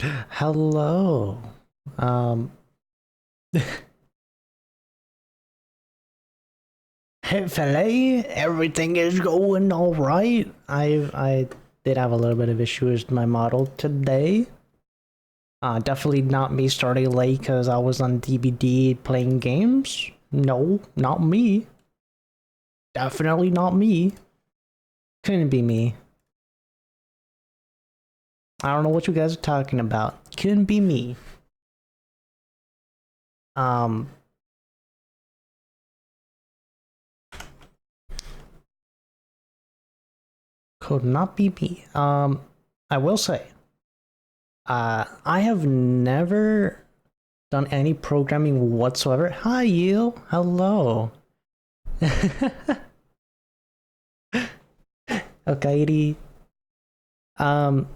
Hello. Um, Hopefully everything is going all right. I did have a little bit of issues with my model today. Definitely not me starting late because I was on DVD playing games. No, not me. Definitely not me. Couldn't be me. I don't know what you guys are talking about. Couldn't be me. Um, could not be me. I will say, I have never done any programming whatsoever. Hi, you. Hello. Okay. Um,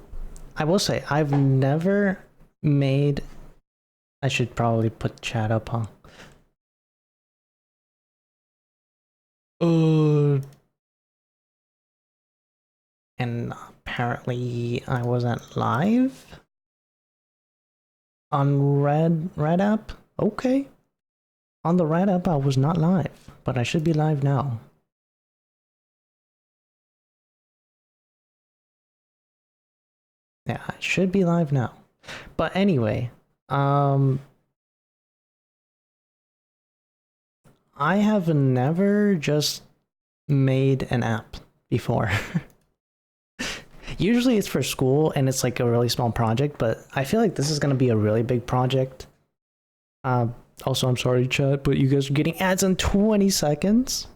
I will say I've never made. I should probably put chat up, huh? Uh, and apparently I wasn't live on Red app. Okay, on the Red app I was not live, but I should be live now. Yeah, I should be live now. But anyway, um, I have never just made an app before. Usually it's for school and it's like a really small project, but I feel like this is going to be a really big project. Uh, Also, I'm sorry, chat, but you guys are getting ads in 20 seconds.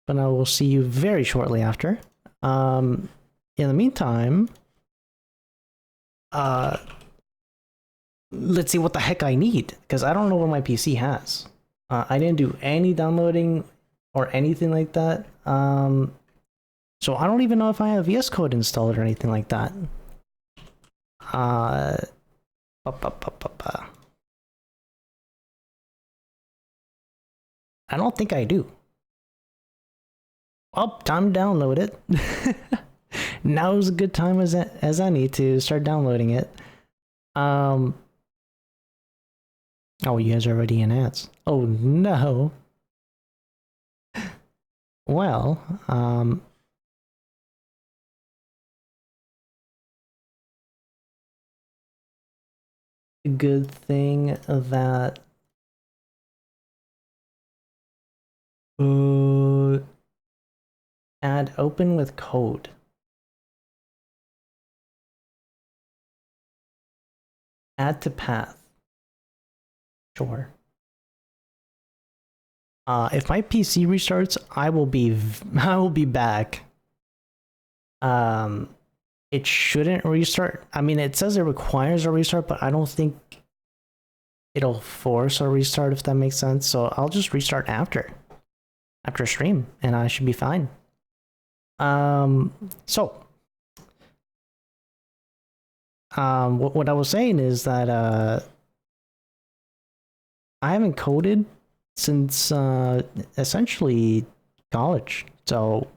But I will see you very shortly after. In the meantime, uh, let's see what the heck I need, because I don't know what my PC has. I didn't do any downloading or anything like that. So I don't even know if I have VS Code installed or anything like that. Uh, I don't think I do. Oh, time to download it. Now's a good time as I need to start downloading it. Oh, you guys are already in ads. Oh no. Well, good thing that add open with code. Add to path. Sure. If my PC restarts, I will be back. It shouldn't restart. I mean, it says it requires a restart, but I don't think it'll force a restart, if that makes sense. So I'll just restart after stream, and I should be fine. So what I was saying is that I haven't coded since essentially college. So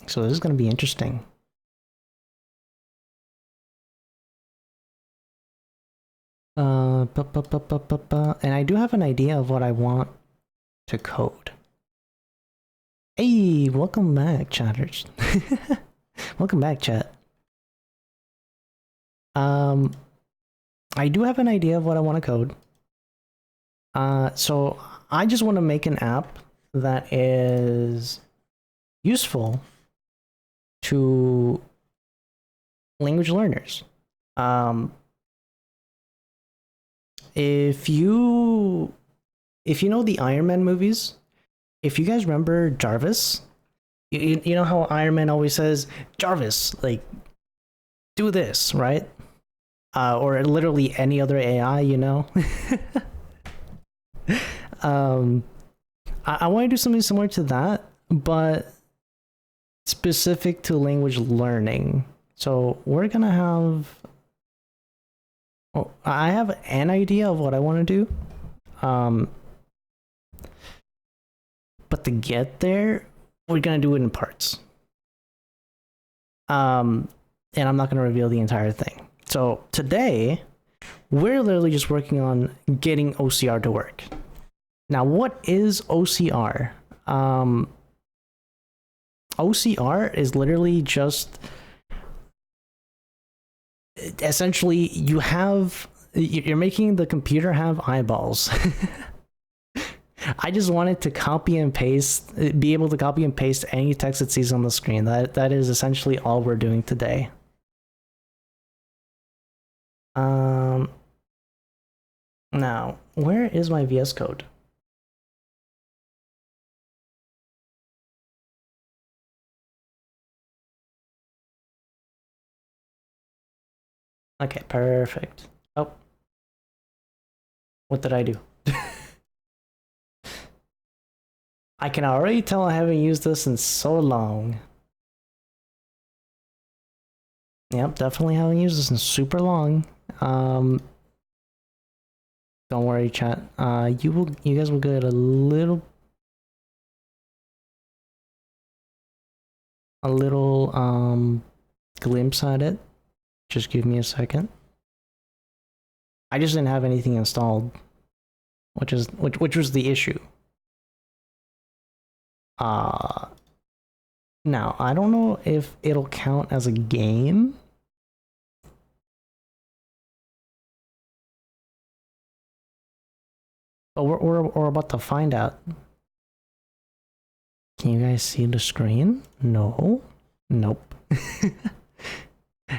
this is going to be interesting. And I do have an idea of what I want to code. Hey, welcome back, chatters. Welcome back, chat. I do have an idea of what I want to code. So I just want to make an app that is useful to language learners. If you know the Iron Man movies, if you guys remember Jarvis, you know how Iron Man always says, Jarvis, like, do this, right? Or literally any other AI, you know? I want to do something similar to that, but specific to language learning. So we're gonna have. Oh, I have an idea of what I want to do. But to get there, we're gonna do it in parts. And I'm not going to reveal the entire thing. So today, we're literally just working on getting OCR to work. Now, what is OCR? OCR is literally just essentially you're making the computer have eyeballs. I just wanted to be able to copy and paste any text it sees on the screen. That is essentially all we're doing today. Now, where is my VS Code? Okay, perfect. Oh. What did I do? I can already tell I haven't used this in so long. Yep, definitely haven't used this in super long. Don't worry, chat. You guys will get a little glimpse at it. Just give me a second. I just didn't have anything installed, which was the issue. Now I don't know if it'll count as a game. But we're about to find out. Can you guys see the screen? No. Nope.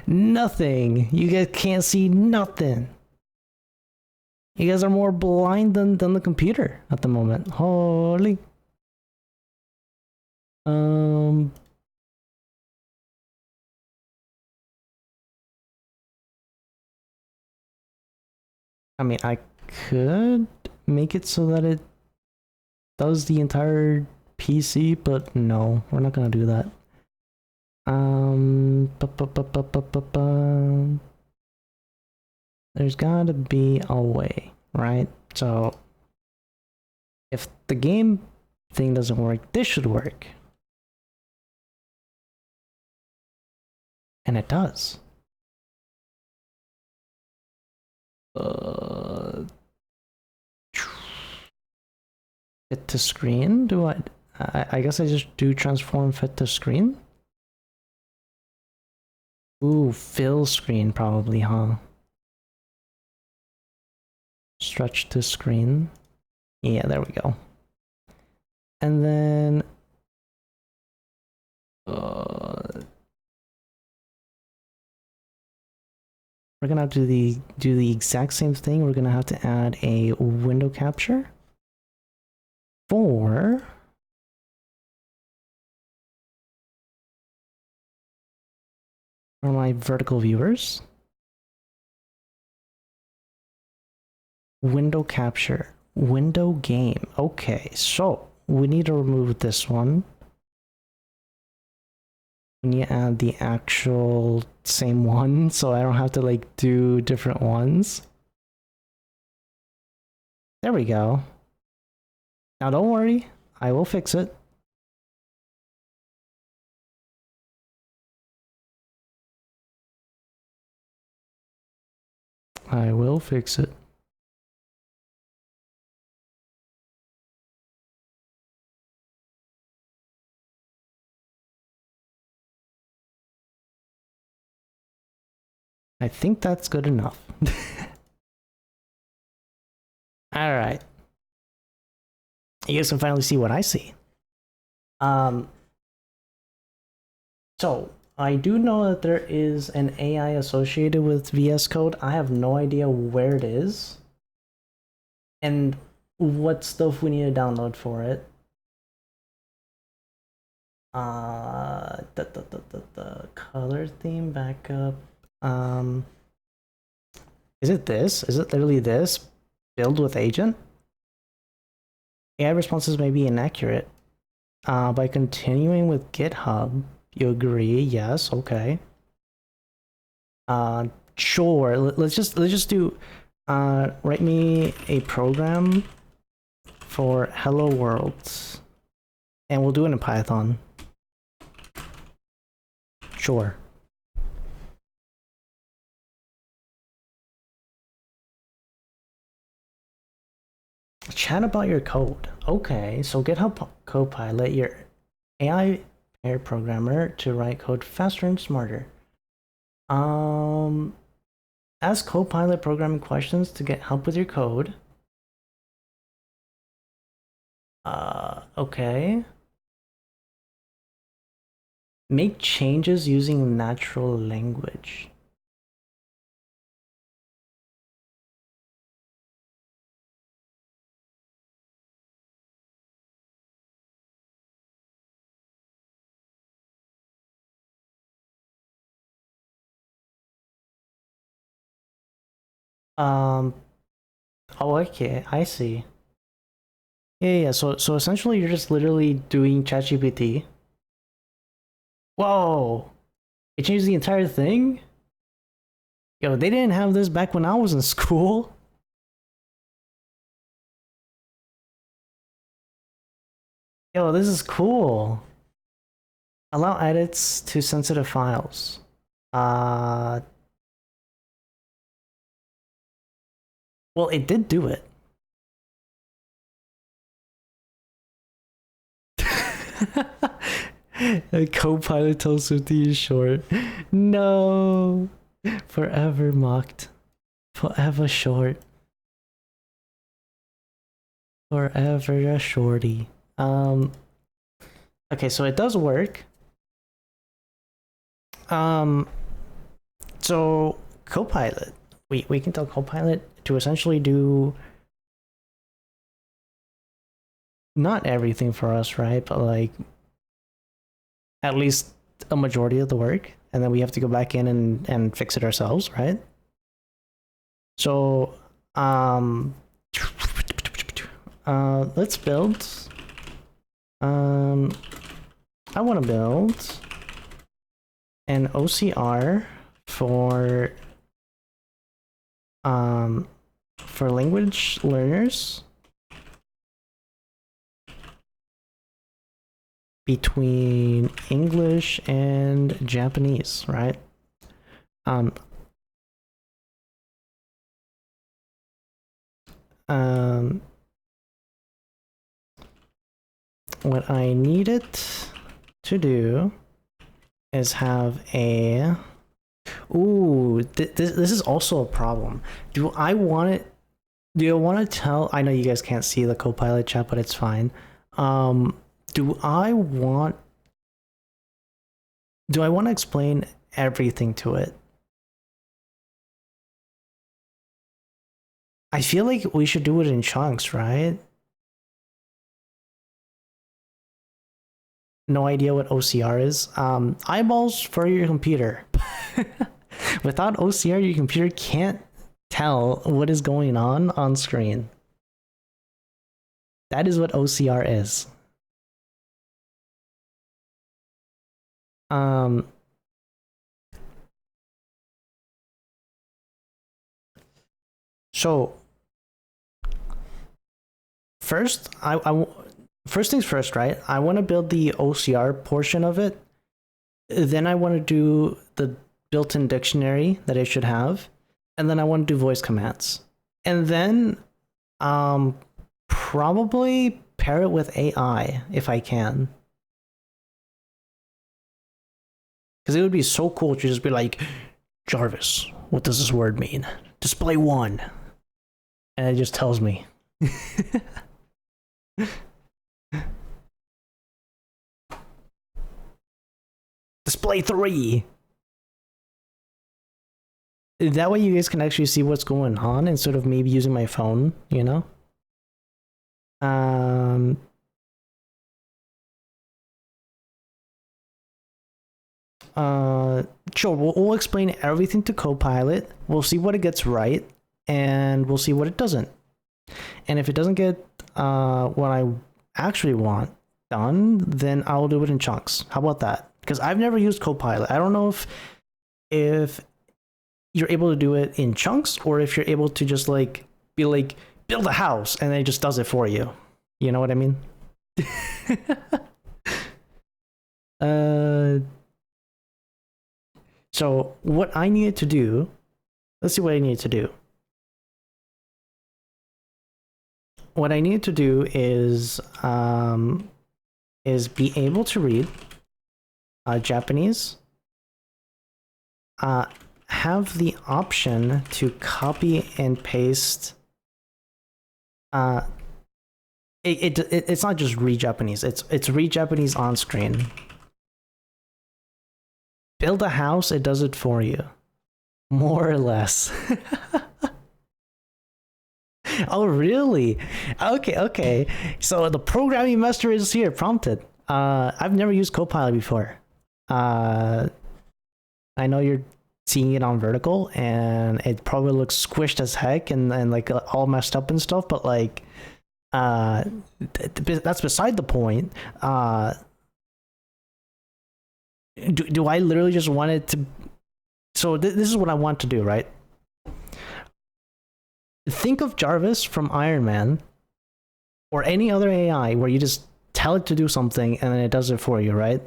Nothing. You guys can't see nothing. You guys are more blind than the computer at the moment. Holy. I mean, I could make it so that it does the entire PC, but no, we're not gonna do that. There's gotta be a way, right? So if the game thing doesn't work, this should work. And it does. Fit to screen? I guess I just do transform fit to screen? Ooh, fill screen probably, huh? Stretch to screen. Yeah, there we go. And then we're gonna have to do the exact same thing. We're gonna have to add a window capture for my vertical viewers. Window capture, window game. Okay, so we need to remove this one. We need to add the actual same one so I don't have to like do different ones. There we go. Now don't worry, I will fix it. I will fix it. I think that's good enough. All right. You guys can finally see what I see. So I do know that there is an AI associated with VS Code. I have no idea where it is and what stuff we need to download for it. The color theme backup. Is it this? Is it literally this? Build with agent? AI responses may be inaccurate. By continuing with GitHub, you agree? Yes, okay. Sure. Let's just do write me a program for Hello World. And we'll do it in Python. Sure. Chat about your code. Okay, so GitHub Copilot, your AI paired programmer to write code faster and smarter. Ask Copilot programming questions to get help with your code. Okay. Make changes using natural language. Oh, okay, I see. Yeah. So essentially, you're just literally doing ChatGPT. Whoa! It changed the entire thing? Yo, they didn't have this back when I was in school. Yo, this is cool. Allow edits to sensitive files. Well, it did do it. A Copilot tells Swifty is short. No. Forever mocked. Forever short. Forever a shorty. Okay, so it does work. So Copilot. We can tell Copilot to essentially do not everything for us, right? But like at least a majority of the work, and then we have to go back in and fix it ourselves, right? So let's build. I want to build an OCR for language learners between English and Japanese, right? What I need it to do is have a... Ooh, this is also a problem. Do I want it... Do I want to tell... I know you guys can't see the Copilot chat, but it's fine. Do I want to explain everything to it? I feel like we should do it in chunks, right? No idea what OCR is. Eyeballs for your computer. Without OCR, your computer can't tell what is going on screen. That is what OCR is. So first, first things first, right? I want to build the OCR portion of it. Then I want to do the built-in dictionary that it should have, and then I want to do voice commands, and then probably pair it with AI if I can, because it would be so cool to just be like, Jarvis, what does this word mean? Display 1, and it just tells me. Display 3. That way you guys can actually see what's going on instead of maybe using my phone, you know? Sure, we'll explain everything to Copilot. We'll see what it gets right, and we'll see what it doesn't. And if it doesn't get what I actually want done, then I'll do it in chunks. How about that? Because I've never used Copilot. I don't know if you're able to do it in chunks, or if you're able to just like be like, build a house, and then it just does it for you. You know what I mean? So what I needed to do, let's see what I needed to do. what I need to do is be able to read Japanese, have the option to copy and paste. It's not just read Japanese. It's read Japanese on screen. Build a house, it does it for you, more or less. Oh, really? Okay. So the programming master is here, prompted. I've never used Copilot before. I know you're seeing it on vertical, and it probably looks squished as heck and like all messed up and stuff. But like, that's beside the point. Do I literally just want it to? So this is what I want to do, right? Think of Jarvis from Iron Man or any other AI where you just tell it to do something and then it does it for you, right?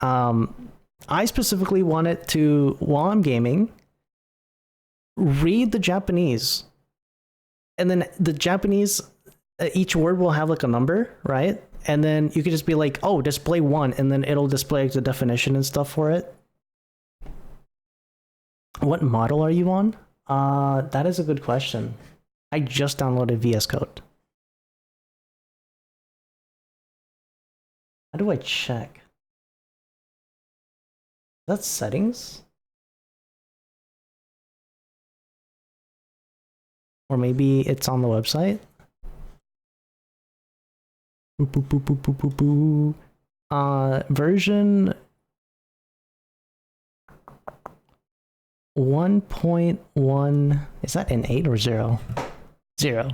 I specifically want it to, while I'm gaming, read the Japanese. And then the Japanese, each word will have like a number, right? And then you could just be like, oh, display 1, and then it'll display the definition and stuff for it. What model are you on? That is a good question. I just downloaded VS Code. How do I check? That's settings? Or maybe it's on the website? Version 1.1, is that an 8 or 0? 0.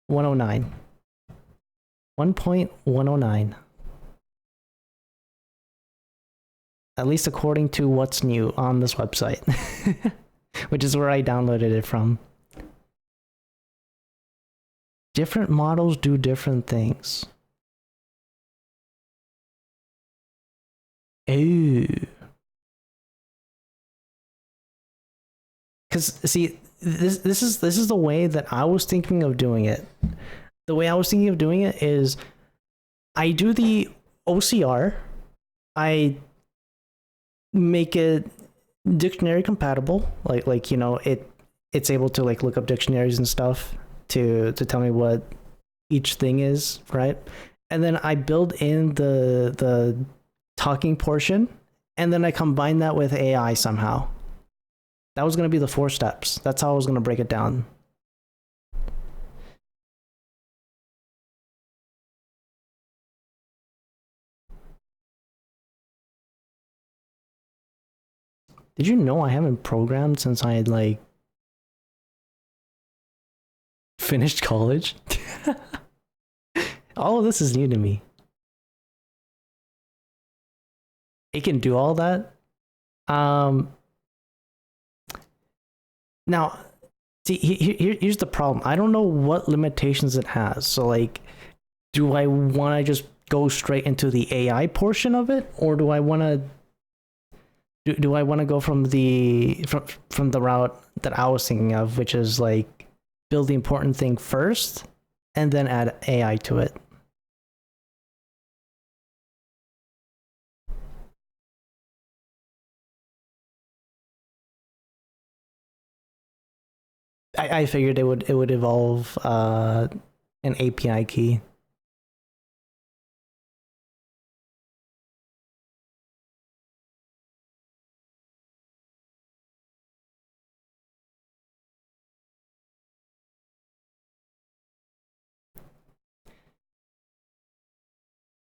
109. 1.109. At least according to what's new on this website, which is where I downloaded it from. Different models do different things. Ooh. Because see, this is the way that I was thinking of doing it. The way I was thinking of doing it is, I do the OCR, I make it dictionary compatible, like you know, it's able to like look up dictionaries and stuff to tell me what each thing is, right? And then I build in the talking portion, and then I combine that with AI somehow. That was going to be the 4 steps. That's how I was going to break it down. Did you know I haven't programmed since I had like finished college? All of this is new to me. It can do all that. Now, see, here's the problem. I don't know what limitations it has. So, like, do I want to just go straight into the AI portion of it, or do I want to do I want to go from the route that I was thinking of, which is like build the important thing first and then add AI to it? I figured it would evolve an API key.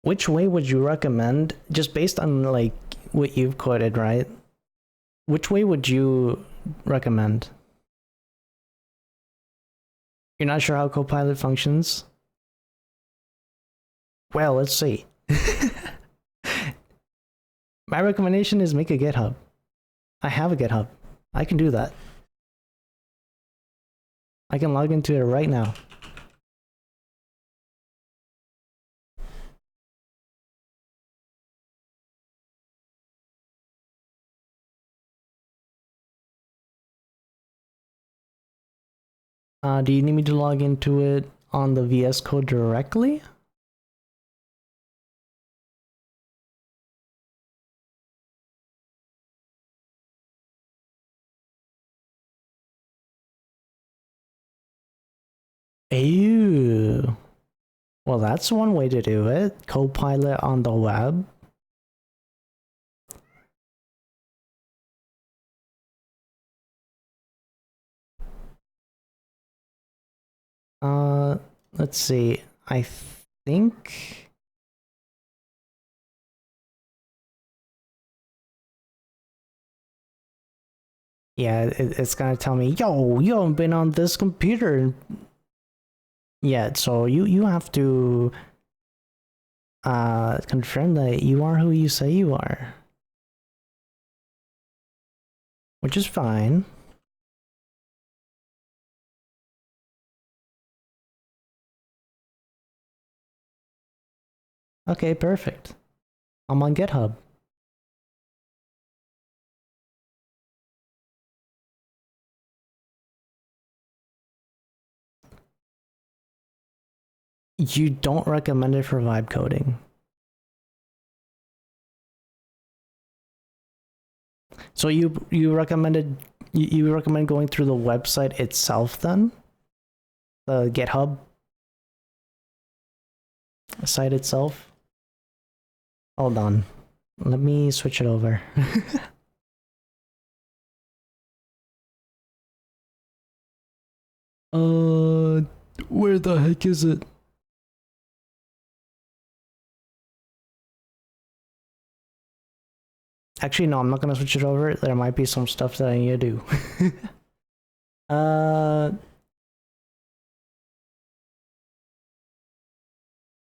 Which way would you recommend, just based on like what you've quoted, right? Which way would you recommend? You're not sure how Copilot functions? Well, let's see. My recommendation is make a GitHub. I have a GitHub. I can do that. I can log into it right now. Do you need me to log into it on the VS Code directly? Ew. Well, that's one way to do it. Copilot on the web. Let's see. I think... Yeah, it's gonna tell me, yo, you haven't been on this computer yet, so you have to confirm that you are who you say you are. Which is fine. Okay, perfect. I'm on GitHub. You don't recommend it for vibe coding. So you recommend going through the website itself then? The GitHub site itself? Hold on. Let me switch it over. Where the heck is it? Actually, no, I'm not gonna switch it over. There might be some stuff that I need to do.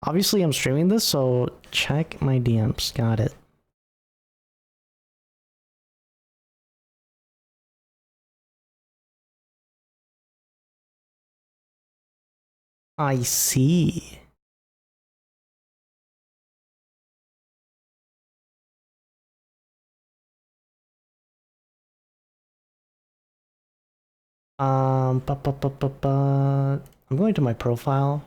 Obviously I'm streaming this, so check my DMs. Got it. I see. I'm going to my profile.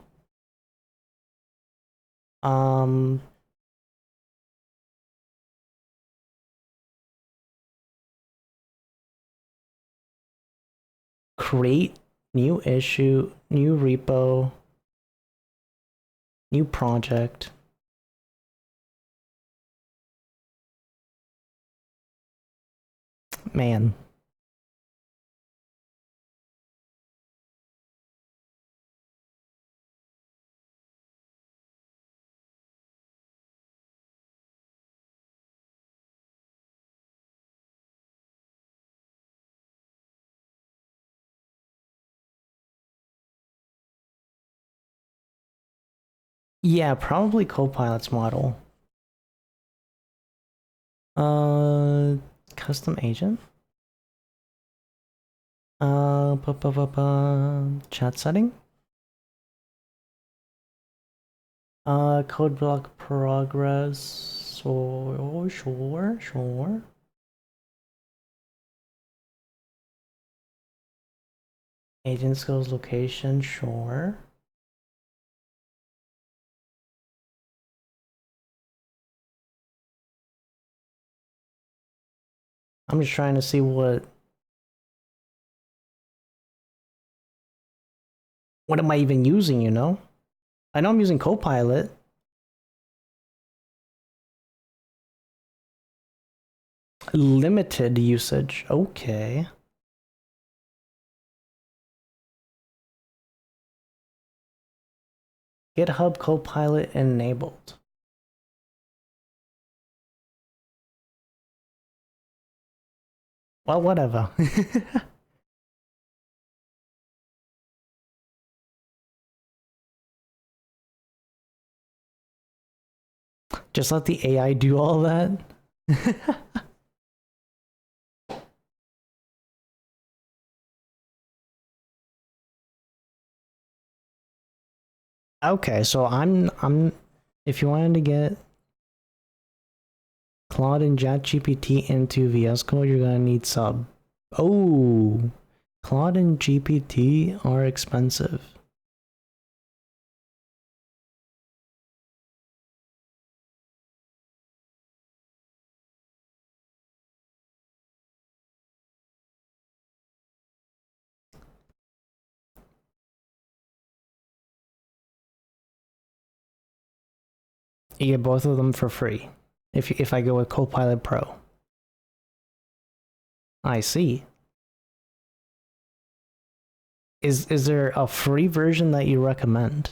Create new issue, new repo, new project. Man. Yeah, probably Copilot's model. Custom agent. Chat setting. Code block progress. So sure. Agent skills location, sure. I'm just trying to see what am I even using, you know? I know I'm using Copilot. Limited usage, okay. GitHub Copilot enabled. Well, whatever. Just let the AI do all that. Okay, so I'm if you wanted to get Claude and ChatGPT into VS Code, you're gonna need sub. Oh, Claude and GPT are expensive. You get both of them for free if I go with Copilot Pro. I see. Is there a free version that you recommend?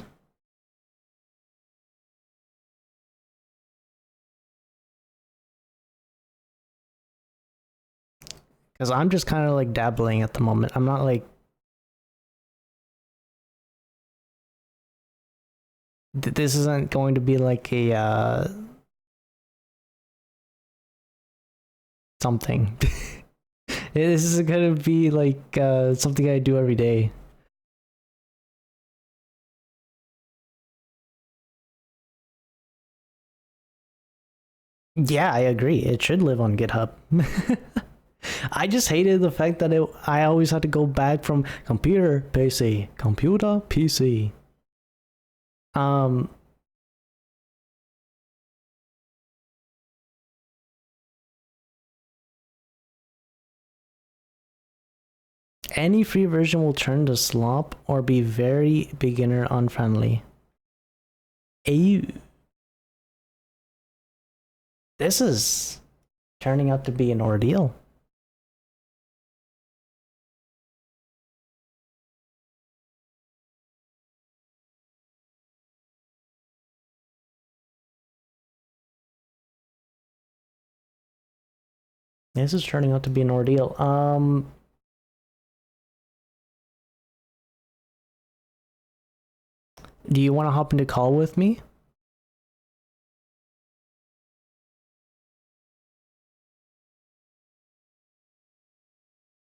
Because I'm just kind of like dabbling at the moment. I'm not like... This isn't going to be like a... something. This is going to be like something I do every day. Yeah, I agree. It should live on GitHub. I just hated the fact that I always had to go back from computer, PC, computer, PC. Any free version will turn to slop or be very beginner unfriendly. Ew. This is turning out to be an ordeal. This is turning out to be an ordeal. Do you want to hop into call with me?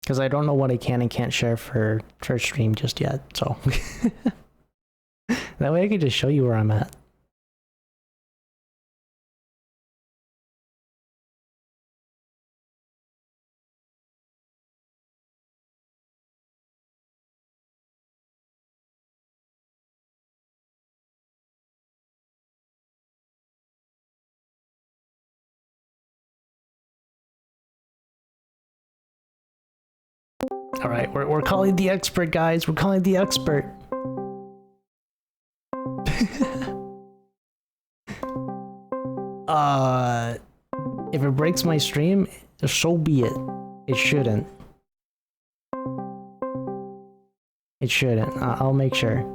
Because I don't know what I can and can't share for stream just yet, so that way I can just show you where I'm at. All right, we're calling the expert, guys. We're calling the expert. If it breaks my stream, so be it. It shouldn't. It shouldn't. I'll make sure.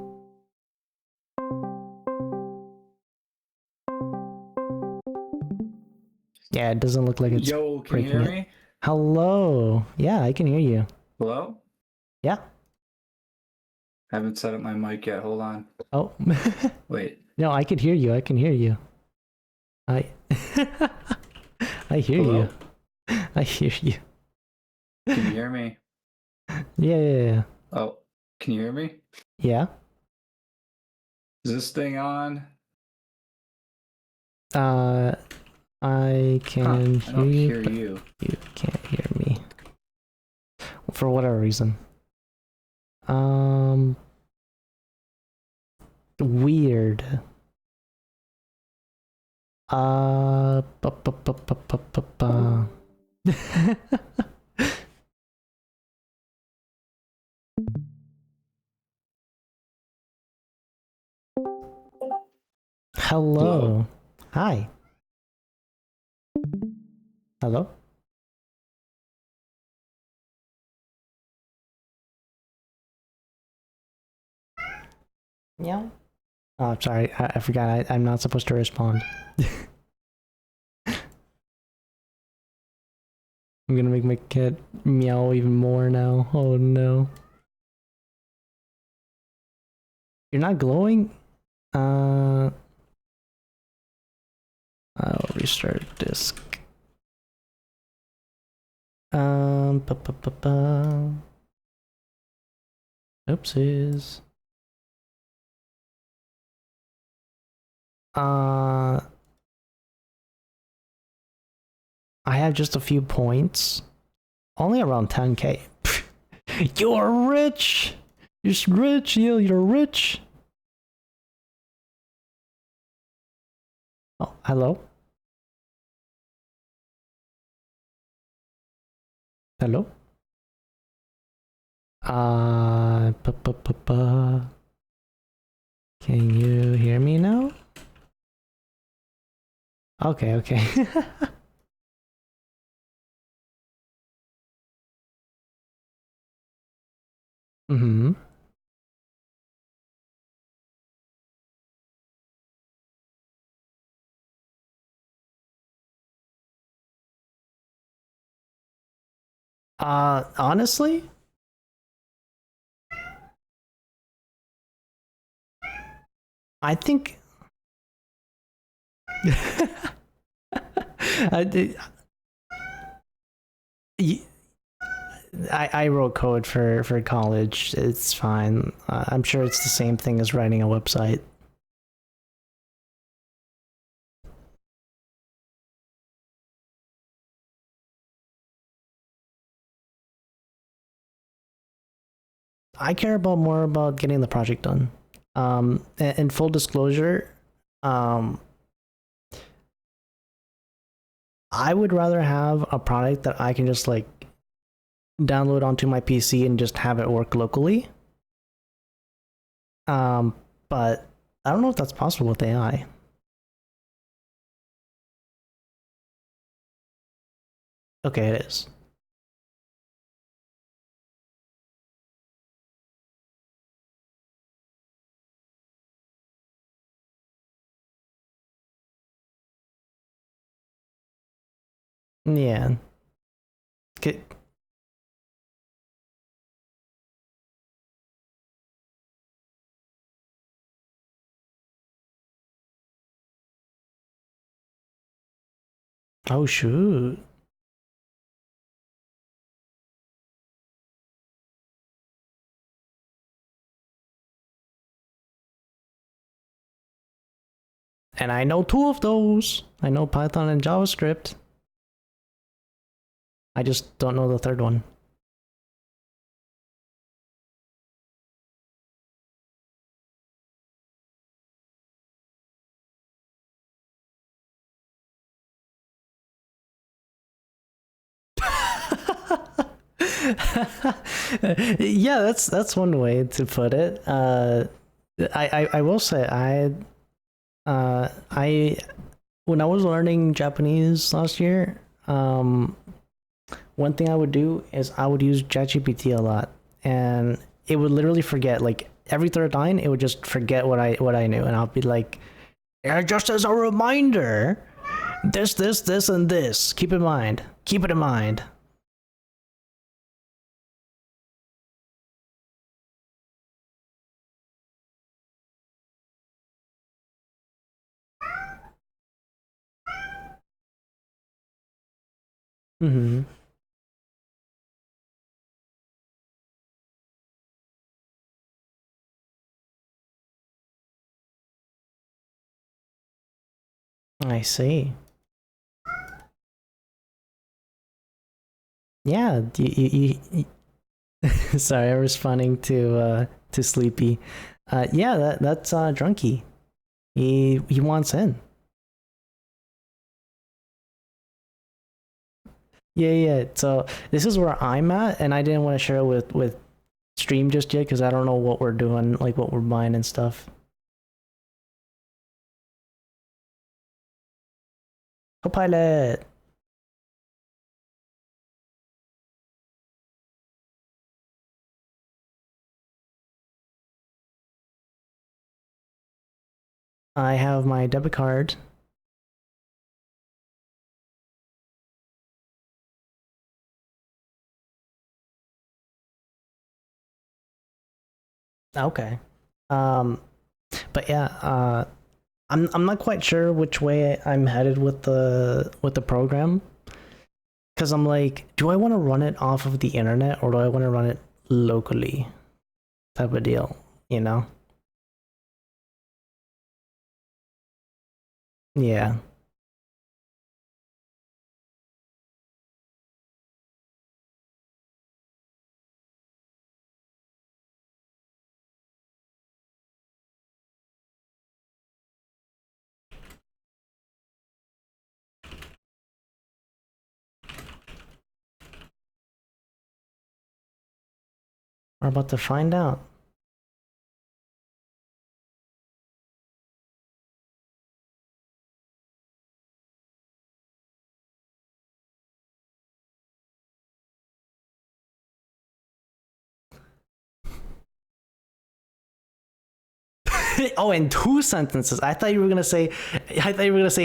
Yeah, it doesn't look like it's. Yo, can you hear me? Hello. Yeah, I can hear you. Hello? Yeah. Haven't set up my mic yet. Hold on. Oh. Wait. No, I can hear you. I can hear you. I hear Hello? you. I hear you. Can you hear me? Yeah. Oh, can you hear me? Yeah. Is this thing on? I can I don't hear hear you. You can't hear me. For whatever reason. Weird. Hello. Hi. Hello? Yeah. Oh, I'm sorry. I forgot. I'm not supposed to respond. I'm gonna make my cat meow even more now. Oh no. You're not glowing? I'll restart disk. Oopsies. I have just a few points. Only around 10k. You're rich! You're rich, you're rich! Oh, hello? Hello? Can you hear me now? Okay, okay. Mm-hmm. Honestly, I think I, did- y- I wrote code for college. It's fine. I'm sure it's the same thing as writing a website. I care about more about getting the project done. In full disclosure, um, I would rather have a product that I can just like download onto my PC and just have it work locally. Um, but I don't know if that's possible with AI. Okay, it is. Yeah. K- Oh shoot. And I know two of those. I know Python and JavaScript. I just don't know the third one. Yeah, that's one way to put it. I will say I when I was learning Japanese last year, one thing I would do is I would use ChatGPT a lot, and it would literally forget like every third line. It would just forget what I knew, and I'll be like, yeah, just as a reminder, this, and this. Keep in mind. Keep it in mind. Mm-hmm. I see. Yeah. Sorry, I was responding to Sleepy. Yeah, that's Drunky. He wants in. Yeah, yeah. So this is where I'm at, and I didn't want to share it with stream just yet because I don't know what we're doing, like what we're buying and stuff. Copilot. I have my debit card. Okay. Um, but yeah, I'm not quite sure which way I'm headed with the program because I'm like, do I want to run it off of the internet or do I want to run it locally? Type of deal, you know? Yeah. We're about to find out. Oh, in 2 sentences. I thought you were gonna say,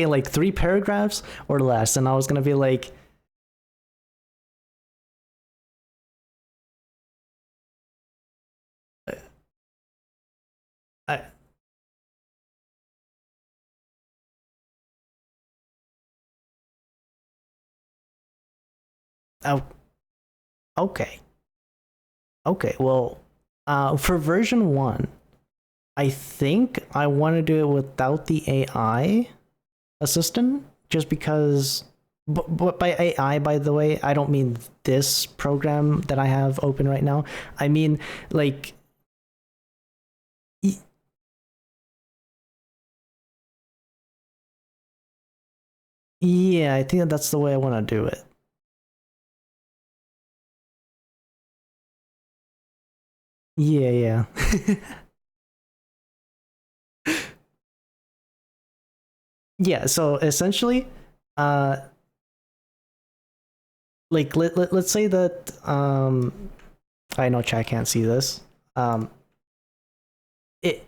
like 3 paragraphs or less, and I was gonna be like, I, oh, okay, okay. Well, for version 1, I think I want to do it without the AI assistant, just because. But by AI, by the way, I don't mean this program that I have open right now. I mean, like, yeah, I think that's the way I want to do it. Yeah, yeah. Yeah, so essentially, uh, like let's say that I know chat can't see this. It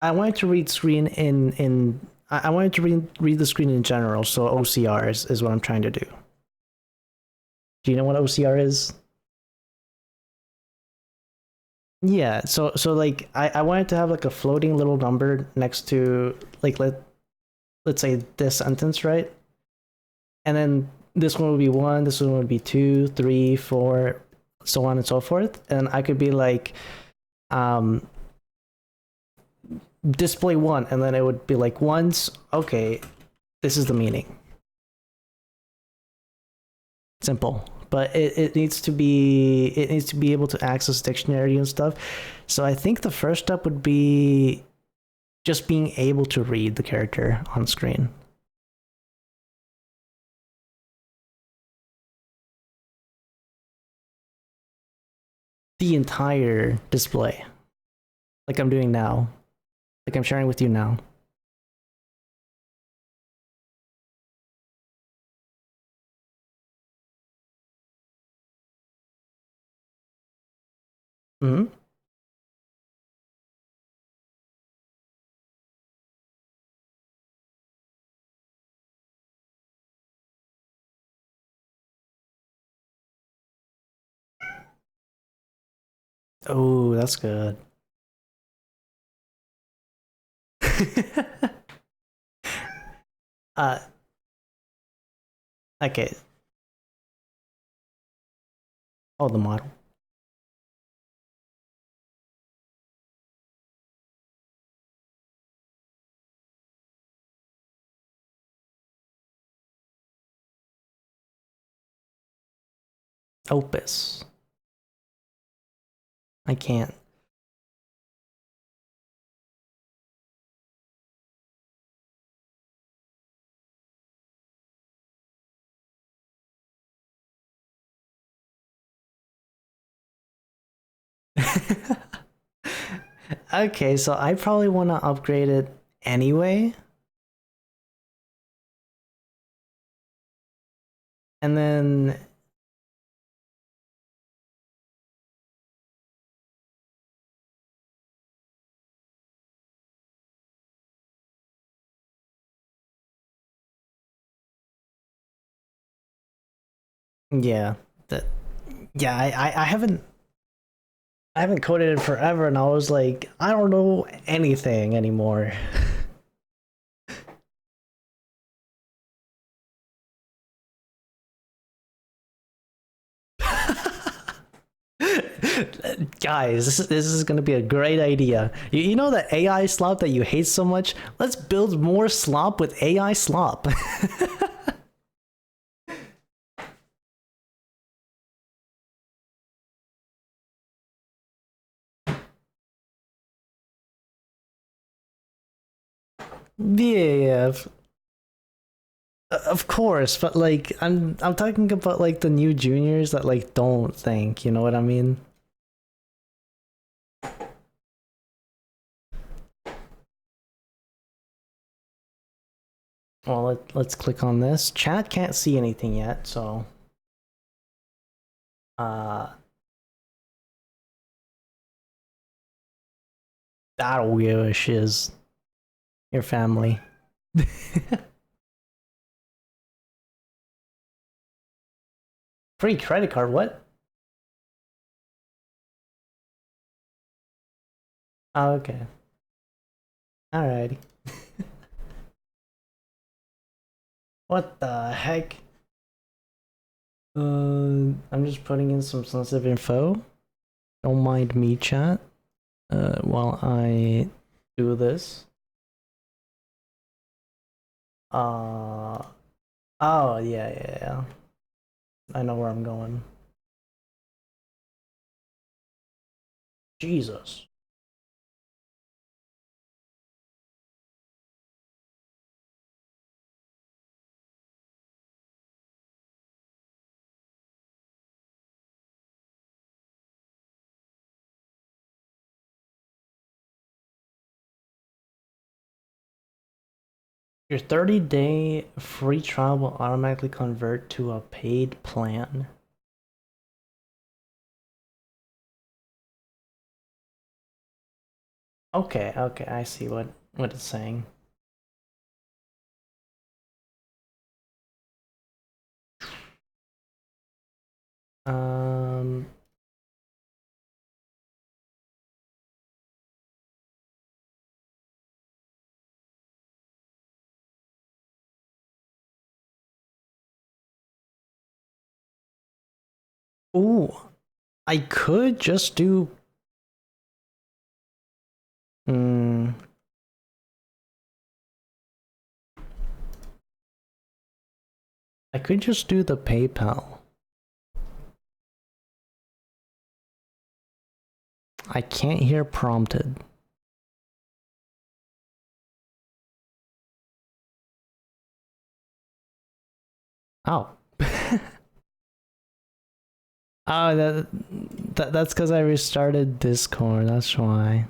I wanted to read screen in I wanted to read the screen in general, so OCR is what I'm trying to do. Do you know what OCR is? Yeah, so like I wanted to have like a floating little number next to, like, let's say this sentence, right? And then this one would be 1, this one would be 2, 3, 4, so on and so forth. And I could be like, um, display 1, and then it would be like, once, okay, this is the meaning. Simple. But it needs to be able to access dictionary and stuff. So I think the first step would be just being able to read the character on screen. The entire display, like I'm doing now, like I'm sharing with you now. Hmm. Oh, that's good. uh, okay. Oh, the model. Opus. I can't. Okay, so I probably want to upgrade it anyway. And then, yeah, that, yeah, I haven't coded it forever, and I was like, I don't know anything anymore. Guys, this is gonna be a great idea. You know that AI slop that you hate so much? Let's build more slop with AI slop. Yeah, of course, but like I'm talking about like the new juniors that like don't think, you know what I mean? Well, let's click on this. Chat can't see anything yet, so uh I don't give a shiz. Your family. Free credit card, what? Oh, okay. Alrighty. What the heck? I'm just putting in some sensitive info. Don't mind me, chat. While I do this. Oh yeah. I know where I'm going. Jesus. Your 30-day free trial will automatically convert to a paid plan. Okay, I see what it's saying. Ooh, I could just do. I could just do the PayPal. I can't hear prompted. Oh. Oh, that's because I restarted Discord. That's why.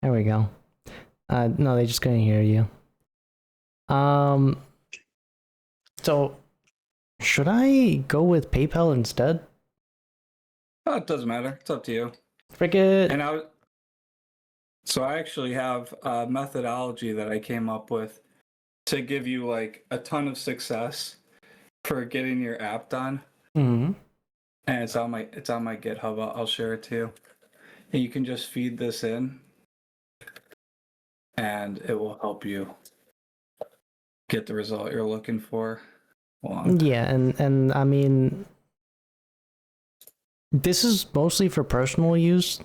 There we go. No, they just couldn't hear you. So should I go with PayPal instead? Oh, it doesn't matter. It's up to you. Frick it. And I actually have a methodology that I came up with to give you like a ton of success for getting your app done. Mm-hmm. And it's on my GitHub. I'll share it too. And you can just feed this in, and it will help you get the result you're looking for. Yeah, and I mean, this is mostly for personal use,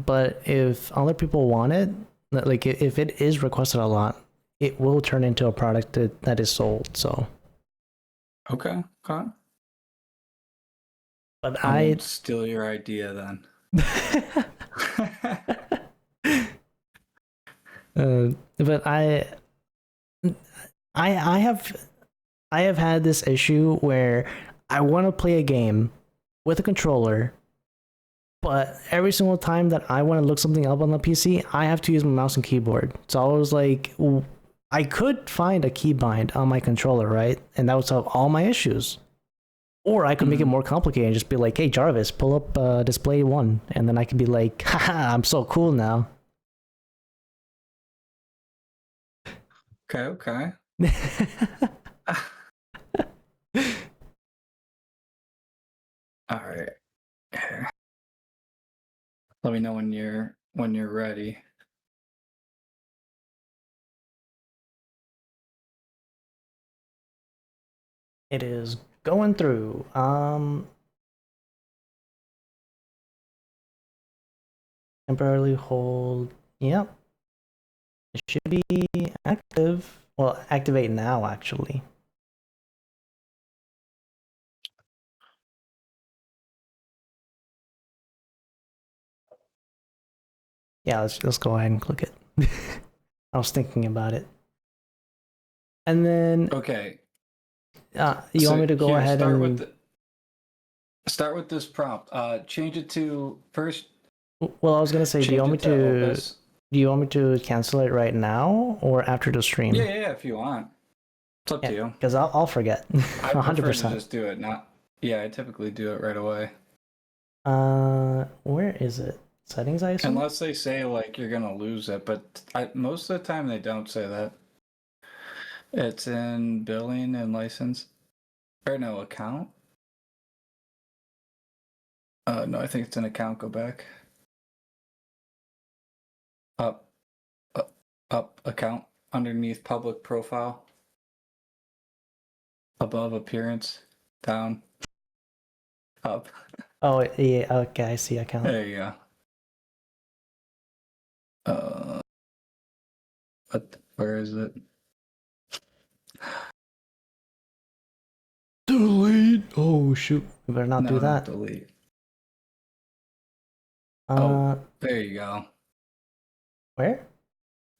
but if other people want it, like if it is requested a lot, it will turn into a product that is sold. So okay. But I won't steal your idea then. But I have had this issue where I want to play a game with a controller, but every single time that I want to look something up on the PC, I have to use my mouse and keyboard. So I was like, I could find a keybind on my controller, right? And that would solve all my issues. Or I could make it more complicated and just be like, hey, Jarvis, pull up display 1. And then I could be like, haha, I'm so cool now. Okay. All right. Let me know when you're ready. It is going through. Temporarily hold. Yep. It should be active. Well, activate now, actually. Yeah, let's go ahead and click it. I was thinking about it. And then okay. You want me to go ahead and start with this prompt. Change it to first. Well, I was gonna say, do you want me to cancel it right now or after the stream? Yeah, if you want. It's up to you. Because I'll forget. 100%. Just do it. I typically do it right away. Where is it? Settings, I assume? Unless they say like you're gonna lose it, but most of the time they don't say that. It's in billing and license, or no, account. No, I think it's an account. Go back. Up, up, account, underneath public profile, above appearance, down, up. Oh, yeah, okay, I see account. There you go. Where is it? Delete. Oh shoot, we better not No, do that. delete. Uh, There you go. where?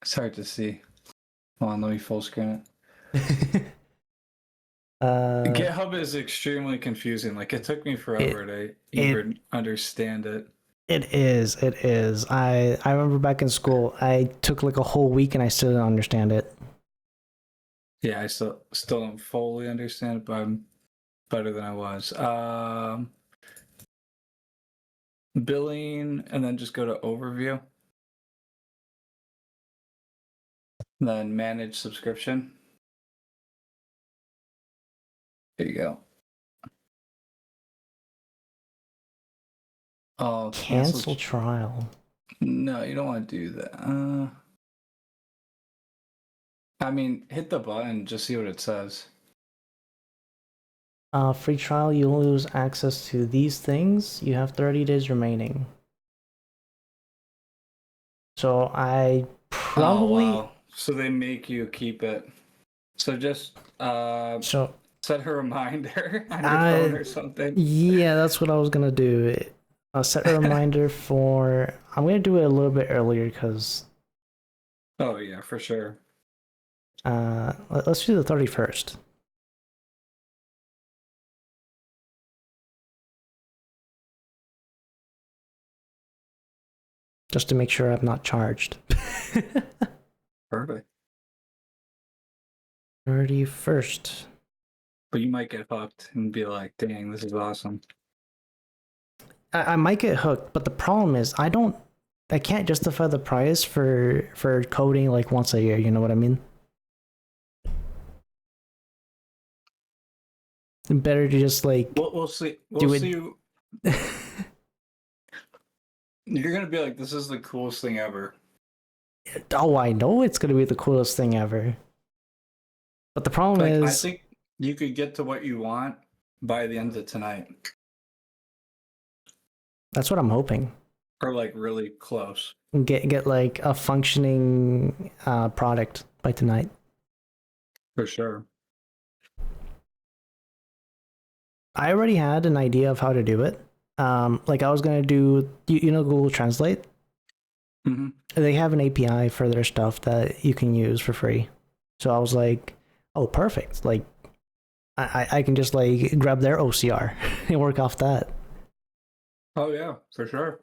It's hard to see. Hold on, let me full screen uh, it. GitHub is extremely confusing. Like it took me forever to even understand it. It is. It is. I remember back in school, I took like a whole week and I still didn't understand it. Yeah, I still don't fully understand it, but I'm better than I was. Billing, and then just go to overview. Then manage subscription. There you go. Oh, Cancel trial. No, you don't want to do that. I mean, hit the button, just see what it says. Free trial, you lose access to these things. You have 30 days remaining. So I probably... Oh, wow. So they make you keep it. So just set a reminder on your phone or something. Yeah, that's what I was gonna do. I'll set a reminder for... I'm gonna do it a little bit earlier because... Oh yeah, for sure. Let's do the 31st. Just to make sure I'm not charged. Perfect. 31st. But you might get hooked and be like, dang, this is awesome. I might get hooked, but the problem is I can't justify the price for coding like once a year, you know what I mean? Better to just like we'll see. We'll see. You're gonna be like, this is the coolest thing ever. Oh, I know it's gonna be the coolest thing ever. But the problem is, I think you could get to what you want by the end of tonight. That's what I'm hoping. Or like really close. Get like a functioning product by tonight. For sure. I already had an idea of how to do it. Like I was gonna do, you know, Google Translate. Mm-hmm. They have an API for their stuff that you can use for free. So I was like, oh, perfect. Like, I can just like grab their OCR and work off that. Oh yeah, for sure.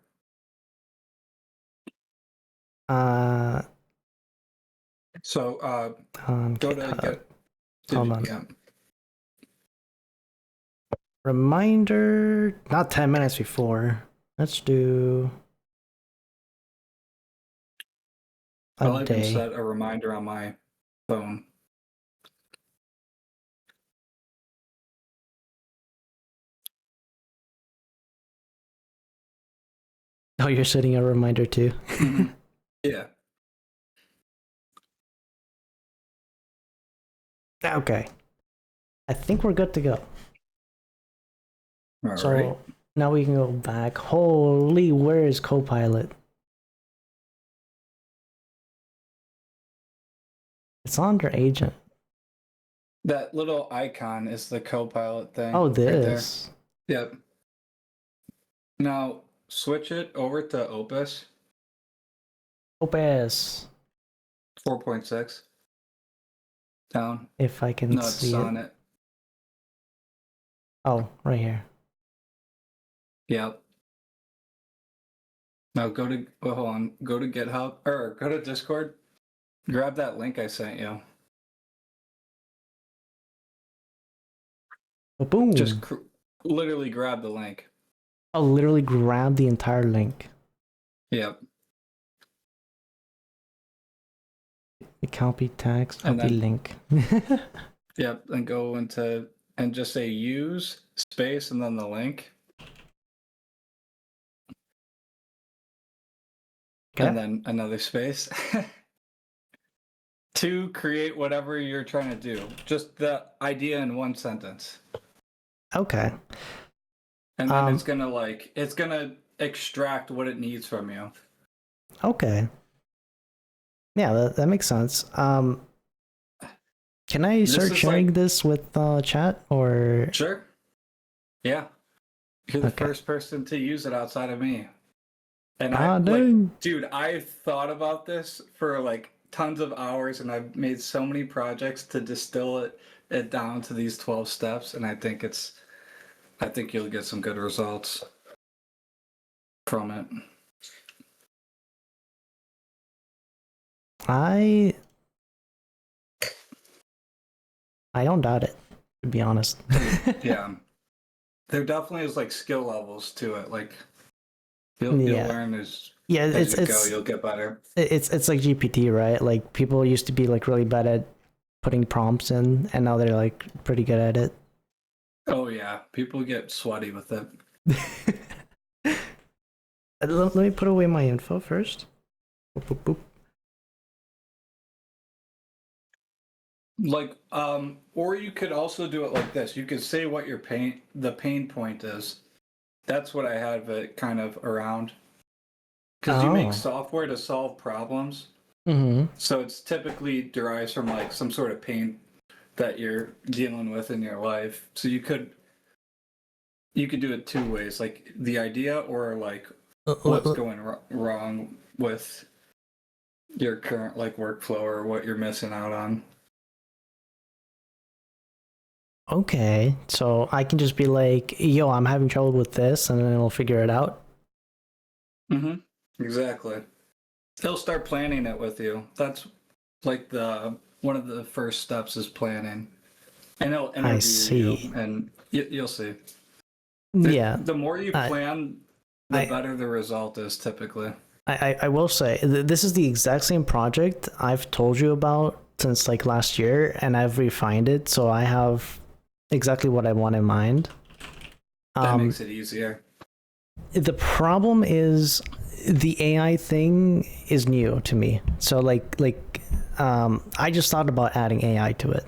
So go to get. Hold on. Yeah. Reminder, not 10 minutes before. Let's do I'll even set a reminder on my phone. Oh, you're setting a reminder too? Mm-hmm. Yeah. Okay. I think we're good to go. All right. Now we can go back. Holy, where is Copilot? It's under agent. That little icon is the Copilot thing. Oh, this. Right there. Yep. Now switch it over to Opus. Opus. 4.6. Down. If I can see it's on it. Oh, right here. Yep. Now go to hold on. Go to GitHub or go to Discord. Grab that link I sent you. Boom. Just literally grab the link. I'll literally grab the entire link. Yep. Copy text, And copy then link. yep, and go into and just say use space and then the link. Okay. And then another space. To create whatever you're trying to do. Just the idea in one sentence. Okay. And then it's gonna extract what it needs from you. Okay. Yeah, that makes sense. Can I start sharing this with chat or? Sure. Yeah. You're the Okay. first person to use it outside of me. And dude, I've thought about this for like tons of hours, and I've made so many projects to distill it down to these 12 steps, and I think you'll get some good results from it. I don't doubt it, to be honest. Yeah. There definitely is like skill levels to it. Like you'll learn as you go, you'll get better. It's like GPT, right? Like people used to be like really bad at putting prompts in, and now they're like pretty good at it. Oh yeah, people get sweaty with it. Let me put away my info first. Boop, boop, boop. Like, or you could also do it like this. You could say what the pain point is. That's what I have it kind of around. Because you make software to solve problems. Mm-hmm. So it's typically derives from like some sort of pain that you're dealing with in your life. So you could do it two ways, like the idea or like what's going wrong with your current like workflow or what you're missing out on. Okay, so I can just be like, yo, I'm having trouble with this, and then it'll figure it out. Mm-hmm. Exactly. They'll start planning it with you. That's like one of the first steps is planning. And they'll interview you, and you'll see. The more you plan, the better the result is typically. I will say, this is the exact same project I've told you about since like last year, and I've refined it, so I have exactly what I want in mind. That makes it easier. The problem is the AI thing is new to me. So I just thought about adding AI to it.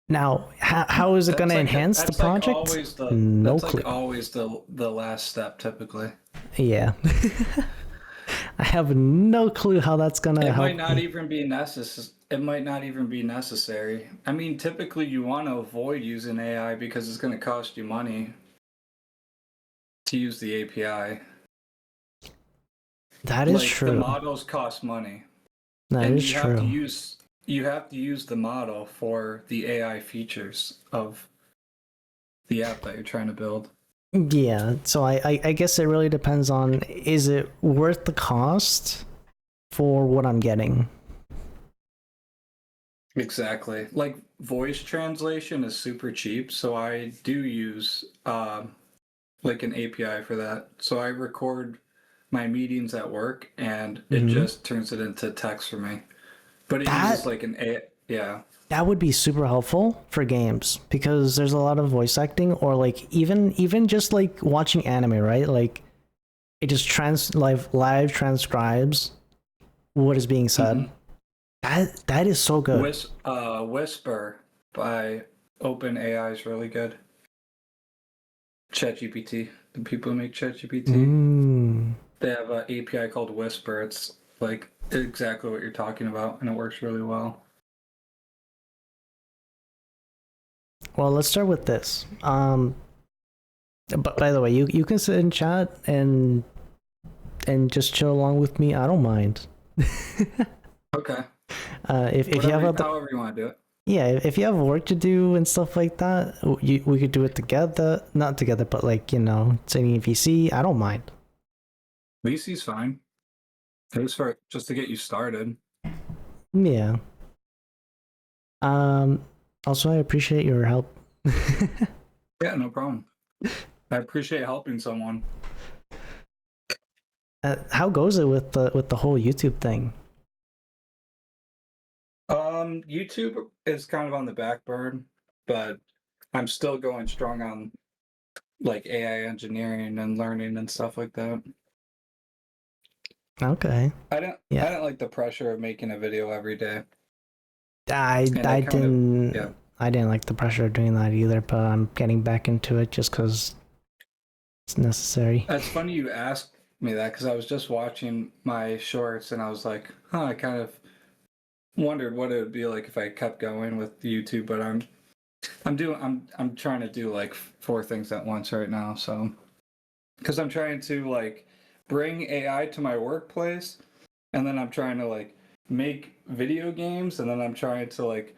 Now, how is it going to enhance the project? No clue. Like always the last step, typically. Yeah. I have no clue how that's going to help. It might not even be necessary. It might not even be necessary. I mean, typically you want to avoid using AI because it's going to cost you money to use the API. That is true. The models cost money. That is true. You have to use the model for the AI features of the app that you're trying to build. Yeah, so I guess it really depends on, is it worth the cost for what I'm getting? Exactly. Like voice translation is super cheap, so I do use like an API for that. So I record my meetings at work and it just turns it into text for me. But it uses like yeah. That would be super helpful for games because there's a lot of voice acting, or like even just like watching anime, right? Like it just live transcribes what is being said. That is so good. Whisper by OpenAI is really good. ChatGPT, the people who make ChatGPT, they have an API called Whisper. It's like exactly what you're talking about, and it works really well. Well, let's start with this. But by the way, you can sit in chat and just chill along with me. I don't mind. Okay. If you have however you want to do it. Yeah, if you have work to do and stuff like that, we could do it together. Not together, but like, sitting in VC. I don't mind. VC's fine. Just to get you started. Yeah. Also, I appreciate your help. Yeah, no problem. I appreciate helping someone. How goes it with the whole YouTube thing? YouTube is kind of on the back burn, but I'm still going strong on like AI engineering and learning and stuff like that. Okay. I don't like the pressure of making a video every day. I didn't like the pressure of doing that either, but I'm getting back into it just because it's necessary. It's funny you asked me that because I was just watching my shorts and I was like, huh, I kind of wondered what it would be like if I kept going with YouTube, but I'm trying to do like 4 things at once right now, so because I'm trying to like bring AI to my workplace, and then I'm trying to like make video games, and then I'm trying to like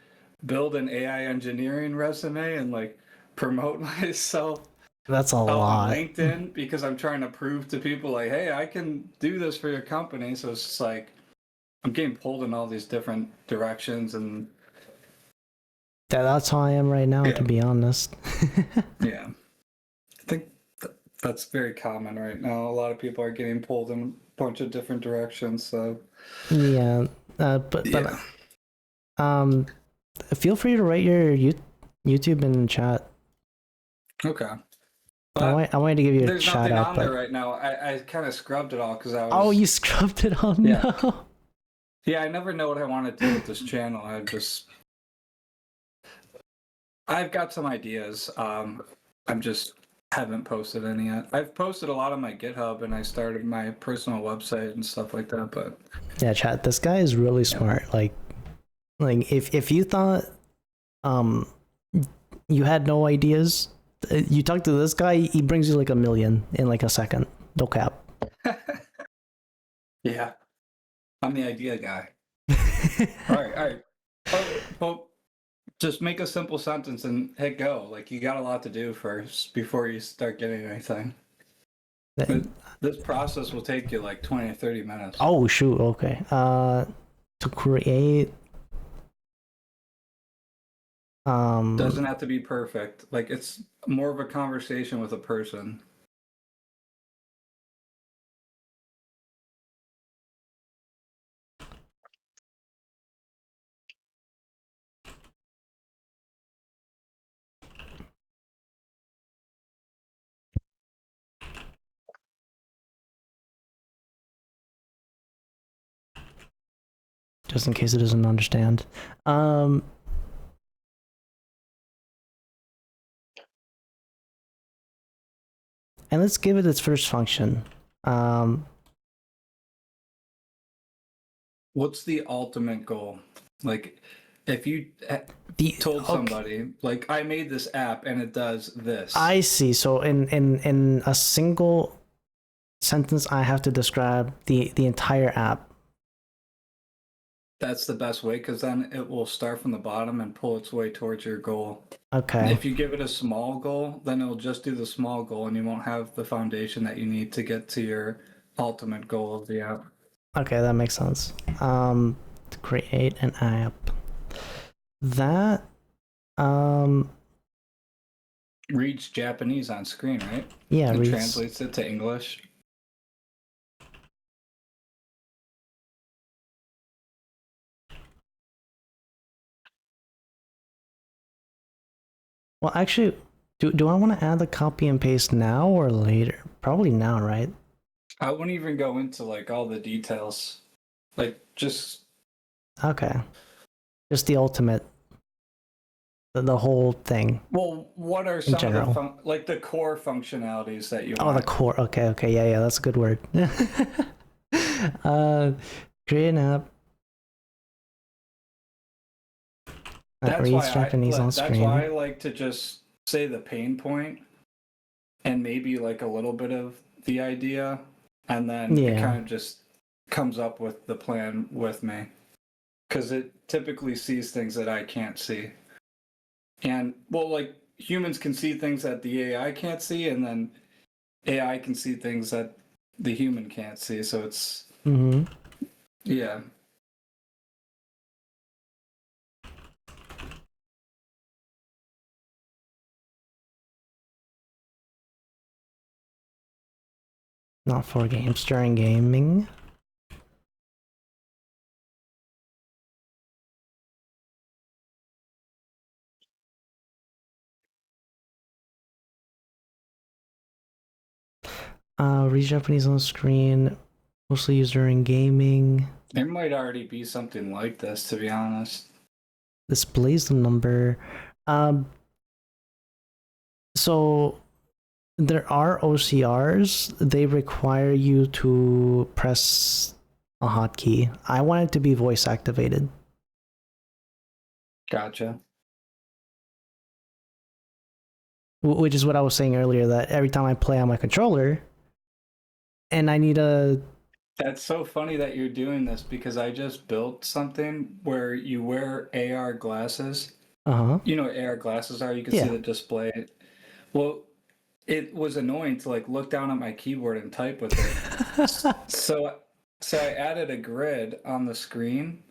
build an AI engineering resume and like promote myself That's a out on lot. LinkedIn because I'm trying to prove to people like, hey, I can do this for your company. So it's just like I'm getting pulled in all these different directions, and That's how I am right now, to be honest. yeah, I think that's very common right now. A lot of people are getting pulled in a bunch of different directions. So Yeah, but feel free to write your YouTube in chat. okay. I wanted to give you a There's shout nothing out, on but there right now. I kind of scrubbed it all because I was. oh, you scrubbed it all Yeah. now. Yeah, I never know what I want to do with this channel. I've got some ideas. I'm just haven't posted any yet. I've posted a lot on my GitHub and I started my personal website and stuff like that. But Yeah, chat. This guy is really smart. Like if you thought um you had no ideas, you talk to this guy, he brings you like 1 million in like a second. No cap. yeah, I'm the idea guy. All right. Well, just make a simple sentence and hit go. Like you got a lot to do first before you start getting anything. This process will take you like 20 or 30 minutes. Oh shoot, okay. To create Doesn't have to be perfect. Like it's more of a conversation with a person. just in case it doesn't understand. And let's give it its first function. What's the ultimate goal? Like, if you told somebody, like, I made this app and it does this. I see. So in a single sentence, I have to describe the entire app. That's the best way because then it will start from the bottom and pull its way towards your goal. Okay. If you give it a small goal, then it'll just do the small goal and you won't have the foundation that you need to get to your ultimate goal of the app. Okay, that makes sense. To create an app. That reads Japanese on screen, right? Yeah, and translates it to English. Well, actually, do I want to add the copy and paste now or later? Probably now, right? I wouldn't even go into like all the details. Like just okay, just the ultimate, the whole thing. Well, what are some of the like the core functionalities that you want? Oh, the core. Okay, yeah, that's a good word. Create an app that reads Japanese on screen. That's why I like to just say the pain point and maybe like a little bit of the idea, and then it kind of just comes up with the plan with me, because it typically sees things that I can't see. And well, like humans can see things that the AI can't see, and then AI can see things that the human can't see. So it's yeah. Not for games, during gaming. Read Japanese on the screen, mostly used during gaming. There might already be something like this, to be honest. Displays the number. So there are OCRs. They require you to press a hotkey. I want it to be voice activated. Gotcha. Which is what I was saying earlier, that every time I play on my controller and I need a... That's so funny that you're doing this, because I just built something where you wear AR glasses. You know what AR glasses are? You can see the display. Well, it was annoying to like look down at my keyboard and type with it. so I added a grid on the screen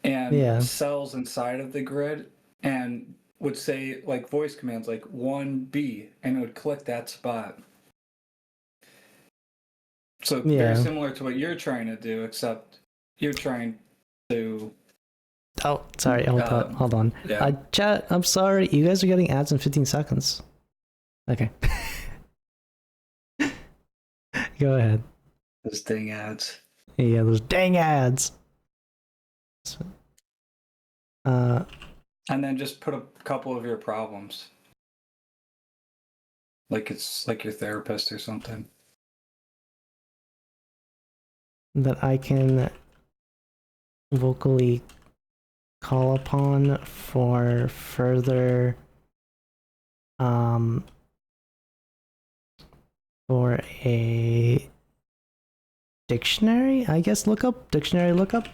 and cells inside of the grid, and would say like voice commands like 1B, and it would click that spot. So very similar to what you're trying to do, except you're trying to... Oh, sorry. Hold on. Yeah. Chat, I'm sorry. You guys are getting ads in 15 seconds. Okay. Go ahead. Those dang ads. Yeah, those dang ads. And then just put a couple of your problems. Like it's like your therapist or something. That I can vocally call upon for further for a dictionary, I guess, dictionary lookup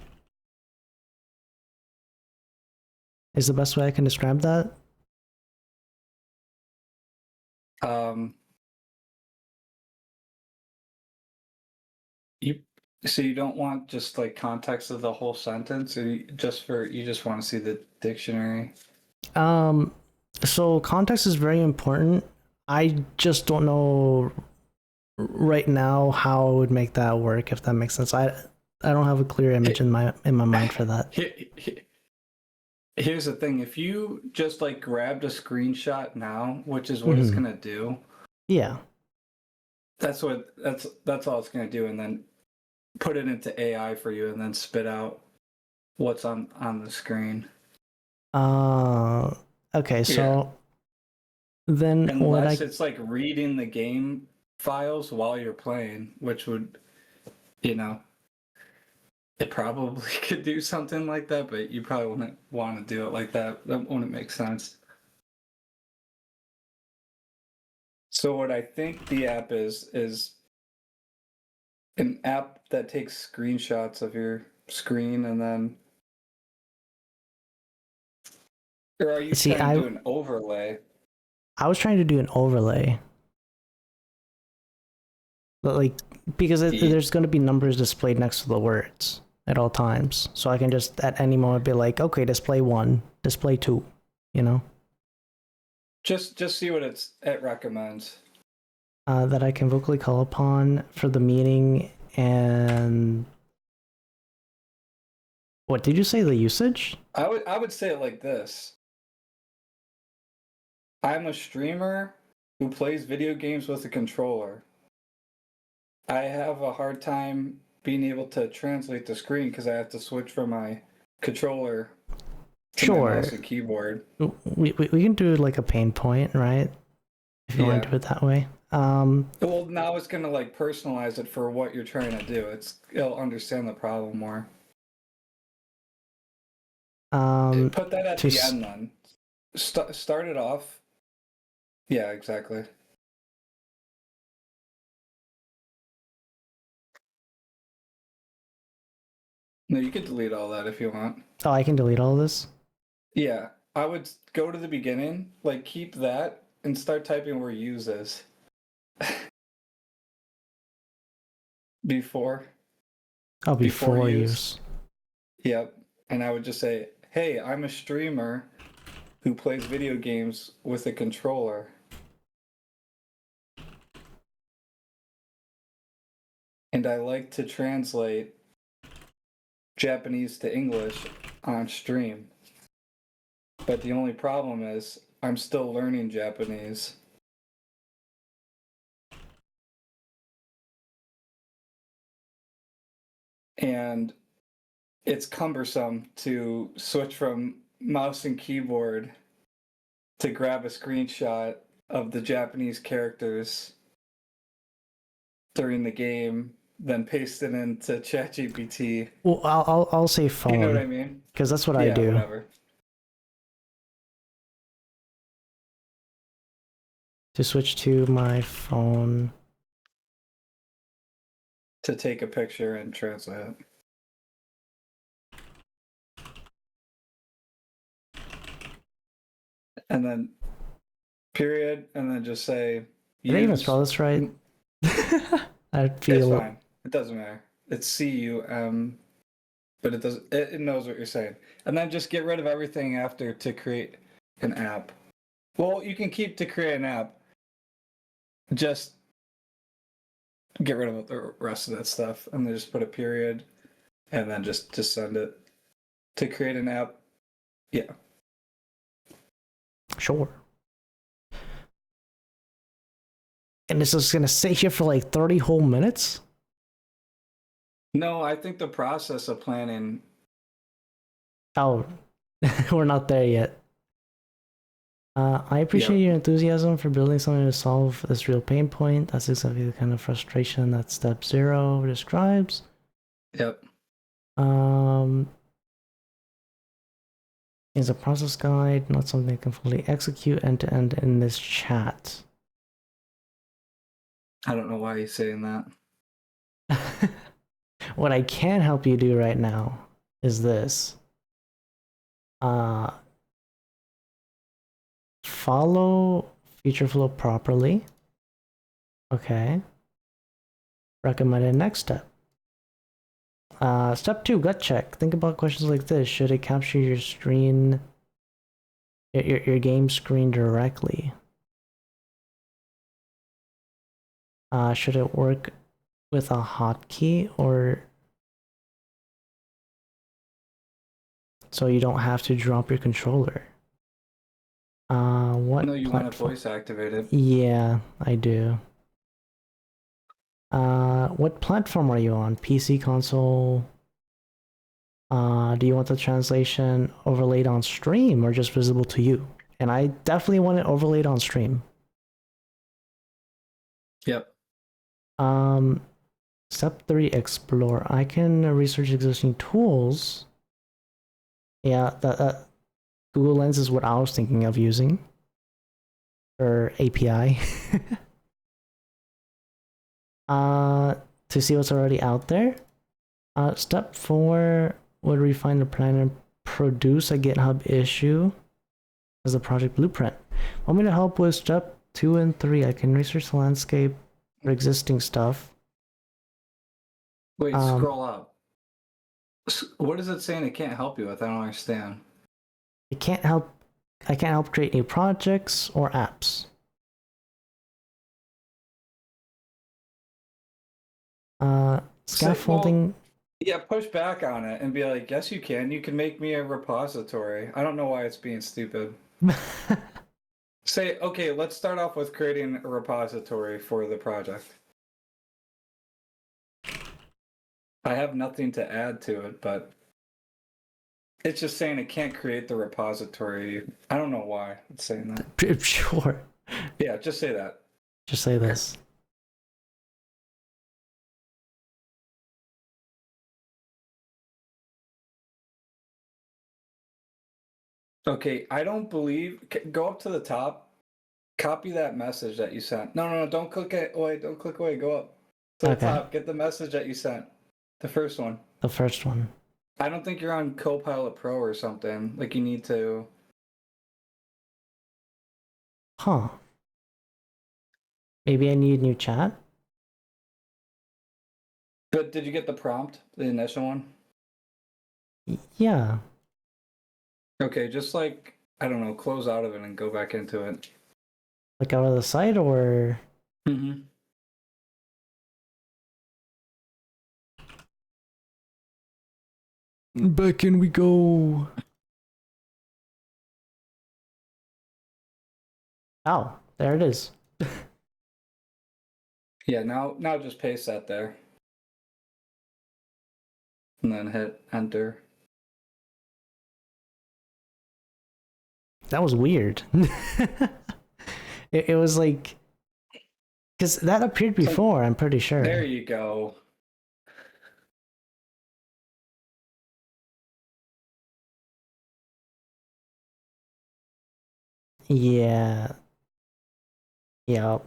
is the best way I can describe that. You don't want just like context of the whole sentence, or you just want to see the dictionary? So context is very important. I just don't know right now how I would make that work, if that makes sense. I don't have a clear image in my mind for that. Here's the thing: if you just like grabbed a screenshot now, which is what it's gonna do, that's all it's gonna do, and then put it into AI for you, and then spit out what's on the screen. Okay, so then unless it's like reading the game files while you're playing, which would, it probably could do something like that, but you probably wouldn't want to do it like that. That wouldn't make sense. So what I think the app is an app that takes screenshots of your screen, and then... Or are you trying to do an overlay? I was trying to do an overlay. But like, because there's going to be numbers displayed next to the words at all times. So I can just at any moment be like, okay, display 1, display 2, you know? Just see what it recommends. That I can vocally call upon for the meeting. And what did you say, the usage? I would say it like this: I'm a streamer who plays video games with a controller. I have a hard time being able to translate the screen because I have to switch from my controller to my mouse and keyboard. We can do like a pain point, right? If you want to do it that way. Well, now it's gonna like personalize it for what you're trying to do. It'll understand the problem more. Put that at the end then. Start it off. Yeah, exactly. No, you could delete all that if you want. Oh, I can delete all this? Yeah, I would go to the beginning, like keep that, and start typing where use is. Before. Oh, before use. Yep. And I would just say, hey, I'm a streamer who plays video games with a controller. and I like to translate Japanese to English on stream. But the only problem is I'm still learning Japanese. And it's cumbersome to switch from mouse and keyboard to grab a screenshot of the Japanese characters during the game, then paste it into ChatGPT. Well, I'll say phone. You know what I mean? Because that's what I do. Whatever. To switch to my phone. To take a picture and translate it. And then period, and then just say. Did I even spell this right? I feel. It's fine. It doesn't matter. It's CUM, but it doesn't. It knows what you're saying. And then just get rid of everything after to create an app. Well, you can keep to create an app. Just get rid of the rest of that stuff, and then just put a period, and then just send it to create an app. Yeah. Sure. And this is gonna stay here for like 30 whole minutes? No, I think the process of planning. Oh, we're not there yet. I appreciate your enthusiasm for building something to solve this real pain point. That's exactly the kind of frustration that step 0 describes. Yep. Is a process guide, not something I can fully execute end to end in this chat. I don't know why he's saying that. What I can help you do right now is this. Follow feature flow properly. Okay. Recommended next step. Step 2, gut check. Think about questions like this. Should it capture your screen, your game screen directly? Should it work with a hotkey, or so you don't have to drop your controller? What? No, you platform? want to voice activate it. Yeah, I do. What platform are you on? PC, console? Do you want the translation overlaid on stream or just visible to you? And I definitely want it overlaid on stream. Yep. Step 3, explore. I can research existing tools. Yeah, that Google Lens is what I was thinking of using. Or API. To see what's already out there. Step 4 would refine the plan and produce a GitHub issue as a project blueprint. Want me to help with step 2 and 3? I can research the landscape for existing stuff. Wait, scroll up. What is it saying it can't help you with? I don't understand. I can't help create new projects or apps. Scaffolding. Yeah, push back on it and be like, yes, you can. You can make me a repository. I don't know why it's being stupid. Say, okay, let's start off with creating a repository for the project. I have nothing to add to it, but it's just saying it can't create the repository. I don't know why it's saying that. Sure. Yeah, just say that. Just say this. Okay, I don't believe. Go up to the top. Copy that message that you sent. No, don't click it. Wait, don't click away. Go up to the top. Get the message that you sent. The first one. The first one. I don't think you're on Copilot Pro or something. Like, you need to. Huh. Maybe I need new chat? But did you get the prompt? The initial one? Yeah. Okay, just like, I don't know, close out of it and go back into it. Like out of the site, or? Mm-hmm. Back in we go. Oh, there it is. Yeah, now just paste that there. And then hit enter. That was weird. it was like, because that appeared before, I'm pretty sure. There you go. Yeah. Yep.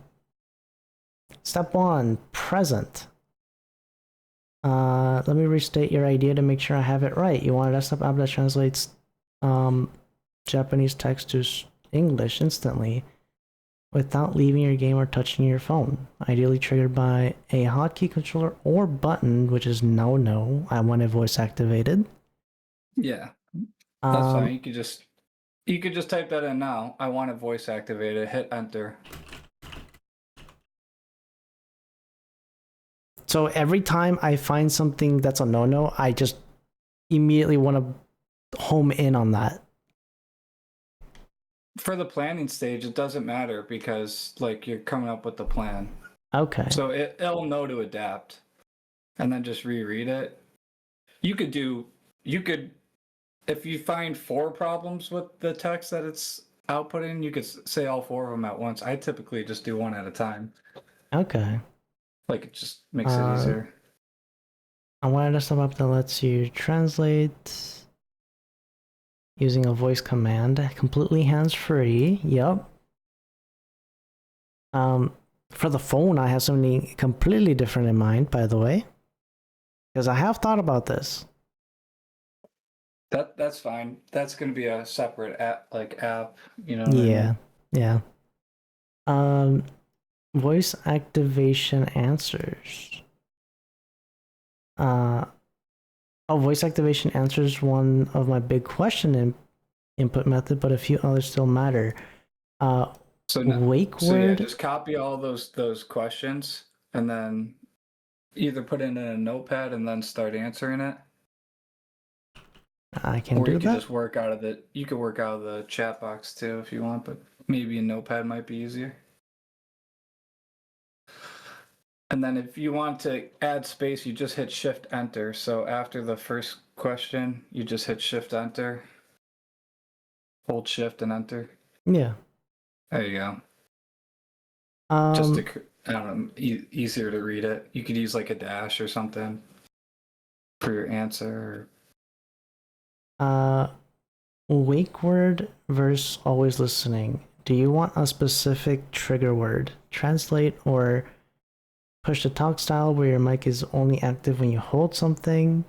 Step 1, present. Let me restate your idea to make sure I have it right. You want a desktop app that translates Japanese text to English instantly without leaving your game or touching your phone. Ideally triggered by a hotkey controller or button, which is no. I want it voice activated. Yeah, that's fine. You could just type that in now. I want it voice activated. Hit enter. So every time I find something that's a no, I just immediately want to home in on that. For the planning stage, it doesn't matter because like you're coming up with the plan. Okay. So it'll know to adapt, and then just reread it. You could, if you find 4 problems with the text that it's outputting, you could say all 4 of them at once. I typically just do one at a time. Okay. Like it just makes it easier. I wanted a sub app that lets you translate using a voice command, completely hands-free. Yep. For the phone, I have something completely different in mind, by the way, because I have thought about this. That's fine. That's going to be a separate app, you know. Yeah, yeah. Voice activation answers. Voice activation answers one of my big question input method, but a few others still matter. Wake word. Just copy all those questions and then either put it in a notepad and then start answering it. I can do that. Or you could just work out of the chat box too if you want, but maybe a notepad might be easier. And then if you want to add space, you just hit shift enter. So after the first question, you just hit shift enter. Hold shift and enter. Yeah. There you go. Just to, I don't know, easier to read it. You could use like a dash or something for your answer. Wake word versus always listening. Do you want a specific trigger word? Translate or push to talk style where your mic is only active when you hold something?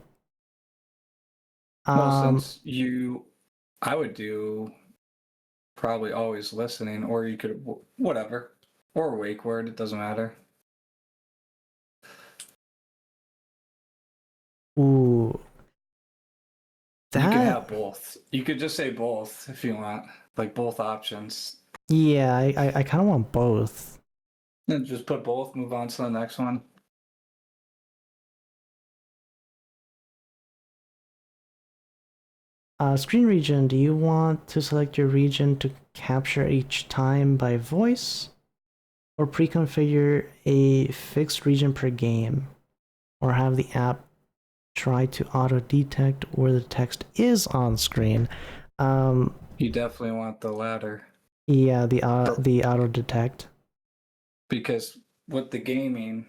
Well, I would do probably always listening, or you could, whatever, or wake word, it doesn't matter. Ooh. You could have both. You could just say both if you want, like both options. Yeah, I kind of want both. And just put both, move on to the next one. Screen region, do you want to select your region to capture each time by voice? Or pre-configure a fixed region per game? Or have the app try to auto-detect where the text is on screen? You definitely want the latter. Yeah, the auto-detect. Because with the gaming,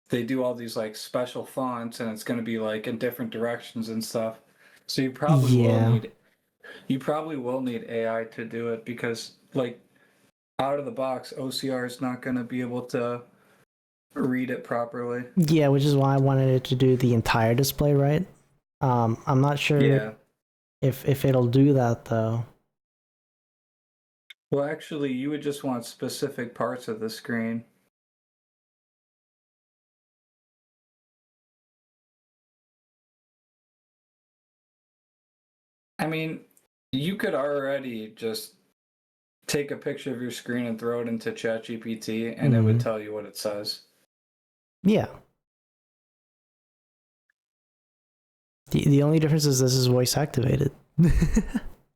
they do all these like special fonts and it's going to be like in different directions and stuff. So you probably will need AI to do it because like out of the box, OCR is not going to be able to read it properly. Yeah, which is why I wanted it to do the entire display, right? I'm not sure if it'll do that though. Well, actually, you would just want specific parts of the screen. I mean, you could already just take a picture of your screen and throw it into ChatGPT and it would tell you what it says. Yeah. The only difference is this is voice activated.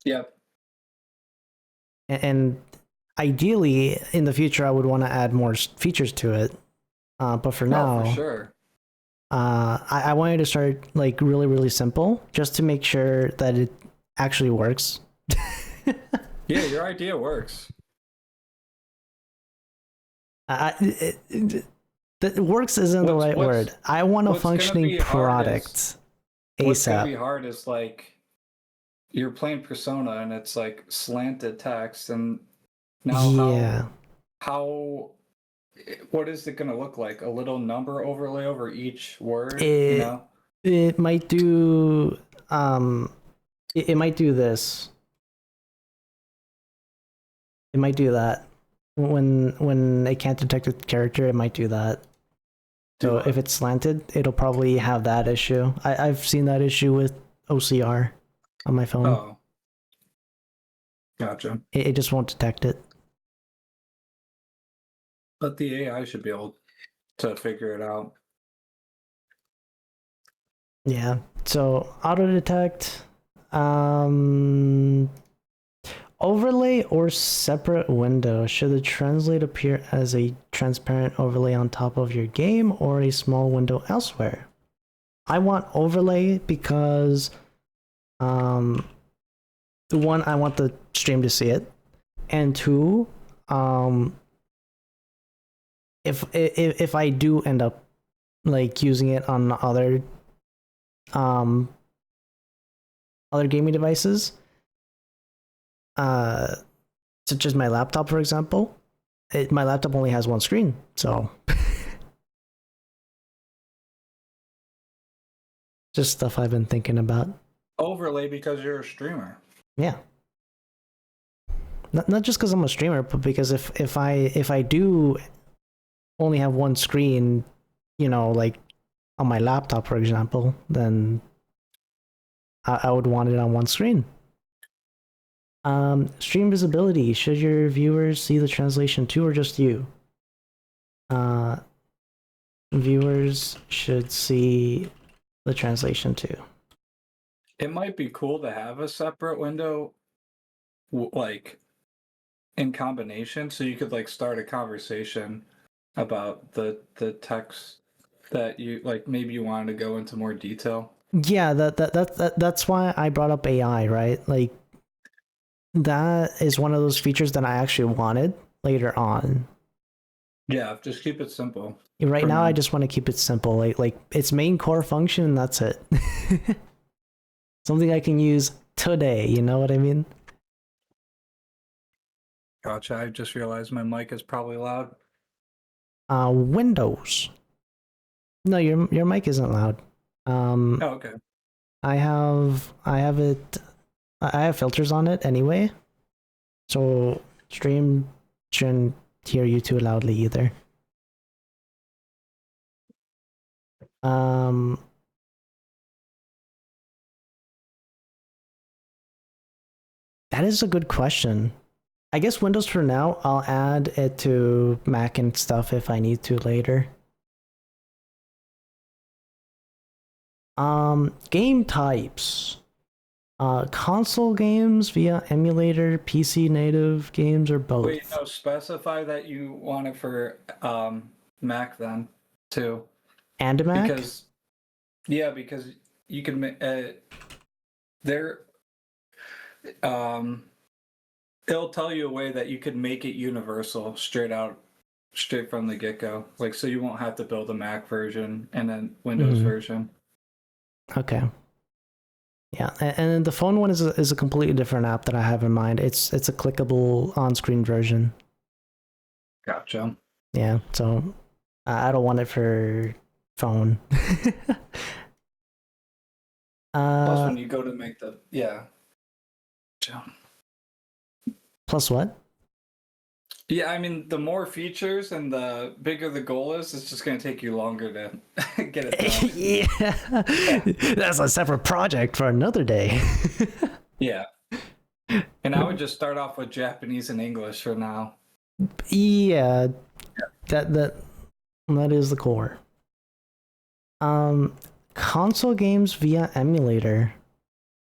Yep. And ideally, in the future, I would want to add more features to it. But for now, for sure. I wanted to start like really, really simple, just to make sure that it actually works. Yeah, your idea works. That works isn't the right word. I want a functioning product ASAP. What's gonna be hard is like you're playing Persona and it's like slanted text, and now how what is it gonna look like? A little number overlay over each word, you know? It might do it might do this. It might do that. When it can't detect a character, it might do that. So if it's slanted, it'll probably have that issue. I've seen that issue with OCR on my phone. Oh. Gotcha. It just won't detect it. But the AI should be able to figure it out. Yeah. So auto detect, overlay or separate window. Should the translate appear as a transparent overlay on top of your game or a small window elsewhere? I want overlay because one, I want the stream to see it, and two, if I do end up like using it on other gaming devices, such as my laptop, for example, my laptop only has one screen, so just stuff I've been thinking about. Overlay because you're a streamer. Yeah. Not just because I'm a streamer, but because if I do only have one screen, you know, like on my laptop, for example, then I would want it on one screen. Stream visibility. Should your viewers see the translation too, or just you? Viewers should see the translation too. It might be cool to have a separate window, like in combination, so you could like start a conversation about the text that you like. Maybe you wanted to go into more detail. Yeah, that's why I brought up AI, right? Like that is one of those features that I actually wanted later on. Yeah, just keep it simple. Right now, I just want to keep it simple, like its main core function, and that's it. Something I can use today. You know what I mean? Gotcha. I just realized my mic is probably loud. Windows. No, your mic isn't loud. Oh, okay. I have filters on it anyway, so stream shouldn't hear you too loudly either. That is a good question. I guess Windows for now. I'll add it to Mac and stuff if I need to later. Game types. Console games via emulator, PC native games, or both? Wait, no, specify that you want it for Mac then, too. And Mac? Because you can it'll tell you a way that you could make it universal straight from the get-go. Like, so you won't have to build a Mac version and then Windows version. Okay. Yeah, and the phone one is a completely different app that I have in mind. It's a clickable on-screen version. Gotcha. Yeah, so I don't want it for phone. Plus, when you go to make the Plus what? Yeah, I mean, the more features and the bigger the goal is, it's just going to take you longer to get it done. Yeah, that's a separate project for another day. Yeah. And I would just start off with Japanese and English for now. Yeah, that is the core. console games via emulator,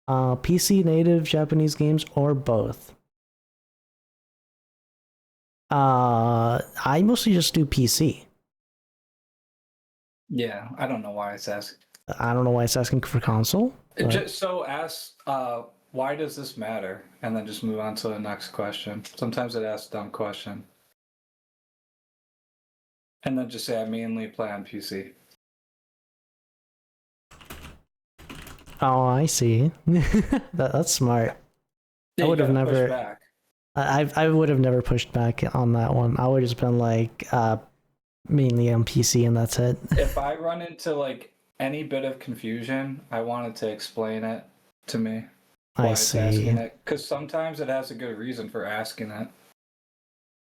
PC native Japanese games, or both. I mostly just do PC. Yeah, I don't know why it's asking. I don't know why it's asking for console. It just so asks, why does this matter? And then just move on to the next question. Sometimes it asks a dumb question. And then just say, I mainly play on PC. Oh, I see. That's smart. Yeah, I would have never. Back. I would have never pushed back on that one. I would have just been like, mainly on PC, and that's it. If I run into like any bit of confusion, I wanted to explain it to me. Why I see. asking it, because sometimes it has a good reason for asking it.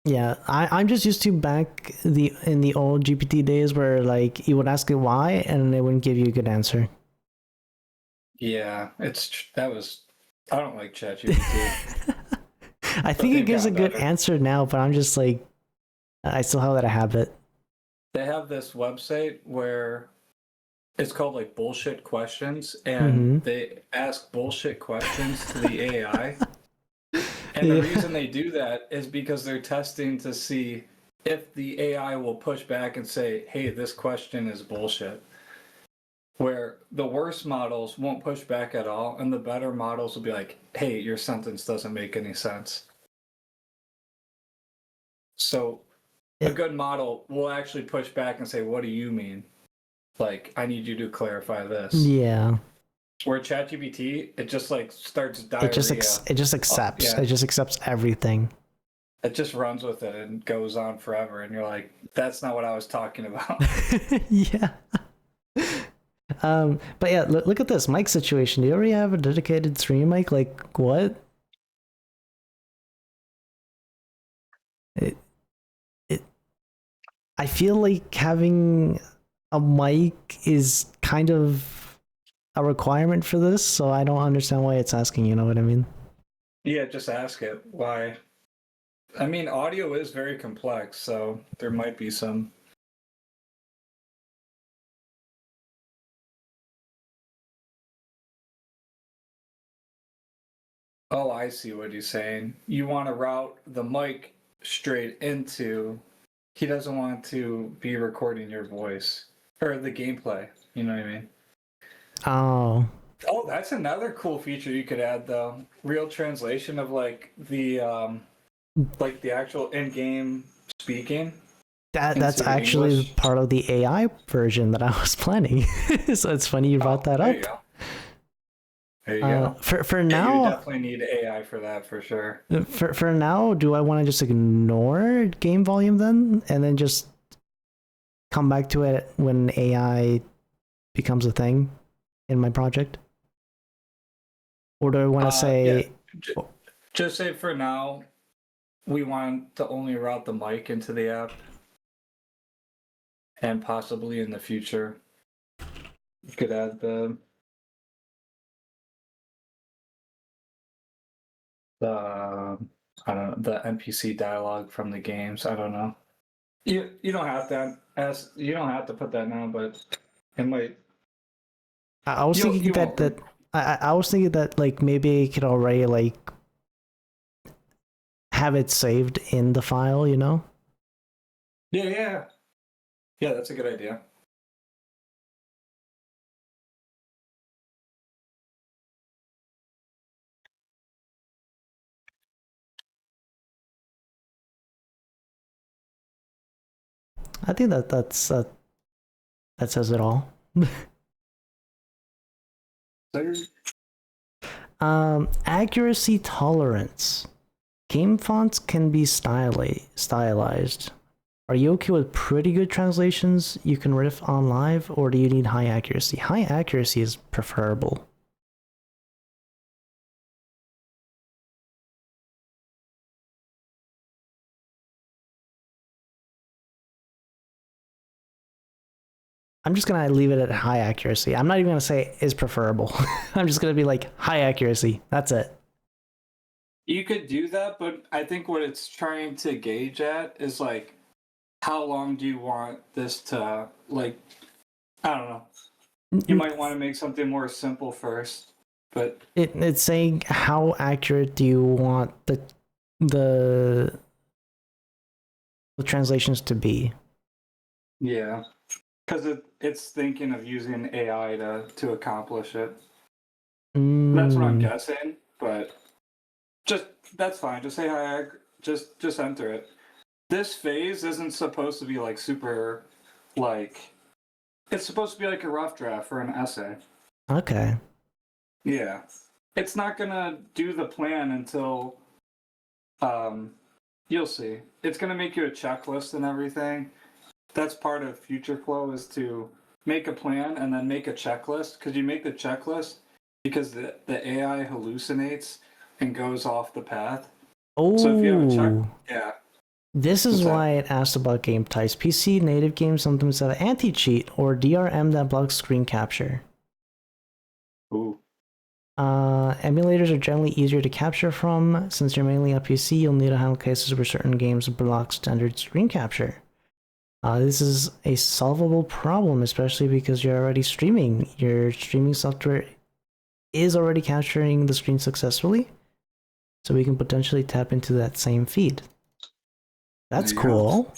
Yeah, I'm just used to back in the old GPT days where like you would ask it why and it wouldn't give you a good answer. Yeah, that was. I don't like ChatGPT. I think it gives a good answer now, but I'm just like, I still have that habit. They have this website where it's called like bullshit questions, and they ask bullshit questions to the AI. And the reason they do that is because they're testing to see if the AI will push back and say, hey, this question is bullshit. Where the worst models won't push back at all, and the better models will be like, hey, your sentence doesn't make any sense. So a good model will actually push back and say, what do you mean? Like, I need you to clarify this. Yeah. Where ChatGPT, it just like starts diarrhea. It just accepts. Yeah. It just accepts everything. It just runs with it and goes on forever, and you're like, that's not what I was talking about. Yeah. But yeah, look at this mic situation. Do you already have a dedicated stream mic? Like what? I feel like having a mic is kind of a requirement for this, so I don't understand why it's asking, you know what I mean? Yeah, just ask it why. I mean, audio is very complex, so there might be some. Oh, I see what he's saying. You want to route the mic straight into. He doesn't want to be recording your voice or the gameplay. You know what I mean? Oh. Oh, that's another cool feature you could add, though. Real translation of like the actual in-game speaking. That's actually English. Part of the AI version that I was planning. So it's funny you brought that up. There you go. For now, you definitely need AI for that for sure. For now, do I want to just ignore game volume then, and then just come back to it when AI becomes a thing in my project? Or do I want to say... Yeah. Just say for now, we want to only route the mic into the app. And possibly in the future, you could add the I don't know, the NPC dialogue from the games. I don't know. You don't have to ask. You don't have to put that now, but it might. I was thinking I was thinking that like maybe it could already like have it saved in the file, you know? Yeah, that's a good idea. I think that says it all. Accuracy tolerance. Game fonts can be stylized. Are you okay with pretty good translations you can riff on live, or do you need high accuracy? High accuracy is preferable. I'm just gonna leave it at high accuracy. I'm not even gonna say is preferable. I'm just gonna be like high accuracy. That's it. You could do that, but I think what it's trying to gauge at is like, how long do you want this to like? I don't know. You might want to make something more simple first, but it's saying how accurate do you want the translations to be? yeah, because it's thinking of using AI to accomplish it. That's what I'm guessing, but that's fine. Just say hi. Just enter it. This phase isn't supposed to be like super, like, it's supposed to be like a rough draft for an essay. Okay. Yeah, it's not gonna do the plan until, you'll see. It's gonna make you a checklist and everything. That's part of future flow, is to make a plan and then make a checklist, because you make the checklist because the AI hallucinates and goes off the path. Oh, so if you have a check, yeah. This is why it asked about game types. PC native games sometimes have anti-cheat or DRM that blocks screen capture. Ooh. Emulators are generally easier to capture from. Since you're mainly a PC, you'll need to handle cases where certain games block standard screen capture. This is a solvable problem, especially because you're already streaming. Your streaming software is already capturing the screen successfully, so we can potentially tap into that same feed. That's cool.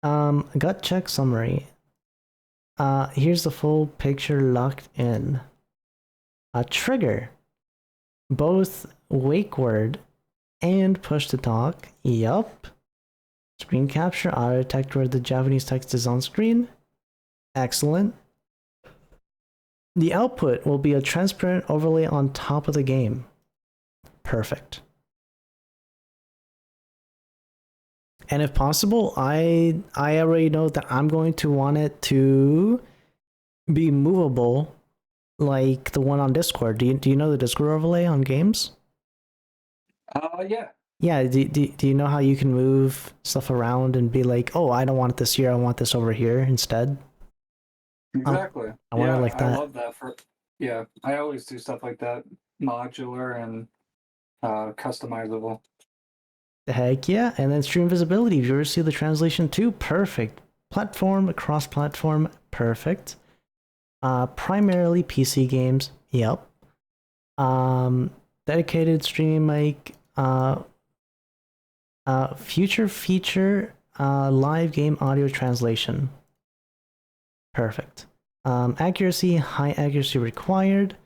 Gut check summary. Here's the full picture locked in. Trigger. Both wake word and push to talk. Yup. Screen capture, auto detect where the Japanese text is on screen. Excellent. The output will be a transparent overlay on top of the game. Perfect. And if possible, I already know that I'm going to want it to be movable, like the one on Discord. Do you know the Discord overlay on games? Yeah. Yeah, do you know how you can move stuff around and be like, oh, I don't want this here, I want this over here instead? Exactly. I want it like that. I love that. Yeah, I always do stuff like that, modular and customizable. Heck yeah. And then stream visibility, viewers see the translation too. Perfect. Platform, cross-platform, perfect. Primarily PC games, yep. Dedicated streaming mic, future feature, live game audio translation. Perfect. Accuracy, high accuracy required.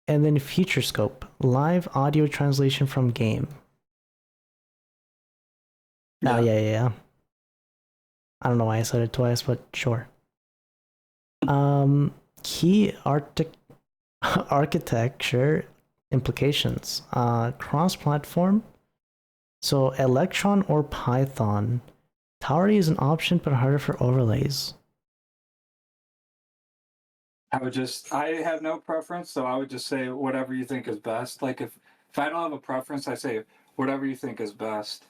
And then feature scope, live audio translation from game. Yeah. Oh, yeah. I don't know why I said it twice, but sure. Key architecture implications. Cross-platform. So Electron or Python. Tauri is an option, but harder for overlays. I have no preference, so I would just say whatever you think is best. Like if I don't have a preference, I say whatever you think is best.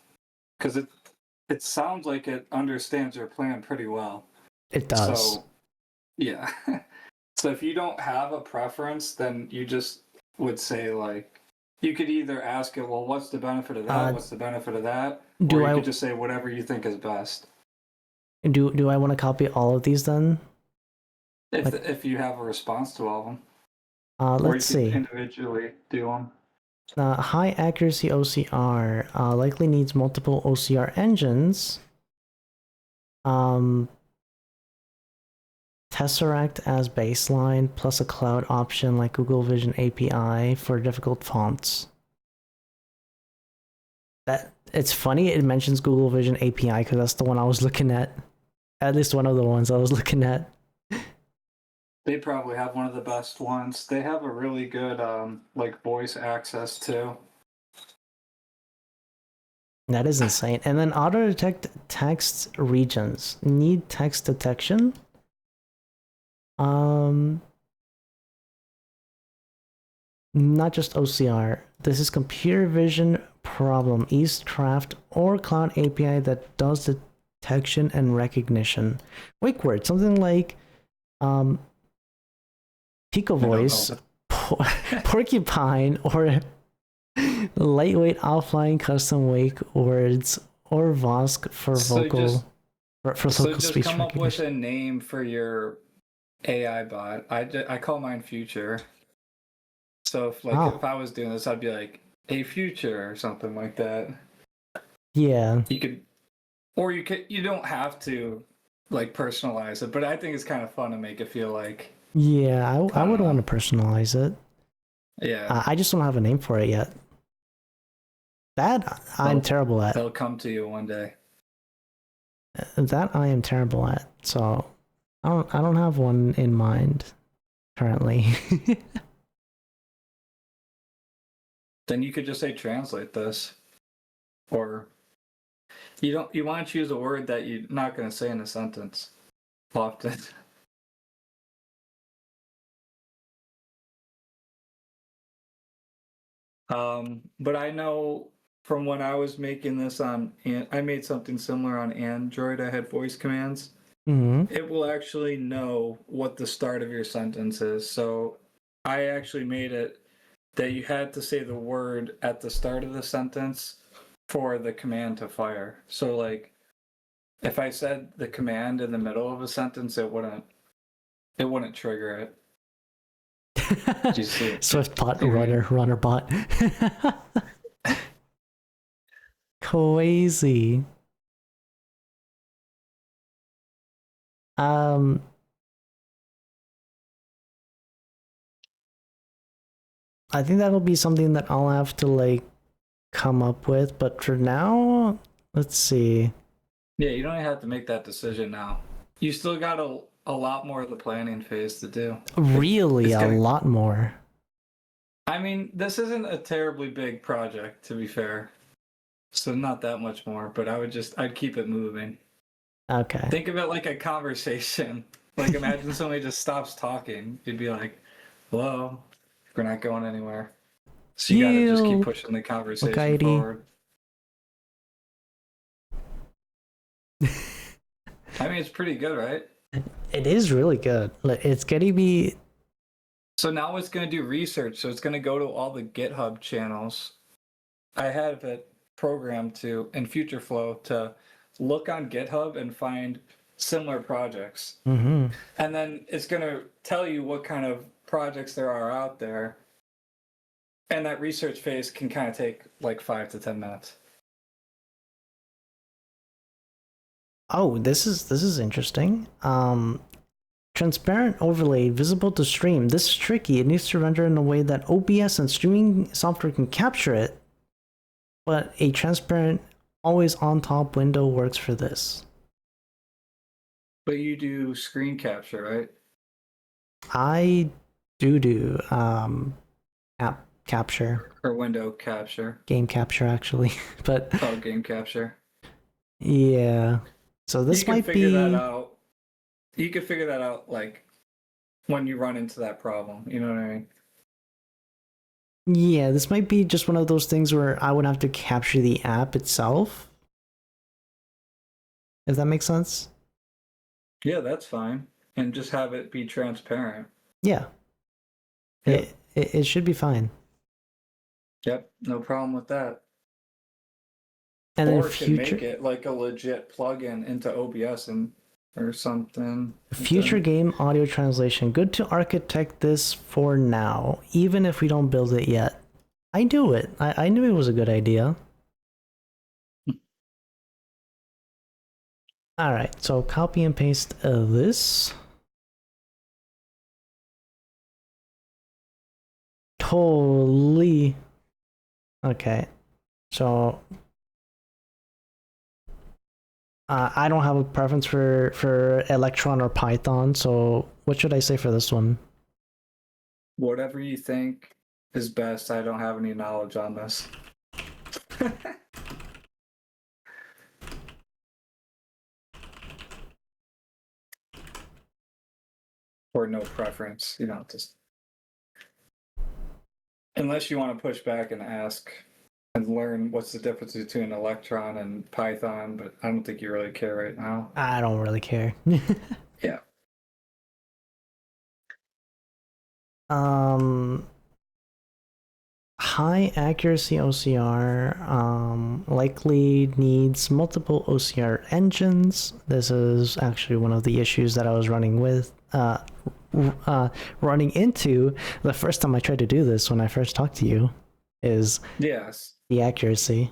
Because it sounds like it understands your plan pretty well. It does. So, yeah. So if you don't have a preference, then you just would say, like, you could either ask it, well, what's the benefit of that? What's the benefit of that? Or you could just say whatever you think is best. Do I want to copy all of these then? If you have a response to all of them. Let's see. Individually do them. High accuracy OCR likely needs multiple OCR engines. Tesseract as baseline plus a cloud option like Google Vision API for difficult fonts. It's funny it mentions Google Vision API because that's the one I was looking at. At least one of the ones I was looking at. They probably have one of the best ones. They have a really good like voice access too. That is insane. And then auto detect text regions. Need text detection. Not just OCR. This is computer vision problem. Eastcraft or cloud API that does detection and recognition. Wake word, something like Pico Voice, Porcupine, or lightweight offline custom wake words, or Vosk for vocal. For So local just speech come up with recognition. a name for your AI bot. I call mine Future. So if I was doing this, I'd be like a Future or something like that. Yeah. You could, or you don't have to like personalize it, but I think it's kind of fun to make it feel like. Yeah, I don't would know. want to personalize it. Yeah. I just don't have a name for it yet. That I'm terrible at. They'll come to you one day. That I am terrible at. So I don't have one in mind currently. Then you could just say translate this, or you want to choose a word that you're not going to say in a sentence often. But I know from when I was making this I made something similar on Android. I had voice commands. Mm-hmm. It will actually know what the start of your sentence is. So I actually made it that you had to say the word at the start of the sentence for the command to fire. So like if I said the command in the middle of a sentence, it wouldn't trigger it. Do you see it? Swift bot, runner bot. Crazy. I think that'll be something that I'll have to like come up with, but for now, let's see. Yeah, you don't have to make that decision now. You still got a lot more of the planning phase to do. Really, a lot more. I mean, this isn't a terribly big project, to be fair. So not that much more, but I'd keep it moving. Okay. Think of it like a conversation. Like imagine somebody just stops talking. You'd be like, hello, we're not going anywhere. So you gotta just keep pushing the conversation forward. I mean, it's pretty good, right? It is really good. It's gonna be. So now it's going to do research. So it's going to go to all the GitHub channels. I have it programmed to in Future Flow to look on GitHub and find similar projects. Mm-hmm. And then it's going to tell you what kind of projects there are out there. And that research phase can kind of take like 5 to 10 minutes. Oh, this is interesting. Transparent overlay visible to stream. This is tricky. It needs to render in a way that OBS and streaming software can capture it, but a transparent always on top window works for this. But you do screen capture, right? I do app capture or window capture. Game capture actually, but game capture. Yeah. So this might be. That out. You could figure that out like when you run into that problem. You know what I mean? Yeah, this might be just one of those things where I would have to capture the app itself. If that makes sense. Yeah, that's fine. And just have it be transparent. Yeah. Yep. It should be fine. Yep, no problem with that. And or then Future... can make it like a legit plugin into OBS or something. Future game audio translation. Good to architect this for now, even if we don't build it yet. I do it. I knew it was a good idea. All right, so copy and paste this. Holy. Okay, so I don't have a preference for Electron or Python, so what should I say for this one? Whatever you think is best. I don't have any knowledge on this. Or no preference, just unless you want to push back and ask and learn what's the difference between Electron and Python, but I don't think you really care right now. I don't really care. Yeah. high accuracy OCR likely needs multiple OCR engines. This is actually one of the issues that I was running into the first time I tried to do this when I first talked to you, is yes, the accuracy.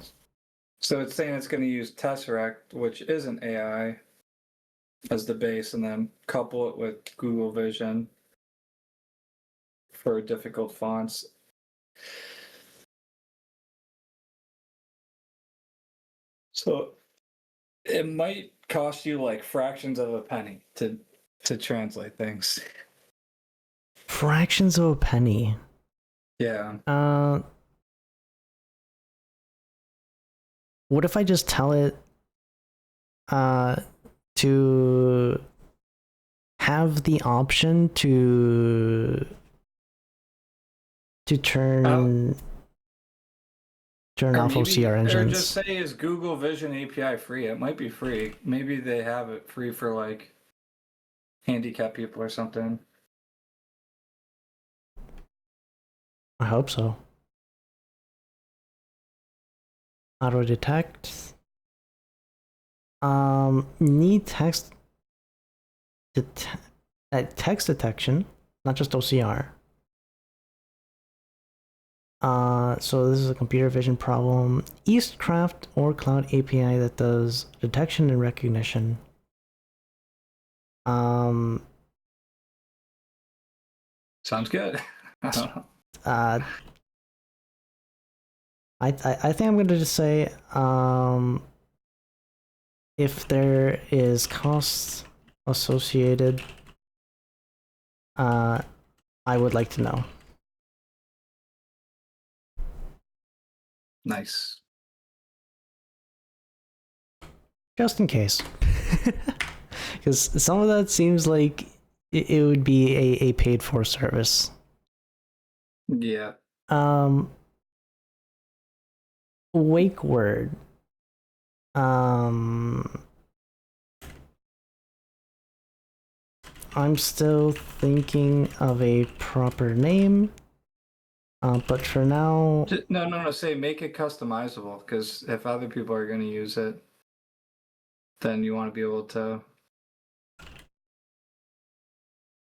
So it's saying it's going to use Tesseract, which isn't AI, as the base, and then couple it with Google Vision for difficult fonts. So it might cost you like fractions of a penny to translate things. Fractions of a penny. Yeah. What if I just tell it to have the option to turn off OCR engines? Or just say, is Google Vision API free? It might be free. Maybe they have it free for like handicapped people or something. I hope so. Auto detect. Need text detection, not just OCR. So this is a computer vision problem. Eastcraft or Cloud API that does detection and recognition. Sounds good. I don't know. I think I'm gonna just say if there is costs associated, I would like to know. Nice. Just in case. Because some of that seems like it would be a paid for service. Yeah. Wake word. I'm still thinking of a proper name. But for now... No. Say make it customizable, because if other people are going to use it, then you want to be able to...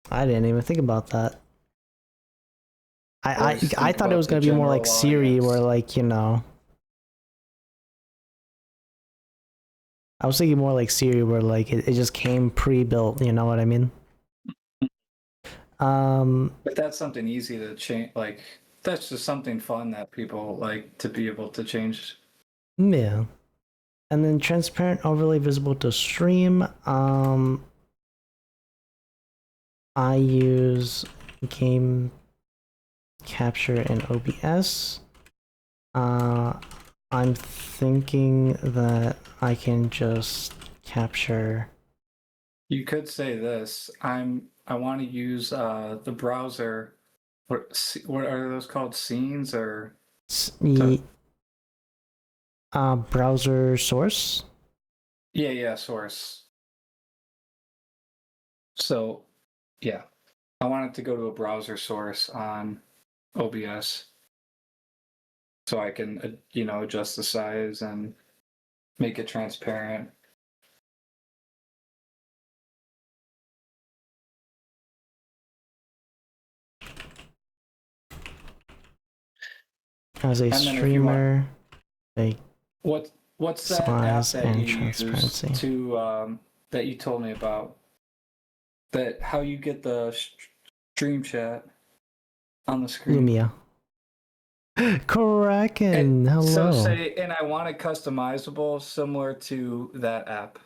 I didn't even think about that. I thought it was going to be more like Siri, where like, you know... I was thinking more like Siri, where like it just came pre-built, you know what I mean? But that's something easy to change, like... That's just something fun that people like to be able to change. Yeah. And then transparent overlay visible to stream. I use game capture in OBS. I'm thinking that I can just capture. You could say this. I want to use the browser. What are those called? Scenes or browser source? Yeah, source. So, yeah. I want it to go to a browser source on OBS. So I can, adjust the size and make it transparent. As a streamer, what's that app that you use to that you told me about? That how you get the stream chat on the screen? Lumia. Kraken, hello. So say, and I want it customizable, similar to that app,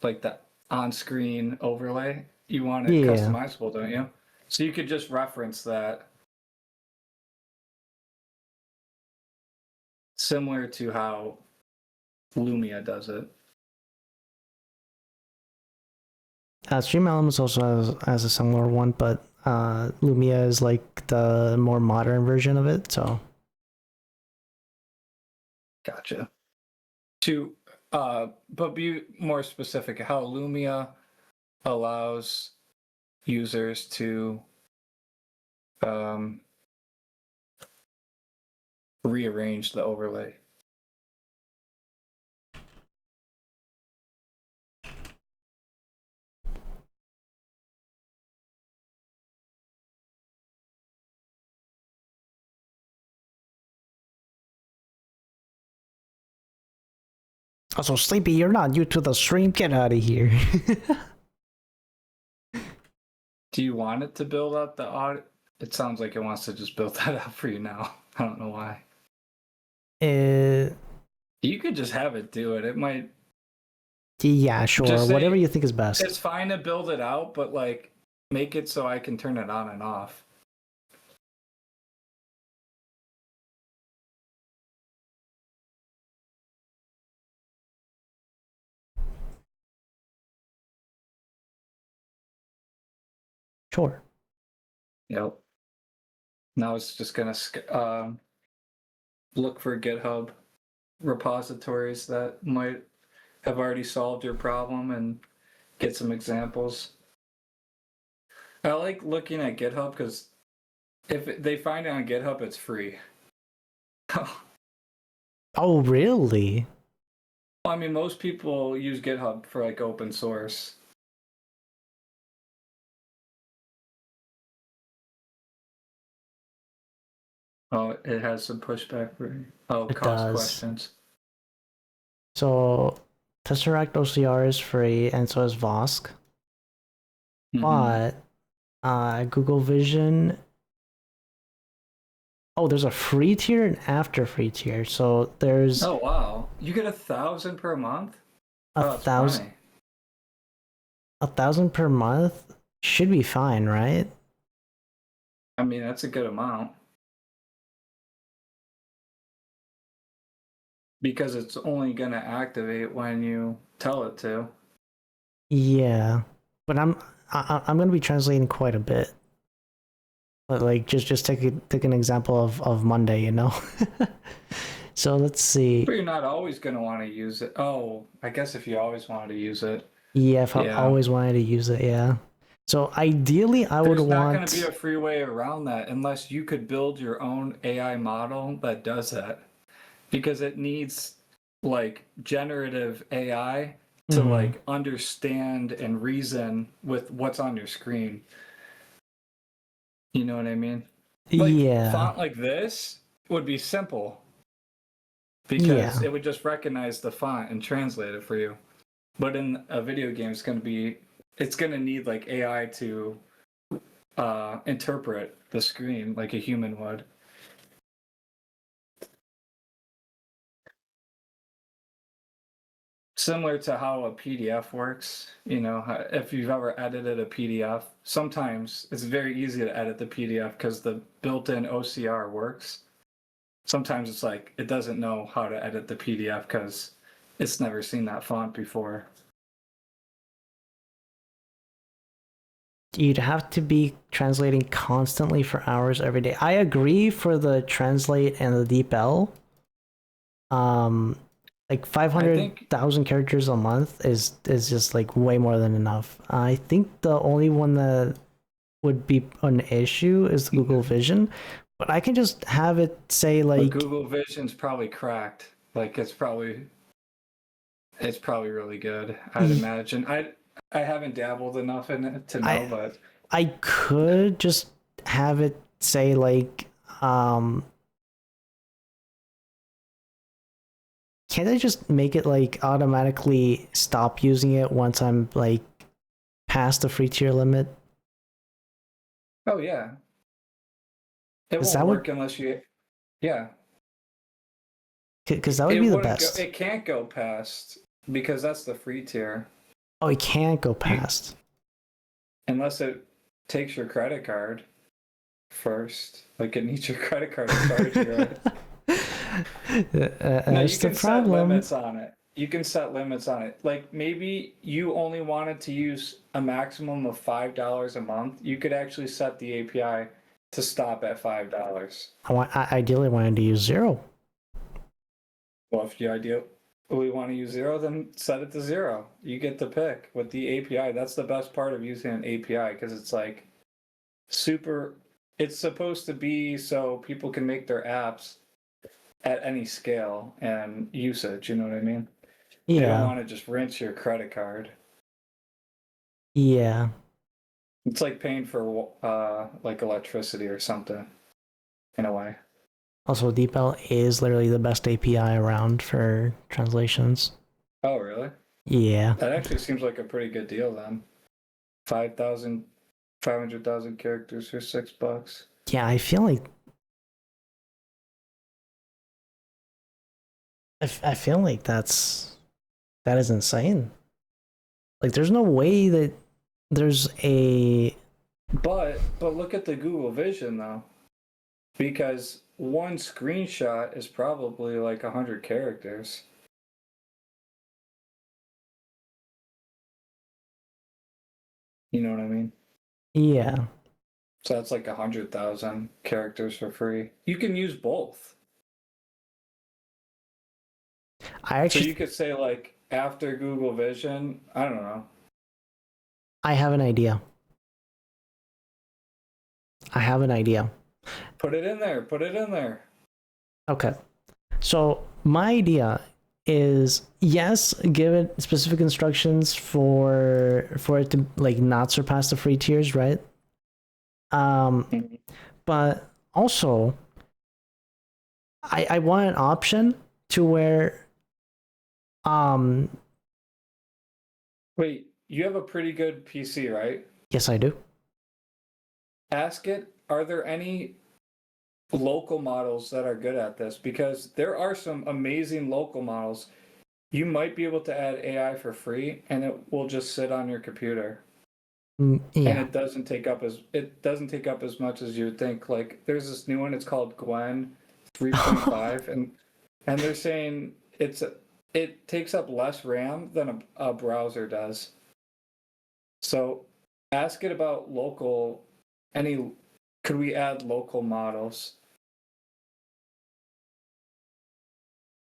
like that on-screen overlay. You want it customizable, don't you? So you could just reference that, similar to how Lumia does it. Stream Elements also has a similar one, but Lumia is like the more modern version of it, so. Gotcha. But be more specific, how Lumia allows users to rearrange the overlay. Also, Sleepy, you're not new to the stream. Get out of here. Do you want it to build out the audio? It sounds like it wants to just build that out for you now. I don't know why. You could just have it do it. It might. Yeah, sure. Whatever you think is best. It's fine to build it out, but like make it so I can turn it on and off. Sure. Yep. Now it's just gonna look for GitHub repositories that might have already solved your problem and get some examples. I like looking at GitHub because if they find it on GitHub, it's free. Oh, really? I mean, most people use GitHub for like open source. Oh, it has some pushback for cost questions. So, Tesseract OCR is free, and so is Vosk. But Google Vision. Oh, there's a free tier and after free tier. So there's. Oh wow! You get 1,000 per month. 1,000. 1,000 per month should be fine, right? I mean, that's a good amount. Because it's only gonna activate when you tell it to. Yeah, but I'm gonna be translating quite a bit. But like, just take an example of Monday, you know. So let's see. But you're not always gonna want to use it. Oh, I guess if you always wanted to use it. Yeah, if I always wanted to use it, yeah. So ideally, I would want. There's not going to be a free way around that unless you could build your own AI model that does that. Because it needs like generative AI to like understand and reason with what's on your screen. You know what I mean? Like, yeah. Font like this would be simple because it would just recognize the font and translate it for you. But in a video game, it's going to need like AI to interpret the screen like a human would. Similar to how a PDF works, you know, if you've ever edited a PDF, sometimes it's very easy to edit the PDF because the built-in OCR works. Sometimes it's like it doesn't know how to edit the PDF because it's never seen that font before. You'd have to be translating constantly for hours every day. I agree for the translate and the DeepL. Like 500,000 characters a month is just like way more than enough. I think the only one that would be an issue is the Google Vision, but I can just have it say like but Google Vision's probably cracked. Like it's probably really good. I'd imagine. I haven't dabbled enough in it to know, but I could just have it say like can't I just make it like automatically stop using it once I'm like past the free tier limit? Oh yeah. It won't work unless you because that would be the best. It can't go past because that's the free tier. Oh, it can't go past. Unless it takes your credit card first. Like it needs your credit card to charge you, right? That's the problem. Set limits on it. You can set limits on it. Like maybe you only wanted to use a maximum of $5 a month. You could actually set the API to stop at $5. I ideally wanted to use 0. Well, if you ideally want to use 0, then set it to 0. You get to pick with the API. That's the best part of using an API because it's like super. It's supposed to be so people can make their apps at any scale and usage. You know what I mean? Yeah. They don't want to just rinse your credit card. Yeah. It's like paying for like electricity or something, in a way. Also, DeepL is literally the best API around for translations. Oh, really? Yeah. That actually seems like a pretty good deal then. 500,000 characters for $6. Yeah, I feel like I feel like that is insane. Like, there's no way that there's a. But look at the Google Vision though, because one screenshot is probably like 100 characters. You know what I mean? Yeah. So that's like 100,000 characters for free. You can use both. So you could say like after Google Vision, I don't know. I have an idea. Put it in there. Put it in there. Okay. So my idea is, yes, give it specific instructions for it to like not surpass the free tiers, right? But also I want an option to where Wait, you have a pretty good PC, right? yes, I do. Ask it, are there any local models that are good at this? Because there are some amazing local models. You might be able to add AI for free and it will just sit on your computer. Yeah. And it doesn't take up as much as you would think. Like there's this new one, it's called Gwen 3.5 and they're saying it takes up less RAM than a browser does. So ask it about could we add local models?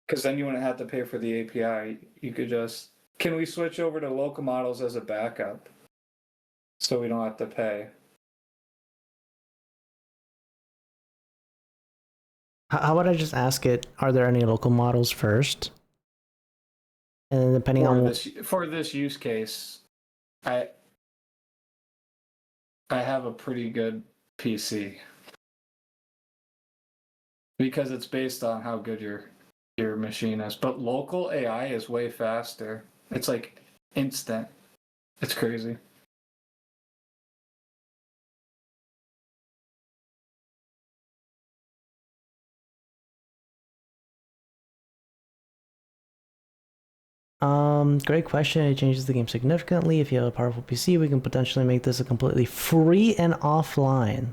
Because then you wouldn't have to pay for the API. You could just, can we switch over to local models as a backup? So we don't have to pay. How about I just ask it, are there any local models first? And then depending on for this use case, I have a pretty good PC. Because it's based on how good your machine is. But local AI is way faster. It's like instant. It's crazy. Great question. It changes the game significantly. If you have a powerful PC, we can potentially make this a completely free and offline.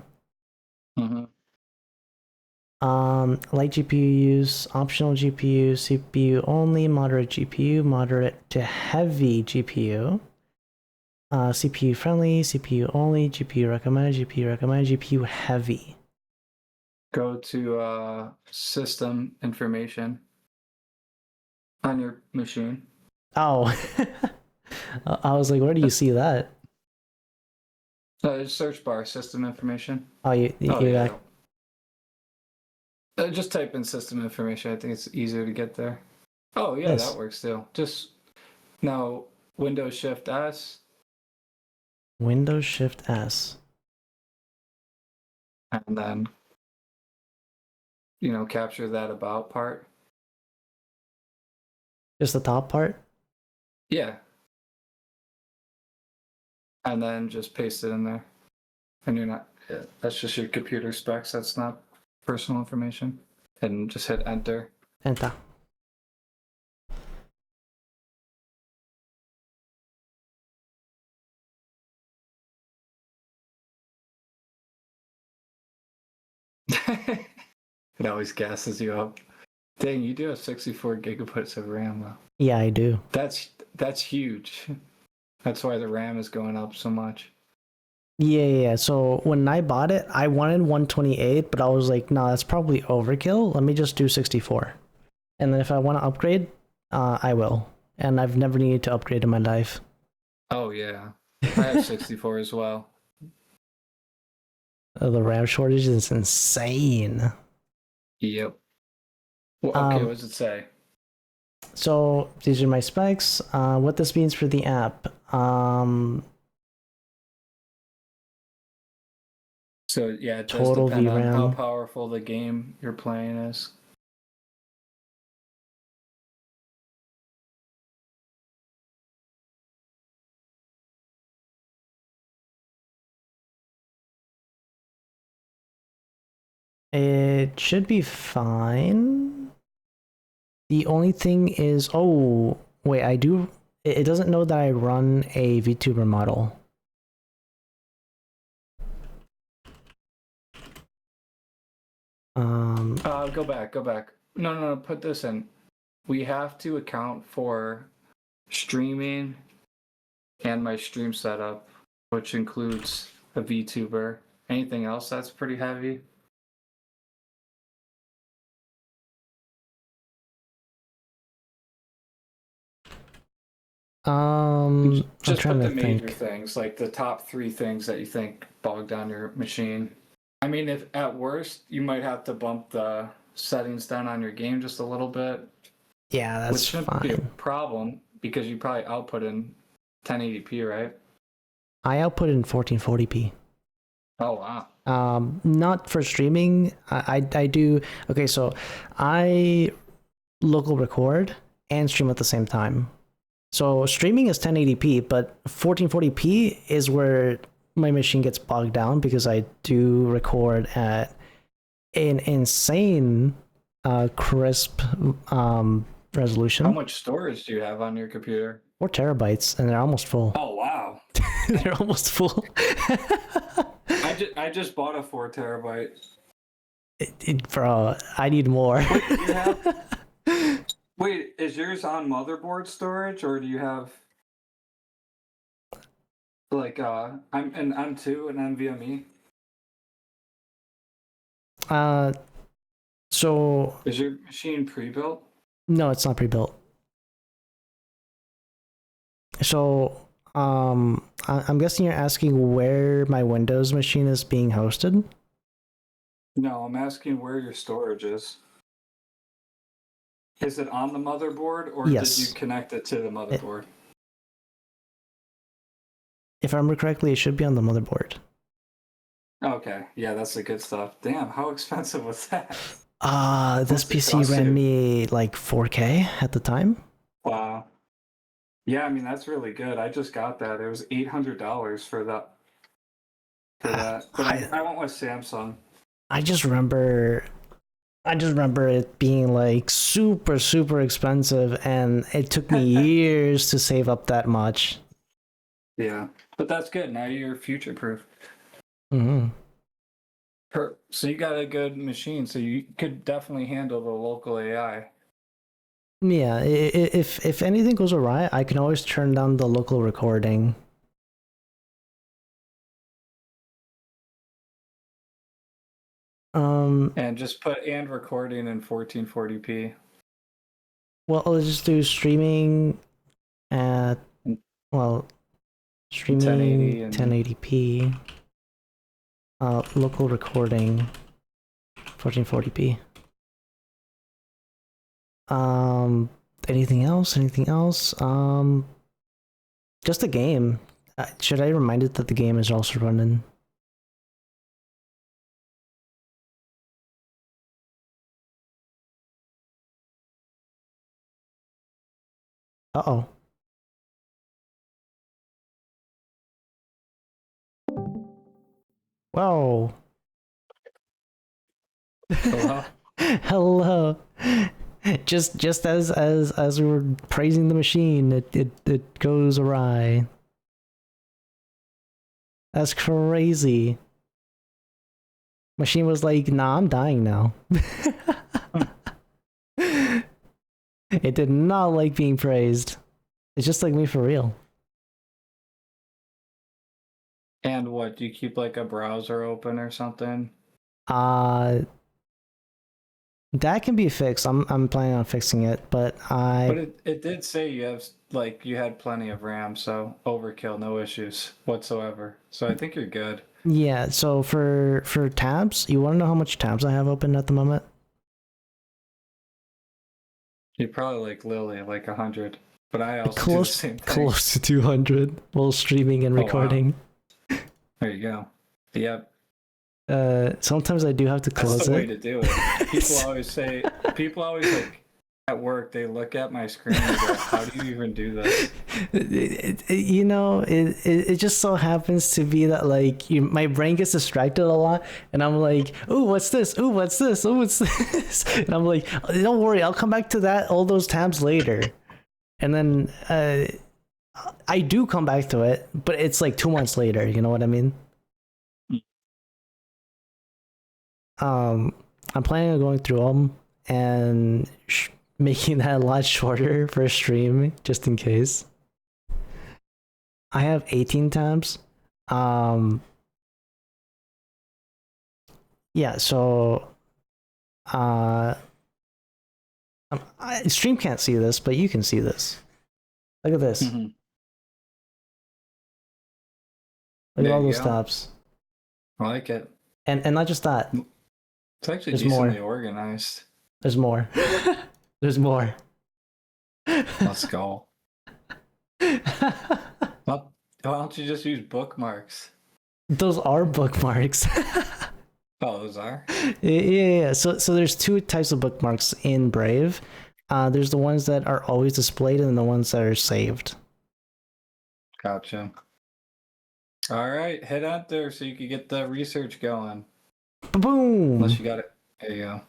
Light GPU use, optional GPU, CPU only, moderate GPU, moderate to heavy GPU. CPU friendly, CPU only, GPU recommended, GPU heavy. Go to system information on your machine. Oh, I was like, where do you see that? Search bar, system information. Oh, you yeah. Just type in system information. I think it's easier to get there. Oh, yeah, yes. That works too. Just now, Windows Shift S. Windows Shift S. And then, capture that about part. Just the top part? Yeah. And then just paste it in there. And that's just your computer specs. That's not personal information. And just hit enter. Enter. It always gasses you up. Dang, you do have 64 gigabytes of RAM though. Yeah, I do. That's huge. That's why the RAM is going up so much. Yeah. So when I bought it, I wanted 128, but I was like, no, that's probably overkill. Let me just do 64. And then if I want to upgrade, I will. And I've never needed to upgrade in my life. Oh, yeah. I have 64 as well. The RAM shortage is insane. Yep. Well, okay, what does it say? So these are my specs. What this means for the app. So yeah, it does Total depend on how VRAM. powerful the game you're playing is. It should be fine. The only thing is, oh wait, I do. It doesn't know that I run a VTuber model. Go back, go back. No, put this in. We have to account for streaming and my stream setup, which includes a VTuber. Anything else that's pretty heavy? I'm Just trying put to the major think. things, like the top 3 things that you think bog down your machine. I mean, if at worst, you might have to bump the settings down on your game just a little bit, Yeah, that's which shouldn't be a fine. problem because you probably output in 1080p, right? I output in 1440p. Oh wow. Not for streaming. I do. Okay, so I local record and stream at the same time. So streaming is 1080p, but 1440p is where my machine gets bogged down because I do record at an insane crisp resolution. How much storage do you have on your computer? 4 terabytes, and they're almost full. Oh wow. They're almost full. I just bought a 4 terabyte. Bro, I need more. Wait, do you have? Wait, is yours on motherboard storage or do you have like I'm an M2 and NVMe? So Is your machine pre-built? no, it's not pre-built. So I'm guessing you're asking where my Windows machine is being hosted? No, I'm asking where your storage is. Is it on the motherboard or Yes. did you connect it to the motherboard? If I remember correctly, it should be on the motherboard. Okay, yeah, that's the good stuff. Damn, how expensive was that? This Must have PC cost ran you. me like 4K at the time. Wow. Yeah, I mean that's really good. I just got that. It was $800 for that. But I went with Samsung. I just remember it being like super expensive, and it took me years to save up that much. Yeah, but that's good. Now you're future proof. Mm-hmm. So you got a good machine, so you could definitely handle the local AI. Yeah, if anything goes awry, I can always turn down the local recording. And just put and recording in 1440p. Well, I'll just do streaming at, well, streaming 1080p, local recording 1440p. Anything else? Just the game. Should I remind it that the game is also running? Uh-oh. Whoa. Hello? Hello. Just as we were praising the machine, it goes awry. That's crazy. Machine was like, nah, I'm dying now. It did not like being praised. It's just like me for real. And what, do you keep like a browser open or something? That can be fixed. I'm planning on fixing it, but But it did say you had plenty of RAM, so overkill, no issues whatsoever. So I think you're good. yeah, so for tabs, you want to know how much tabs I have open at the moment? You're probably like Lily, like 100. But I also do the Close, same thing. close to 200 while streaming and recording. Wow. There you go. Yep. Sometimes I do have to close it. That's the way to do it. People always like at work, they look at my screen and go, how do you even do this? It just so happens to be that like my brain gets distracted a lot, and I'm like, oh, what's this? Oh, what's this? Oh, what's this? And I'm like, don't worry, I'll come back to all those tabs later. And then I do come back to it, but it's like 2 months later. You know what I mean? I'm planning on going through them and making that a lot shorter for a stream, just in case. I have 18 tabs. Yeah, so stream can't see this, but you can see this. Look at this. Mm-hmm. Look at all those tabs. I like it. And not just that. It's actually decently organized. There's more. There's more. Let's go. Well, why don't you just use bookmarks? Those are bookmarks. Oh, those are? Yeah. So there's 2 types of bookmarks in Brave. There's the ones that are always displayed and the ones that are saved. Gotcha. All right, head out there so you can get the research going. Boom! Unless you got it. There you go.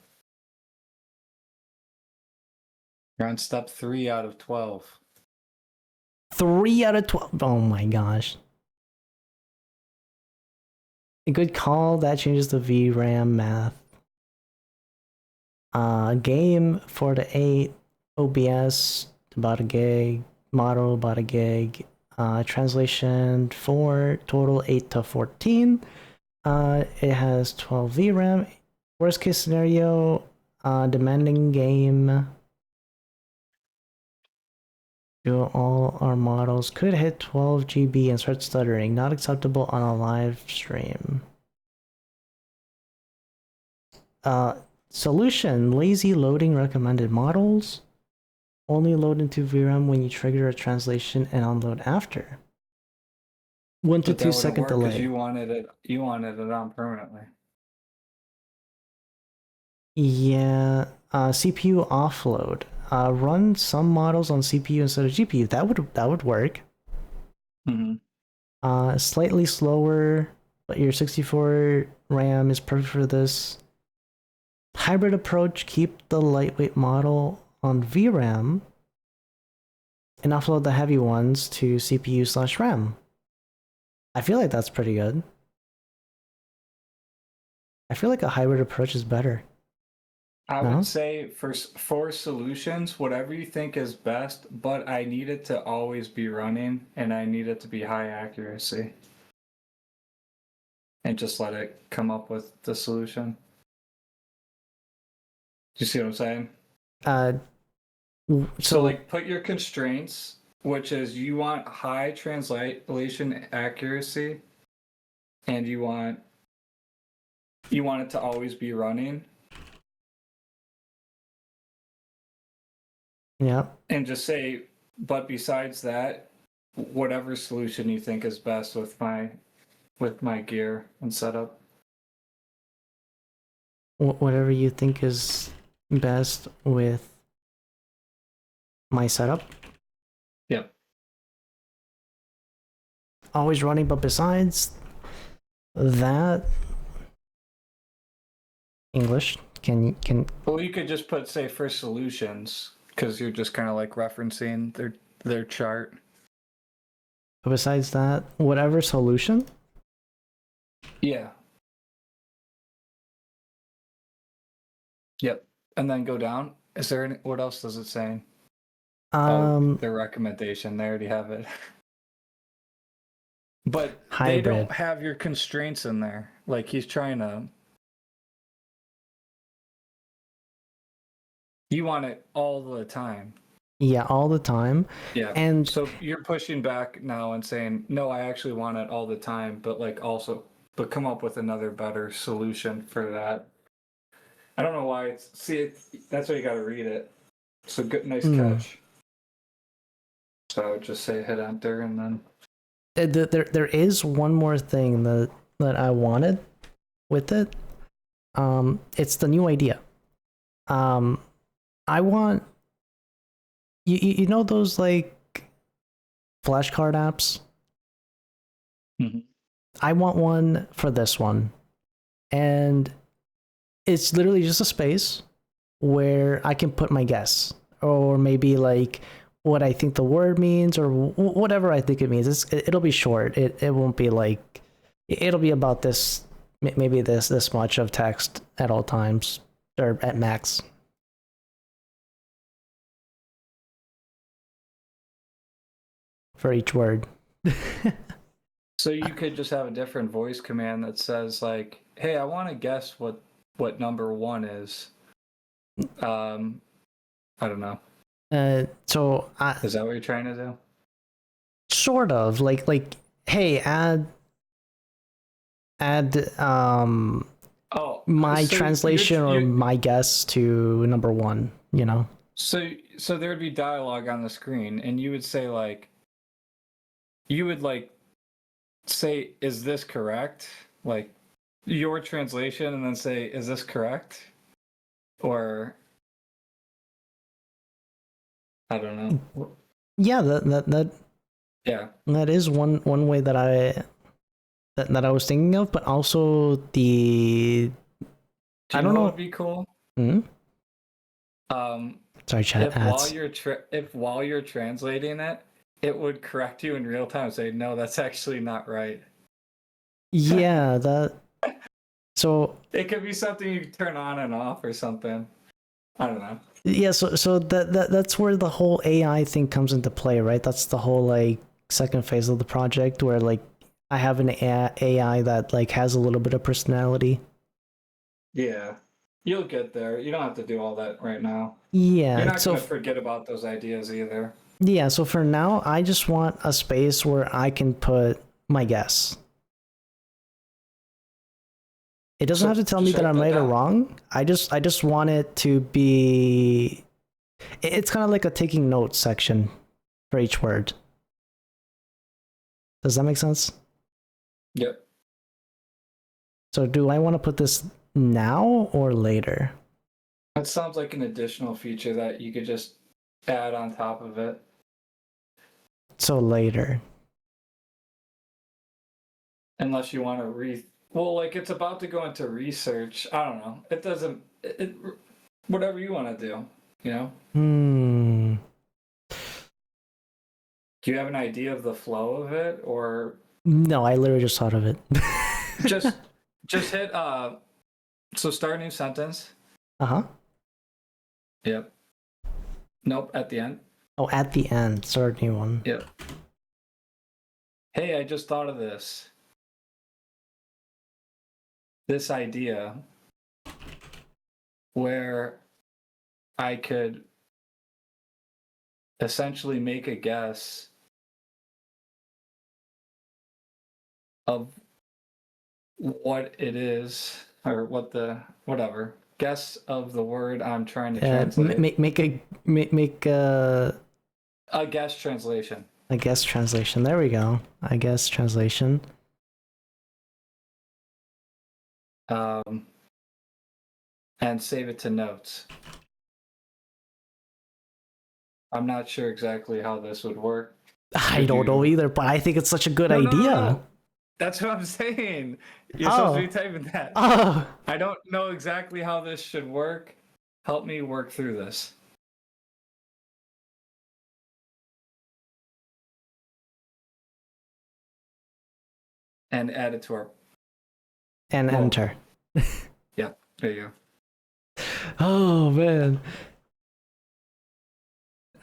You're on step 3 out of 12. 3 out of 12. Oh my gosh. A good call. That changes the VRAM math. Game 4 to 8. OBS about a gig. Model about a gig. Translation 4. Total 8 to 14. It has 12 VRAM. Worst case scenario, demanding game. All our models could hit 12 GB and start stuttering. Not acceptable on a live stream. Solution: lazy loading recommended models. Only load into VRAM when you trigger a translation and unload after. 1 to 2 second delay. You wanted it on permanently. Yeah. CPU offload. Run some models on CPU instead of GPU. That would work. Mm-hmm. Slightly slower, but your 64 RAM is perfect for this. Hybrid approach: keep the lightweight model on VRAM and offload the heavy ones to CPU/RAM. I feel like that's pretty good. I feel like a hybrid approach is better. I would say for solutions, whatever you think is best, but I need it to always be running and I need it to be high accuracy. And just let it come up with the solution. Do you see what I'm saying? So like put your constraints, which is you want high translation accuracy and you want it to always be running. Yeah. And just say, but besides that, whatever solution you think is best with my gear and setup. Whatever you think is best with my setup. Yep. Always running, but besides that, English can. Well, you could just put, say, for solutions, because you're just kind of like referencing their chart. But besides that, whatever solution. Yeah. Yep. And then go down. Is there any? What else does it say? Their recommendation. They already have it. But hybrid. They don't have your constraints in there. Like he's trying to. You want it all the time. Yeah, all the time. Yeah. And so you're pushing back now and saying, no, I actually want it all the time, but but come up with another better solution for that. I don't know why that's why you got to read it. It's a good, nice catch. So I would just say hit enter and then. There is one more thing that I wanted with it. It's the new idea. I want you know those like flashcard apps. Mm-hmm. I want one for this one, and it's literally just a space where I can put my guess, or maybe like what I think the word means, or whatever I think it means. It'll be short. It won't be like, it'll be about this, maybe this much of text at all times, or at max. For each word. So you could just have a different voice command that says like, hey, I want to guess what number 1 is. I don't know. So is that what you're trying to do? Sort of like, hey, add my translation or my guess to number 1, you know? So there would be dialogue on the screen, and you would say like, you would like say, is this correct? Like your translation, and then say, is this correct? Or I don't know. Yeah, that yeah, that is one way that I was thinking of, but also I don't know. What would be cool? Mm-hmm. Sorry, chat. If while you're translating it, it would correct you in real time. Say, no, that's actually not right. Yeah, that. So it could be something you turn on and off or something. I don't know. Yeah, so that's where the whole AI thing comes into play, right? That's the whole like second phase of the project, where like I have an AI that like has a little bit of personality. Yeah, you'll get there. You don't have to do all that right now. Yeah, you're not gonna forget about those ideas either. Yeah, so for now, I just want a space where I can put my guess. It doesn't have to tell me that I'm right or wrong. I just want it to be. It's kind of like a taking notes section for each word. Does that make sense? Yep. So do I want to put this now or later? That sounds like an additional feature that you could just add on top of it. So later. Unless you want to well, like it's about to go into research. I don't know. It doesn't. Whatever you want to do, you know. Do you have an idea of the flow of it, or? No, I literally just thought of it. just hit. So start a new sentence. Yep. Nope. At the end. Oh, at the end. Start a new one. Yep. Hey, I just thought of this. This idea where I could essentially make a guess of what it is, or whatever guess of the word I'm trying to translate. Make a guess translation. A guess translation. There we go. I guess translation. And save it to notes. I'm not sure exactly how this would work. I don't know either, but I think it's such a good idea. No. That's what I'm saying. You're supposed to be typing that. I don't know exactly how this should work. Help me work through this. And add it to our... And enter. Yeah, there you go. Oh, man.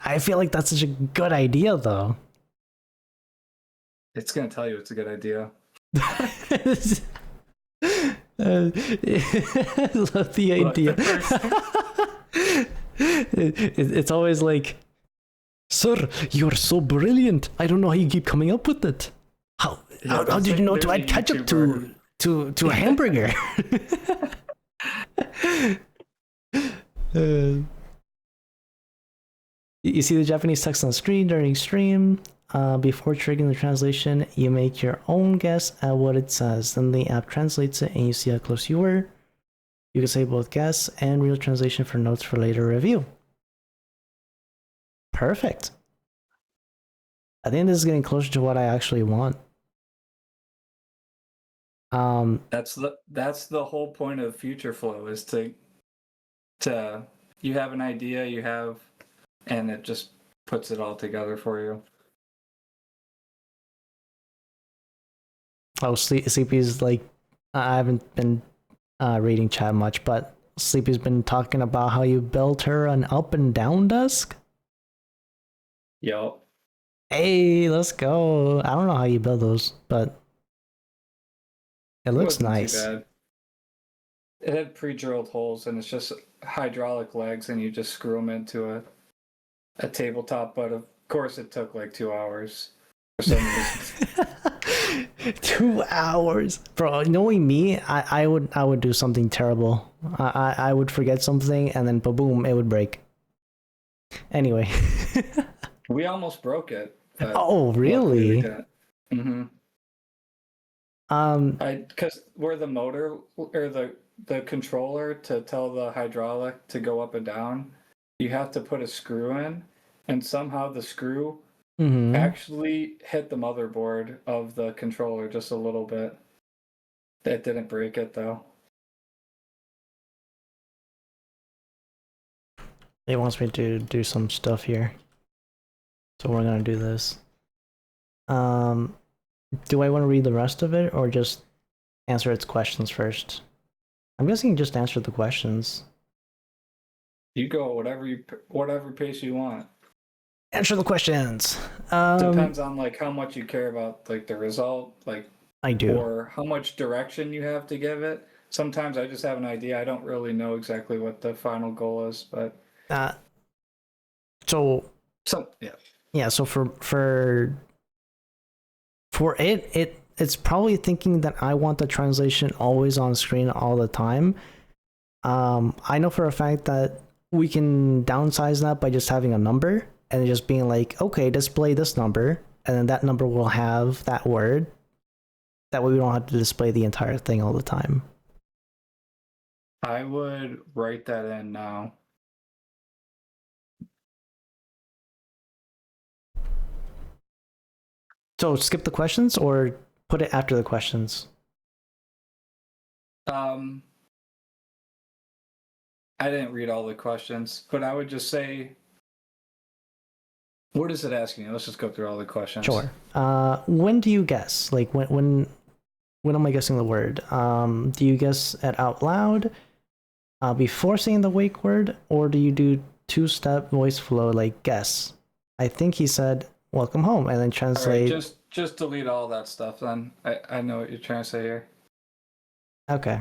I feel like that's such a good idea, though. It's going to tell you it's a good idea. I love the idea. It's always like, sir, you're so brilliant. I don't know how you keep coming up with it. How did you know to add ketchup to a hamburger? You see the Japanese text on the screen during stream. Before triggering the translation, you make your own guess at what it says. Then the app translates it and you see how close you were. You can say both guess and real translation for notes for later review. Perfect. I think this is getting closer to what I actually want. That's the whole point of Future Flow, is to you have an idea, and it just puts it all together for you. Oh, Sleepy's like, I haven't been reading chat much, but Sleepy's been talking about how you built her an up and down desk. Yup. Hey, let's go. I don't know how you build those, but it looks nice. Too bad. It had pre-drilled holes, and it's just hydraulic legs, and you just screw them into a tabletop. But of course, it took like 2 hours for some reason. 2 hours, bro. Knowing me, I would do something terrible. I would forget something, and then boom, it would break. Anyway, we almost broke it. Oh, really? Mm-hmm. Because where the motor or the controller to tell the hydraulic to go up and down, you have to put a screw in, and somehow the screw actually hit the motherboard of the controller just a little bit. That didn't break it though. It wants me to do some stuff here, so we're gonna do this. Do I want to read the rest of it or just answer its questions first? I'm guessing just answer the questions. You go whatever pace you want. Answer the questions. Depends on like how much you care about like the result, like I do, or how much direction you have to give it. Sometimes I just have an idea. I don't really know exactly what the final goal is, but so for it's probably thinking that I want the translation always on screen all the time. I know for a fact that we can downsize that by just having a number and just being like, okay, display this number, and then that number will have that word. That way we don't have to display the entire thing all the time. I would write that in now. So skip the questions or put it after the questions? I didn't read all the questions, but I would just say, what is it asking you? Let's just go through all the questions. Sure. When do you guess? Like when am I guessing the word? Do you guess it out loud before saying the wake word, or do you do two-step voice flow like guess? I think he said welcome home and then translate. Right, just delete all that stuff then. I know what you're trying to say here. Okay.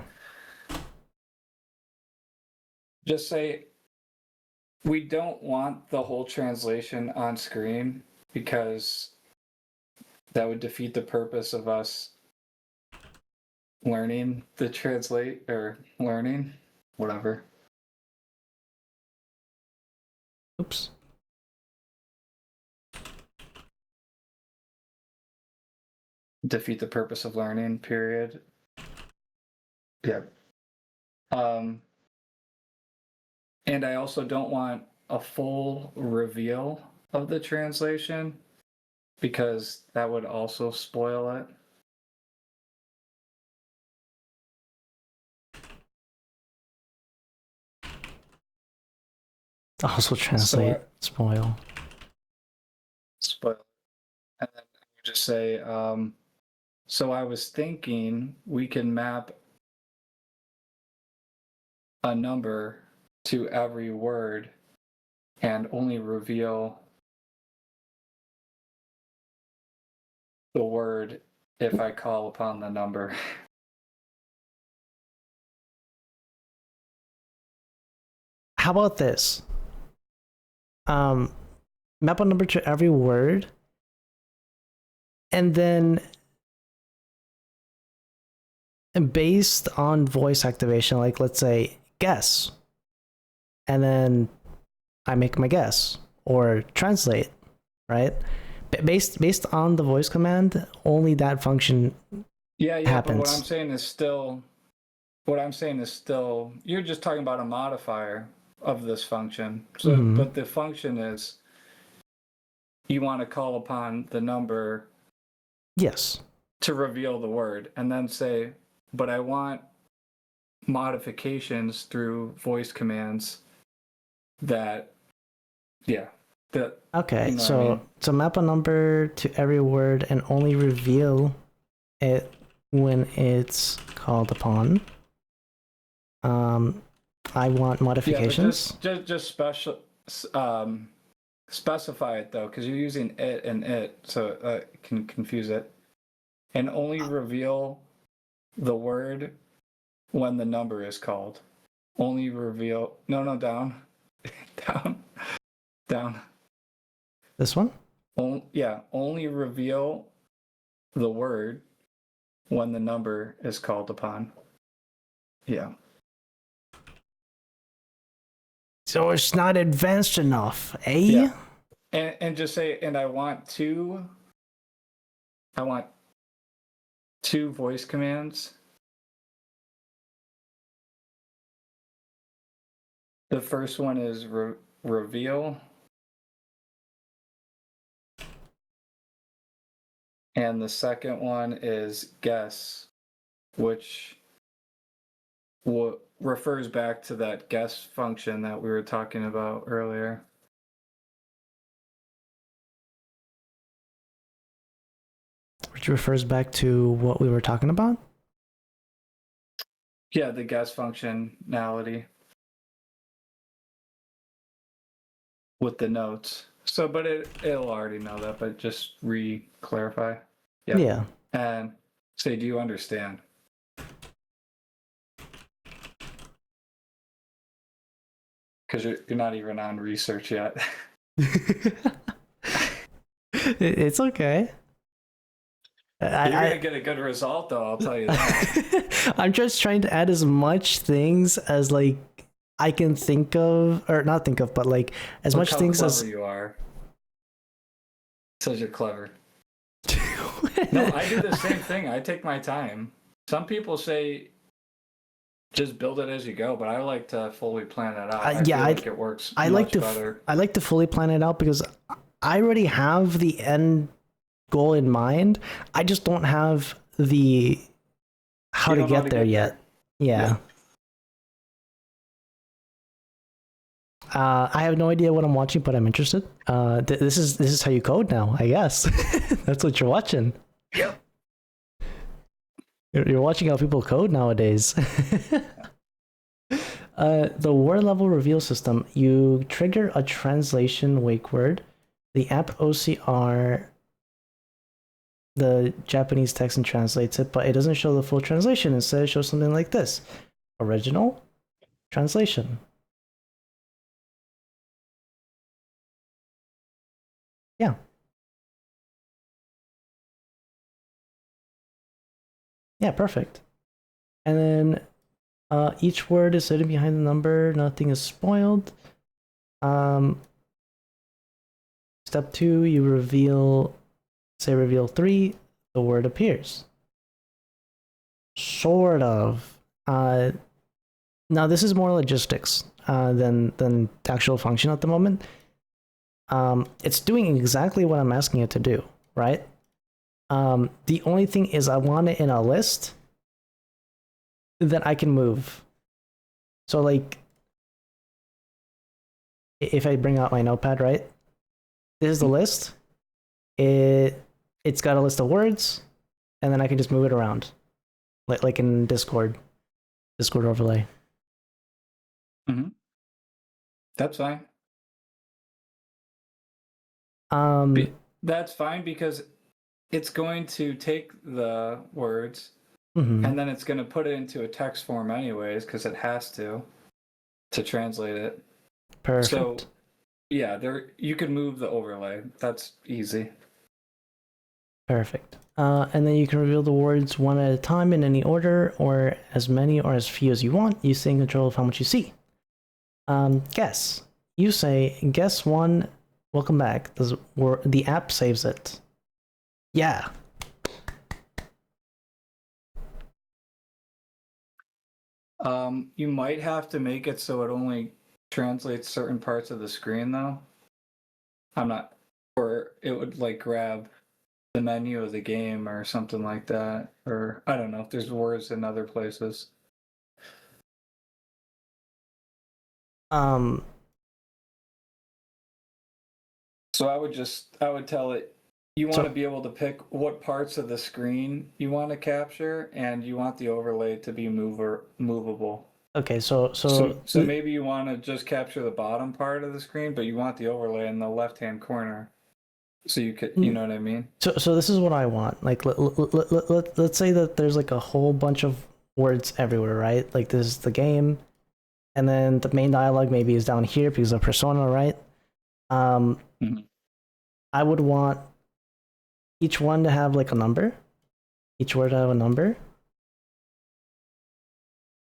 Just say we don't want the whole translation on screen because that would defeat the purpose of us learning the translate or learning whatever. Oops. Defeat the purpose of learning, period. Yeah. And I also don't want a full reveal of the translation because that would also spoil it. Also translate spoil. Spoil. And then you just say, so I was thinking we can map a number to every word and only reveal the word if I call upon the number. How about this? Map a number to every word, and then based on voice activation, like let's say guess, and then I make my guess, or translate, right? Based on the voice command, only that function happens. But what I'm saying is still, you're just talking about a modifier of this function. So, but the function is, you want to call upon the number, yes, to reveal the word, and then say, but I want modifications through voice commands that, okay, you know so what I mean? to map a number to every word and only reveal it when it's called upon. I want modifications. Just specify it though, because you're using it and it, so it can confuse it. And only reveal the word when the number is called. Only reveal. No, down, down. This one? Only reveal the word when the number is called upon. Yeah. So it's not advanced enough, eh? Yeah. And just say, and I want two voice commands. The first one is reveal. And the second one is guess, which refers back to that guess function that we were talking about earlier. Which refers back to what we were talking about? Yeah, the guess functionality with the notes. So, but it'll already know that, but just re-clarify. Yep. Yeah. And say, do you understand? Because you're not even on research yet. It's okay. You're going to get a good result, though, I'll tell you that. I'm just trying to add as much things as, like, I can think of, or not think of, but, like, as much things as... you are. Such a clever. No, I do the same thing. I take my time. Some people say just build it as you go, but I like to fully plan it out. I feel like it works much better. I like to fully plan it out because I already have the end goal in mind. I just don't have the how to get there yet. Yeah. I have no idea what I'm watching, but I'm interested. This is how you code now, I guess. That's what you're watching. Yep. You're watching how people code nowadays. The word level reveal system, you trigger a translation wake word. The app OCR the Japanese text and translates it, but it doesn't show the full translation. Instead, it shows something like this: original translation. Yeah. Yeah, perfect. And then each word is hidden behind the number. Nothing is spoiled. Step 2, you reveal, say reveal 3, the word appears. Sort of. Now this is more logistics than the actual function at the moment. It's doing exactly what I'm asking it to do, right? The only thing is I want it in a list that I can move. So like, if I bring out my notepad, right? This is the list. It's got a list of words, and then I can just move it around, like in Discord overlay. Mm-hmm. That's fine. That's fine because it's going to take the words and then it's going to put it into a text form anyways because it has to translate it. Perfect. So yeah, you can move the overlay. That's easy. Perfect. And then you can reveal the words one at a time in any order, or as many or as few as you want. You stay in control of how much you see. Guess. You say guess 1 Welcome back. The app saves it. Yeah. You might have to make it so it only translates certain parts of the screen, though. Or it would like grab the menu of the game or something like that. Or I don't know if there's words in other places. So I would tell it, you want to be able to pick what parts of the screen you want to capture, and you want the overlay to be movable. Okay, so maybe you want to just capture the bottom part of the screen, but you want the overlay in the left-hand corner. So you could, you know what I mean? So this is what I want. Like, let's say that there's like a whole bunch of words everywhere, right? Like, this is the game, and then the main dialogue maybe is down here because of Persona, right? I would want each one to have like a number, each word to have a number,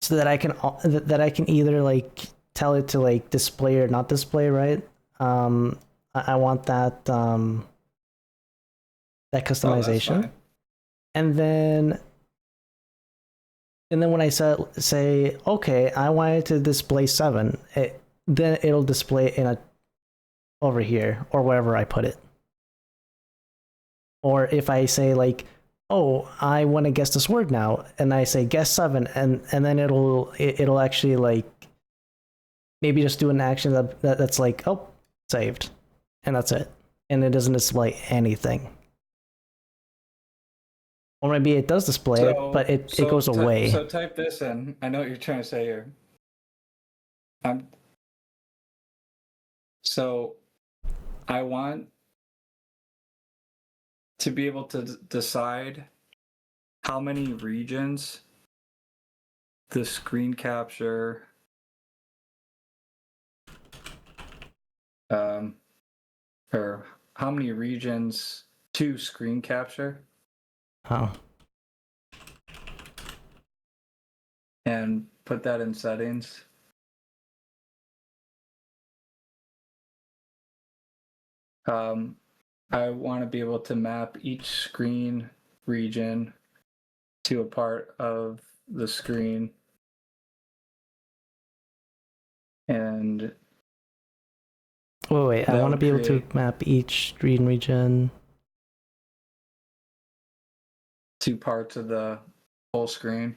so that I can either like tell it to like display or not display, right? I want that customization, and then when I say okay, I want it to display 7, then it'll display in over here or wherever I put it. Or if I say like, oh, I want to guess this word now, and I say guess 7, and then it'll actually like maybe just do an action that's like, oh, saved, and that's it, and it doesn't display anything. Or maybe it does display it, but it goes away. So type this in. I know what you're trying to say here. So I want to be able to decide how many regions the screen capture or how many regions to screen capture. Oh. And put that in settings. I want to be able to map each screen region to a part of the screen. And wait, I want to be able to map each screen region to parts of the whole screen.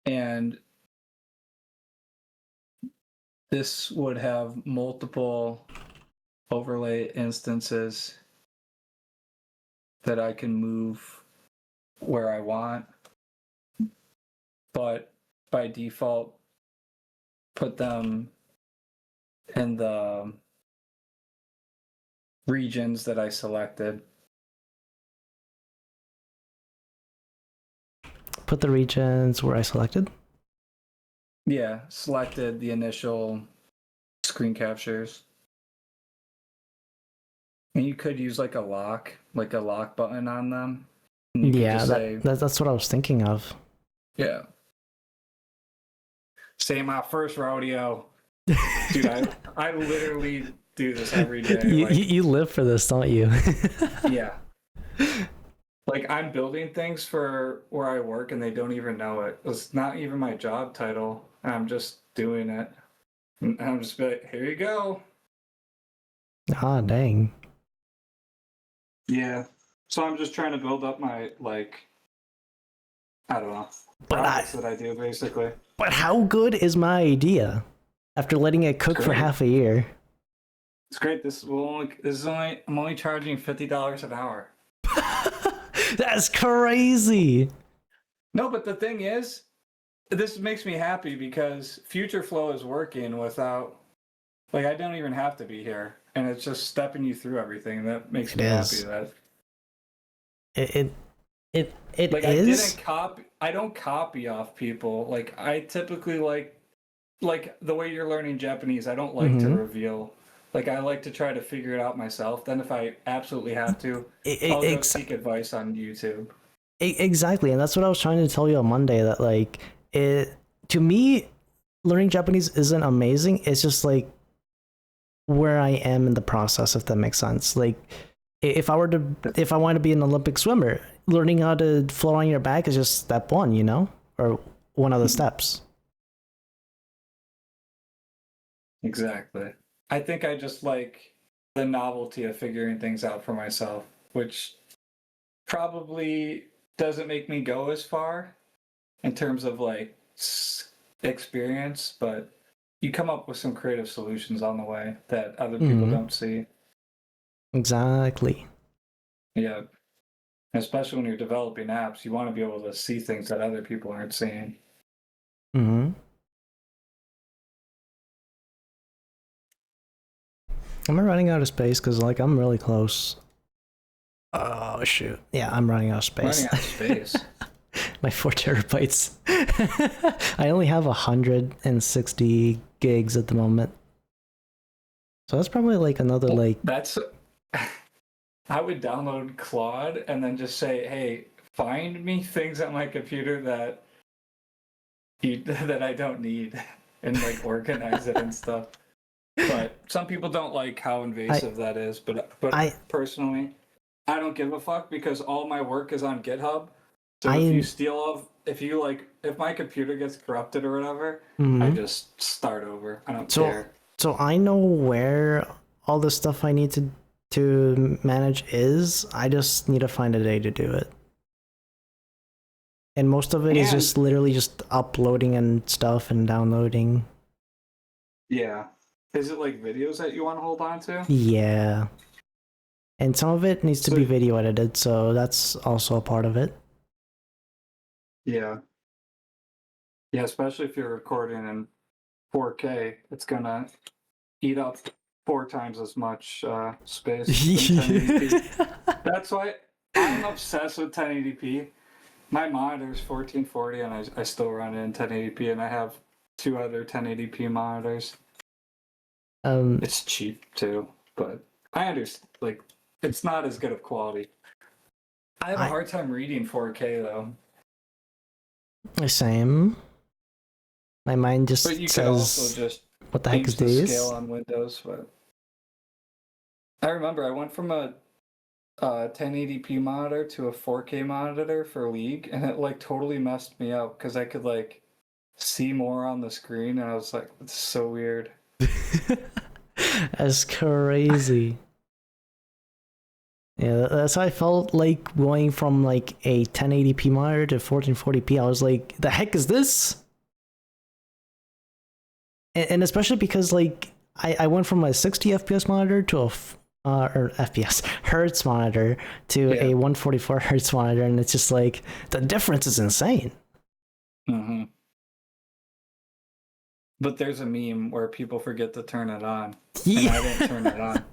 And this would have multiple overlay instances that I can move where I want, but by default, put them in the regions that I selected. Put the regions where I selected? Yeah, selected the initial screen captures. And you could use like a lock button on them. Yeah, that's what I was thinking of. Yeah. Say my first rodeo. Dude, I literally do this every day. You live for this, don't you? Yeah. Like, I'm building things for where I work and they don't even know it. It's not even my job title. I'm just doing it. And I'm just like, here you go. Ah, dang. Yeah. So I'm just trying to build up my, like, I don't know. But that I do, basically. But how good is my idea? After letting it cook for half a year. It's great. I'm only charging $50 an hour. That's crazy. No, but the thing is, this makes me happy because Future Flow is working without, like, I don't even have to be here, and it's just stepping you through everything. That makes me happy. That it like, is. I don't copy off people. Like, I typically like the way you're learning Japanese. I don't like to reveal. Like, I like to try to figure it out myself. Then if I absolutely have to, I'll go seek advice on YouTube. Exactly, and that's what I was trying to tell you on Monday, that like to me, learning Japanese isn't amazing. It's just like where I am in the process, if that makes sense. Like if I want to be an Olympic swimmer, learning how to float on your back is just step one, you know, or one of the steps. Exactly. I think I just like the novelty of figuring things out for myself, which probably doesn't make me go as far in terms of like experience, but you come up with some creative solutions on the way that other people don't see. Exactly. Yeah. Especially when you're developing apps, you want to be able to see things that other people aren't seeing. Am I running out of space? Because like I'm really close. Oh shoot! Yeah, I'm running out of space. Running out of space. My 4 terabytes. I only have 160 gigs at the moment. So that's probably like another like. That's. I would download Claude and then just say, "Hey, find me things on my computer that I don't need," and like organize it and stuff. But some people don't like how invasive that is. But personally, I don't give a fuck because all my work is on GitHub. So if my computer gets corrupted or whatever, I just start over. I don't care. So I know where all the stuff I need to manage is. I just need to find a day to do it. And most of it is just literally just uploading and stuff and downloading. Yeah. Is it like videos that you want to hold on to? Yeah. And some of it needs to be video edited, so that's also a part of it. Yeah. Yeah, especially if you're recording in 4K, it's gonna eat up 4 times as much space than 1080p. That's why I'm obsessed with 1080p. My monitor's 1440 and I still run it in 1080p, and I have 2 other 1080p monitors. It's cheap too, but I understand, like, it's not as good of quality. I have a hard time reading 4K though. Same. My mind just but you says, could also just what the heck is the this? Scale on Windows, but I remember I went from a 1080p monitor to a 4K monitor for League, and it like totally messed me up because I could like see more on the screen, and I was like, it's so weird. That's crazy. Yeah, that's how I felt like going from like a 1080p monitor to 1440p. I was like, the heck is this? And especially because like I went from a 60 FPS monitor to a or FPS hertz monitor to a 144 hertz monitor, and it's just like the difference is insane. But there's a meme where people forget to turn it on. And I didn't turn it on.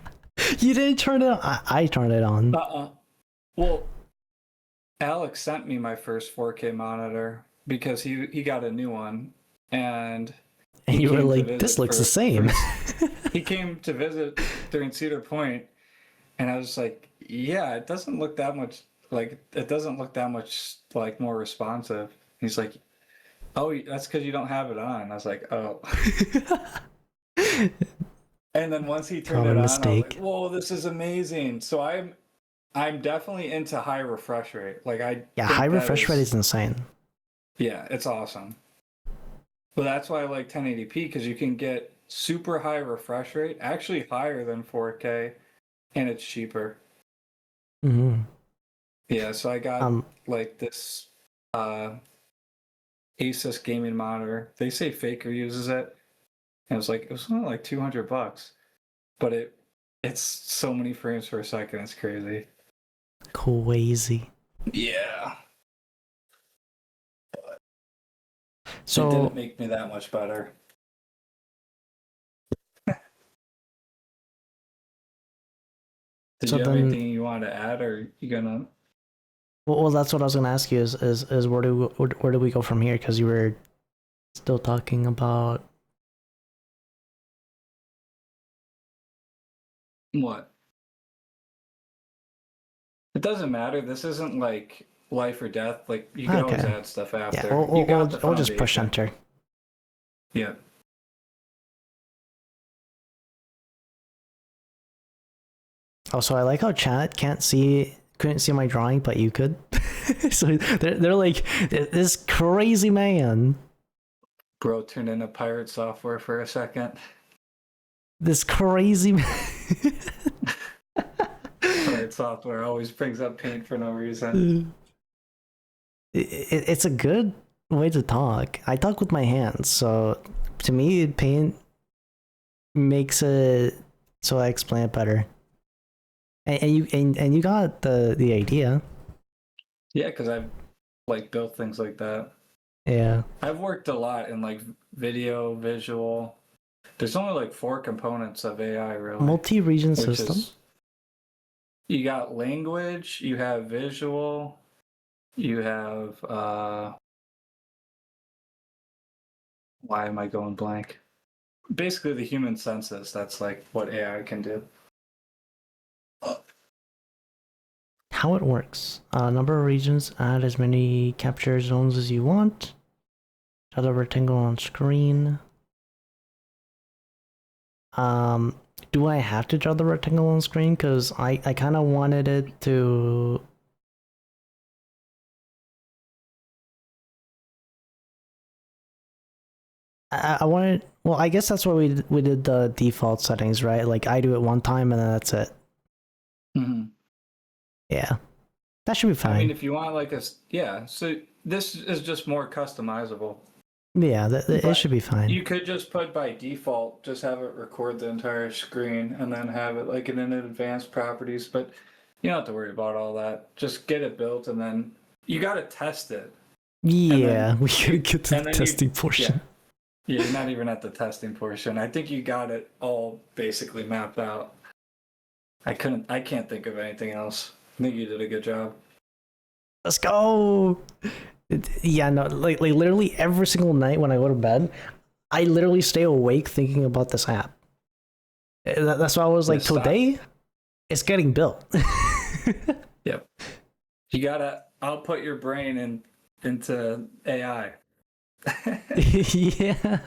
You didn't turn it on? I turned it on. Well, Alex sent me my first 4K monitor because he got a new one, and you were like, this looks the same. He came to visit during Cedar Point, and I was like, yeah, it doesn't look that much like more responsive. He's like, oh, that's because you don't have it on. I was like, oh. And then once he turned it on, I was like, whoa, this is amazing. So I'm definitely into high refresh rate. Like high refresh rate is insane. Yeah, it's awesome. But that's why I like 1080p, because you can get super high refresh rate, actually higher than 4K, and it's cheaper. Yeah, so I got like this Asus gaming monitor. They say Faker uses it. And it was only like $200, but it's so many frames per second. It's crazy. Crazy. Yeah. So it didn't make me that much better. Did you have anything you want to add, or are you gonna? Well, that's what I was gonna ask you. Is where do we go from here? Because you were still talking about. What? It doesn't matter. This isn't like life or death. Like you can always add stuff after. Yeah, we'll just push enter. Yeah. Also, I like how chat couldn't see my drawing, but you could. So they're like, this crazy man. Bro turned into pirate software for a second. This crazy man. Pirate software always brings up paint for no reason. It's a good way to talk. I talk with my hands, so to me, paint makes it so I explain it better. And you got the idea. Yeah, because I've like built things like that. Yeah. I've worked a lot in like video, visual. There's only like 4 components of AI really. Multi-region system. You got language, you have visual, you have why am I going blank? Basically the human senses, that's like what AI can do. How it works. Number of regions, add as many capture zones as you want. Draw the rectangle on screen. Do I have to draw the rectangle on screen? Because I kind of wanted it to... I wanted... Well, I guess that's why we did the default settings, right? Like, I do it one time and then that's it. Mm-hmm. Yeah. That should be fine. I mean, if you want like yeah, so this is just more customizable. Yeah, it should be fine. You could just put by default, just have it record the entire screen and then have it like in advanced properties, but you don't have to worry about all that. Just get it built and then you got to test it. Yeah, we gotta get to the testing portion. Yeah, you're not even at the testing portion. I think you got it all basically mapped out. I can't think of anything else. I think you did a good job. Let's go. Yeah, no, like literally every single night when I go to bed, I literally stay awake thinking about this app. That's why I was like, today, it's getting built. Yep. You gotta output your brain into AI. Yeah.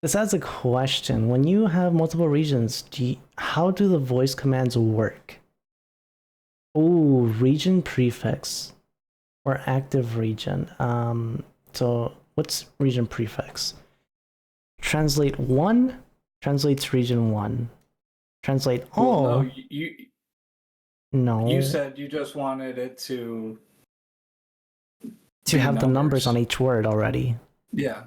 This has a question. When you have multiple regions, how do the voice commands work? Oh, region prefix or active region. So what's region prefix? Translate 1 translates region 1. Translate all. Well, no. You said you just wanted it to have the numbers on each word already. Yeah.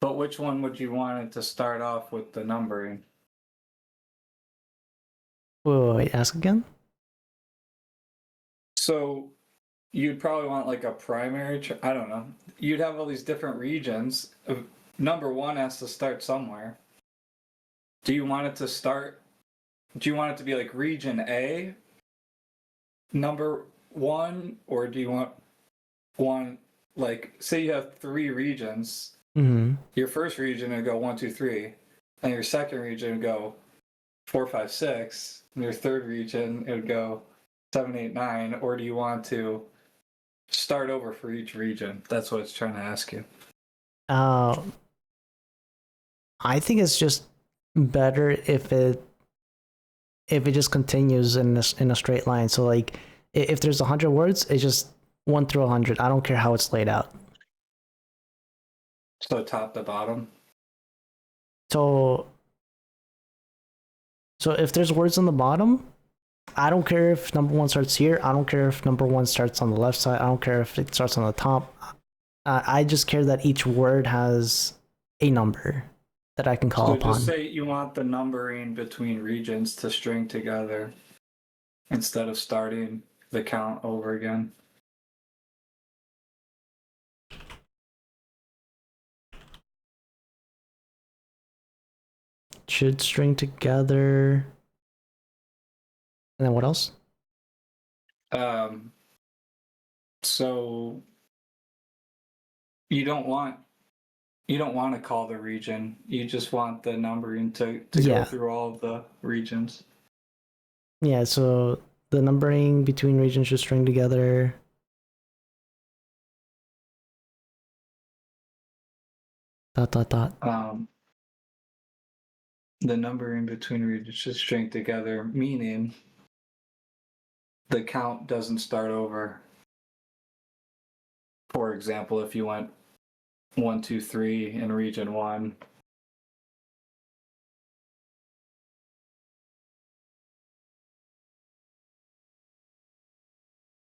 But which one would you want it to start off with the numbering? Wait, ask again? So you'd probably want like a primary, I don't know. You'd have all these different regions. Number 1 has to start somewhere. Do you want it to be like region A, number 1, or do you want one, like, say you have 3 regions. Mm-hmm. Your first region would go 1, 2, 3, and your second region would go 4, 5, 6, and your third region it would go 7, 8, 9, or do you want to start over for each region? That's what it's trying to ask you. I think it's just better if it just continues in a straight line. So like if there's 100 words, it's just 1 through 100. I don't care how it's laid out. So top to bottom. So if there's words on the bottom, I don't care if number 1 starts here. I don't care if number 1 starts on the left side. I don't care if it starts on the top. I just care that each word has a number that I can call upon. So just say you want the numbering between regions to string together instead of starting the count over again. Should string together. And then what else? So you don't want to call the region. You just want the numbering to go through all of the regions. Yeah, so the numbering between regions should string together. Dot. The numbering between regions should string together, meaning the count doesn't start over. For example, if you went 1, 2, 3 in region 1,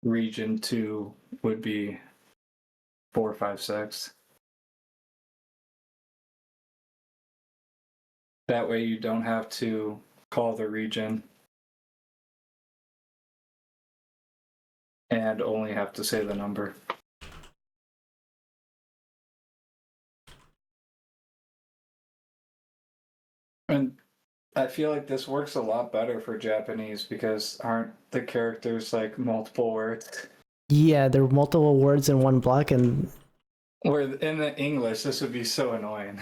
region 2 would be 4, 5, 6. That way you don't have to call the region and only have to say the number. And I feel like this works a lot better for Japanese because aren't the characters like multiple words? Yeah, there are multiple words in one block, and where in the English this would be so annoying.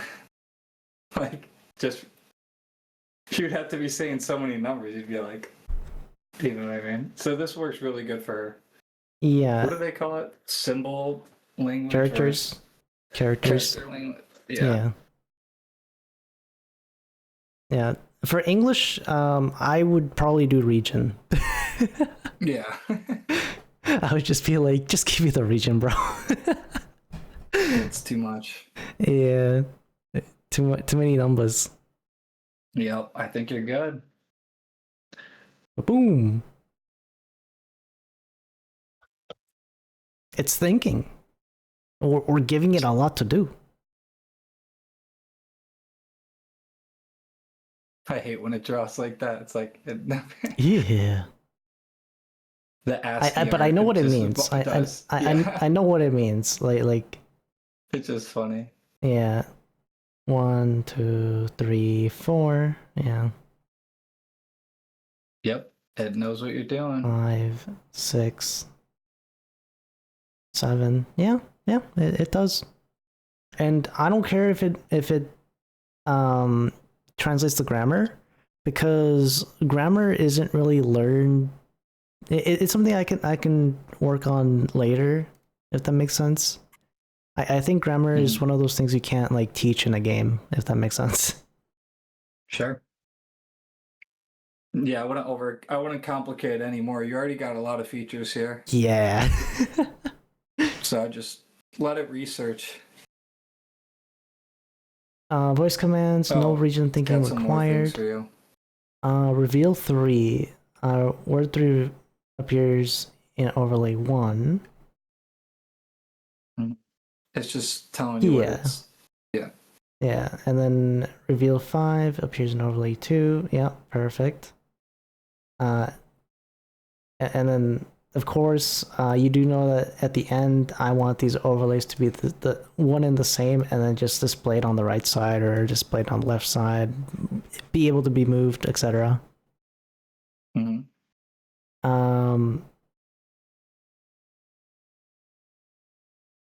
Like, just you'd have to be saying so many numbers. You'd be like, you know what I mean? So this works really good for, yeah, what do they call it? Symbol language? characters. Character language. Yeah. Yeah. For English, I would probably do region. Yeah. I would just be like, just give me the region, bro. It's too much. Yeah. Too many numbers. Yep, I think you're good. Boom. It's thinking. We're giving it a lot to do. I hate when it draws like that. It's like Yeah. The ASCII but I know what it just means. does. I know what it means. Like It's just funny. yeah. 1, 2, 3, 4. Yeah. Yep, it knows what you're doing. 5, 6, 7. Yeah, it does. And I don't care if it translates the grammar, because grammar isn't really learned. It's something I can work on later, if that makes sense. I think grammar is one of those things you can't like teach in a game, if that makes sense. Sure. Yeah, I wouldn't complicate it anymore. You already got a lot of features here. Yeah. So just let it research. Voice commands, no region thinking required. Reveal 3. Word 3 appears in overlay 1. It's just telling you what it's... Yeah. Yeah, and then reveal 5 appears in overlay 2. Yeah, perfect. And then, of course, you do know that at the end, I want these overlays to be the one and the same, and then just displayed on the right side or displayed on the left side, be able to be moved, etc.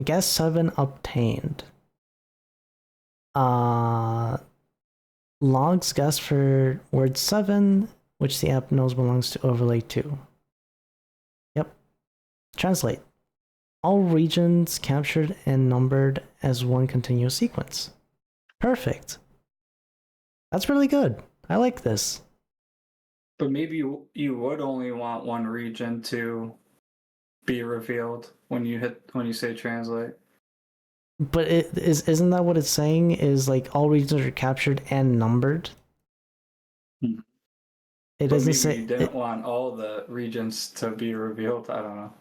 Guess 7 obtained. Logs guess for word 7, which the app knows belongs to overlay 2. Yep. Translate. All regions captured and numbered as one continuous sequence. Perfect. That's really good. I like this. But maybe you would only want one region to be revealed when you say translate. But isn't that what it's saying? Is like all regions are captured and numbered? It doesn't say you didn't want all the regions to be revealed. I don't know.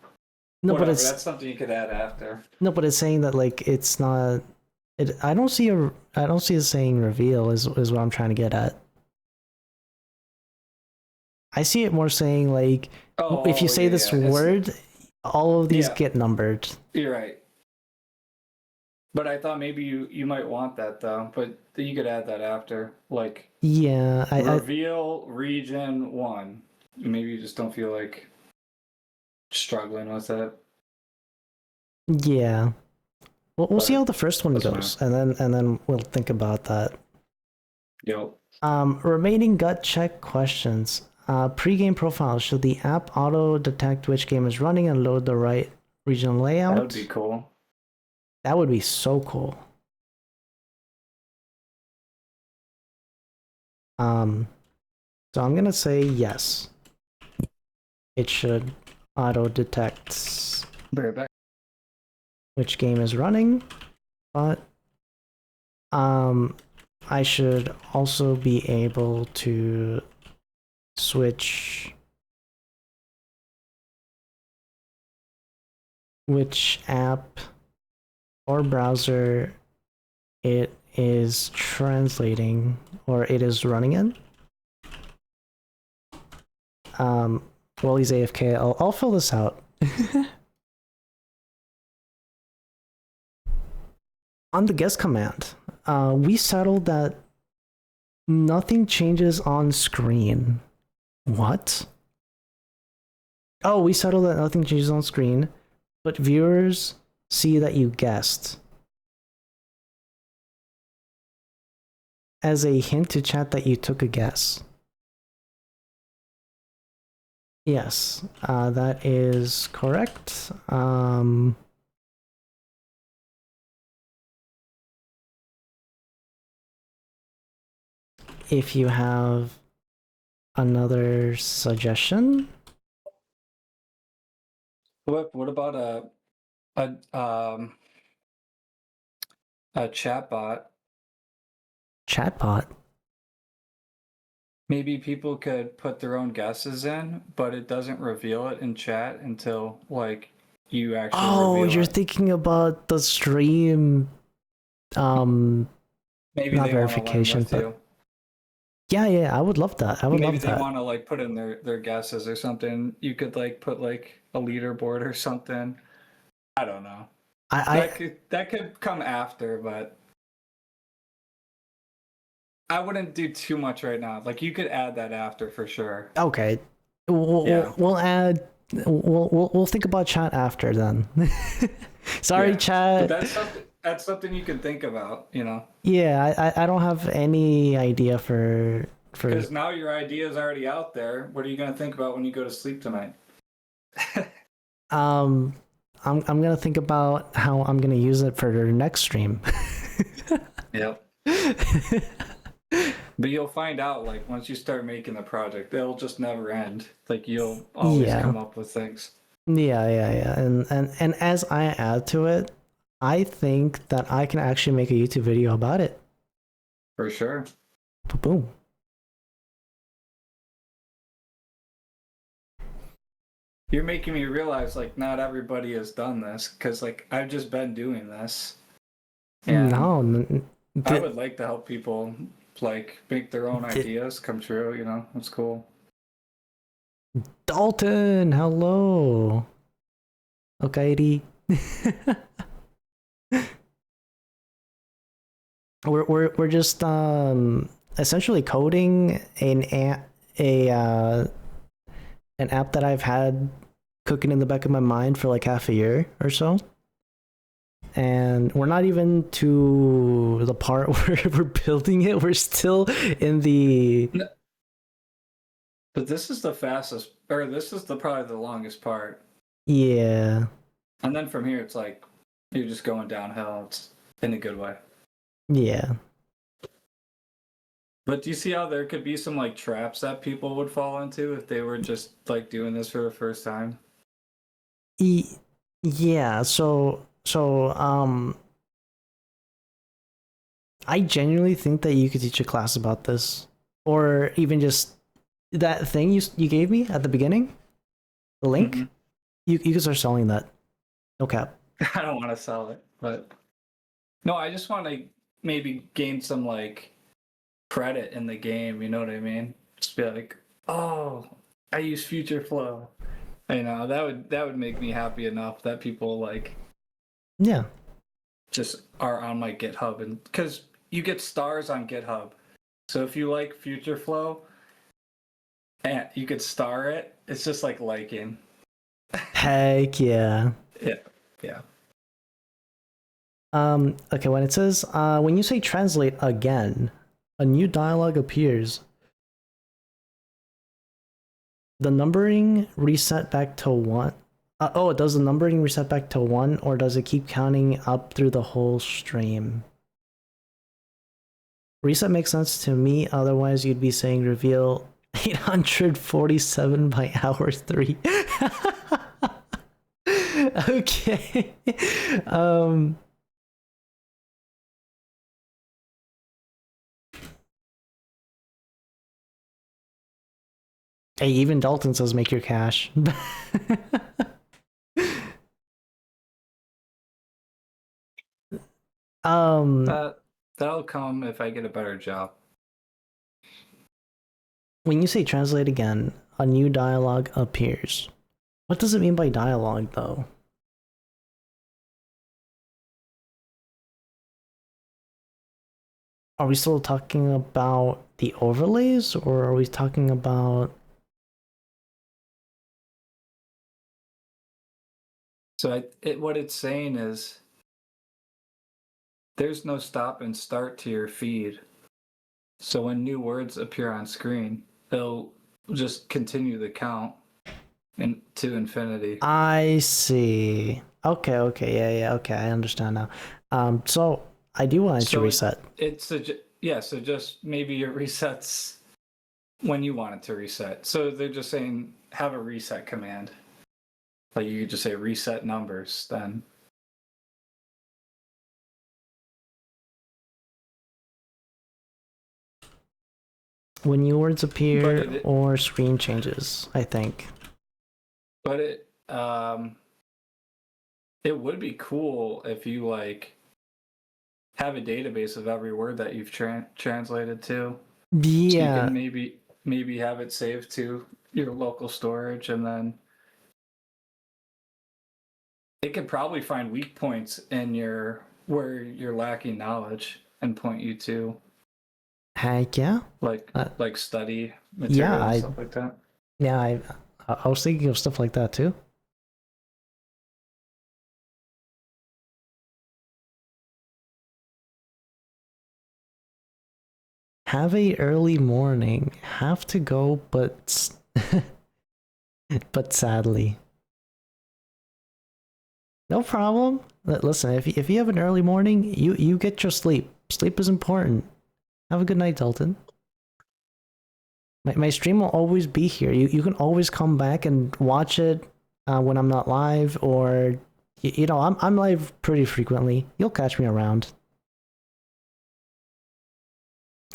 No, Whatever, but that's something you could add after. No, but it's saying that like it's not. I don't see it saying reveal is what I'm trying to get at. I see it more saying like if you say this word, all of these get numbered. You're right. But I thought maybe you might want that though. But you could add that after, like reveal region 1. Maybe you just don't feel like struggling with it. Yeah. We'll see how the first one goes, and then we'll think about that. Yep. Remaining gut check questions. Pre-game profile. Should the app auto detect which game is running and load the right regional layout? That would be cool. That would be so cool. So I'm gonna say yes. It should auto detect which game is running, but I should also be able to switch which app or browser it is translating or it is running in. While he's AFK, I'll fill this out. On the guest command, we settled that nothing changes on screen. What? Oh, we settled that nothing changes on screen, but viewers see that you guessed. As a hint to chat that you took a guess. Yes, that is correct. If you have another suggestion. What about a chatbot? Chatbot? Maybe people could put their own guesses in, but it doesn't reveal it in chat until like you actually reveal you're it. Thinking about the stream maybe not they verification, want to learn with but you. Yeah, I would love that. I would maybe love they that. want to like put in their guesses or something. You could like put like a leaderboard or something. I don't know. That could come after, but I wouldn't do too much right now. Like you could add that after for sure. Okay. We'll add we'll think about chat after then. Sorry, chat. But that's something you can think about, you know. Yeah, I don't have any idea for because now your idea is already out there. What are you gonna think about when you go to sleep tonight? I'm gonna think about how I'm gonna use it for the next stream. Yep. But you'll find out, like, once you start making the project, it'll just never end. Like, you'll always come up with things. Yeah. And as I add to it, I think that I can actually make a YouTube video about it. For sure. Boom. You're making me realize, like, not everybody has done this, because, like, I've just been doing this. And I would like to help people like make their own ideas come true, you know. It's cool. Dalton, hello. Okay. we're just essentially coding an app that I've had cooking in the back of my mind for like half a year or so. And we're not even to the part where we're building it. We're still in the... But this is the fastest, or this is probably the longest part. Yeah. And then from here, it's like, you're just going downhill. It's in a good way. Yeah. But do you see how there could be some like traps that people would fall into if they were just like doing this for the first time? Yeah, so I genuinely think that you could teach a class about this, or even just that thing you gave me at the beginning, the link. Mm-hmm. You could start selling that. No cap. I don't want to sell it, but no, I just want to maybe gain some like credit in the game. You know what I mean? Just be like, oh, I use Future Flow. You know, that would make me happy enough that people like, yeah, just are on my GitHub, and because you get stars on GitHub, so if you like Future Flow, and you could star it, it's just like liking. Heck yeah. Yeah. Okay, when it says when you say translate again, a new dialogue appears. The numbering reset back to 1. Does the numbering reset back to 1, or does it keep counting up through the whole stream? Reset makes sense to me. Otherwise, you'd be saying reveal 847 by hour 3. Okay. Hey, even Dalton says make your cash. That'll come if I get a better job. When you say translate again, a new dialogue appears. What does it mean by dialogue, though? Are we still talking about the overlays, or are we talking about... So what it's saying is there's no stop and start to your feed. So when new words appear on screen, it'll just continue the count to infinity. I see. Okay, yeah, okay, I understand now. So I do want it to reset. So just maybe it resets when you want it to reset. So they're just saying have a reset command. Like you could just say reset numbers then. When new words appear or screen changes, I think. But it would be cool if you like have a database of every word that you've translated to. Yeah. So you can maybe have it saved to your local storage, and then it could probably find weak points in where you're lacking knowledge and point you to. Heck yeah. Like study material and stuff like that. Yeah, I was thinking of stuff like that too. Have a early morning. Have to go, but but sadly. No problem. Listen, if you have an early morning, you get your sleep. Sleep is important. Have a good night, Dalton. My stream will always be here. You can always come back and watch it when I'm not live, or you know, I'm live pretty frequently. You'll catch me around.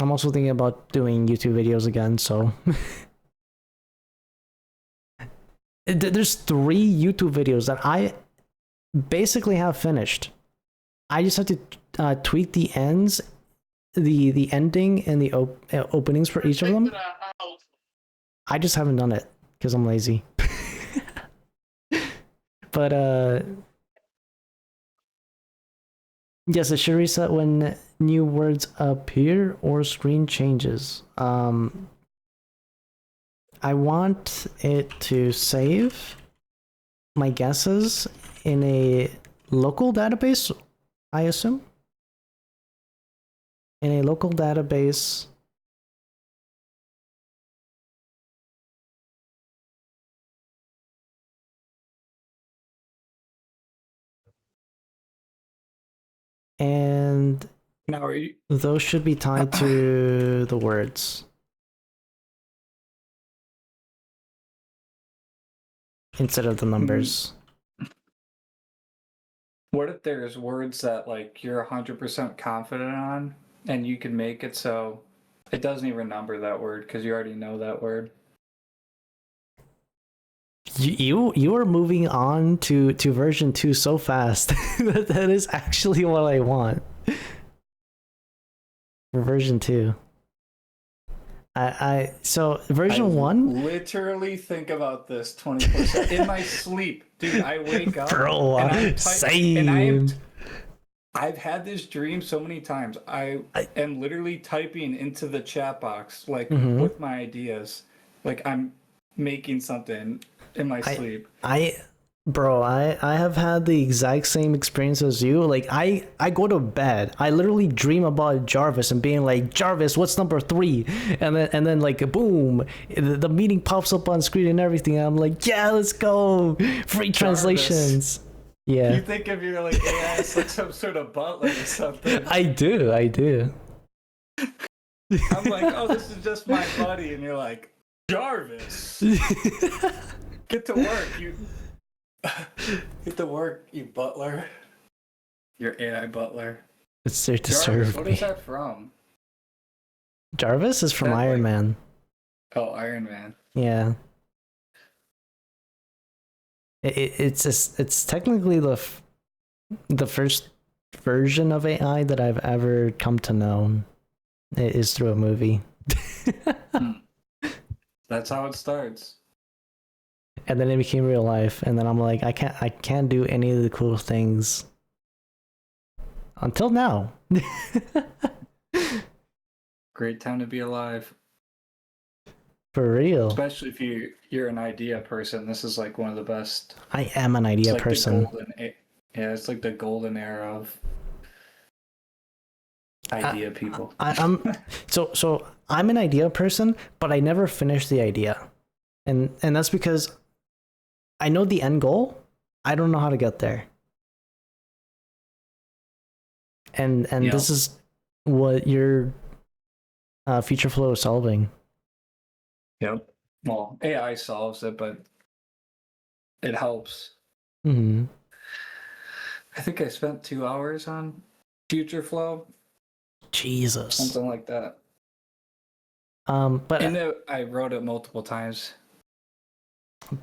I'm also thinking about doing YouTube videos again, so there's 3 YouTube videos that I basically have finished. I just have to tweak the ends, the ending and the openings for each of them. I just haven't done it because I'm lazy. But yes, it should reset when new words appear or screen changes. I want it to save my guesses in a local database, I assume. In a local database. And now those should be tied to the words. Instead of the numbers. What if there's words that like you're 100% confident on, and you can make it so it doesn't even number that word because you already know that word? You are moving on to version 2 so fast. That is actually what I want. For version 2. So version 1. Literally think about this 24/7 in my sleep, dude. I wake up, bro. And Same. I've had this dream so many times. I am literally typing into the chat box with my ideas, like I'm making something in my sleep. Bro, I have had the exact same experience as you. Like I go to bed, I literally dream about Jarvis and being like, Jarvis, what's number 3? And then like boom, the meeting pops up on screen and everything. And I'm like, yeah, let's go. Free translations. Jarvis. Yeah. You think if you're like, yeah, it's like some sort of butler or something. I do. I'm like, oh, this is just my buddy, and you're like, Jarvis, get to work, you. Get to work, you butler. Your AI butler. It's there to Jarvis, serve what me. is that from? Jarvis is from Iron Man. Oh, Iron Man. Yeah. It's technically the first version of AI that I've ever come to know. It is through a movie. That's how it starts. And then it became real life, and then I'm like, I can't do any of the cool things until now. Great time to be alive. For real. Especially if you're an idea person. This is like one of the best. I am an idea person. It's like the golden era of idea people. I'm so I'm an idea person, but I never finish the idea. And that's because I know the end goal. I don't know how to get there. And yep. This is what your feature flow is solving. Yep. Well, AI solves it, but it helps. Mm-hmm. I think I spent 2 hours on Future Flow. Jesus. Something like that. But I wrote it multiple times.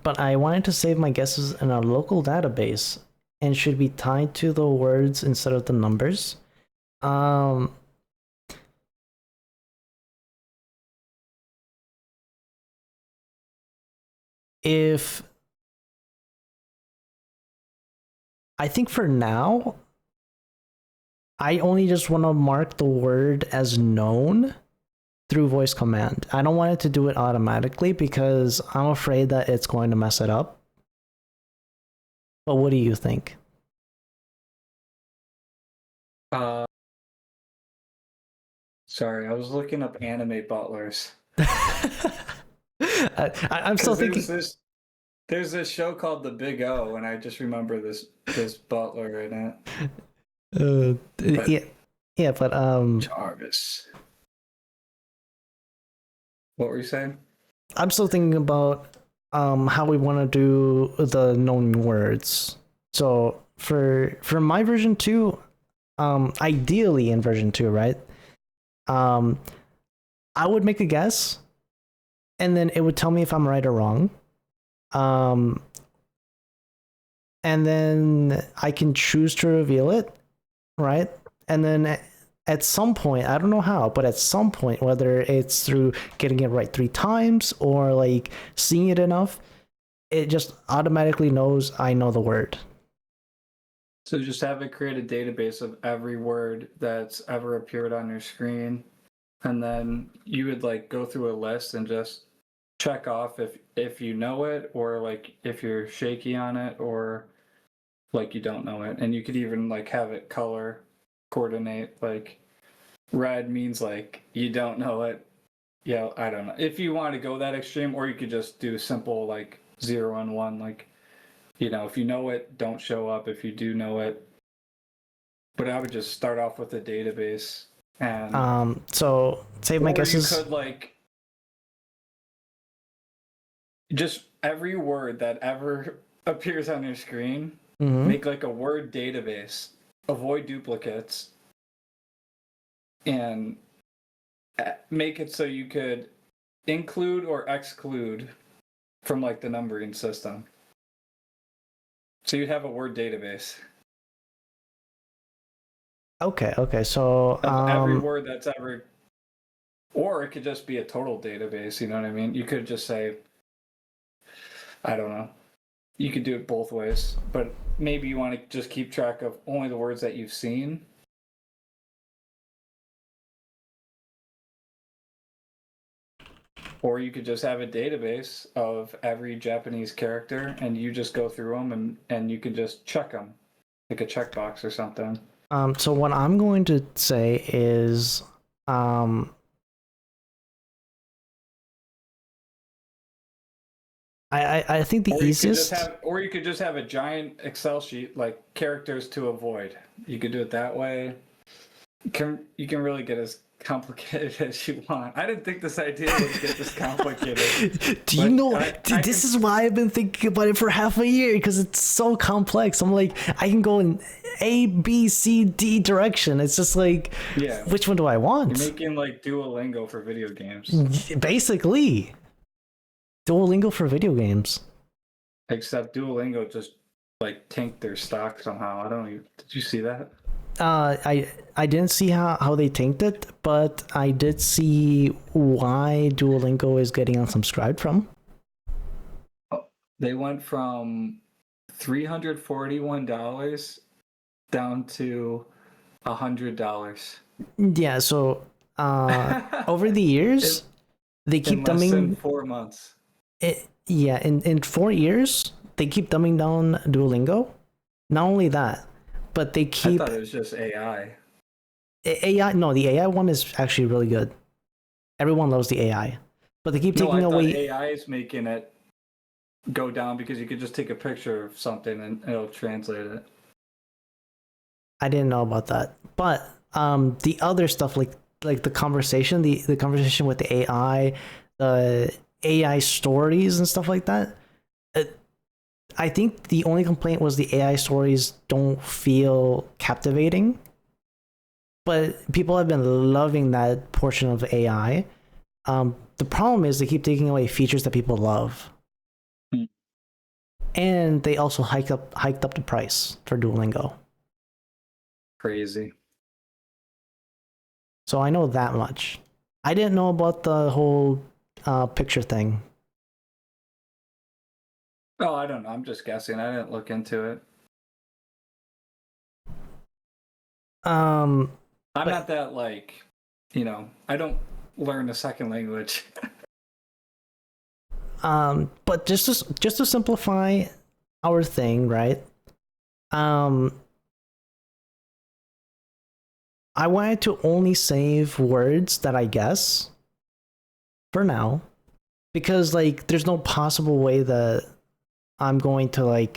But I wanted to save my guesses in a local database and should be tied to the words instead of the numbers. If I think for now, I only just want to mark the word as known through voice command. I don't want it to do it automatically because I'm afraid that it's going to mess it up. But what do you think? Sorry, I was looking up anime butlers. I'm still thinking. There's this show called The Big O, and I just remember this butler in it. But Jarvis. What were you saying? I'm still thinking about how we want to do the known words. So for my version 2, ideally in version 2, right? I would make a guess, and then it would tell me if I'm right or wrong. And then I can choose to reveal it, right? And then at some point, I don't know how, but at some point, whether it's through getting it right 3 times or like seeing it enough, it just automatically knows I know the word. So just have it create a database of every word that's ever appeared on your screen, and then you would like go through a list and just check off if you know it, or like if you're shaky on it, or like you don't know it. And you could even like have it color coordinate, like red means like you don't know it. Yeah, I don't know if you want to go that extreme, or you could just do simple like 0 and 1, like, you know, if you know it, don't show up. If you do know it, but I would just start off with a database. And so save my guesses. You could like just every word that ever appears on your screen, make like a word database, avoid duplicates, and make it so you could include or exclude from like the numbering system. So you'd have a word database. Okay. So every word that's ever, or it could just be a total database. You know what I mean? You could just say, I don't know. You could do it both ways, but maybe you want to just keep track of only the words that you've seen. Or you could just have a database of every Japanese character, and you just go through them, and you can just check them, like a checkbox or something. So what I'm going to say is, I think the easiest. Or you could just have a giant Excel sheet, like characters to avoid. You could do it that way. You can really get as complicated as you want. I didn't think this idea would get this complicated. Do you know, this is why I've been thinking about it for half a year, because it's so complex. I'm like, I can go in A, B, C, D direction. It's just like, yeah, which one do I want? You're making like Duolingo for video games. Basically. Duolingo for video games. Except Duolingo just like tanked their stock somehow. I don't know. Did you see that? I didn't see how they tanked it, but I did see why Duolingo is getting unsubscribed from. They went from $341 down to $100. Yeah, so over the years, they keep in less dumbing. than 4 months. In 4 years, they keep dumbing down Duolingo. Not only that, but they keep. I thought it was just AI. AI, no, the AI one is actually really good. Everyone loves the AI, but they keep taking away. AI is making it go down because you could just take a picture of something and it'll translate it. I didn't know about that, but the other stuff like the conversation, the conversation with the AI, the AI stories and stuff like that. I think the only complaint was the AI stories don't feel captivating, but people have been loving that portion of AI. The problem is they keep taking away features that people love, and they also hiked up the price for Duolingo. Crazy. So I know that much. I didn't know about the whole picture thing. Oh, I don't know. I'm just guessing. I didn't look into it. I'm not that like, I don't learn a second language. But just to simplify our thing, right? I wanted to only save words that I guess for now, because like there's no possible way that I'm going to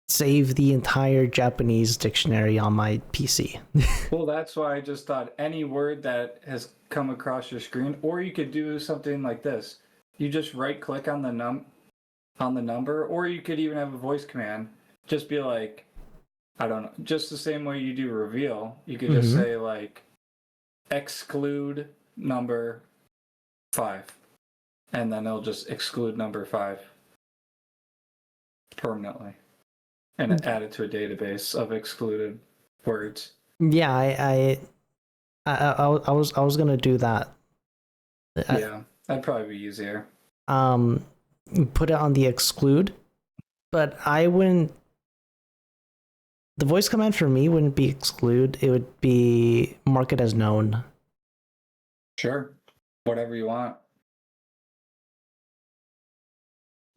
save the entire Japanese dictionary on my PC. Well, that's why I just thought any word that has come across your screen, or you could do something like this. You just right click on the number, or you could even have a voice command. Just be like, I don't know, just the same way you do reveal. You could just say like exclude number 5. And then it'll just exclude number 5 permanently, and add it to a database of excluded words. Yeah, I was gonna do that. Yeah, that'd probably be easier. Put it on the exclude, but I wouldn't. The voice command for me wouldn't be exclude. It would be mark it as known. Sure, whatever you want.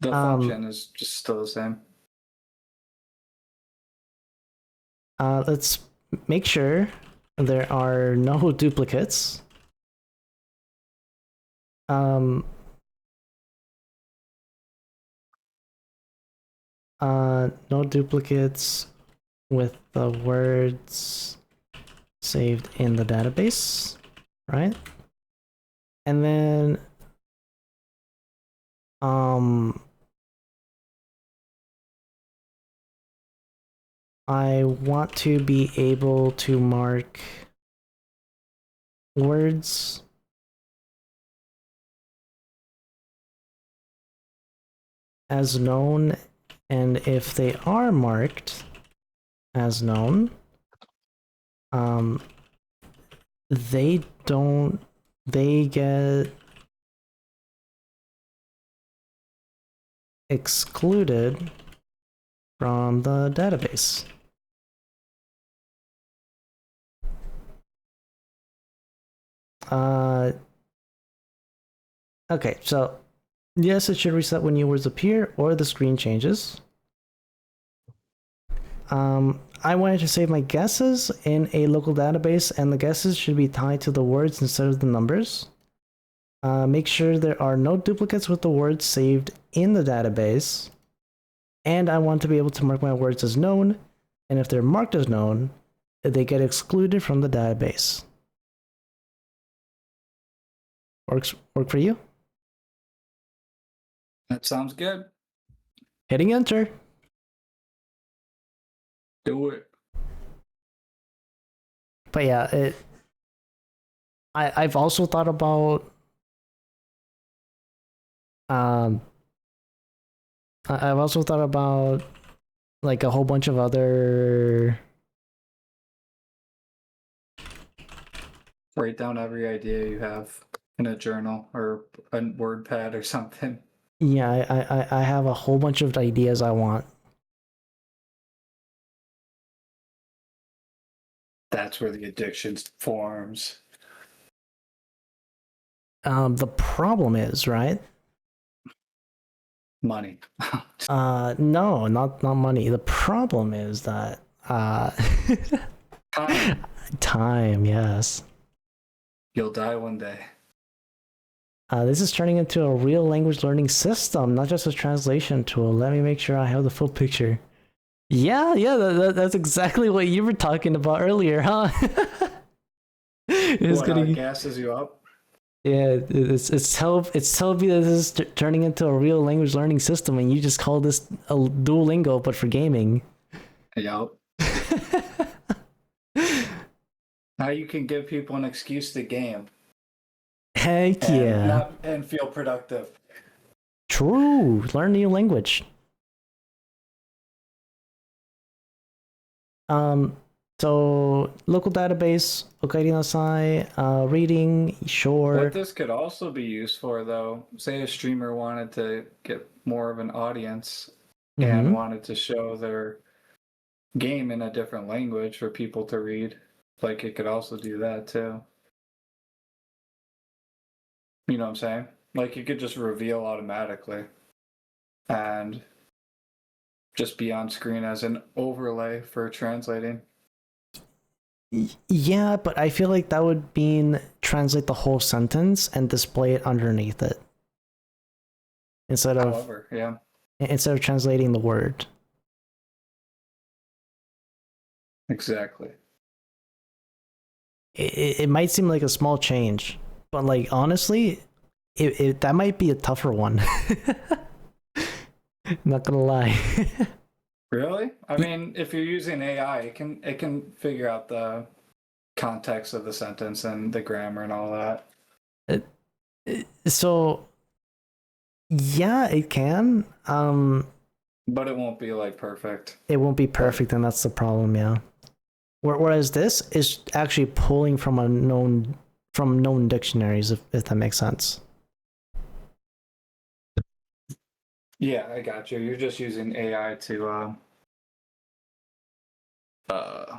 The function is just still the same. Let's make sure there are no duplicates. No duplicates with the words saved in the database, right? And then I want to be able to mark words as known, and if they are marked as known, they get excluded from the database. Okay, so yes, it should reset when new words appear or the screen changes. I wanted to save my guesses in a local database, and the guesses should be tied to the words instead of the numbers. Make sure there are no duplicates with the words saved in the database. And I want to be able to mark my words as known, and if they're marked as known, they get excluded from the database. Work for you? That sounds good. Hitting enter. Do it. But yeah, I've also thought about I've also thought about like a whole bunch of other. Write down every idea you have in a journal or a word pad or something. Yeah, I have a whole bunch of ideas I want. That's where the addiction forms. The problem is, right? Money. No, not money. The problem is that Time. time, yes. You'll die one day. This is turning into a real language learning system, not just a translation tool. Let me make sure I have the full picture. Yeah, that's exactly what you were talking about earlier, huh? It's gonna gasses you up. Yeah, it's telling me that this is turning into a real language learning system, and you just call this a Duolingo, but for gaming. Yep. Now you can give people an excuse to game. Heck yeah. And feel productive. True. Learn a new language. So local database, Okarinasai, reading, sure. What this could also be used for, though, say a streamer wanted to get more of an audience and wanted to show their game in a different language for people to read. Like, it could also do that, too. You know what I'm saying? Like, it could just reveal automatically and just be on screen as an overlay for translating. Yeah, but I feel like that would mean translate the whole sentence and display it underneath it. Instead of translating the word. Exactly. It might seem like a small change, but like honestly, that might be a tougher one. Not gonna lie. Really? I mean, if you're using AI, it can figure out the context of the sentence and the grammar and all that. So yeah, it can. But it won't be like perfect. It won't be perfect, and that's the problem, yeah. Whereas this is actually pulling from known dictionaries, if that makes sense. Yeah, I got you. You're just using AI to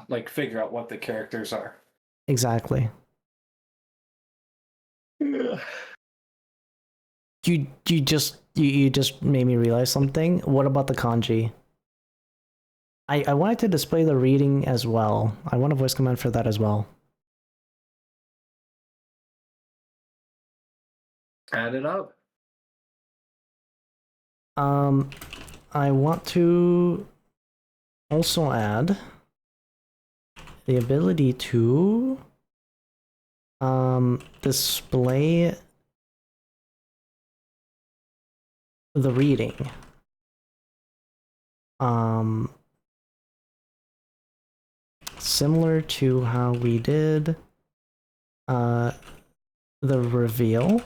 like figure out what the characters are. Exactly. Yeah. You just made me realize something. What about the kanji? I wanted to display the reading as well. I want a voice command for that as well. Add it up. I want to also add the ability to display the reading. Similar to how we did the reveal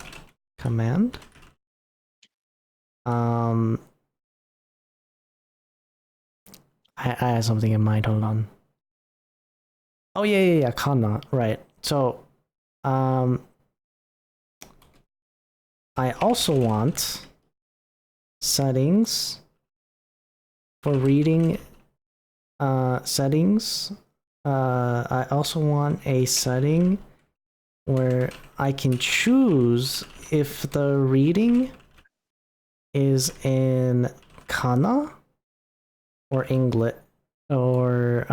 command. I had something in mind, hold on. Oh yeah, kana, right. So I also want settings for reading settings. I also want a setting where I can choose if the reading is in kana or English or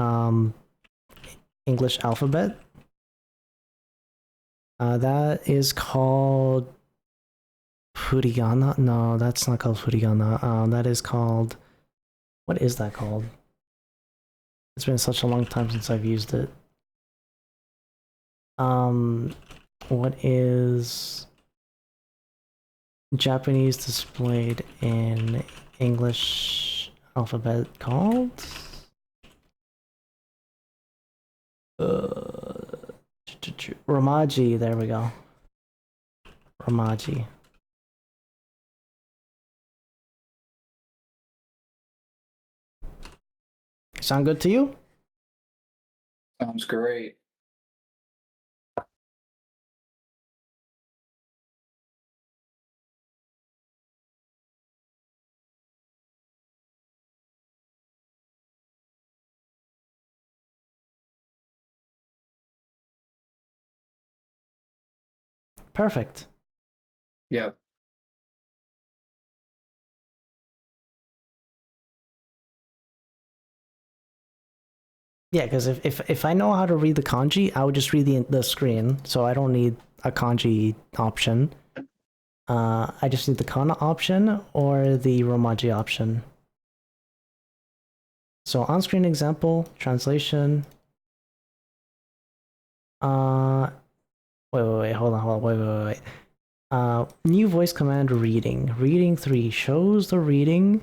English alphabet. That is called furigana. No, that's not called furigana. That is called, what is that called? It's been such a long time since I've used it. What is Japanese displayed in English alphabet called? Romaji, there we go. Romaji. Sound good to you? Sounds great. Perfect. Yep. Yeah, because if I know how to read the kanji, I would just read the screen, so I don't need a kanji option. I just need the kana option or the romaji option. So on-screen example, translation. Wait, hold on, wait. New voice command reading. Reading 3 shows the reading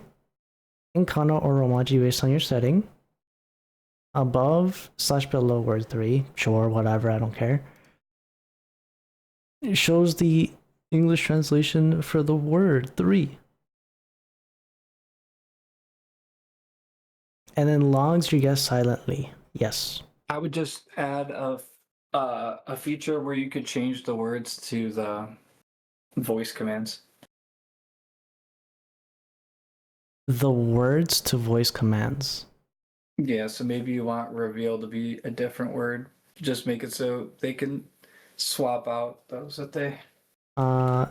in kana or romaji based on your setting. Above / below word 3, sure, whatever, I don't care. It shows the English translation for the word 3. And then logs your guess silently. Yes. I would just add a feature where you could change the words to the voice commands. The words to voice commands. Yeah, so maybe you want reveal to be a different word. Just make it so they can swap out those that they I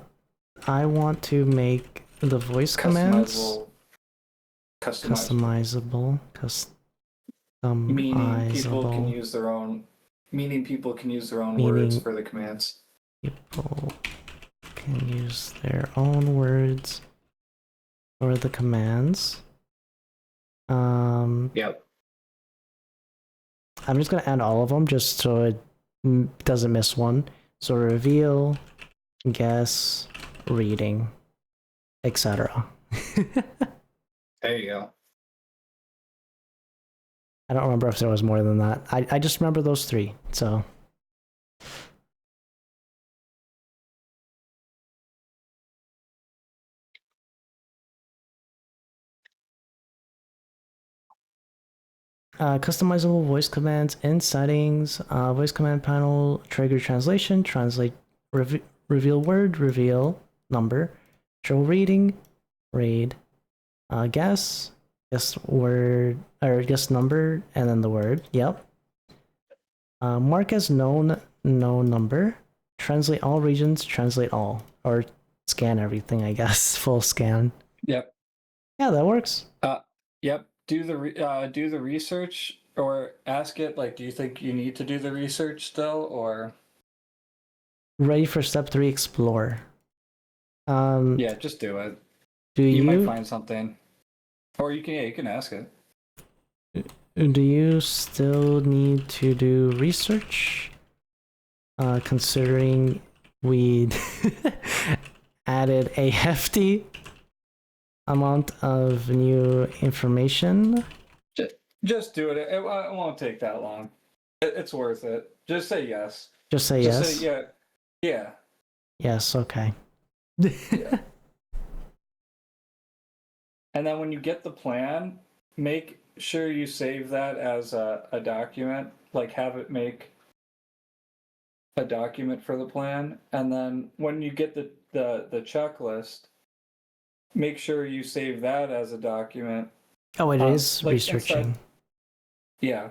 want to make the voice commands customizable. Meaning people can use their own words for the commands. People can use their own words for the commands. Yep. I'm just gonna add all of them just so it doesn't miss one. So reveal, guess, reading, etc. There you go. I don't remember if there was more than that. I just remember those 3, so. Customizable voice commands in settings, voice command panel, trigger translation, translate, reveal word, reveal number, show reading, read, guess word, or guess number, and then the word, yep. Mark as known, no number, translate all regions, translate all, or scan everything, I guess, full scan. Yep. Yeah, that works. Yep. Do the research or ask it like, do you think you need to do the research still, or ready for step 3, explore. Yeah, just do it. You might find something, or you can ask it. Do you still need to do research? Considering we added a hefty amount of new information. Just do it. It won't take that long. It's worth it. Just say yes. Just say yes? Say yeah. Yeah. Yes, okay. Yeah. And then when you get the plan, make sure you save that as a document. Like have it make a document for the plan. And then when you get the checklist, make sure you save that as a document. Oh, it is like researching. Yeah.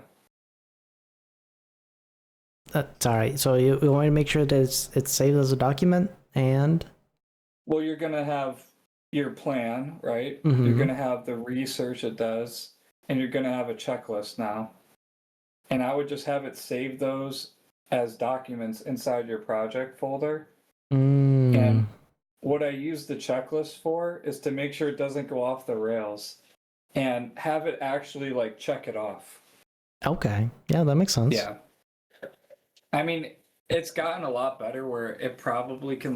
That's all right. So you want to make sure that it's saved as a document, and well, you're gonna have your plan, right? Mm-hmm. You're gonna have the research it does, and you're gonna have a checklist now. And I would just have it save those as documents inside your project folder. And what I use the checklist for is to make sure it doesn't go off the rails, and have it actually like check it off. Okay. Yeah, that makes sense. Yeah. I mean, it's gotten a lot better where it probably can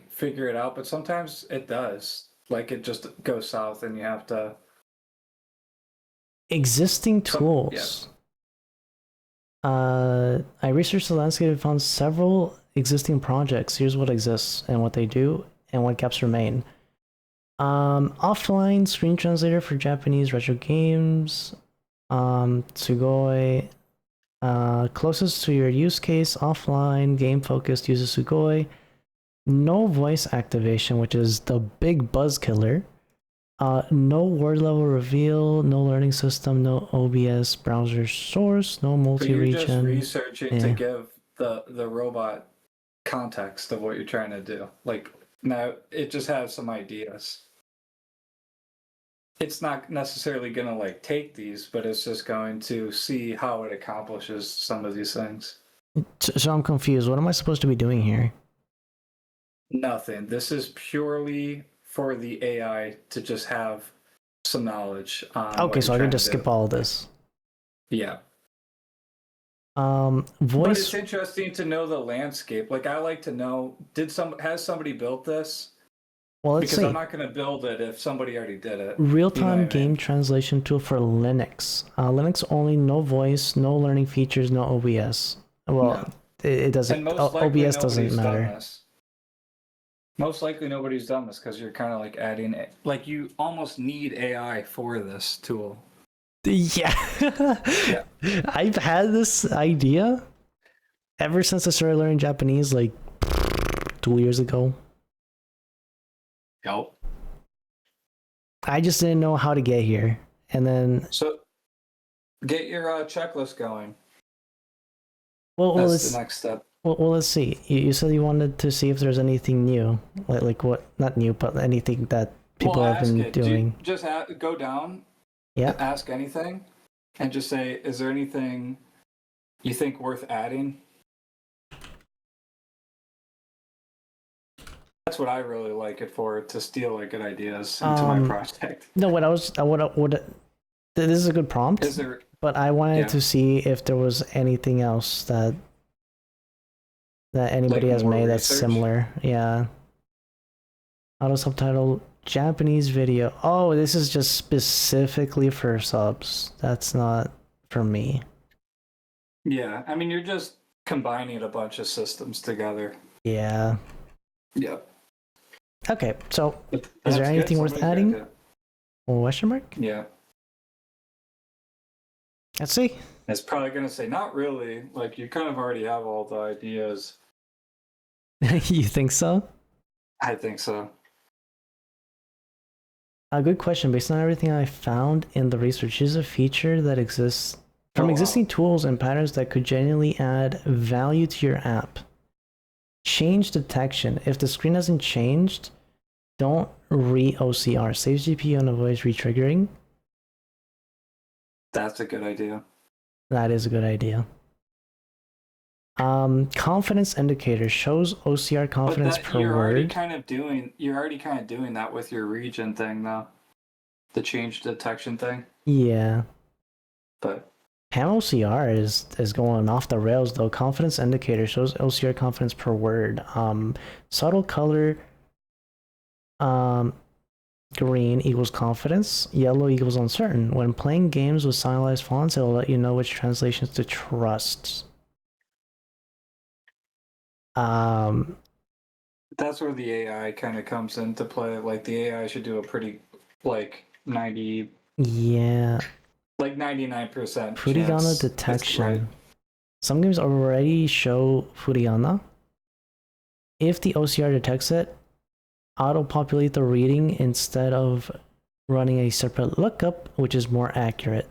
figure it out, but sometimes it does. Like it just goes south and you have to Existing yeah. tools. I researched the landscape and found several existing projects. Here's what exists and what they do and what gaps remain. Offline screen translator for Japanese retro games. Sugoi. Closest to your use case, offline, game focused uses Sugoi. No voice activation, which is the big buzz killer. No word level reveal, no learning system, no OBS browser source, no multi-region. But you're just researching to give the robot context of what you're trying to do. Like now it just has some ideas. It's not necessarily going to like take these, but it's just going to see how it accomplishes some of these things. So I'm confused. What am I supposed to be doing here? Nothing. This is purely for the AI to just have some knowledge on okay, so I can just skip all of this. Yeah. Voice. But it's interesting to know the landscape. Like I like to know, has somebody built this? Well, let's because see. I'm not going to build it if somebody already did it. Real-time game translation tool for Linux. Linux only, no voice, no learning features, no OBS. Well, no. It doesn't. OBS doesn't matter. Most likely nobody's done this because you're kind of like adding it. Like you almost need AI for this tool. Yeah. Yeah. I've had this idea ever since I started learning Japanese like 2 years ago. Yep. I just didn't know how to get here. And then so get your checklist going. Well, that's the next step. Well, let's see. You said you wanted to see if there's anything new, like what? Not new, but anything that people have been doing. Just go down. Yeah. Ask anything, and just say, "Is there anything you think worth adding?" That's what I really like it for, to steal like good ideas into my project. No, this is a good prompt. Is there? But I wanted to see if there was anything else that anybody has made that's similar. Yeah. Auto subtitle Japanese video. Oh, this is just specifically for subs. That's not for me. Yeah, I mean, you're just combining a bunch of systems together. Yeah. Yep. Okay, so is there anything worth adding? Question mark? Yeah. Let's see. It's probably going to say, not really. Like, you kind of already have all the ideas. You think so? I think so. A good question. Based on everything I found in the research, is a feature that exists from existing tools and patterns that could genuinely add value to your app. Change detection. If the screen hasn't changed, don't OCR. Saves GPU and avoids retriggering. That's a good idea. That is a good idea. Confidence indicator shows OCR confidence per you're word. You're already kind of doing that with your region thing, though. The change detection thing. Yeah. But An OCR is going off the rails though. Confidence indicator shows OCR confidence per word. Subtle color. Green equals confidence. Yellow equals uncertain. When playing games with stylized fonts, it will let you know which translations to trust. That's where the AI kind of comes into play. Like the AI should do a pretty 90. Yeah. 99%. Furigana detection. Right. Some games already show Furigana. If the OCR detects it, auto-populate the reading instead of running a separate lookup, which is more accurate.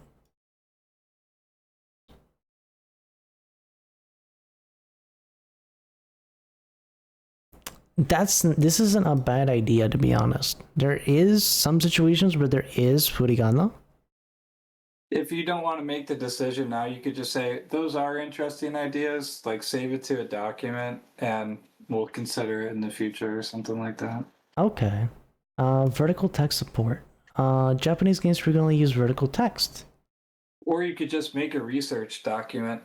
This isn't a bad idea, to be honest. There is some situations where there is furigana. If you don't want to make the decision now, you could just say, those are interesting ideas, like save it to a document and we'll consider it in the future or something like that. Okay. Vertical text support. Japanese games frequently use vertical text. Or you could just make a research document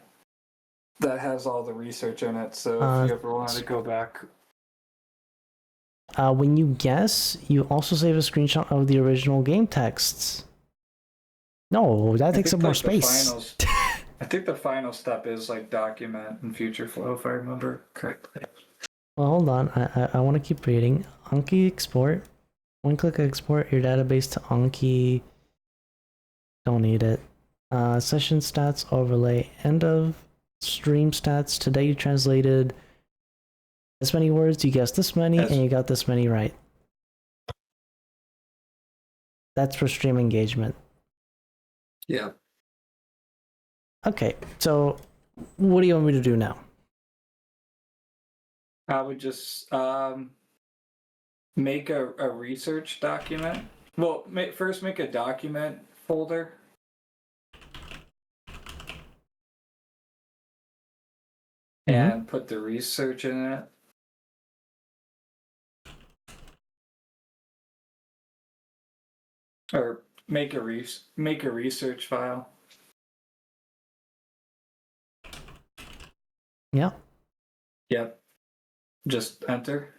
that has all the research in it. So if you ever wanted to go back. When you guess, you also save a screenshot of the original game texts. No, that takes up more space. I think the final step is like document and future flow, if I remember correctly. Well, hold on. I want to keep reading. Anki export. One-click export your database to Anki. Don't need it. Session stats overlay. End of stream stats. Today you translated this many words, you guessed this many, and you got this many right. That's for stream engagement. Yeah. Okay, so what do you want me to do now? I would just make a research document. Well, first make a document folder. And put the research in it. Or make a research file. Yeah. Yep. Just enter.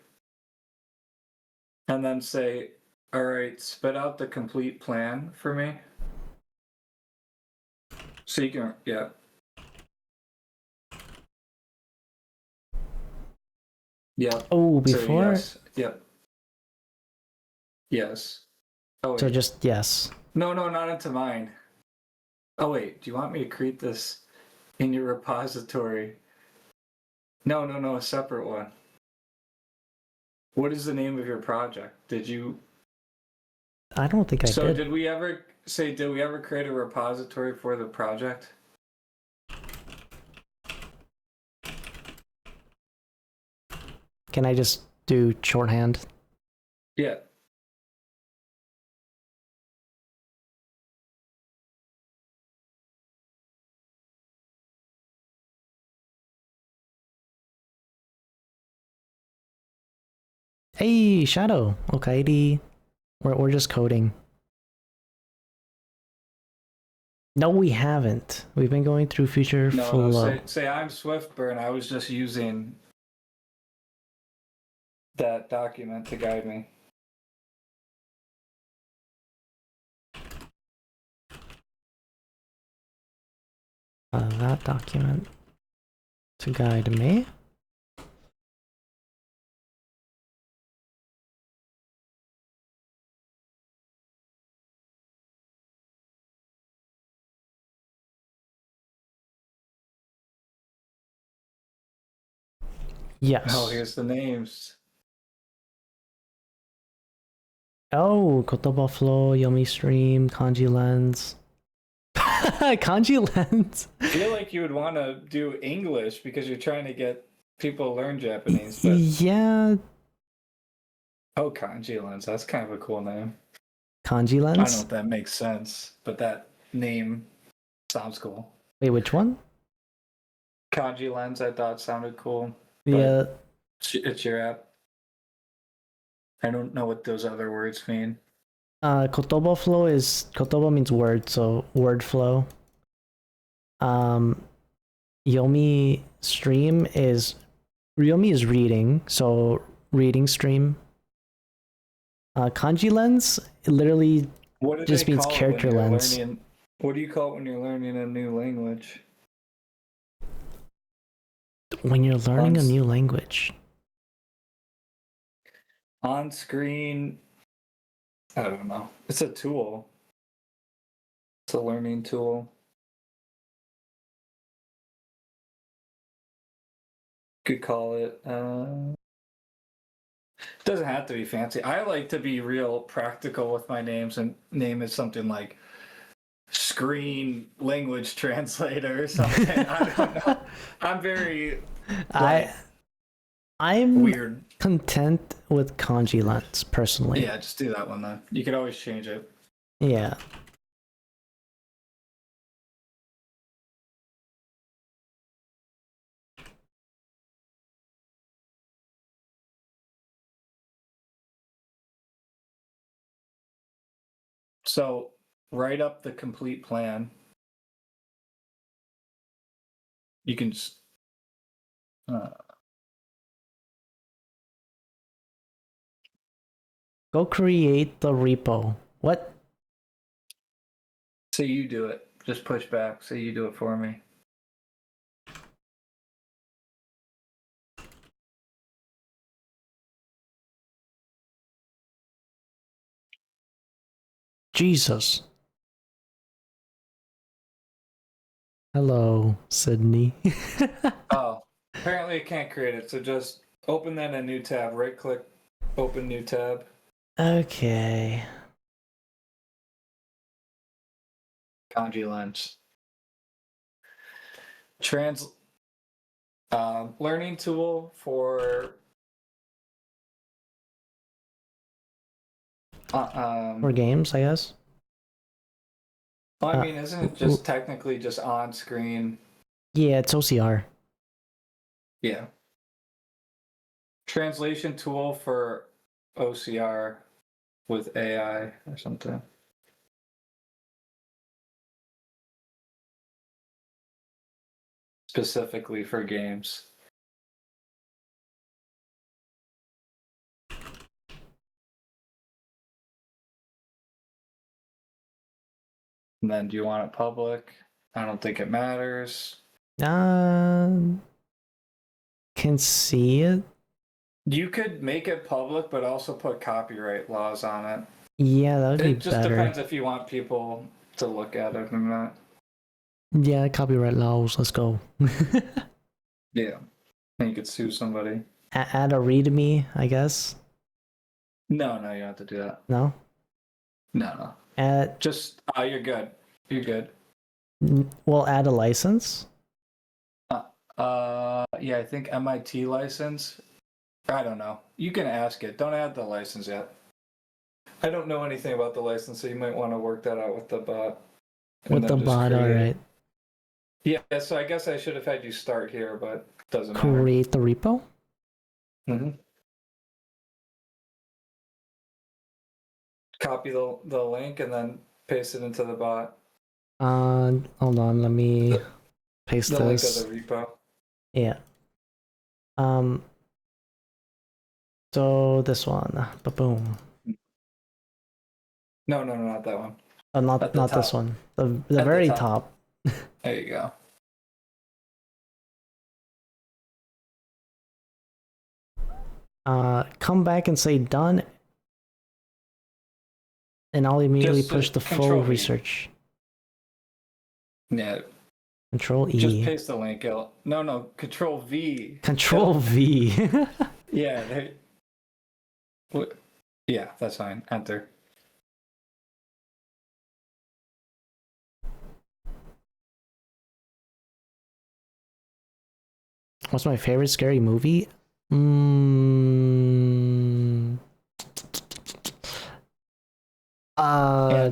And then say, all right, spit out the complete plan for me. So you can, yeah. Yeah. Oh, before? So yes. Yep. Yes. Oh, wait. So just yes. No, not into mine. Oh, wait. Do you want me to create this in your repository? No, a separate one. What is the name of your project? Did you? I don't think I did. So did we ever create a repository for the project? Can I just do shorthand? Yeah. Hey, Shadow. Okay, we're just coding. No, we haven't. We've been going through future flow. No, say I'm Swiftburn. I was just using that document to guide me. That document to guide me. Yes. Oh, here's the names. Oh, Kotoba Flow, Yomi Stream, Kanji Lens. Kanji Lens. I feel like you would want to do English because you're trying to get people to learn Japanese. But... yeah. Oh, Kanji Lens. That's kind of a cool name. Kanji Lens? I don't know if that makes sense, but that name sounds cool. Wait, which one? Kanji Lens, I thought sounded cool. Yeah. It's your app. I don't know what those other words mean. Kotoba flow is, Kotoba means word, so word flow. Yomi stream is, Yomi is reading, so reading stream. Kanji lens, it literally just means character lens. What do you call it when you're learning a new language? When you're learning a new language. On screen, I don't know. It's a tool. It's a learning tool. Could call it. Doesn't have to be fancy. I like to be real practical with my names and name it something like screen language translator or something. I don't know. I'm very. I'm weird. Content with kanji lens personally. Yeah, just do that one then. You could always change it. Yeah. So write up the complete plan. You can just go create the repo. What? say you do it. Just push back. Say you do it for me. Jesus. Hello, Sydney. Oh, apparently I can't create it. So just open that in a new tab. Right click, open new tab. Okay. Kanji lens. Learning tool for For games, I guess. well, I mean, isn't it just technically just on screen? Yeah, it's OCR. Yeah. Translation tool for OCR with AI or something. Specifically for games. And then do you want it public? I don't think it matters. Can see it. You could make it public, but also put copyright laws on it. Yeah, that would be better. It just depends if you want people to look at it or not. Yeah, copyright laws. Let's go. Yeah. And you could sue somebody. Add a README, I guess. No, you don't have to do that. No? No. Just, you're good. You're good. We'll add a license. Yeah, I think MIT license. I don't know. You can ask it. Don't add the license yet. I don't know anything about the license, so you might want to work that out with the bot. With the bot, all right. Yeah, so I guess I should have had you start here, but it doesn't matter. Create the repo? Mm-hmm. Copy the link and then paste it into the bot. Hold on, let me paste the this. link of the repo. Yeah. So this one, boom. No, not that one. Not this one. The very top. There you go. Come back and say done, and I'll immediately push the full research. Yeah. Control E. Just paste the link. No. Control V. Control V. Yeah. Yeah, that's fine. Enter. What's my favorite scary movie? Yeah.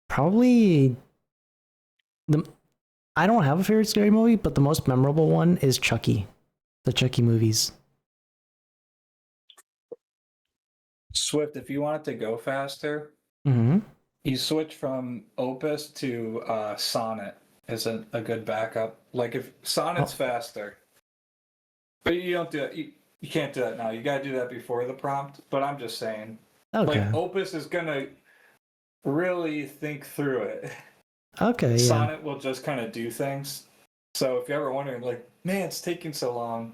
Probably I don't have a favorite scary movie, but the most memorable one is Chucky. The Chucky movies. Swift, if you want it to go faster, you switch from Opus to Sonnet is a good backup. Like if Sonnet's faster, but you don't do it. You can't do that now. You got to do that before the prompt. But I'm just saying, like Opus is gonna really think through it. Okay. Sonnet will just kind of do things. So if you're ever wondering, like, man, it's taking so long,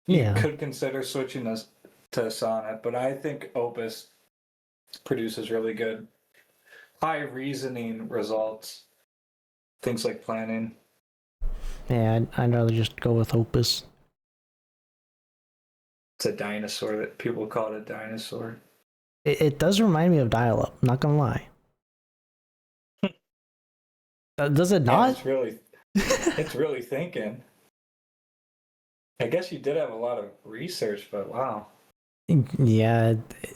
you could consider switching this to Sonnet. But I think Opus produces really good, high reasoning results. Things like planning. Yeah, I'd rather just go with Opus. It's a dinosaur that people call it a dinosaur. It does remind me of dial-up, not gonna lie. Does it not? Yeah, it's really thinking. I guess you did have a lot of research, but wow. Yeah,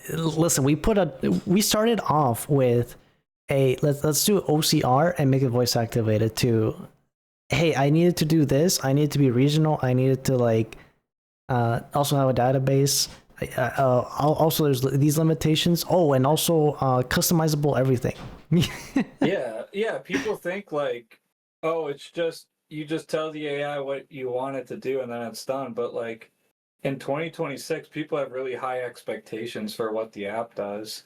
listen, we started off with let's do OCR and make it voice activated to, hey, I needed to do this, I needed to be regional, I needed to like also have a database, also there's these limitations, and also customizable everything. Yeah. People think like, oh, it's just you just tell the AI what you want it to do and then it's done. But like in 2026, people have really high expectations for what the app does,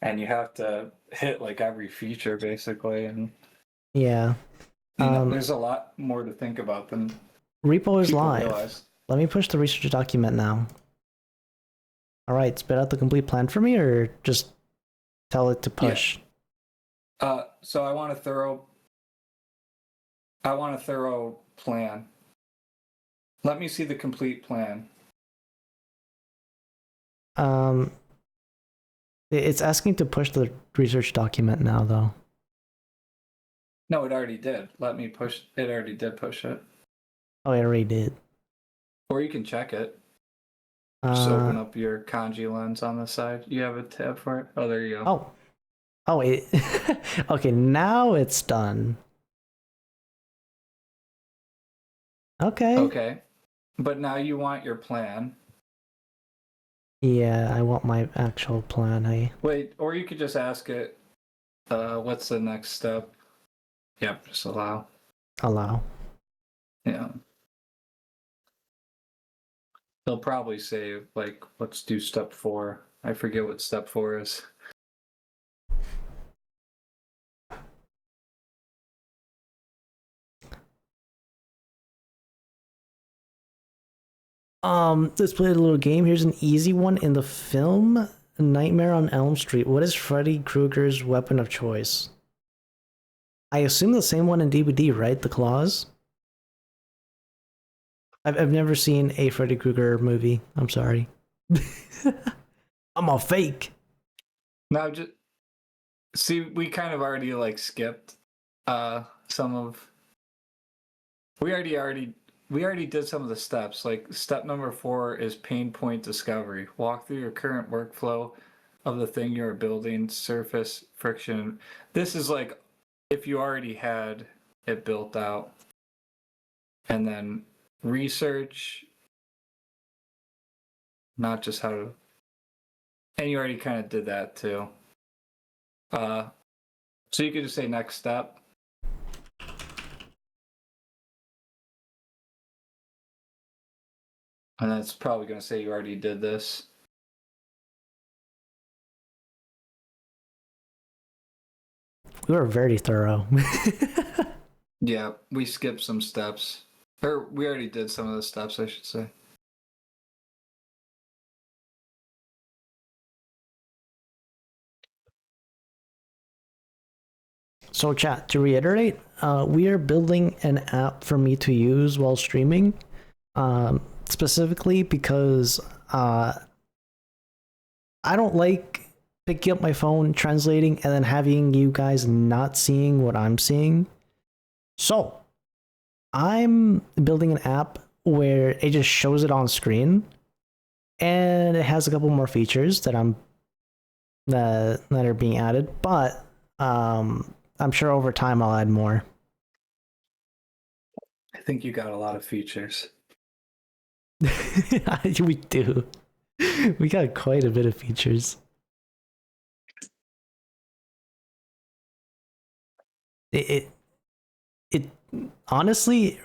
and you have to hit like every feature basically. And Yeah. there's a lot more to think about than Repo is people live. realize. Let me push the research document now. All right, spit out the complete plan for me, or just tell it to push. Yeah. So I want a thorough plan. Let me see the complete plan. It's asking to push the research document now, though. No, it already did. Let me push. It already did push it. Oh, it already did. Or you can check it. Just open up your kanji lens on the side. You have a tab for it? Oh, there you go. Oh, wait. Okay, now it's done. Okay. Okay. But now you want your plan. Yeah, I want my actual plan, hey. Wait, or you could just ask it, what's the next step? Yep, just allow. Allow. Yeah. They'll probably say, like, let's do step 4. I forget what step 4 is. Let's play a little game. Here's an easy one. In the film Nightmare on Elm Street, what is Freddy Krueger's weapon of choice? I assume the same one in DVD, right? The claws? I've never seen a Freddy Krueger movie. I'm sorry. I'm a fake. Now, just see, we kind of already like skipped some of. We already did some of the steps. Like step number 4 is pain point discovery. Walk through your current workflow of the thing you're building, surface friction. This is like if you already had it built out. And then research, not just how to. And you already kind of did that too. So you could just say next step. And that's probably going to say you already did this. We were very thorough. Yeah, we skipped some steps. Or we already did some of the steps, I should say. So chat, to reiterate, we are building an app for me to use while streaming, specifically because I don't like picking up my phone, translating, and then having you guys not seeing what I'm seeing. So I'm building an app where it just shows it on screen, and it has a couple more features that are being added, but I'm sure over time I'll add more. I think you got a lot of features. We do. We got quite a bit of features. It honestly,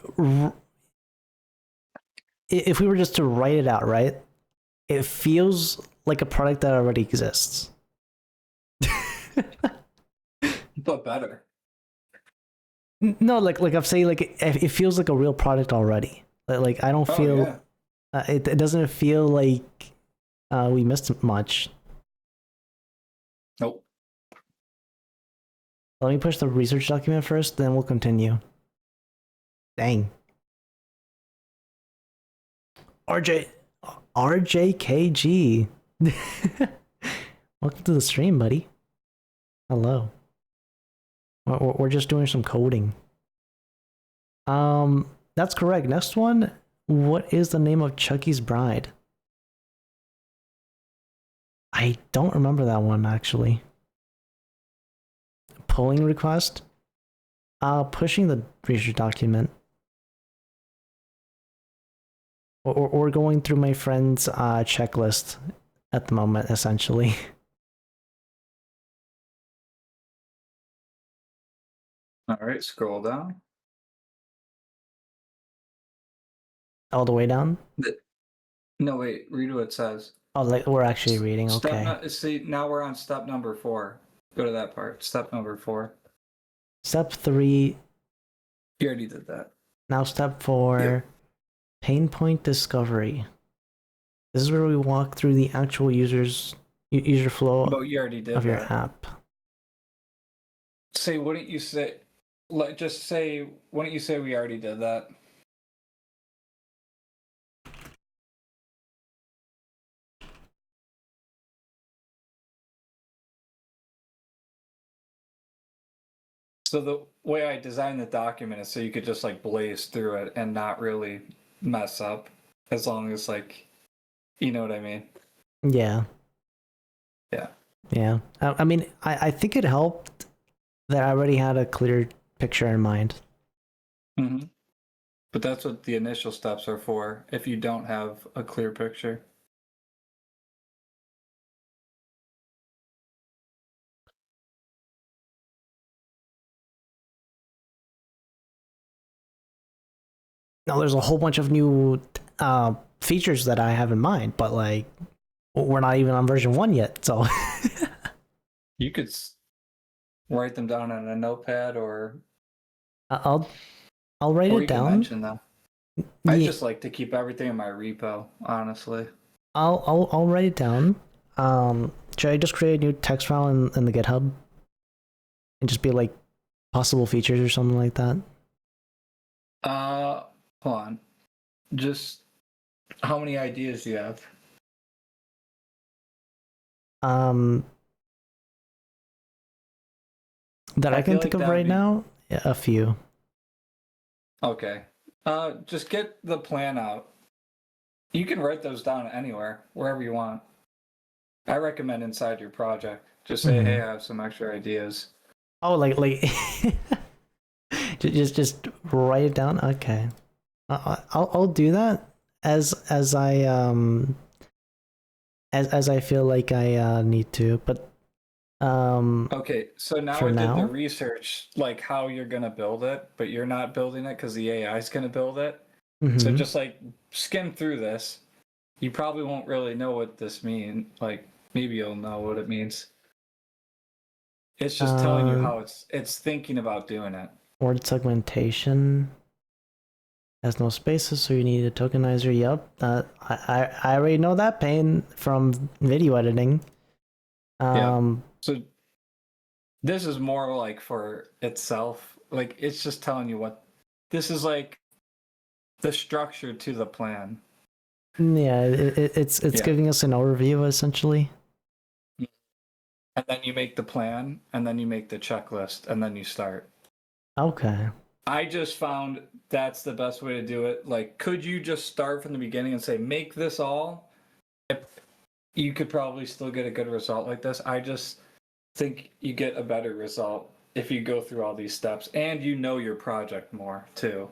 if we were just to write it out, right? It feels like a product that already exists. But better. No, like I'm saying, like it feels like a real product already. Like I don't feel it doesn't feel like we missed much. Nope. Let me push the research document first, then we'll continue. Dang. RJKG. Welcome to the stream, buddy. Hello. We're just doing some coding. That's correct. Next one. What is the name of Chucky's bride? I don't remember that one actually. Pulling request. Pushing the research document. Or going through my friend's checklist at the moment, essentially. All right, scroll down. All the way down? No, wait, read what it says. Oh, like we're actually reading, okay. See, now we're on step number 4. Go to that part. Step number 4. Step 3. You already did that. Now step 4. Yep. Pain point discovery. This is where we walk through the actual user flow But you already did of your that. app. Say, wouldn't you say? Just say, wouldn't you say we already did that? So the way I designed the document is so you could just like blaze through it and not really mess up, as long as like, you know what I mean? Yeah. Yeah. Yeah. I mean, I think it helped that I already had a clear picture in mind. Mm-hmm. But that's what the initial steps are for, if you don't have a clear picture. Now, there's a whole bunch of new features that I have in mind, but like, we're not even on version 1 yet, so. You could write them down on a notepad, or I'll write or it you can down. mention them. I just like to keep everything in my repo, honestly. I'll write it down. Should I just create a new text file in the GitHub and just be like possible features or something like that? Hold on. Just how many ideas do you have? That I can think of right now, yeah, a few. Okay. Just get the plan out. You can write those down anywhere, wherever you want. I recommend inside your project. Just say, hey, I have some extra ideas. Oh, like just write it down. Okay, I'll do that as I feel like I need to. But okay, so now I did the research, like how you're gonna build it, but you're not building it because the AI is gonna build it. So just like skim through this. You probably won't really know what this means. Like maybe you'll know what it means. It's just telling you how it's thinking about doing it. Word segmentation has no spaces, so you need a tokenizer. Yep, I already know that pain from video editing. Yeah. So this is more like for itself. Like it's just telling you what this is, like the structure to the plan. Yeah, it's giving us an overview essentially. And then you make the plan, and then you make the checklist, and then you start. Okay. I just found that's the best way to do it. Like, could you just start from the beginning and say, make this all? You could probably still get a good result like this. I just think you get a better result if you go through all these steps and you know your project more too.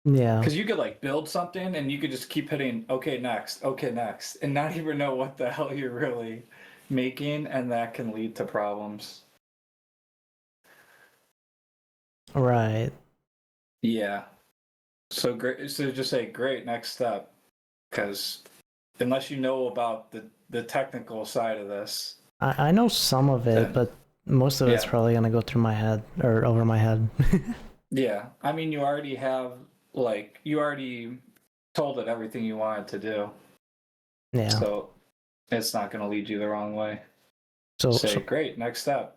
Yeah. Because you could like build something and you could just keep hitting okay next, and not even know what the hell you're really making, and that can lead to problems. Right. Yeah. So great. So just say great next step, because unless you know about the technical side of this, I know some of it, but most of it's probably gonna go through my head or over my head. Yeah, I mean, you already have you already told it everything you wanted to do. Yeah. So it's not going to lead you the wrong way. So say great next step.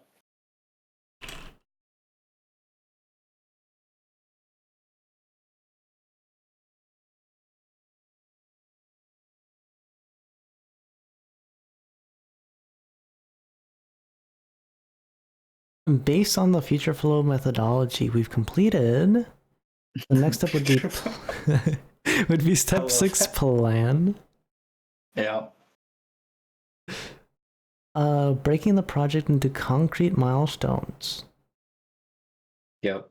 Based on the feature flow methodology we've completed, the next step would be would be step 6 plan. Yeah. Breaking the project into concrete milestones. Yep.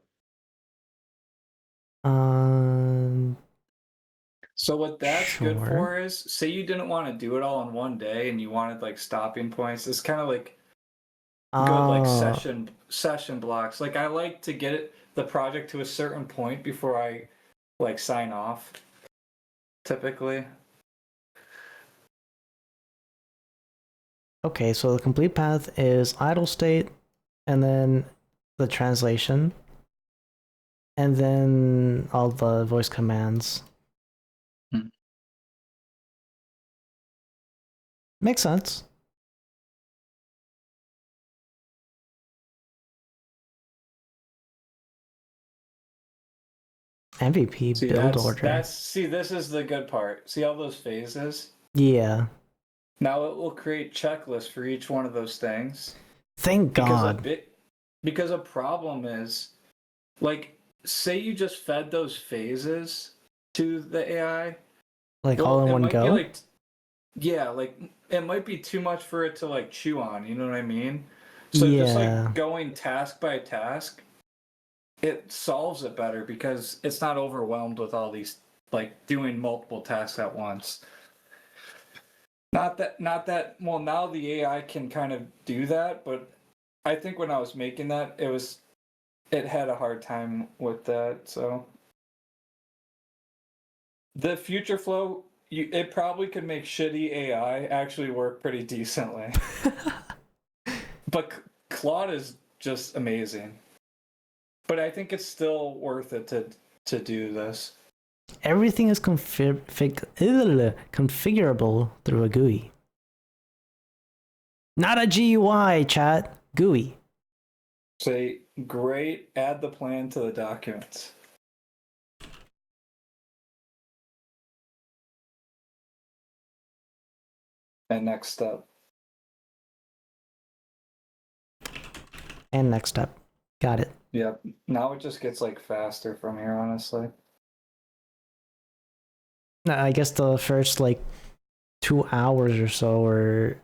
So what that's good for is, say you didn't want to do it all in one day and you wanted like stopping points. It's kind of like good like Oh, session blocks. Like I like to get the project to a certain point before I like sign off typically. okay, so the complete path is idle state, and then the translation, and then all the voice commands. Hmm. Makes sense. MVP See, build order. this is the good part. See all those phases? Yeah. Now it will create checklists for each one of those things. Thank Because God. because a problem is like say you just fed those phases to the AI. Like all Well, in it one might be go? like yeah, like it might be too much for it to like chew on, you know what I mean? So just like Yeah. going task by task, it solves it better because it's not overwhelmed with all these like doing multiple tasks at once. Not that well now the AI can kind of do that, but I think when I was making that it had a hard time with that. So the future flow, it probably could make shitty AI actually work pretty decently. But Claude is just amazing. But I think it's still worth it to do this. Everything is configurable through a GUI. Not a GUI, chat. GUI. Say, great, add the plan to the documents. And next step. And next step. Got it. Yep. Now it just gets like faster from here, honestly. I guess the first like 2 hours or so were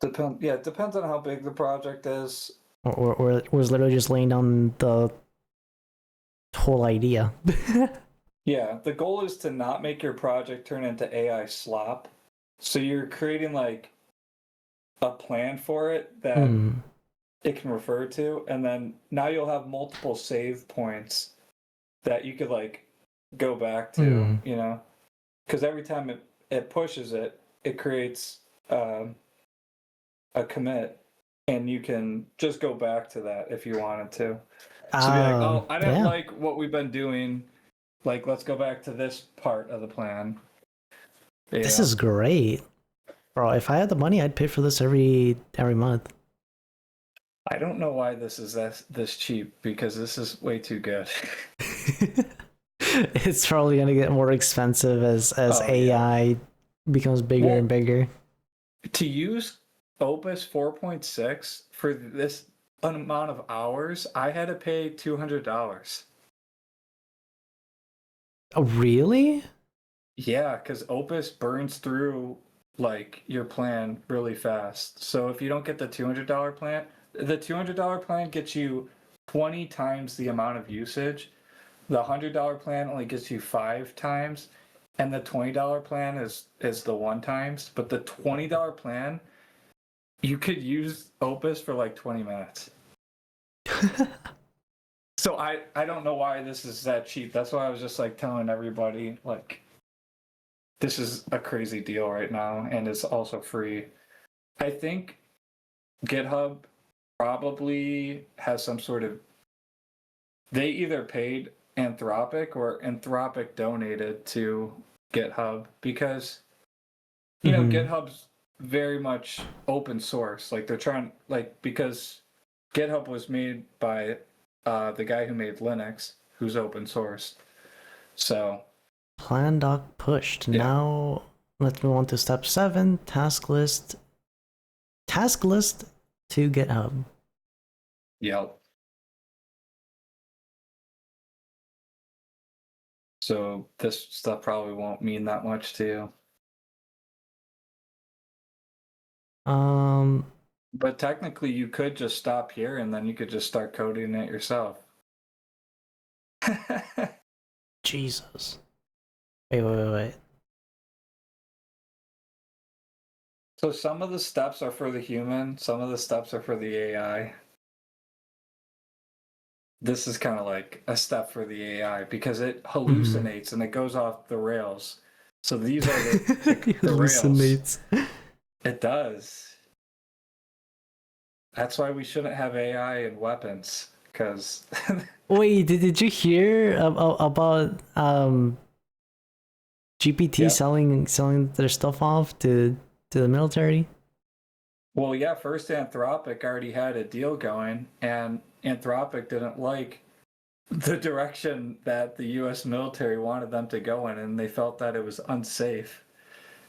It depends on how big the project is. or was literally just laying down the whole idea. Yeah, the goal is to not make your project turn into AI slop. So you're creating like a plan for it that it can refer to, and then now you'll have multiple save points that you could like go back to, you know, because every time it pushes it, it creates a commit, and you can just go back to that if you wanted to. So be like, oh, I didn't Yeah. like what we've been doing. Like, let's go back to this part of the plan. Yeah. This is great. Bro, if I had the money, I'd pay for this every month. I don't know why this is this cheap because this is way too good. It's probably gonna get more expensive as AI becomes bigger and bigger. To use Opus 4.6 for this amount of hours, I had to pay $200. Oh, really? Yeah, because Opus burns through like your plan really fast. So if you don't get the $200 plan, the $200 plan gets you 20 times the amount of usage. The $100 plan only gets you 5 times, and the $20 plan is the 1 times. But the $20 plan, you could use Opus for like 20 minutes. So I don't know why this is that cheap. That's why I was just like telling everybody like this is a crazy deal right now, and it's also free. I think GitHub probably has some sort of they either paid Anthropic or Anthropic donated to GitHub because you know GitHub's very much open source. Like they're trying like because GitHub was made by the guy who made Linux, who's open source. So Plan doc pushed. yeah. Now let's move on to step 7, task list. Task list to GitHub. Yep. So this stuff probably won't mean that much to you. But technically you could just stop here and then you could just start coding it yourself. Jesus. Wait. So some of the steps are for the human, some of the steps are for the AI. This is kind of like a step for the AI because it hallucinates and it goes off the rails. So these are the rails. It does. That's why we shouldn't have AI in weapons. Because wait, did you hear about GPT selling their stuff off to the military? Well, yeah. First, Anthropic already had a deal going, and Anthropic didn't like the direction that the U.S. military wanted them to go in, and they felt that it was unsafe.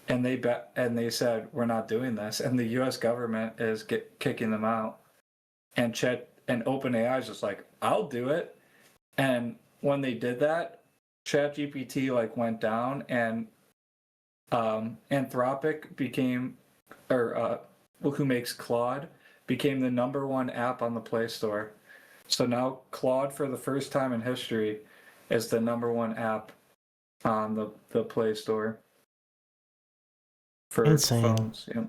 And they said, we're not doing this, and the U.S. government is kicking them out. And OpenAI is just like, I'll do it. And when they did that, ChatGPT like went down, and Anthropic became, or who makes Claude, became the #1 app on the Play Store. So now Claude, for the first time in history, is the #1 app on the Play Store for phones. Yeah.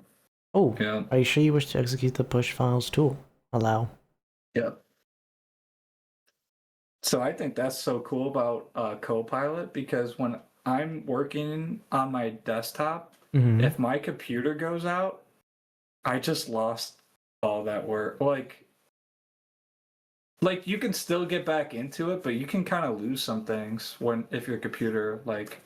Oh, yeah. Are you sure you wish to execute the push files tool? Allow. Yep. So I think that's so cool about Copilot, because when I'm working on my desktop, if my computer goes out, I just lost all that work. Like you can still get back into it, but you can kind of lose some things if your computer, like,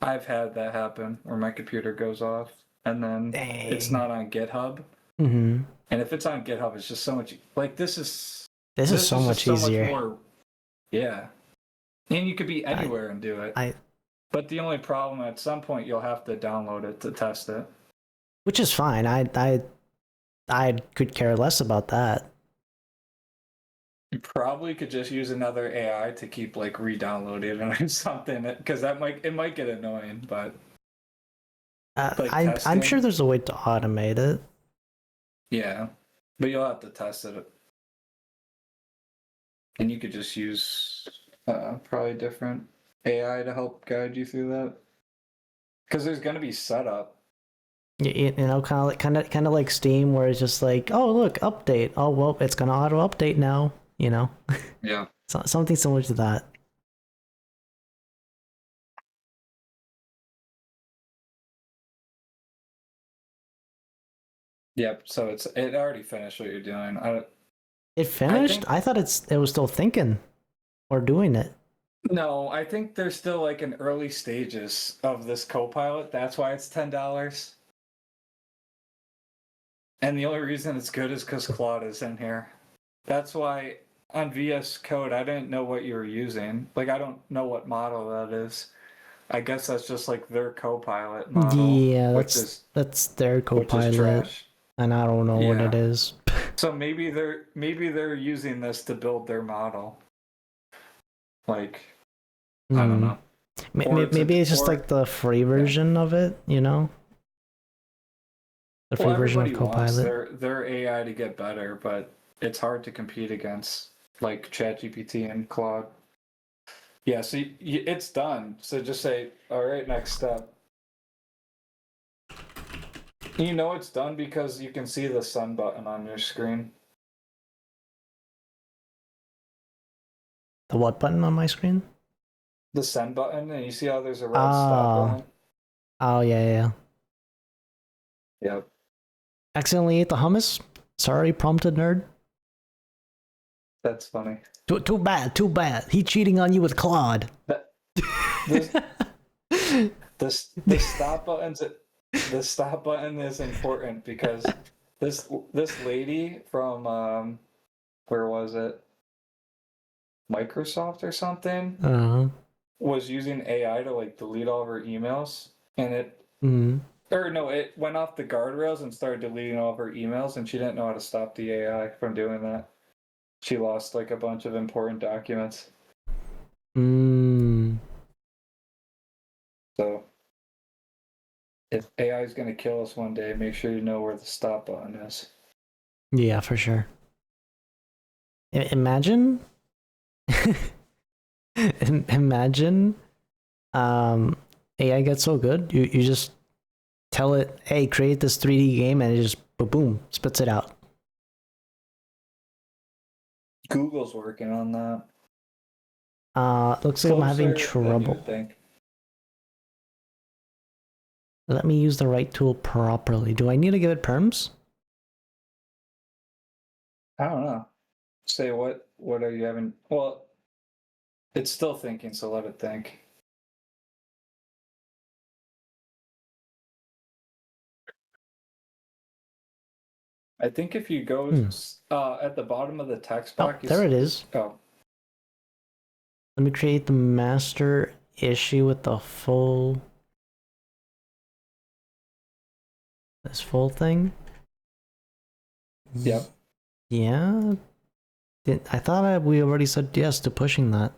I've had that happen where my computer goes off and then it's not on GitHub. And if it's on GitHub, it's just so much, like, this is so much easier. More, yeah. And you could be anywhere and do it. But the only problem, at some point you'll have to download it to test it. Which is fine. I could care less about that. You probably could just use another AI to keep like re-downloading it or something, because it might get annoying. But I'm sure there's a way to automate it. Yeah, but you'll have to test it, and you could just use probably different AI to help guide you through that, because there's going to be setup. You know, kind of like Steam, where it's just like, oh look, update. Oh well, it's gonna auto update now. You know. Yeah. Something similar to that. Yep. So it already finished what you're doing. It finished? I thought it was still thinking or doing it. No, I think they're still like in early stages of this Copilot. That's why it's $10. And the only reason it's good is because Claude is in here. That's why on VS Code, I didn't know what you were using. Like, I don't know what model that is. I guess that's just like their Copilot model. Yeah, that's their Copilot, and I don't know what it is. So maybe they're using this to build their model. Like, I don't know. Maybe it's just like the free version of it, you know? The free version of Copilot. Wants their AI to get better, but it's hard to compete against like ChatGPT and Claude. Yeah, so it's done. So just say, all right, next step. You know it's done because you can see the send button on your screen. The what button on my screen? The send button, and you see how there's a red stop button? Oh, yeah. Yep. Accidentally ate the hummus? Sorry, prompted nerd. That's funny. Too bad. He cheating on you with Claude. The stop button's the stop button is important because this lady from where was it? Microsoft or something was using AI to like delete all of her emails, and it went off the guardrails and started deleting all of her emails, and she didn't know how to stop the AI from doing that. She lost like a bunch of important documents. So if AI is going to kill us one day, make sure you know where the stop button is. Yeah, for sure. Imagine AI gets so good, you just tell it, hey, create this 3D game, and it just boom, spits it out. Google's working on that. Looks like I'm having trouble. Let me use the right tool properly. Do I need to give it perms? I don't know. Say what are you having? Well, it's still thinking, so let it think. I think if you go at the bottom of the text box, there it is. Oh. Let me create the master issue with the full... This full thing? Yep. Yeah? I thought we already said yes to pushing that.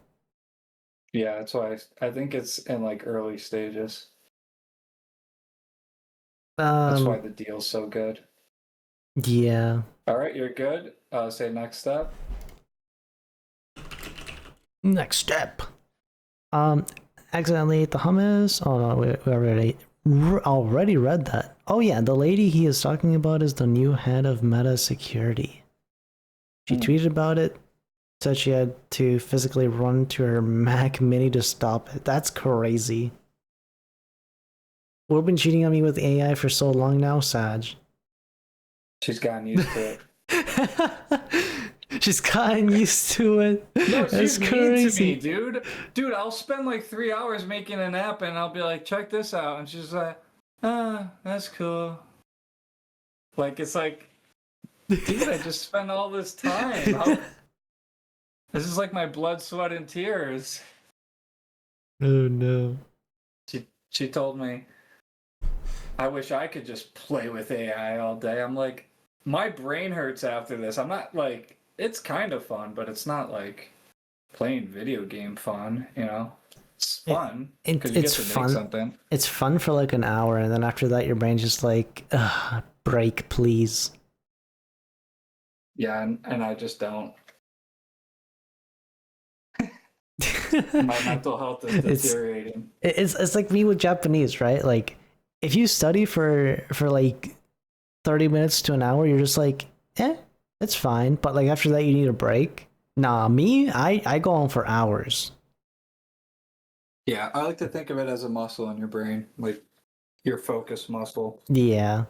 Yeah, that's why I think it's in like early stages. That's why the deal's so good. Yeah. All right, you're good. Say next step. Next step. Accidentally ate the hummus. Oh no, we already read that. Oh yeah, the lady he is talking about is the new head of meta security. She tweeted about it, said she had to physically run to her Mac Mini to stop it. That's crazy. We've been cheating on me with AI for so long now, Saj. She's gotten used to it. She's gotten used to it. No, she's mean to me, dude. Dude, I'll spend like 3 hours making an app and I'll be like, check this out. And she's like, that's cool. Like, it's like, dude, I just spent all this time. This is like my blood, sweat, and tears. Oh no. She told me, I wish I could just play with AI all day. I'm like, my brain hurts after this. I'm not like, it's kind of fun, but it's not like playing video game fun, you know? It's fun because you get to make something. It's fun for like an hour, and then after that, your brain's just like, break, please. Yeah, and I just don't. My mental health is deteriorating. It's like me with Japanese, right? Like, if you study for like 30 minutes to an hour, you're just like, it's fine. But like after that, you need a break. Nah, me, I go on for hours. Yeah, I like to think of it as a muscle in your brain, like your focus muscle. Yeah.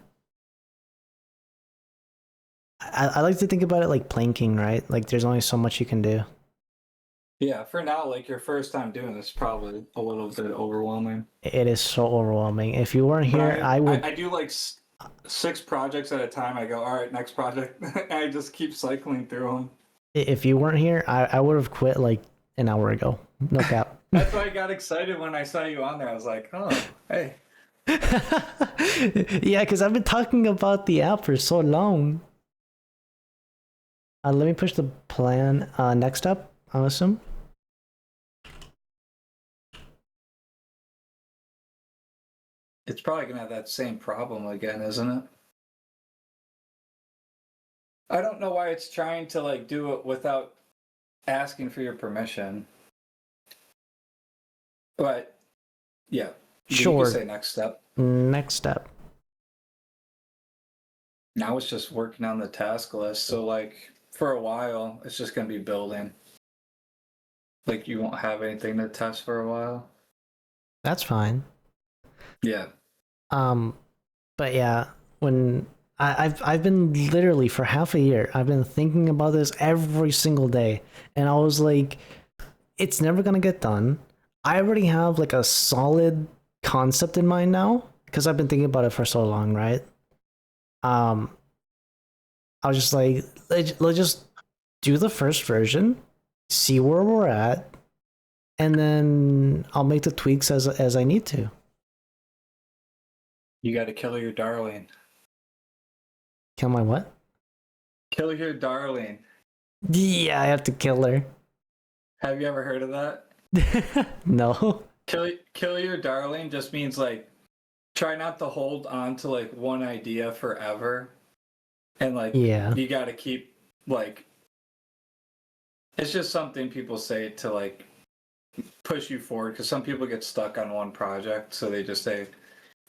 I like to think about it like planking, right? Like there's only so much you can do. Yeah, for now, like your first time doing this, probably a little bit overwhelming. It is so overwhelming. If you weren't here, I would. I do like 6 projects at a time. I go, all right, next project. I just keep cycling through them. If you weren't here, I would have quit like an hour ago. No cap. That's why I got excited when I saw you on there. I was like, oh, hey. Yeah, because I've been talking about the app for so long. Let me push the plan. Next up, I'll assume. It's probably going to have that same problem again, isn't it? I don't know why it's trying to like do it without asking for your permission. But yeah, sure. You can say next step. Next step. Now it's just working on the task list. So like for a while, it's just going to be building. Like you won't have anything to test for a while. That's fine. Yeah. But yeah, when I've been literally for half a year, I've been thinking about this every single day, and I was like, it's never gonna get done. I already have like a solid concept in mind now because I've been thinking about it for so long, right? I was just like, let's just do the first version, see where we're at, and then I'll make the tweaks as I need to. You got to kill your darling. Kill my what? Kill your darling. Yeah, I have to kill her. Have you ever heard of that? No. Kill your darling just means like try not to hold on to like one idea forever. And like you got to keep like it's just something people say to like push you forward because some people get stuck on one project, so they just say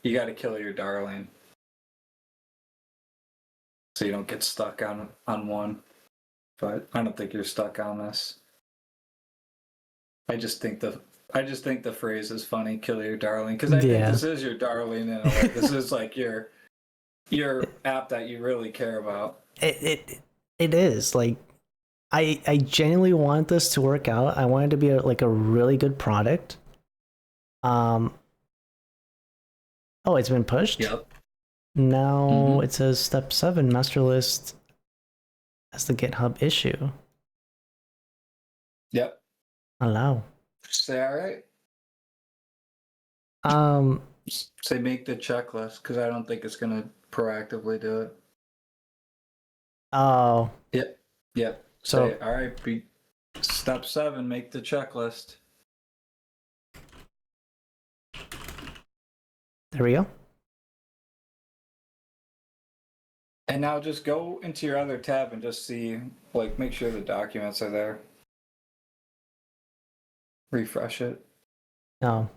You got to kill your darling, so you don't get stuck on one. But I don't think you're stuck on this. I just think the phrase is funny. Kill your darling, because I think this is your darling in a way. This is like your app that you really care about. It is like. I genuinely want this to work out. I want it to be like a really good product. Oh, it's been pushed? Yep. Now it says step 7, master list as the GitHub issue. Yep. Allow. Say all right. Say make the checklist, because I don't think it's gonna proactively do it. Oh. Yep. So, say, all right, step 7, make the checklist. There we go. And now just go into your other tab and just see, like, make sure the documents are there. Refresh it. No.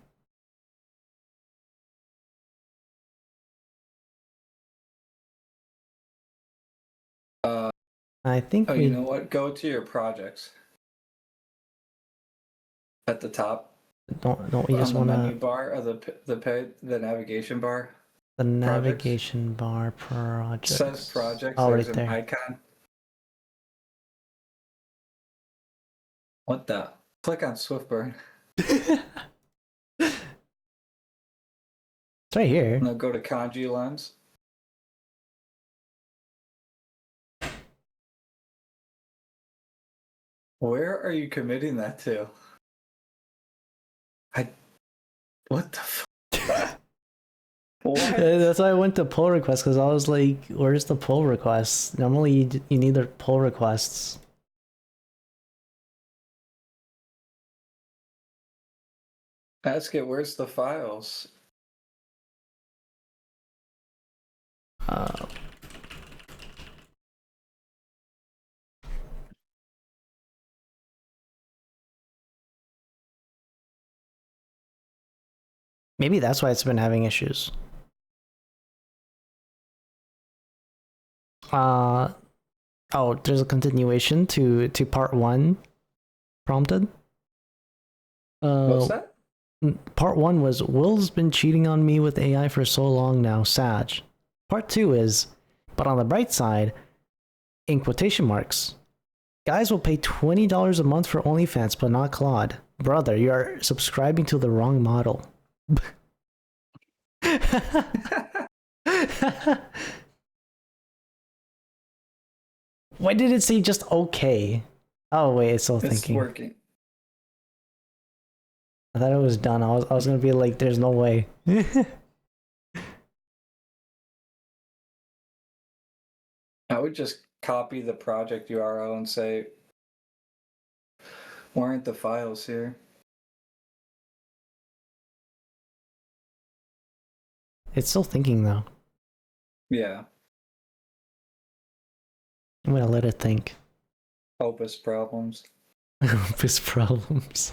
I think you know what? Go to your projects. At the top. Don't we just want to menu bar or the navigation bar? The navigation bar project. It says projects. Oh, there's right there. An icon. What the? Click on Swiftburn. It's right here. Now go to Kanji Lens. Where are you committing that to? What the fuck? What? That's why I went to pull requests, because I was like, where's the pull requests? Normally you need the pull requests. Ask it, where's the files? Maybe that's why it's been having issues. Oh, there's a continuation to part 1 prompted. What's that? Part 1 was, Will's been cheating on me with AI for so long now, Sag. Part 2 is, but on the bright side, in quotation marks, guys will pay $20 a month for OnlyFans, but not Claude. Brother, you are subscribing to the wrong model. Why did it say just okay? Oh wait, it's still thinking. It's working. I thought it was done. I was gonna be like, there's no way. I would just copy the project URL and say, why aren't the files here? It's still thinking though. Yeah. I'm gonna let it think. Opus problems. Opus problems.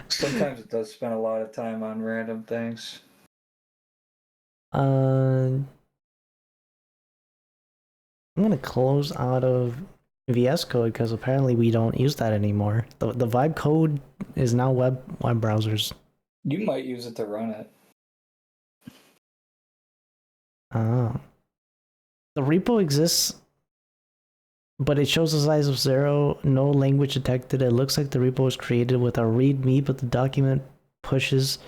Sometimes it does spend a lot of time on random things. I'm gonna close out of VS Code because apparently we don't use that anymore. The vibe code is now web browsers. You might use it to run it. The repo exists, but it shows a size of 0, no language detected. It looks like the repo was created with a readme, but the document pushes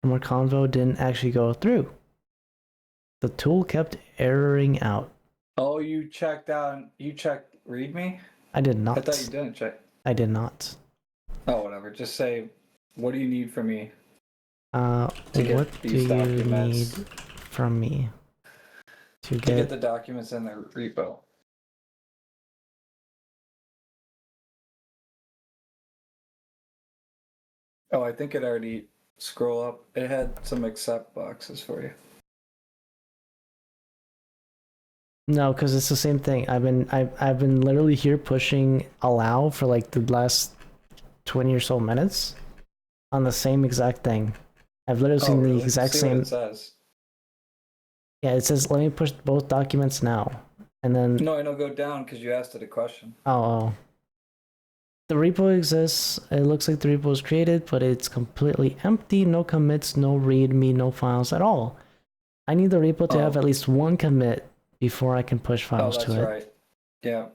from our convo didn't actually go through. The tool kept erroring out. Oh, you checked readme? I did not. I thought you didn't check. I did not. Oh, whatever. Just say, what do you need from me? What do you need from me to get the documents in the repo? Oh, I think it already scroll up. It had some accept boxes for you. No, because it's the same thing. I've been literally here pushing allow for like the last 20 or so minutes on the same exact thing. I've literally Oh, seen the really? exact See same. what it says. Yeah, it says let me push both documents now, and then No, I know. Go down because you asked it a question. oh. The repo exists. It looks like the repo was created, but it's completely empty. No commits, no readme, no files at all. I need the repo to have at least one commit before I can push files to it. Oh, that's right. Yeah.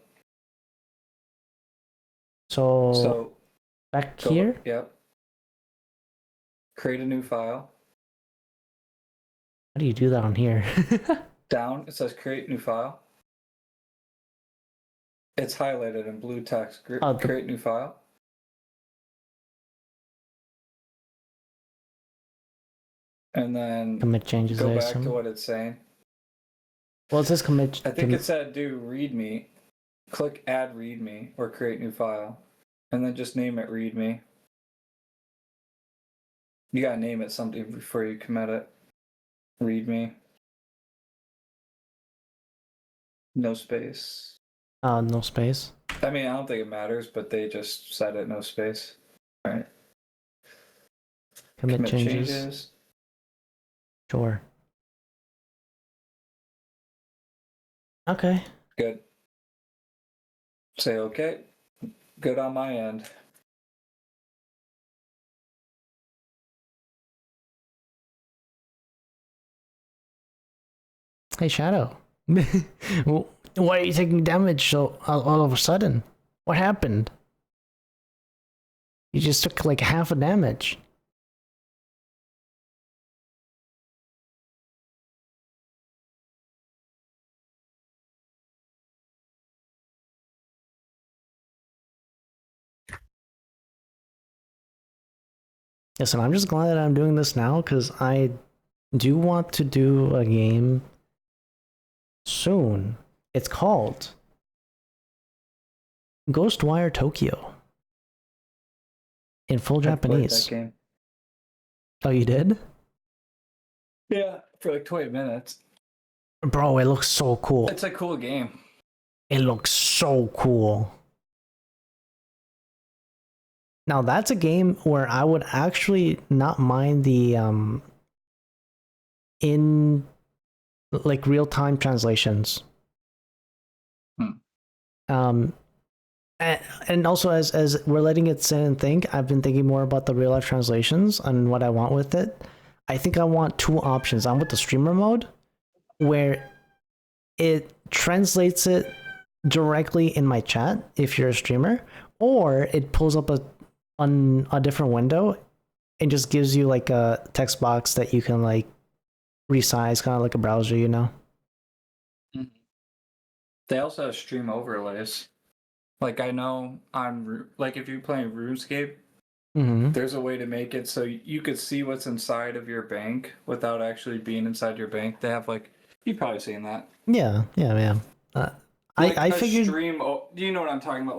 So back here? Yep. Create a new file. How do you do that on here? Down, it says create new file. It's highlighted in blue text. Create new file. And then commit changes. go back to what it's saying. Well, it says commit. I think it said do readme. Click add readme or create new file. And then just name it readme. You gotta name it something before you commit it. Readme. No space. No space. I mean, I don't think it matters, but they just said it no space. All right. Commit changes. Sure. Okay. Good. Say okay. Good on my end. Hey, Shadow. Why are you taking damage so all of a sudden? What happened? You just took like half a damage. Listen, I'm just glad that I'm doing this now because I do want to do a game soon. It's called Ghostwire Tokyo in full Japanese. That game. Oh, you did? Yeah, for like 20 minutes. Bro, it looks so cool. It's a cool game. It looks so cool. Now that's a game where I would actually not mind the in like real-time translations. And also as we're letting it sit and think, I've been thinking more about the real life translations and what I want with it. I think I want two options. I want the streamer mode where it translates it directly in my chat if you're a streamer, or it pulls up a different window and just gives you like a text box that you can like resize, kind of like a browser, you know? They also have stream overlays. Like I know on like if you're playing RuneScape, there's a way to make it so you could see what's inside of your bank without actually being inside your bank. They have like you've probably seen that. Yeah. Like I figured stream. Do you know what I'm talking about?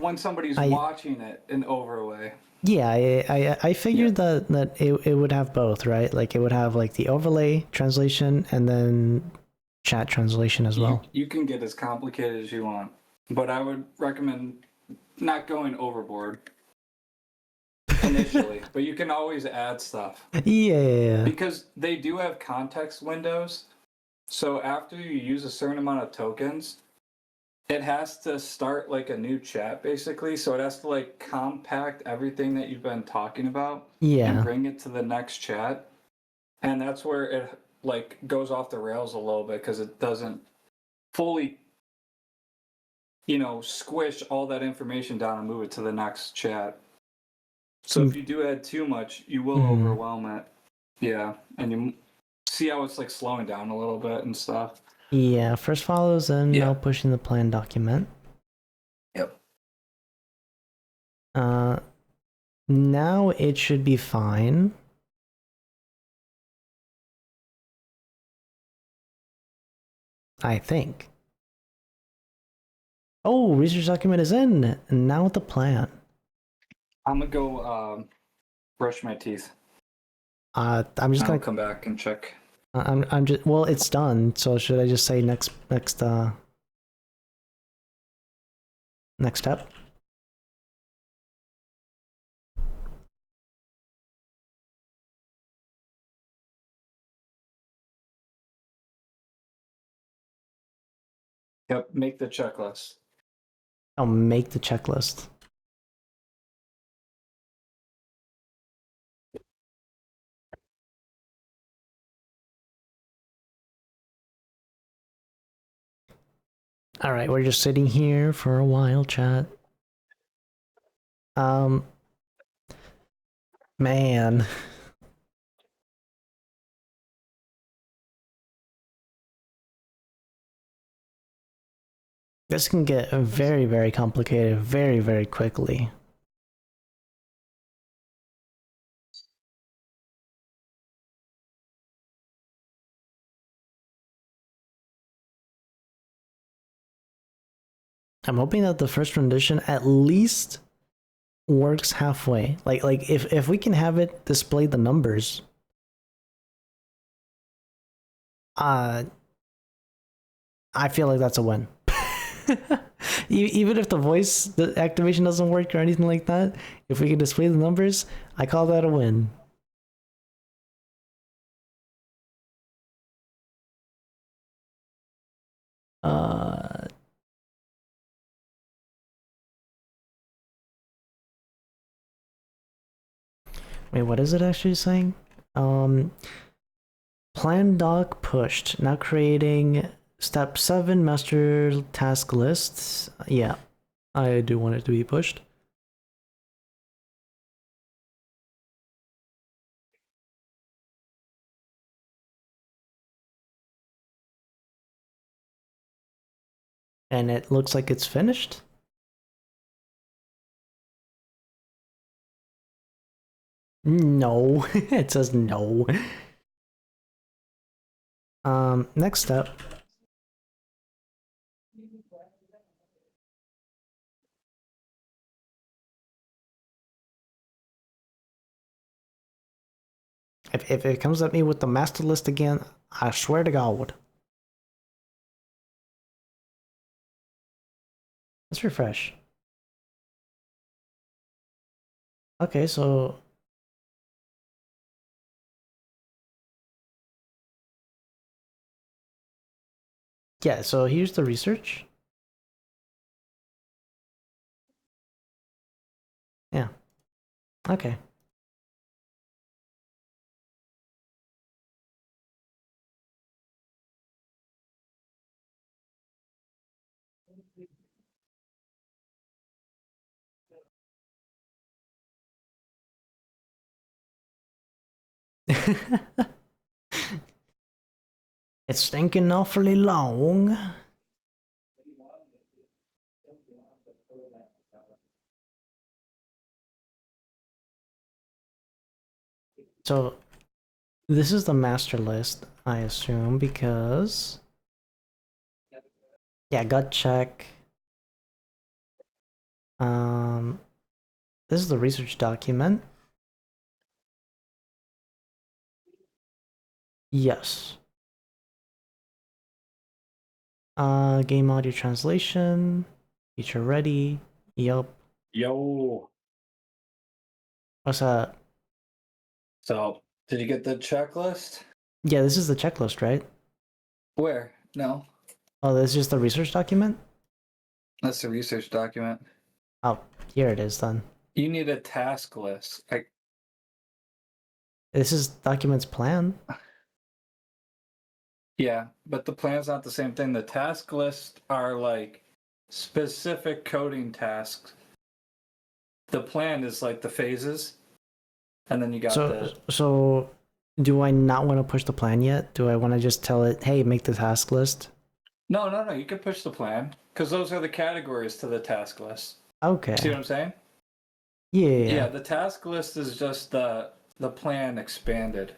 When somebody's watching it, an overlay. Yeah, I figured that it would have both, right? Like it would have like the overlay translation and then chat translation as well. You can get as complicated as you want, but I would recommend not going overboard initially. But you can always add stuff. Yeah. Because they do have context windows. So after you use a certain amount of tokens, it has to start like a new chat basically. So it has to like compact everything that you've been talking about and bring it to the next chat. And that's where it like goes off the rails a little bit because it doesn't fully, squish all that information down and move it to the next chat. So if you do add too much, you will overwhelm it. Yeah. And you see how it's like slowing down a little bit and stuff. Yeah, first follows and now pushing the plan document. Yep. Now it should be fine. I think. Oh, research document is in. And now with the plan. I'm gonna go brush my teeth. I'm just gonna come back and check. I'm just it's done. So should I just say next step? Yep, make the checklist. I'll make the checklist. All right, we're just sitting here for a while, chat. Man. This can get very, very complicated very, very quickly. I'm hoping that the first rendition at least works halfway. Like if we can have it display the numbers, I feel like that's a win. Even if the voice the activation doesn't work or anything like that, if we can display the numbers, I call that a win. Wait, what is it actually saying? Plan doc pushed. Now creating step 7 master task lists. Yeah, I do want it to be pushed. And it looks like it's finished. No, it says no. Next step. If it comes at me with the master list again, I swear to God. Let's refresh. Okay, so yeah, so here's the research. Yeah. Okay. It's thinking awfully long. So this is the master list, I assume, because yeah, gut check. This is the research document. Yes. Game audio translation. Feature ready. Yup. Yo. What's that? So, did you get the checklist? Yeah, this is the checklist, right? Where? No. Oh, this is just the research document? That's the research document. Oh, here it is then. You need a task list. This is document's plan. Yeah, but the plan's not the same thing. The task lists are like specific coding tasks. The plan is like the phases, and then you got So do I not want to push the plan yet? Do I want to just tell it, hey, make the task list? No. You can push the plan because those are the categories to the task list. Okay. See what I'm saying? Yeah. Yeah, the task list is just the plan expanded.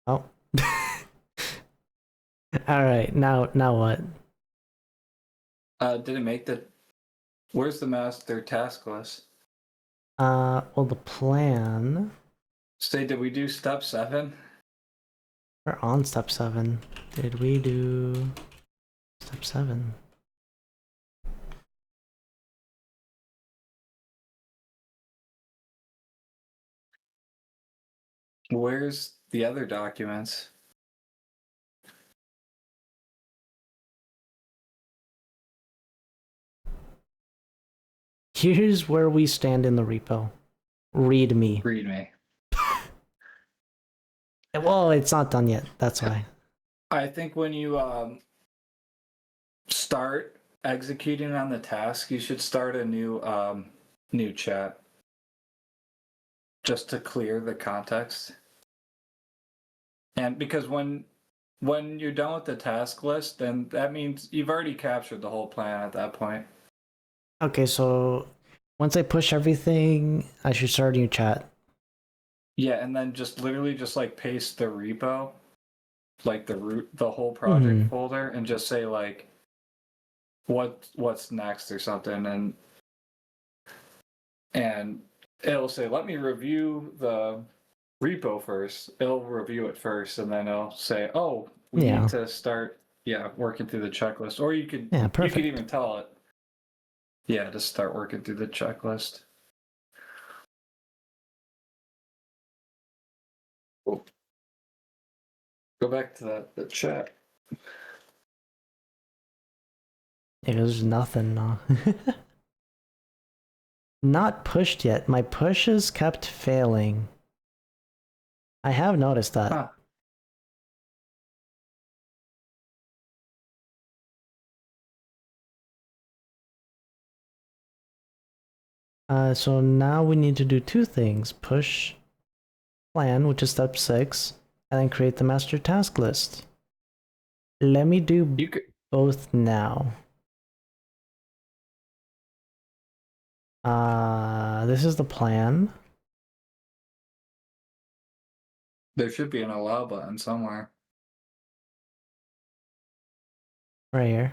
Oh. All right. Now what? Did it make the? Where's the master task list? Well, the plan. Say, did we do step 7? We're on step 7. Did we do step 7? Where's the other documents? Here's where we stand in the repo. Read me. Read me. Well, it's not done yet. That's why. I think when you start executing on the task, you should start a new chat just to clear the context. And because when you're done with the task list, then that means you've already captured the whole plan at that point. Okay, so once I push everything, I should start a new chat. Yeah, and then just literally just like paste the repo, like the whole project folder, and just say like what's next or something, and it'll say, let me review the repo first. It'll review it first, and then it'll say, oh, we need to start working through the checklist. Or you could you could even tell it, just start working through the checklist. Cool. Go back to the chat. Yeah, there's nothing. Not pushed yet. My pushes kept failing. I have noticed that. So now we need to do two things. Push plan, which is step 6, and then create the master task list. Let me do both now. This is the plan. There should be an allow button somewhere. Right here.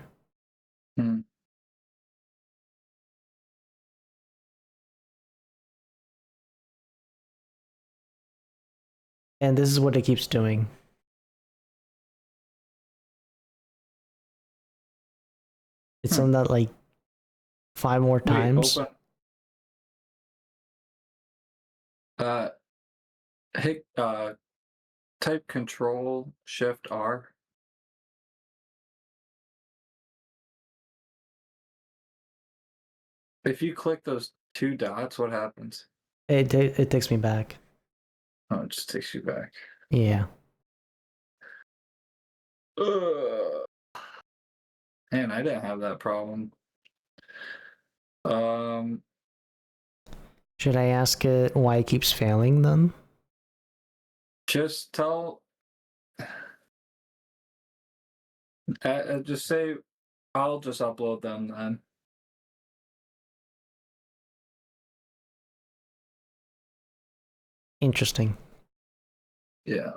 And this is what it keeps doing. It's done that like 5 more times. Hit type Control Shift R. If you click those 2 dots, what happens? It takes me back. Oh, it just takes you back. Yeah. Man, I didn't have that problem. Should I ask it why it keeps failing then? Just tell. Just say, I'll just upload them then. Interesting. Yeah.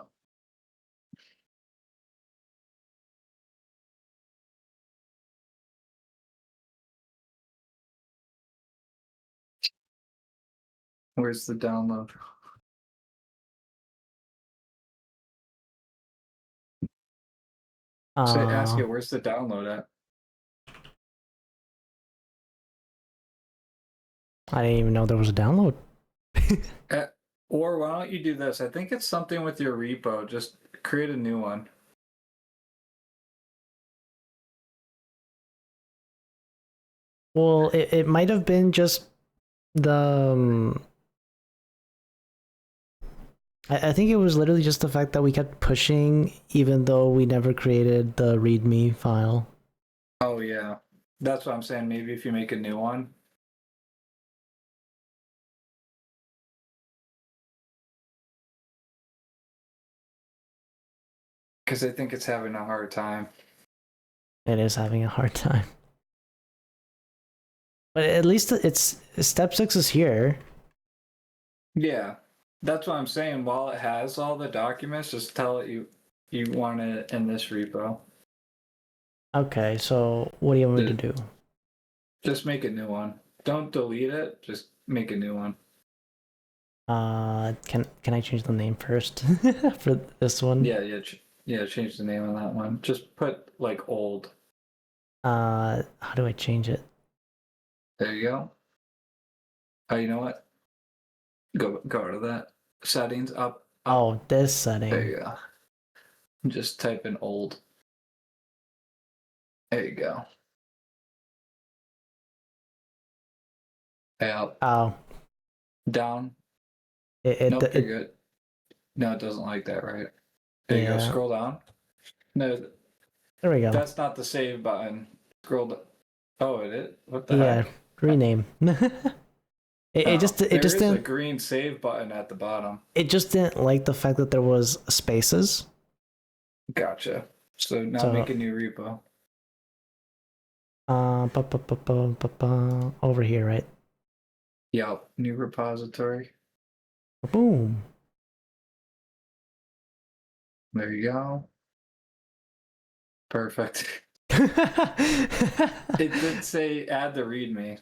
Where's the download? Ask it, where's the download at? I didn't even know there was a download. Or why don't you do this? I think it's something with your repo. Just create a new one. Well, it might have been just the... I think it was literally just the fact that we kept pushing even though we never created the README file. Oh, yeah. That's what I'm saying. Maybe if you make a new one. Because I think it's having a hard time. It is having a hard time. But at least it's step 6 is here. Yeah. That's what I'm saying. While it has all the documents, just tell it you want it in this repo. Okay, so what do you want me to do? Just make a new one. Don't delete it. Just make a new one. Can I change the name first for this one? Yeah, change the name on that one. Just put like old. How do I change it? There you go. Oh, you know what? Go to that. Settings up. Oh, this setting. There you go. Just type in old. There you go. Out. Oh. Down. Nope, you're good. No, it doesn't like that, right? There you go. Yeah. Scroll down. No, There we go. that's not the save button. Scroll down. Oh, it is? What the Yeah, heck? rename. It just There is a didn't green save button at the bottom. it just didn't like the fact that there was spaces. Gotcha. So now make a new repo. Over here, right? Yep. New repository. Boom. There you go. Perfect. It did say add the README.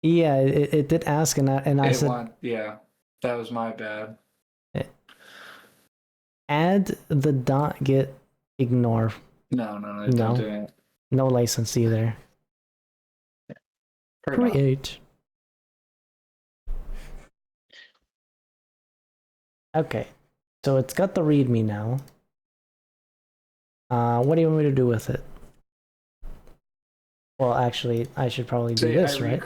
Yeah, it did ask, and I said, yeah, that was my bad. add the .git ignore. No, don't do it. No license either. Create. Okay, so it's got the README now. What do you want me to do with it? Well, actually, I should probably do this, right?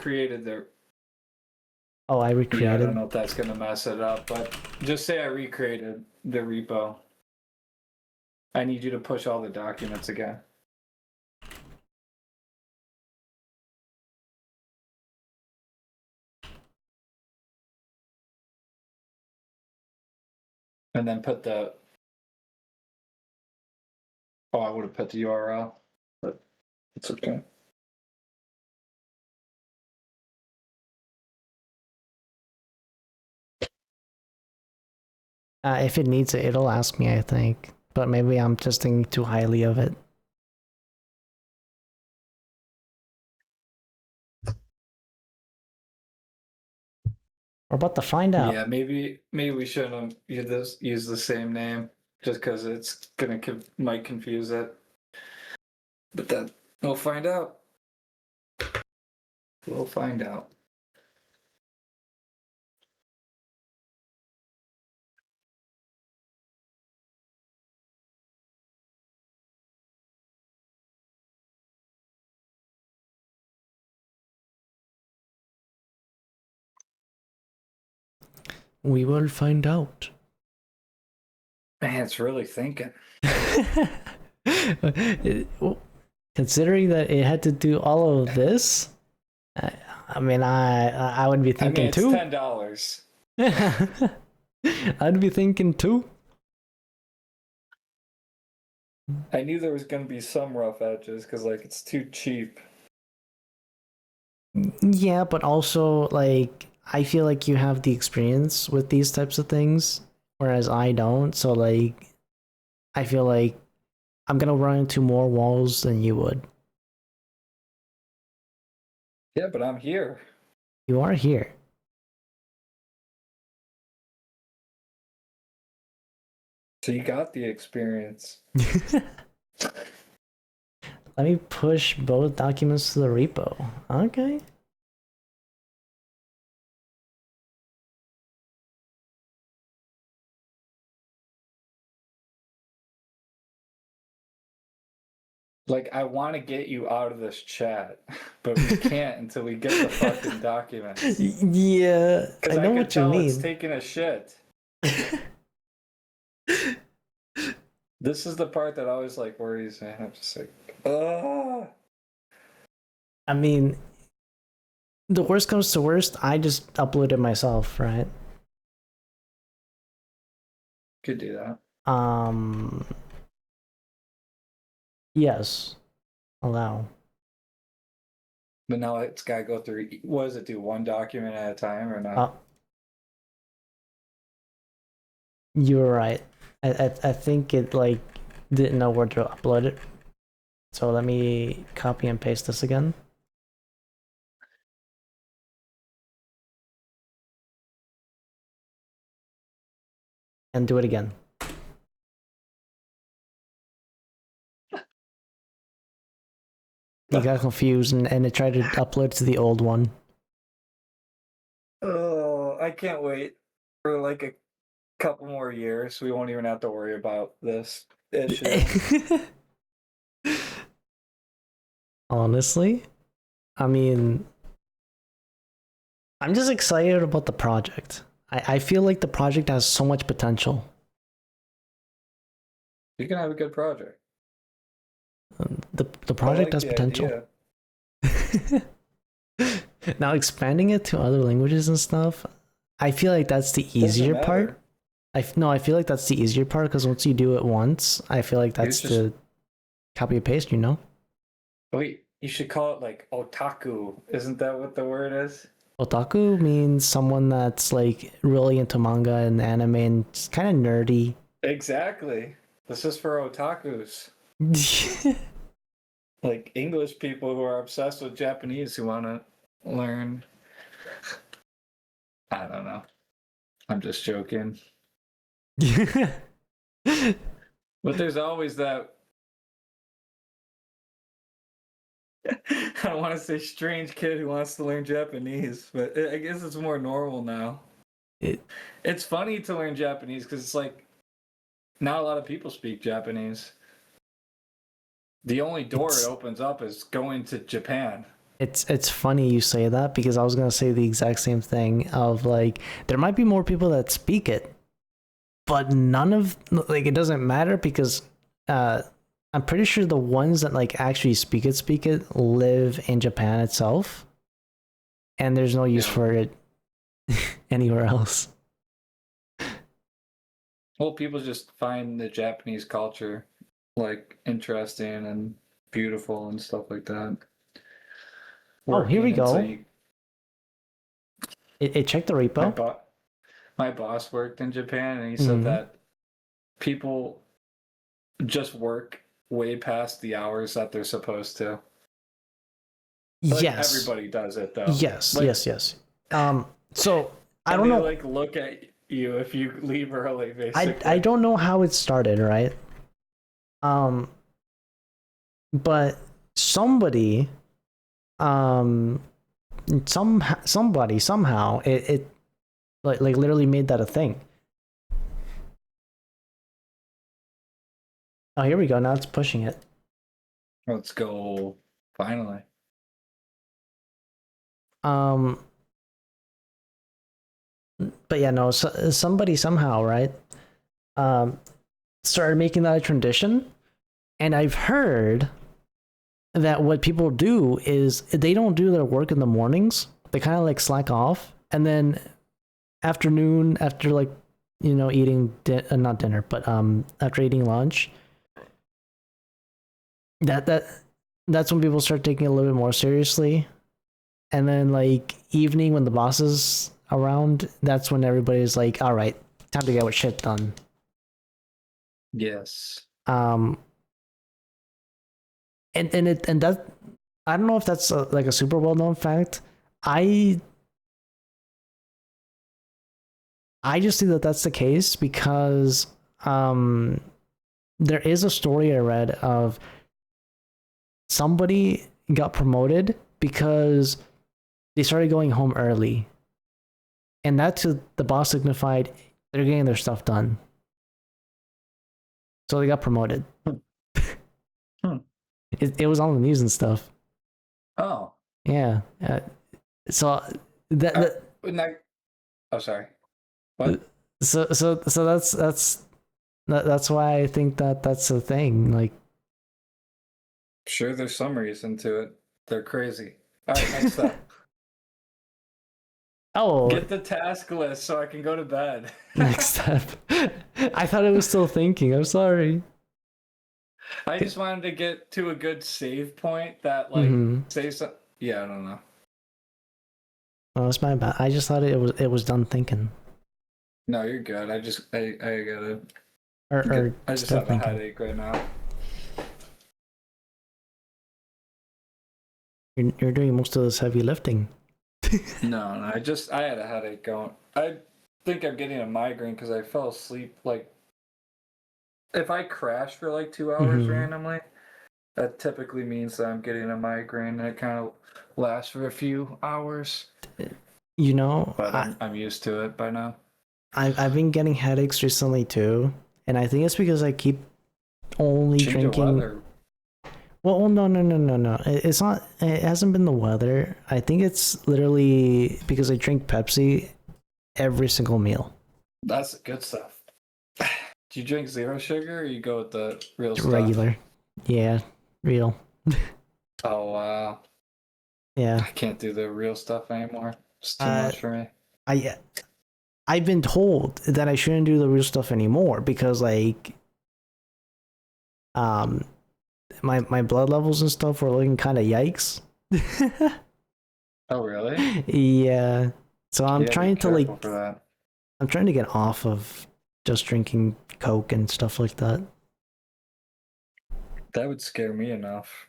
Oh, I recreated. Yeah, I don't know if that's gonna mess it up, but just say I recreated the repo. I need you to push all the documents again. And then put the... Oh, I would have put the URL, but it's okay. If it needs it, it'll ask me, I think. But maybe I'm just thinking too highly of it. We're about to find out. Yeah, maybe we shouldn't use the same name just because it's might confuse it. But then we'll find out. We'll find out. We will find out. Man, it's really thinking. Considering that it had to do all of this, I mean, I would be thinking too. It's $10. I'd be thinking too. I knew there was going to be some rough edges because, like, it's too cheap. Yeah, but also, like, I feel like you have the experience with these types of things, whereas I don't. So, like, I feel like I'm gonna run into more walls than you would. Yeah, but I'm here. You are here. So you got the experience. Let me push both documents to the repo. Okay. Like, I want to get you out of this chat, but we can't until we get the fucking documents. Yeah, I know what you mean. It's taking a shit. This is the part that always like worries me. I'm just like, ah. I mean, the worst comes to worst, I just upload it myself, right? Could do that. Yes. Allow. But now it's got to go through. What does it do? One document at a time or not? You're right. I think it like didn't know where to upload it. So let me copy and paste this again. And do it again. You got confused and it tried to upload to the old one. Oh, I can't wait for like a couple more years. We won't even have to worry about this issue. Honestly, I mean, I'm just excited about the project. I feel like the project has so much potential. You can have a good project. The project has potential. Now expanding it to other languages and stuff, I feel like that's the easier part. I feel like that's the easier part because once you do it once, I feel like that's the copy and paste, you know? Wait, you should call it like otaku. Isn't that what the word is? Otaku means someone that's like really into manga and anime and just kind of nerdy. Exactly. This is for otakus. Like English people who are obsessed with Japanese who want to learn. I don't know. I'm just joking. But there's always that. I don't want to say strange kid who wants to learn Japanese, but I guess it's more normal now. It's funny to learn Japanese because it's like not a lot of people speak Japanese. The only door it opens up is going to Japan. It's funny you say that because I was gonna say the exact same thing of like there might be more people that speak it, but none of like it doesn't matter because I'm pretty sure the ones that like actually speak it live in Japan itself, and there's no use for it anywhere else. Well, people just find the Japanese culture like interesting and beautiful and stuff like that. Oh, here we go. It checked the repo. My boss worked in Japan, and he said that people just work way past the hours that they're supposed to. Like, yes, everybody does it though. Yes, like, yes. So I don't know. Like look at you if you leave early. Basically, I don't know how it started, right? But somebody, somebody somehow it like literally made that a thing. Oh, here we go. Now it's pushing it. Let's go. Finally. But yeah, no. So, somebody somehow, right? Started making that a tradition, and I've heard that what people do is they don't do their work in the mornings. They kind of like slack off, and then afternoon, after like eating not dinner, but after eating lunch, that's when people start taking it a little bit more seriously. And then like evening when the boss is around, that's when everybody's like, all right, time to get what shit done. Yes. And that I don't know if that's like a super well known fact. I just think that that's the case because there is a story I read of somebody got promoted because they started going home early, and that to the boss signified they're getting their stuff done, so they got promoted. It was on the news and stuff. Oh yeah. So oh, sorry. What? So that's why I think that that's the thing. Like, sure, there's some reason to it. They're crazy. All right, next up. Oh, get the task list so I can go to bed. Next step. I thought it was still thinking. I'm sorry. I just wanted to get to a good save point that like say something. Yeah, I don't know. Oh, it's my bad. I just thought it was done thinking. No, you're good. I gotta. I just have a headache right now. You're doing most of this heavy lifting. No, I had a headache going. I think I'm getting a migraine because I fell asleep. Like, if I crash for like 2 hours randomly, that typically means that I'm getting a migraine, and it kind of lasts for a few hours. But I'm used to it by now. I've been getting headaches recently too, and I think it's because I keep only drinking. Well, no. It's not. It hasn't been the weather. I think it's literally because I drink Pepsi every single meal. That's good stuff. Do you drink zero sugar or you go with the real stuff? Regular. Yeah, real. Oh, wow. Yeah. I can't do the real stuff anymore. It's too much for me. I've been told that I shouldn't do the real stuff anymore because like my blood levels and stuff were looking kind of yikes. Oh, really? Yeah. So I'm trying to like for that. I'm trying to get off of just drinking Coke and stuff like that. That would scare me enough.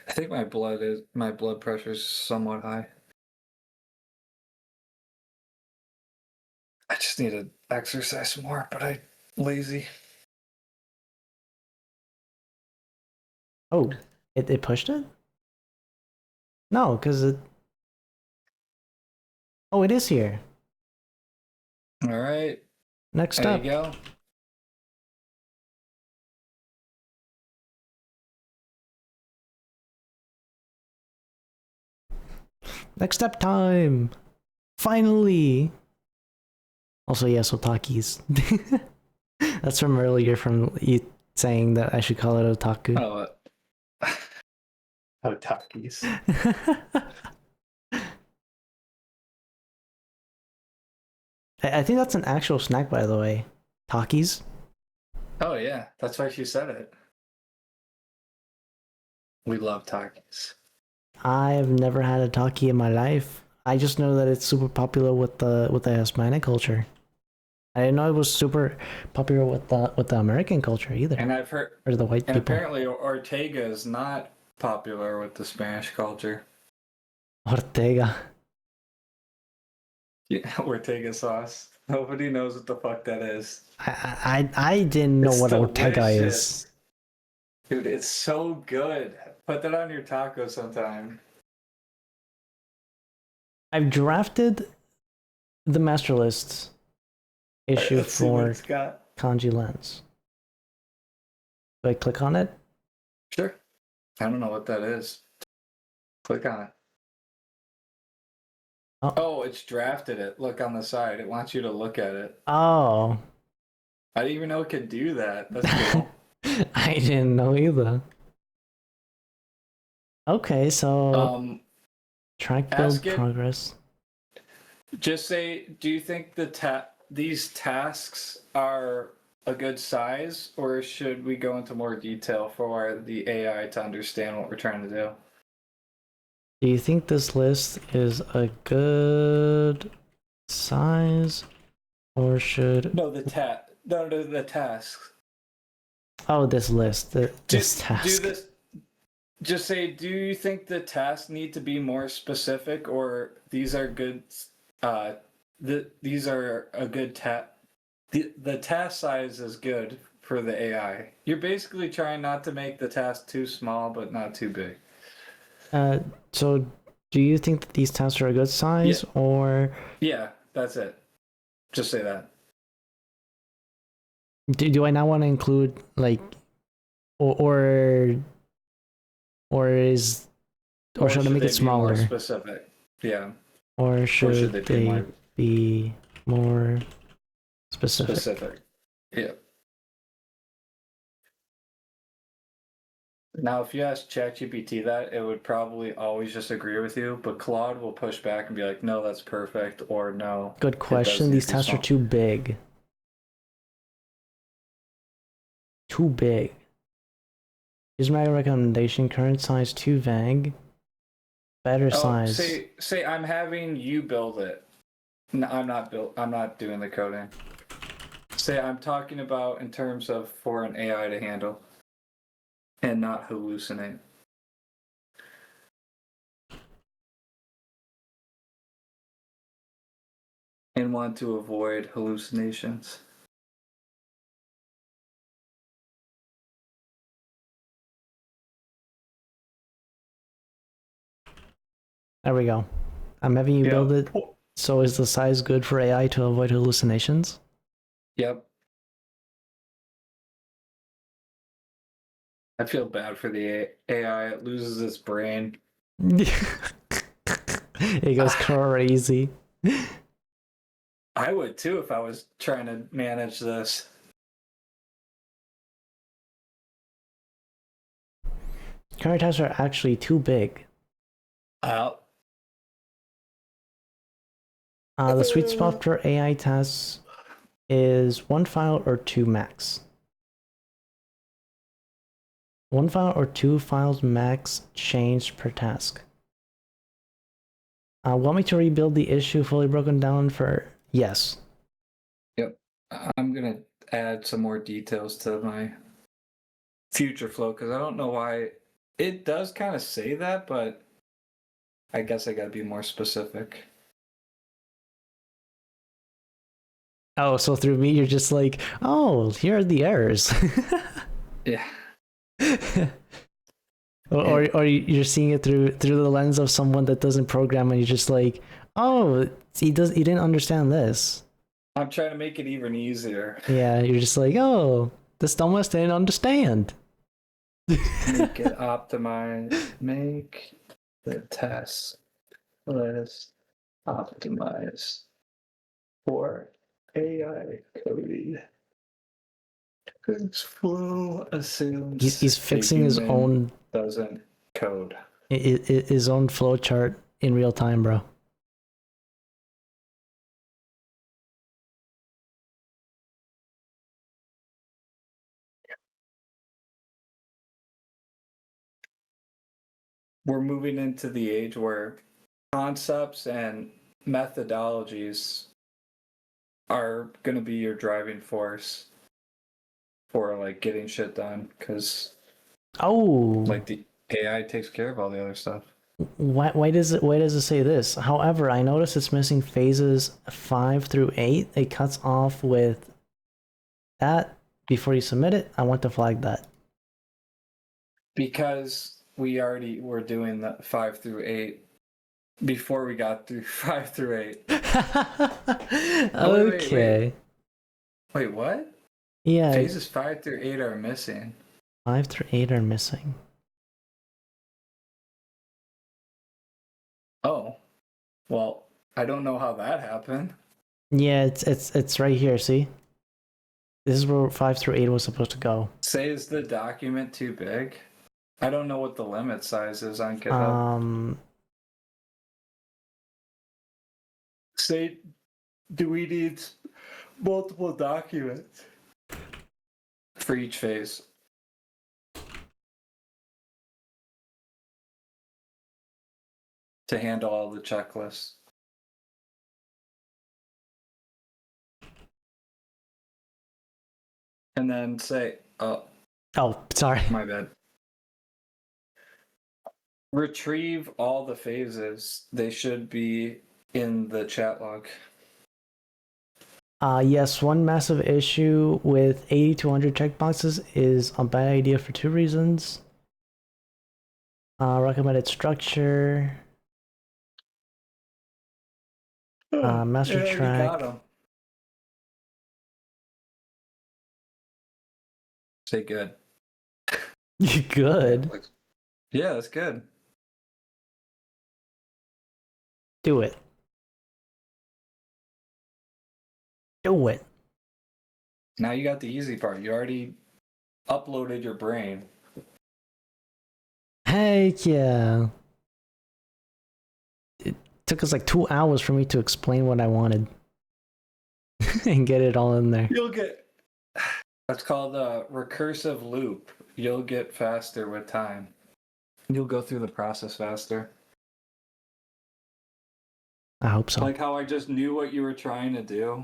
I think my blood pressure is somewhat high. I just need to exercise more, but I'm lazy. Oh, it pushed it? No, because it. Oh, it is here. All right. Next step. There you go. Next step time. Finally. Also, yes, otakis. That's from earlier from you saying that I should call it otaku. Oh, otakis. I think that's an actual snack, by the way. Takis. Oh yeah, that's why she said it. We love Takis. I've never had a taki in my life. I just know that it's super popular with the Hispanic culture. I didn't know it was super popular with the American culture either. And I've heard, or the white people. Apparently Ortega is not popular with the Spanish culture. Ortega. Yeah, Ortega sauce. Nobody knows what the fuck that is. I didn't know what Ortega is. Dude, it's so good. Put that on your taco sometime. I've drafted the master list issue for Kanji Lens. Do I click on it? Sure. I don't know what that is. Click on it. Oh, it's drafted it. Look on the side. It wants you to look at it. Oh. I didn't even know it could do that. That's cool. I didn't know either. Okay, so track build progress. Just say, do you think these tasks are a good size, or should we go into more detail for the AI to understand what we're trying to do? Do you think this list is a good size, or should the tasks. Oh, this list. This task. Just say, do you think the tasks need to be more specific, or these are good? These are a good task. The task size is good for the AI. You're basically trying not to make the task too small, but not too big. So do you think that these tasks are a good size, or? Yeah, that's it. Just say that. Do I not want to include like, or should I make it smaller? More specific. Yeah. Or should they be more specific? Yeah. Now, if you ask ChatGPT that, it would probably always just agree with you, but Claude will push back and be like, no, that's perfect, or no. Good question. These tasks are too big. Too big. Here's my recommendation. Current size too vague. Better size. Say I'm having you build it. No, I'm not doing the coding. Say I'm talking about in terms of for an AI to handle and not hallucinate. And want to avoid hallucinations. There we go. I'm having you build it. So is the size good for AI to avoid hallucinations? Yep. I feel bad for the AI. It loses its brain. It goes crazy. I would too if I was trying to manage this. Current tasks are actually too big. The sweet spot for AI tasks is 1 file or 2 max. 1 file or 2 files max changed per task. Want me to rebuild the issue fully broken down for... Yes. Yep. I'm going to add some more details to my future flow because I don't know why it does kind of say that, but I guess I got to be more specific. Oh, so through me, you're just like, oh, here are the errors. Yeah. or you're seeing it through the lens of someone that doesn't program, and you're just like, oh, he didn't understand this. I'm trying to make it even easier. Yeah, you're just like, oh, this dumbest didn't understand. Make it optimize. Make the test list optimize for AI coding. Because flow assumes He's fixing his own doesn't code. His own flowchart in real time, bro. We're moving into the age where concepts and methodologies are going to be your driving force for like getting shit done because like the AI takes care of all the other stuff. Why does it say this? However, I notice it's missing phases 5 through 8. It cuts off with that before you submit it. I want to flag that. Because we already were doing the 5 through 8 before we got through 5 through 8. Okay. Wait, what? Yeah. Phases 5 through 8 are missing. 5 through 8 are missing. Oh. Well, I don't know how that happened. Yeah, it's right here, see? This is where 5 through 8 was supposed to go. Say, is the document too big? I don't know what the limit size is on GitHub. Say, do we need multiple documents for each phase? To handle all the checklists. And then say, oh, sorry. My bad. Retrieve all the phases. They should be in the chat log. Yes, one massive issue with 80 to 100 checkboxes is a bad idea for 2 reasons. Recommended structure. Master track. Say good. Good. Yeah, that's good. Do it. Do it. Now you got the easy part. You already uploaded your brain. Heck yeah. It took us like 2 hours for me to explain what I wanted. And get it all in there. You'll get... That's called a recursive loop. You'll get faster with time. You'll go through the process faster. I hope so. Like how I just knew what you were trying to do.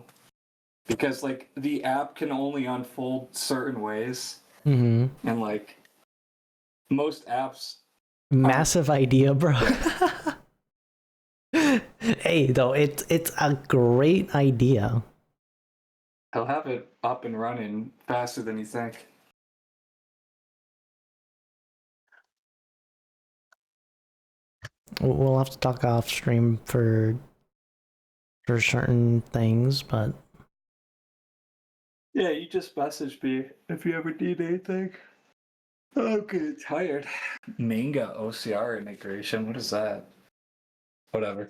Because like the app can only unfold certain ways. Mm-hmm. And like most apps... Massive idea, bro. Hey, though, it's a great idea. He'll have it up and running faster than you think. We'll have to talk off stream for certain things, but yeah, you just message me if you ever need anything. Okay, tired. Manga OCR integration. What is that? Whatever.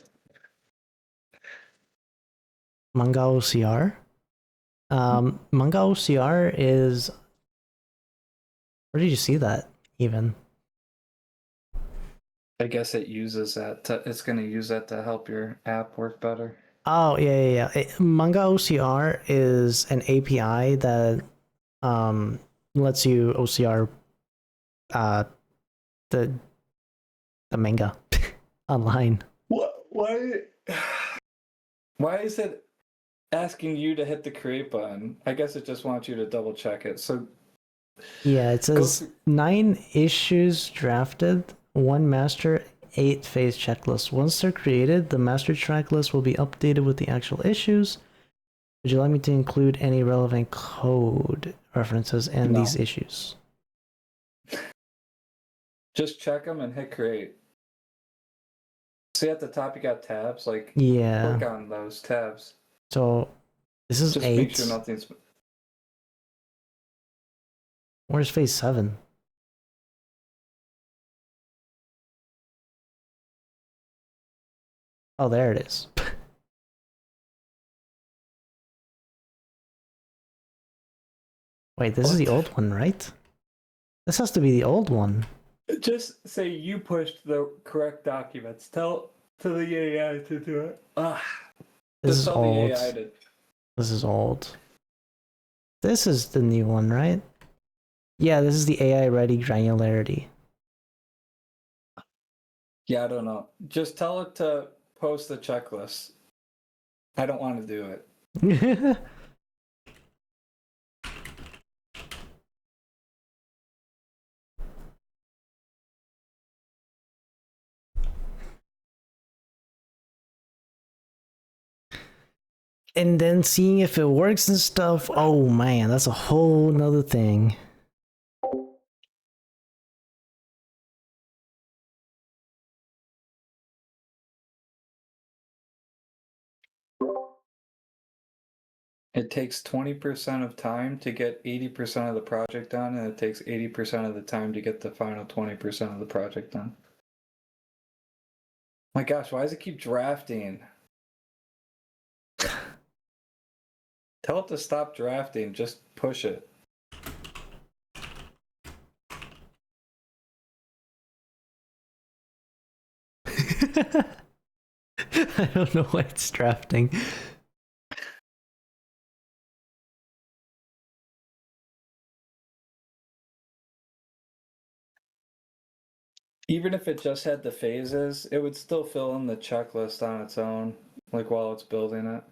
Manga OCR? Manga OCR is... Where did you see that, even? I guess it uses that. It's going to use that to help your app work better. Oh, yeah. Manga OCR is an API that lets you OCR the manga online. What? Why is it asking you to hit the create button? I guess it just wants you to double check it. So yeah, it says 9 issues drafted, 1 master, 8 phase checklists. Once they're created, the master checklist will be updated with the actual issues. Would you like me to include any relevant code references in these issues? Just check them and hit create. See at the top you got tabs, like yeah. click on those tabs. So this is just 8. Make sure nothing's... Where's phase 7? Oh, there it is. Wait, this is the old one, right? This has to be the old one. Just say you pushed the correct documents. Tell to the AI to do it. This is old. This is old. This is the new one, right? Yeah, this is the AI ready granularity. Yeah, I don't know. Just tell it to post the checklist. I don't want to do it. And then seeing if it works and stuff. Oh man, that's a whole nother thing. It takes 20% of time to get 80% of the project done, and it takes 80% of the time to get the final 20% of the project done. My gosh, why does it keep drafting? Tell it to stop drafting, just push it. I don't know why it's drafting. Even if it just had the phases, it would still fill in the checklist on its own, like while it's building it.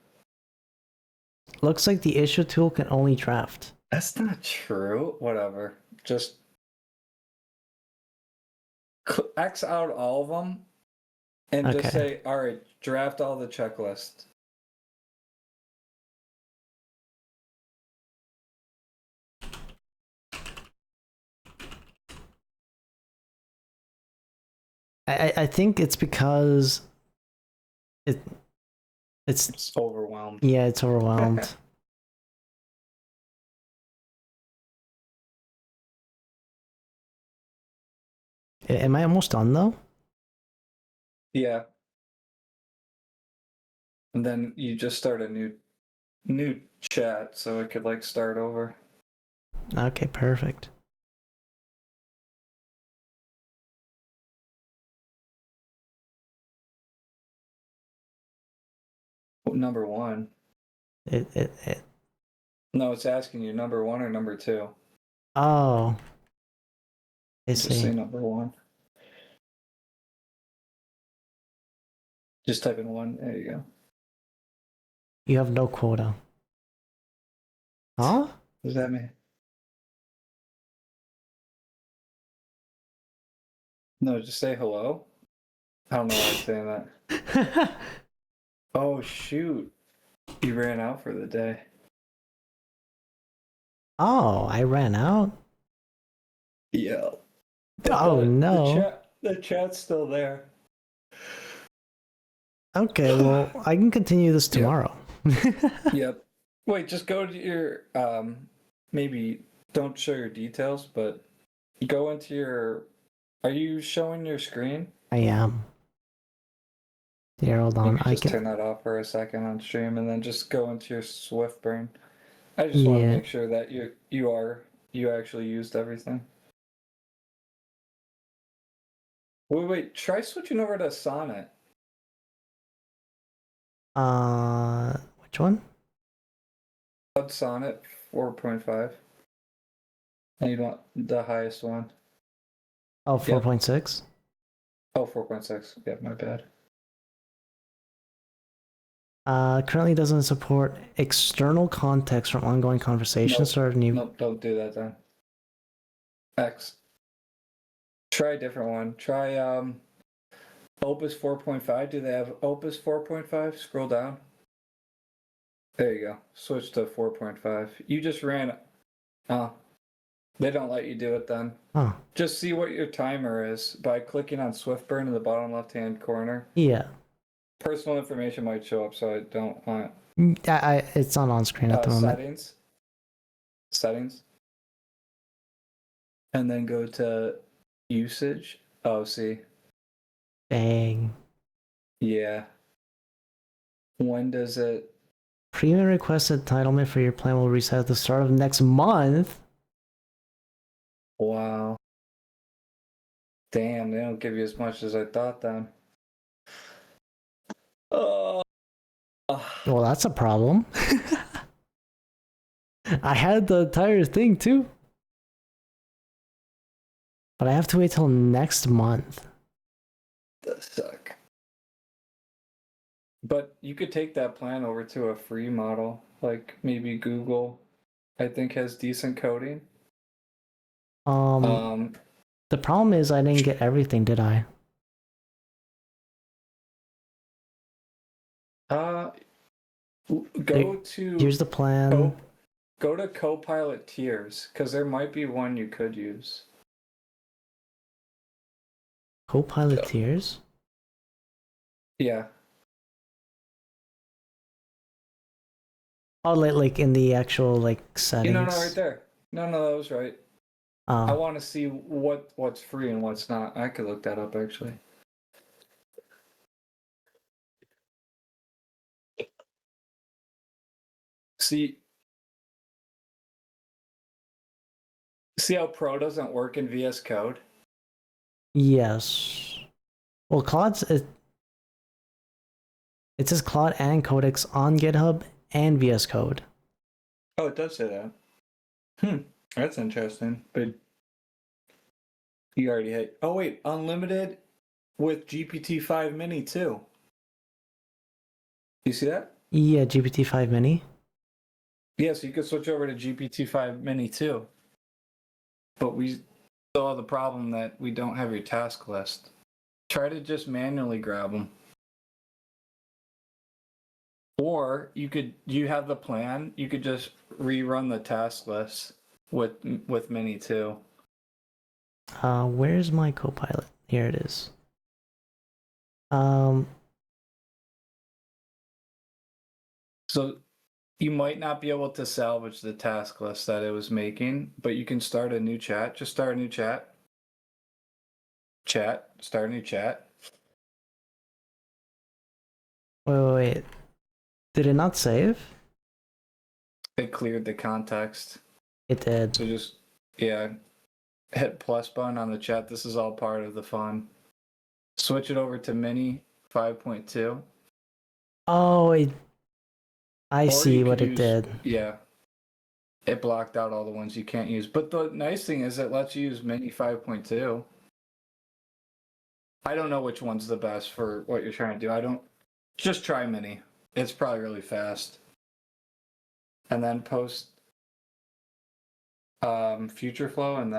Looks like the issue tool can only draft. That's not true. Whatever. Just X out all of them and just say, all right, draft all the checklists. I think it's because it's overwhelmed. Yeah, it's overwhelmed. Am I almost done though? Yeah. And then you just start a new chat so it could like start over. Okay, perfect. Number 1. No, it's asking you number 1 or number 2. Oh. I see. Just say number 1. Just type in 1. There you go. You have no quota. Huh? What does that mean? No, just say hello. I don't know why I'm saying that. Oh, shoot. You ran out for the day. Oh, I ran out? Yeah. Oh, no. The chat's still there. Okay, well, I can continue this tomorrow. Yep. Wait, just go to your, maybe don't show your details, but go into your. Are you showing your screen? I am. Here, hold on. You I just can. turn that off for a second on stream, and then just go into your Swift brain. I just want to Yeah. make sure that you actually used everything. Wait. Try switching over to Sonnet. Which one? Sonnet 4.5. And you want the highest one. Oh, 4.6? Oh, 4.6. Yeah, my bad. Currently doesn't support external context from ongoing conversations or new. Nope, don't do that then. X. Try a different one. Try Opus 4.5. Do they have Opus 4.5? Scroll down. There you go. Switch to 4.5. You just ran. Oh, they don't let you do it then. Oh. Just see what your timer is by clicking on Swiftburn in the bottom left-hand corner. Yeah. Personal information might show up, so I don't want. It's not on screen at the moment. Settings. And then go to usage. Oh, see. Dang. Yeah. When does it? Premium request entitlement for your plan will reset at the start of next month. Wow. Damn, they don't give you as much as I thought then. Oh. Well, that's a problem. I had the entire thing too. But I have to wait till next month. That suck. But you could take that plan over to a free model, like maybe Google, I think has decent coding. The problem is I didn't get everything, did I? Here's the plan. Go to Copilot tiers, because there might be one you could use. Copilot tiers? Yeah. Oh, like in the actual settings. No, right there. No, that was right. I want to see what's free and what's not. I could look that up actually. See how Pro doesn't work in VS Code? Yes. Well, it says Claude and Codex on GitHub and VS Code. Oh, it does say that. That's interesting. But you already had. Oh wait, unlimited with GPT-5 Mini too. You see that? Yeah, GPT-5 Mini. Yeah, so you could switch over to GPT-5 Mini too. But we still have the problem that we don't have your task list. Try to just manually grab them. Or you have the plan, you could just rerun the task list with Mini too. Where's my Copilot? Here it is. So you might not be able to salvage the task list that it was making, but you can start a new chat. Just start a new chat. Start a new chat. Wait. Did it not save? It cleared the context. It did. So just, hit plus button on the chat. This is all part of the fun. Switch it over to Mini 5.2. Oh, I see what it did. Yeah. It blocked out all the ones you can't use. But the nice thing is it lets you use Mini 5.2. I don't know which one's the best for what you're trying to do. Just try Mini. It's probably really fast. And then post future flow and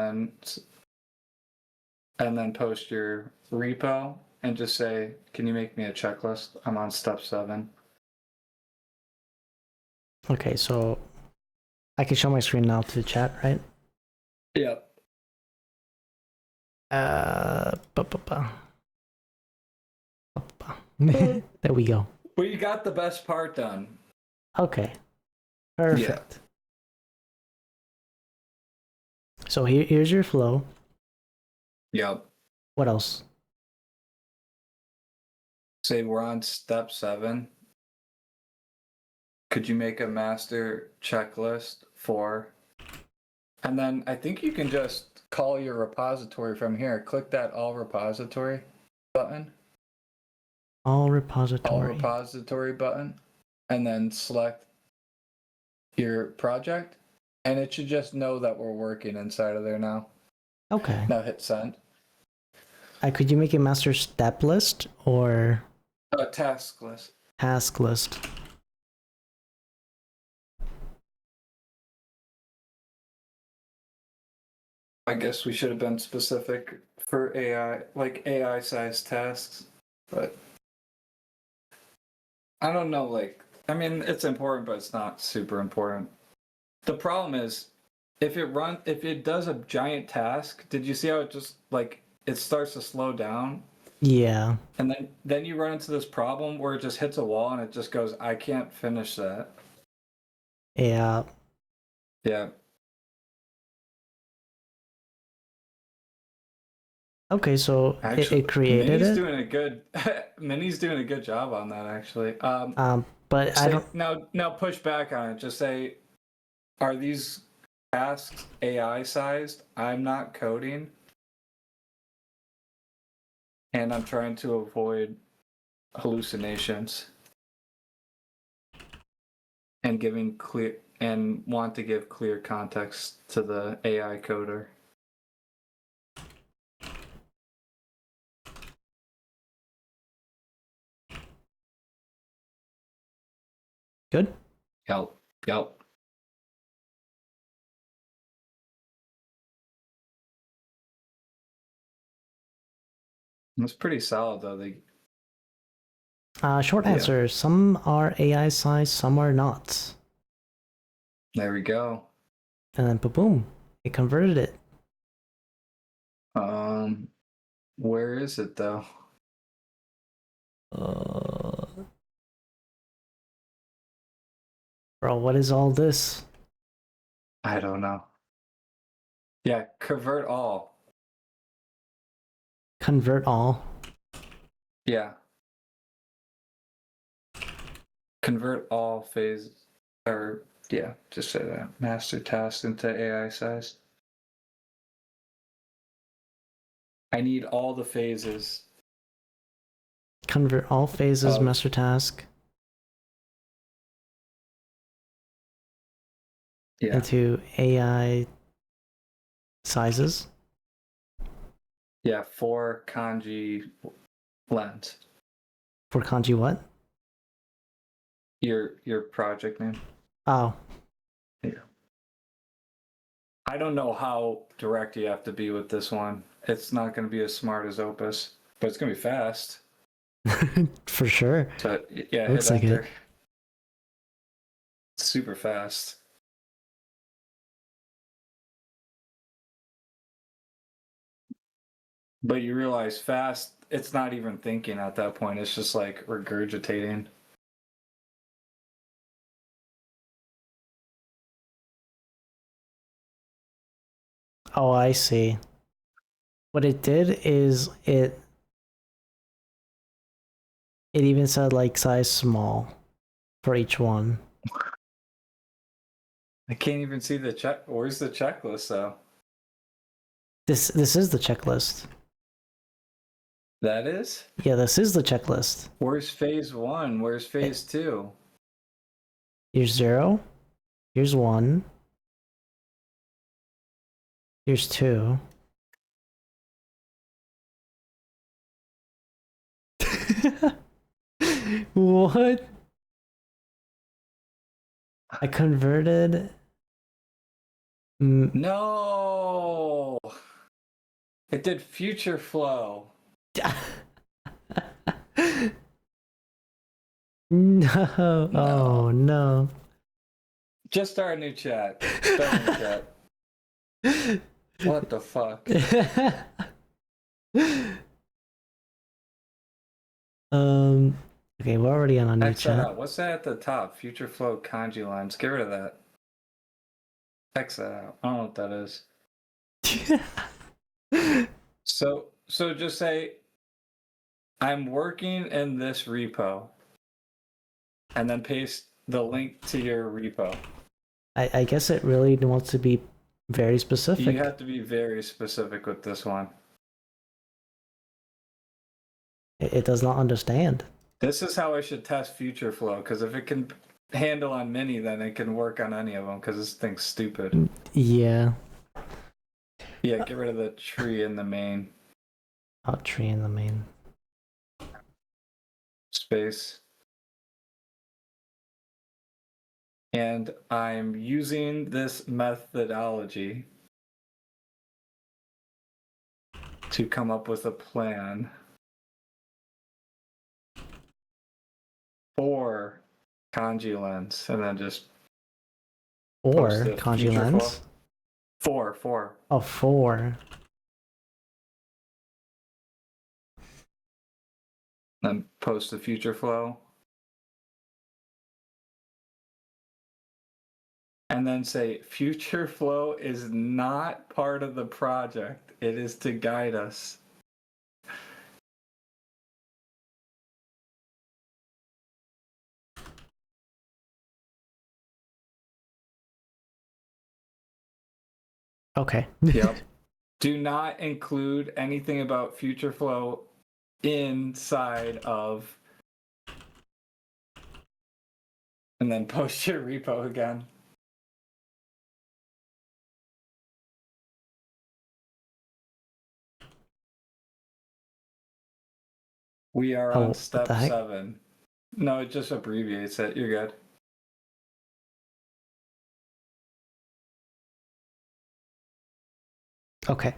then post your repo and just say, can you make me a checklist? I'm on step 7. Okay, so I can show my screen now to the chat, right? Yep. There we go. But you got the best part done. Okay. Perfect. Yeah. So here's your flow. Yep. What else? Say we're on step 7. Could you make a master checklist for? And then I think you can just call your repository from here. Click that all repository button. All repository Button, and then select your project, and it should just know that we're working inside of there now. Okay. Now hit send. Could you make a master step list or A task list. task list? I guess we should have been specific for AI, like AI sized tasks, but I don't know. Like, I mean, it's important, but it's not super important. The problem is, if it does a giant task, did you see how it just like it starts to slow down? Yeah. And then you run into this problem where it just hits a wall and it just goes, I can't finish that. Yeah. Yeah. Okay, so Actually, it created Minnie's it. doing a good Minnie's doing a good job on that actually. But I don't. Now push back on it. Just say, are these tasks AI sized? I'm not coding, and I'm trying to avoid hallucinations and want to give clear context to the AI coder. Good. Yep. It's pretty solid though. Short answer. Some are AI size, some are not. There we go. And then boom, it converted it. Where is it though? Bro, what is all this? I don't know. Yeah, convert all. Convert all. Yeah. Convert all phases, or yeah, just say that. Master task into AI size. I need all the phases. Convert all phases, master task. Yeah. Into AI sizes. Yeah, for kanji lens. For kanji what? Your project name. Oh. Yeah. I don't know how direct you have to be with this one. It's not going to be as smart as Opus, but it's going to be fast. For sure. So yeah, looks hit like enter. it. It's super fast. But you realize fast, it's not even thinking at that point. It's just like regurgitating. Oh, I see. What it did is it even said like size small for each one. I can't even see the check. Where's the checklist though? This is the checklist. That is? Yeah, this is the checklist. Where's phase 1? Where's phase 2? Here's 0. Here's 1. Here's 2. What? I converted. No! It did future flow. No. Oh no. Just start a new chat. Start a new chat. What the fuck? Okay, we're already on a new chat. What's that at the top? Future flow kanji lines. Get rid of that. X that out. I don't know what that is. So just say, I'm working in this repo, and then paste the link to your repo. I guess it really wants to be very specific. You have to be very specific with this one. It does not understand. This is how I should test future flow, because if it can handle on many, then it can work on any of them, because this thing's stupid. Yeah. Yeah, get rid of the tree in the main. Oh, tree in the main. Space. And I'm using this methodology to come up with a plan for Kanji lens, and then just Or Kanji lens. Four. Oh, 4. Then post the future flow. And then say, future flow is not part of the project. It is to guide us. Okay. Yep. Do not include anything about future flow inside of, and then post your repo again. We are on step 7. No, it just abbreviates it. You're good. Okay.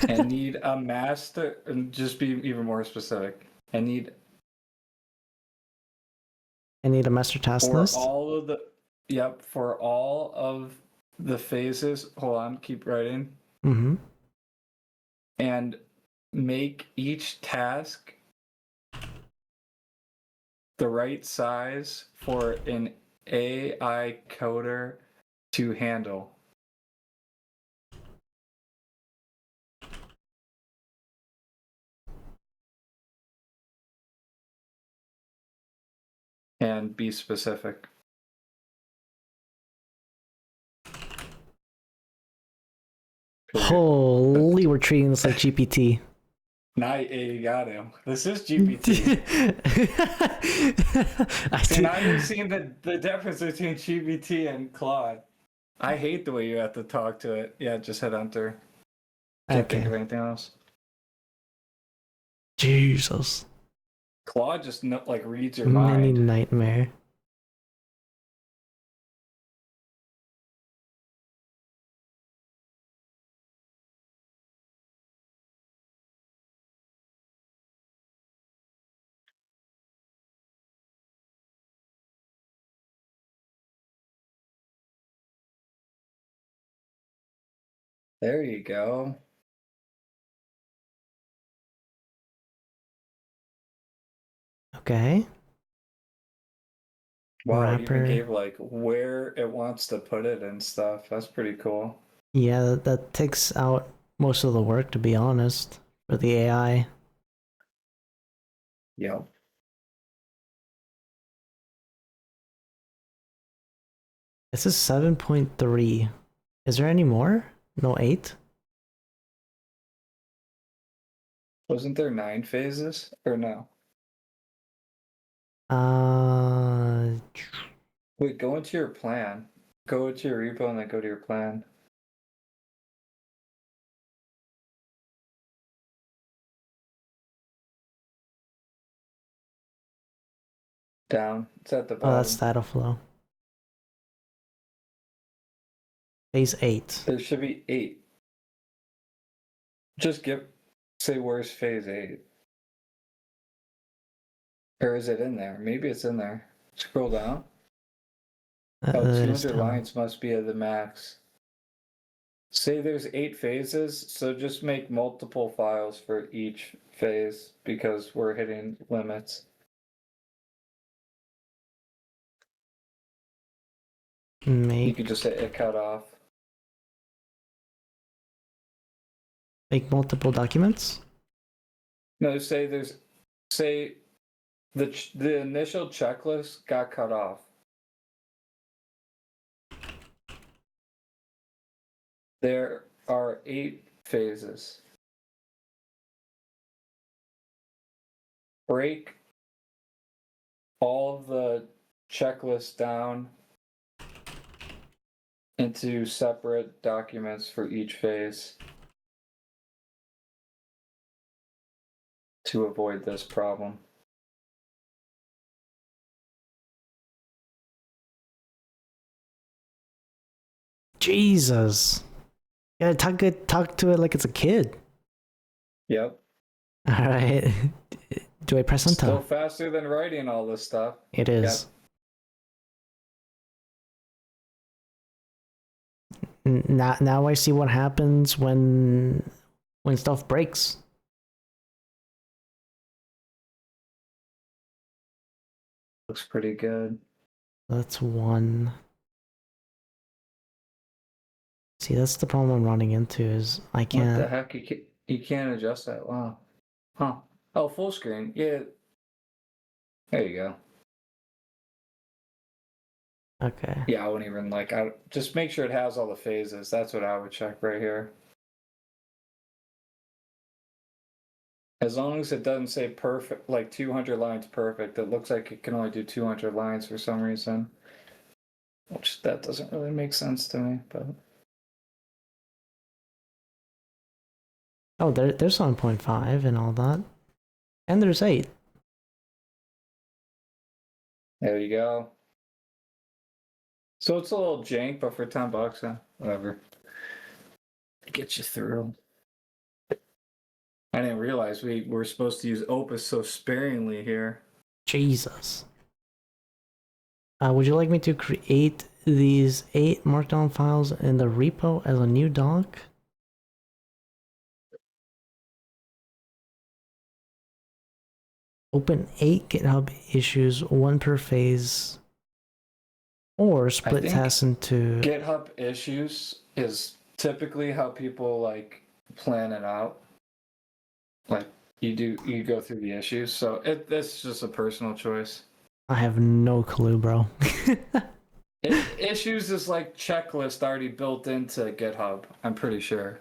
And need a master, and just be even more specific. I need a master task list. All of the, yep, for all of the phases. Hold on, keep writing. Mm-hmm. And make each task the right size for an AI coder to handle. And be specific. Holy, we're treating this like GPT. Now you got him. This is GPT. See, now you're seeing the difference between GPT and Claude. I hate the way you have to talk to it. Yeah, just hit enter. Can't think of anything else. Jesus. Claude just reads your mind. Mini nightmare. There you go. Okay. Wow, it even gave where it wants to put it and stuff. That's pretty cool. Yeah, that takes out most of the work, to be honest, for the AI. Yep. This is 7.3. Is there any more? No, 8? Wasn't there 9 phases? Or no? Wait, go into your plan. Go into your repo and then go to your plan. Down. It's at the bottom. Oh, that's data flow. Phase 8. There should be 8. Just say where's phase 8. Or is it in there? Maybe it's in there. Scroll down. 200 lines must be at the max. Say there's 8 phases, so just make multiple files for each phase because we're hitting limits. You could just say it cut off. Make multiple documents? No, say the initial checklist got cut off. There are 8 phases. Break all of the checklists down into separate documents for each phase to avoid this problem. Jesus. You gotta talk to it like it's a kid. Yep. Alright. Do I press enter? Still faster than writing all this stuff. It is. Yep. Now I see what happens when stuff breaks. Looks pretty good. That's 1. See, that's the problem I'm running into is I can't. What the heck? You can't adjust that. Wow. Huh. Oh, full screen. Yeah. There you go. Okay. Yeah, I wouldn't even just make sure it has all the phases. That's what I would check right here. As long as it doesn't say perfect, like 200 lines perfect, it looks like it can only do 200 lines for some reason. Which that doesn't really make sense to me, but. Oh, there's 1.5 and all that. And there's 8. There you go. So it's a little jank, but for $10, huh? Whatever. It gets you through. I didn't realize we were supposed to use Opus so sparingly here. Jesus. Would you like me to create these 8 markdown files in the repo as a new doc? Open 8 GitHub issues, 1 per phase, or split tasks into... GitHub issues is typically how people plan it out. You go through the issues, so that's just a personal choice. I have no clue, bro. Issues is like checklist already built into GitHub, I'm pretty sure.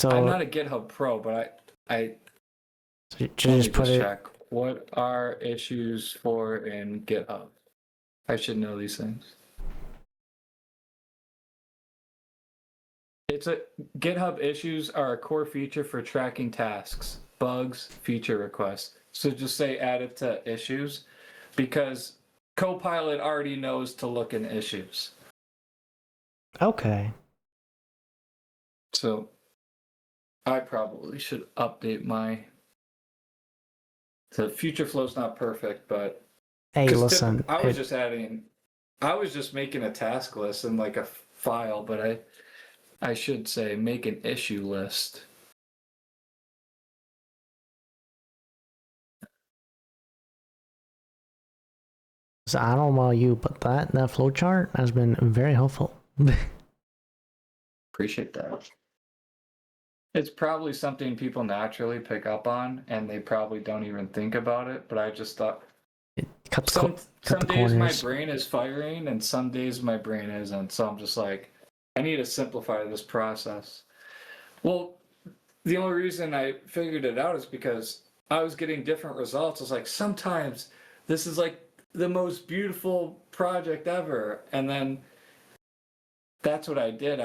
So I'm not a GitHub pro, but I just put it... check. What are issues for in GitHub? I should know these things. GitHub issues are a core feature for tracking tasks, bugs, feature requests. So just say add it to issues because Copilot already knows to look in issues. Okay. So I probably should update my... The future flow's not perfect, but... Hey, listen. I was just making a task list in a file, but I should say make an issue list. So I don't know about you, but that flowchart has been very helpful. Appreciate that. It's probably something people naturally pick up on, and they probably don't even think about it, but I just thought... Some days my brain is firing, and some days my brain isn't, so I'm just like, I need to simplify this process. Well, the only reason I figured it out is because I was getting different results. I was like, sometimes this is the most beautiful project ever, and then that's what I did.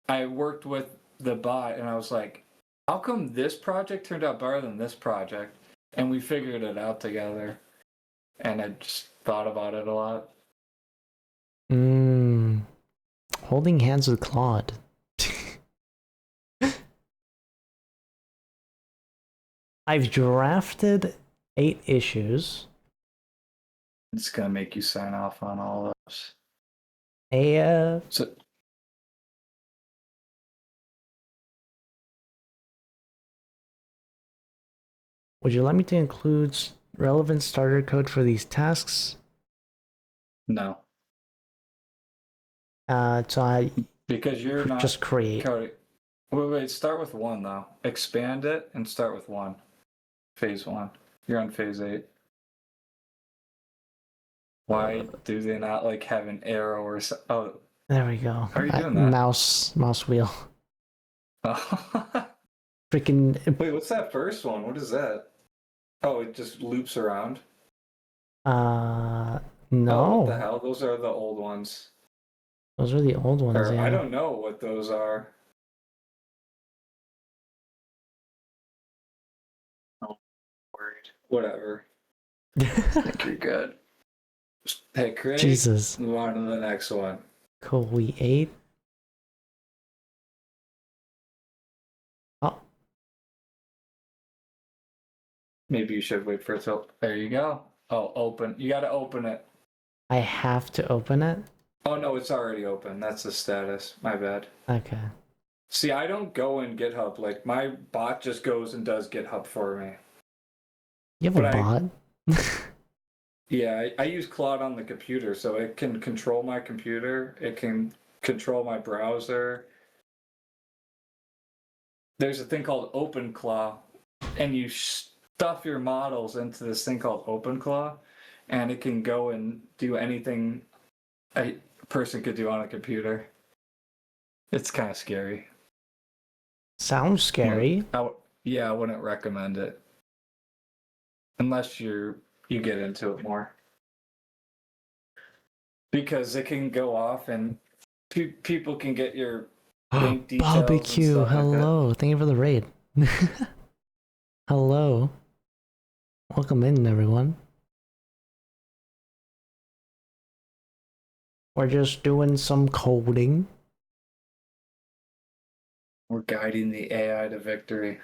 I worked with the bot, and I was like, how come this project turned out better than this project? And we figured it out together, and I just thought about it a lot. Holding hands with Claude. I've drafted 8 issues. It's gonna make you sign off on all those. So would you like me to include relevant starter code for these tasks? No. Because you're not just create. Cody, wait, start with 1 though. Expand it and start with 1. phase 1. You're on phase 8. Why do they not like have an arrow or so? Oh, there we go. how are you doing that? Mouse wheel. Oh. Freaking. Wait, what's that first one? What is that? Oh, it just loops around. No. Oh, what the hell? Those are the old ones. Those are the old ones. Or, yeah. I don't know what those are. Oh, worried. Whatever. I think you're good. Hey, Craig. Jesus. Move on to the next one. Cool. We ate. Oh. Maybe you should wait for it to. There you go. Oh, open. You got to open it. I have to open it? Oh, no, it's already open. That's the status. My bad. Okay. See, I don't go in GitHub. Like, my bot just goes and does GitHub for me. You have a bot? Yeah, I use Claude on the computer, so it can control my computer. It can control my browser. There's a thing called OpenClaw, and you stuff your models into this thing called OpenClaw, and it can go and do anything a person could do on a computer. It's kind of scary. Sounds scary. Yeah, I wouldn't recommend it. Unless you get into it more. Because it can go off and people can get your bank details. Barbecue, hello. Thank you for the raid. Hello. Welcome in, everyone. We're just doing some coding. We're guiding the AI to victory.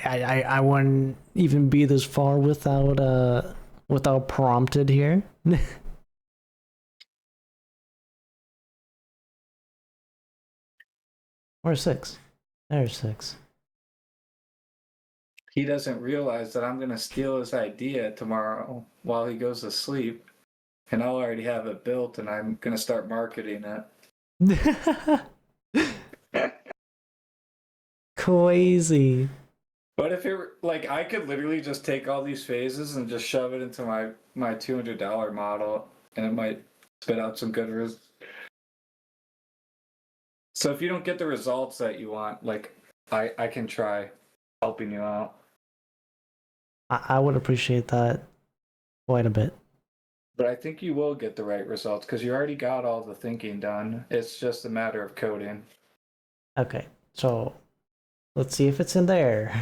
I wouldn't even be this far without prompted here. Where's 6? There's 6. He doesn't realize that I'm gonna steal his idea tomorrow while he goes to sleep, and I'll already have it built, and I'm gonna start marketing it. Crazy. But if it like, I could literally just take all these phases and just shove it into my $200 model, and it might spit out some good results. So if you don't get the results that you want, like, I can try helping you out. I would appreciate that quite a bit. But I think you will get the right results because you already got all the thinking done. It's just a matter of coding. Okay, so let's see if it's in there.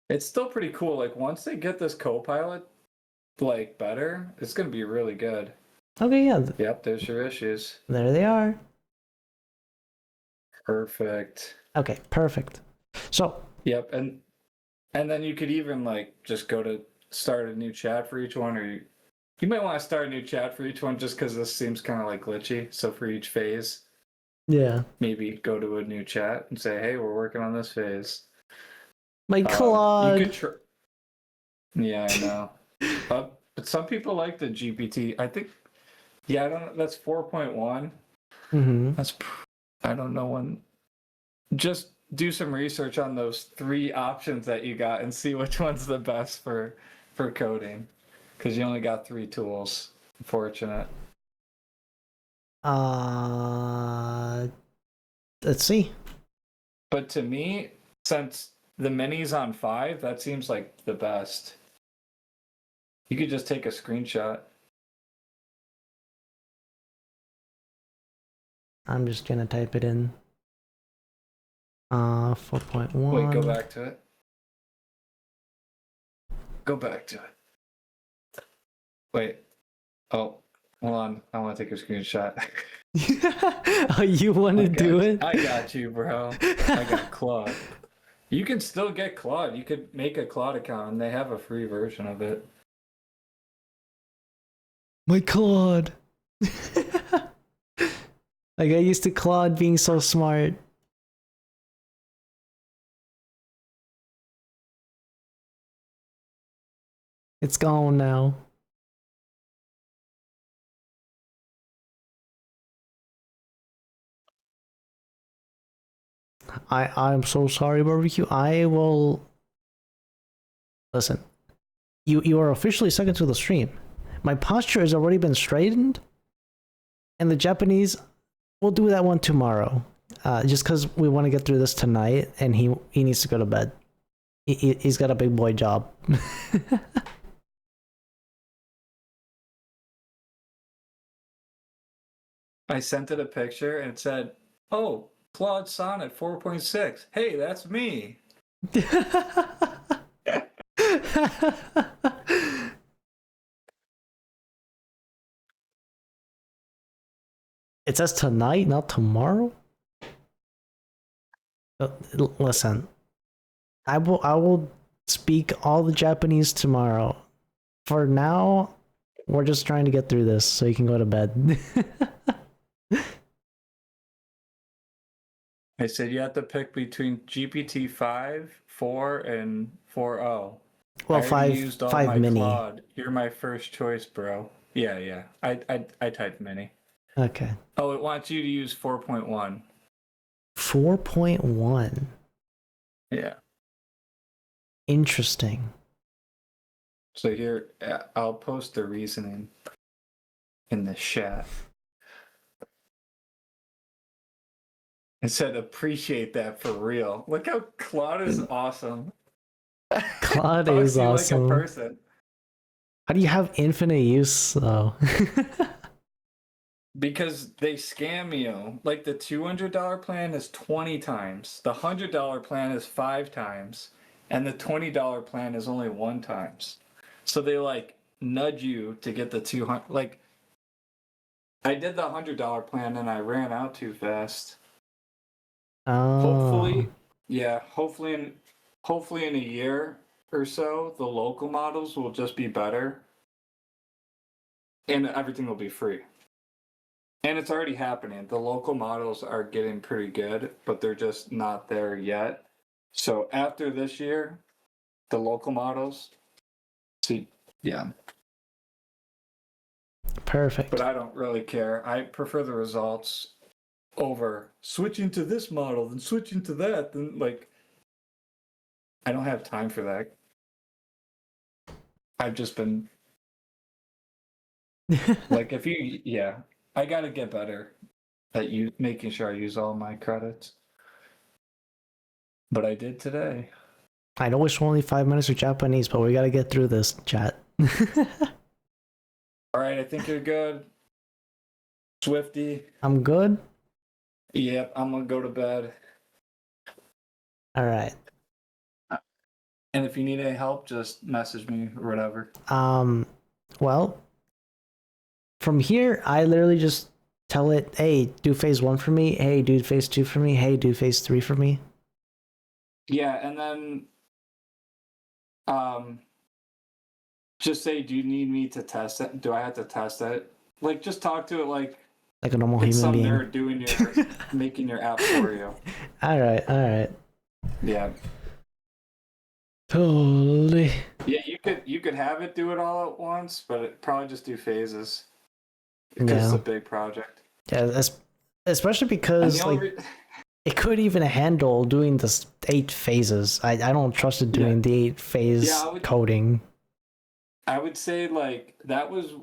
It's still pretty cool. Like, once they get this Copilot, like, better, it's going to be really good. Okay, yeah. Yep, there's your issues. There they are. Perfect. Okay, perfect. So. Yep, and then you could even, like, just go to start a new chat for each one, or you might want to start a new chat for each one just because this seems kind of, like, glitchy. So for each phase, yeah, maybe go to a new chat and say, hey, we're working on this phase. My Claude. You could yeah, I know. But some people like the GPT. I think, yeah, I don't know. That's 4.1. Mm-hmm. I don't know when. Just do some research on those 3 options that you got and see which one's the best for coding, because you only got 3 tools. Unfortunate. Let's see. But to me, since the mini's on 5, that seems like the best. You could just take a screenshot. I'm just gonna type it in. 4.1. Wait, go back to it. Go back to it. Wait. Oh, hold on. I want to take a screenshot. Oh, you want to do it? I got you, bro. I got Claude. You can still get Claude. You could make a Claude account, and they have a free version of it. My Claude. Like, I used to Claude being so smart. It's gone now. I'm so sorry, barbecue. I will listen. You are officially second to the stream. My posture has already been straightened, and the Japanese, we'll do that one tomorrow. Just because we want to get through this tonight, and he needs to go to bed. He's got a big boy job. I sent it a picture and it said, "Oh, Claude Sonnet 4.6. Hey, that's me." It says tonight, not tomorrow. Listen, I will speak all the Japanese tomorrow. For now, we're just trying to get through this so you can go to bed. I said you have to pick between GPT-5, 4, and 4.0. Well, I five used all five my mini. Claude. You're my first choice, bro. Yeah. I typed mini. Okay. Oh, it wants you to use 4.1. 4.1. Yeah. Interesting. So here, I'll post the reasoning in the chat. It said, "Appreciate that for real." Look how Claude is awesome. Claude is awesome. Like a person. How do you have infinite use though? Because they scam you. Like the $200 plan is 20 times. The $100 plan is 5 times. And the $20 plan is only 1 times. So they like nudge you to get the 200. Like I did the $100 plan and I ran out too fast. Oh. Hopefully in a year or so, the local models will just be better. And everything will be free. And it's already happening. The local models are getting pretty good, but they're just not there yet. So after this year, the local models, Perfect. But I don't really care. I prefer the results over switching to this model than switching to that. Then I don't have time for that. I've just been I gotta get better at making sure I use all my credits. But I did today. I know it's only 5 minutes of Japanese, but we gotta get through this, chat. All right, I think you're good. Swifty. I'm good? Yep, I'm gonna go to bed. All right. And if you need any help, just message me or whatever. Well, from here, I literally just tell it, hey, do phase 1 for me. Hey, do phase 2 for me. Hey, do phase 3 for me. Yeah, and then just say, do you need me to test it? Do I have to test it? Like, just talk to it like a normal it's human being. Nerd doing making your app for you. All right. Yeah. Totally. Yeah, you could have it do it all at once, but it probably just do phases because it's a big project. Yeah, especially because it could even handle doing the 8 phases. I don't trust it doing the 8 phase coding. I would say that was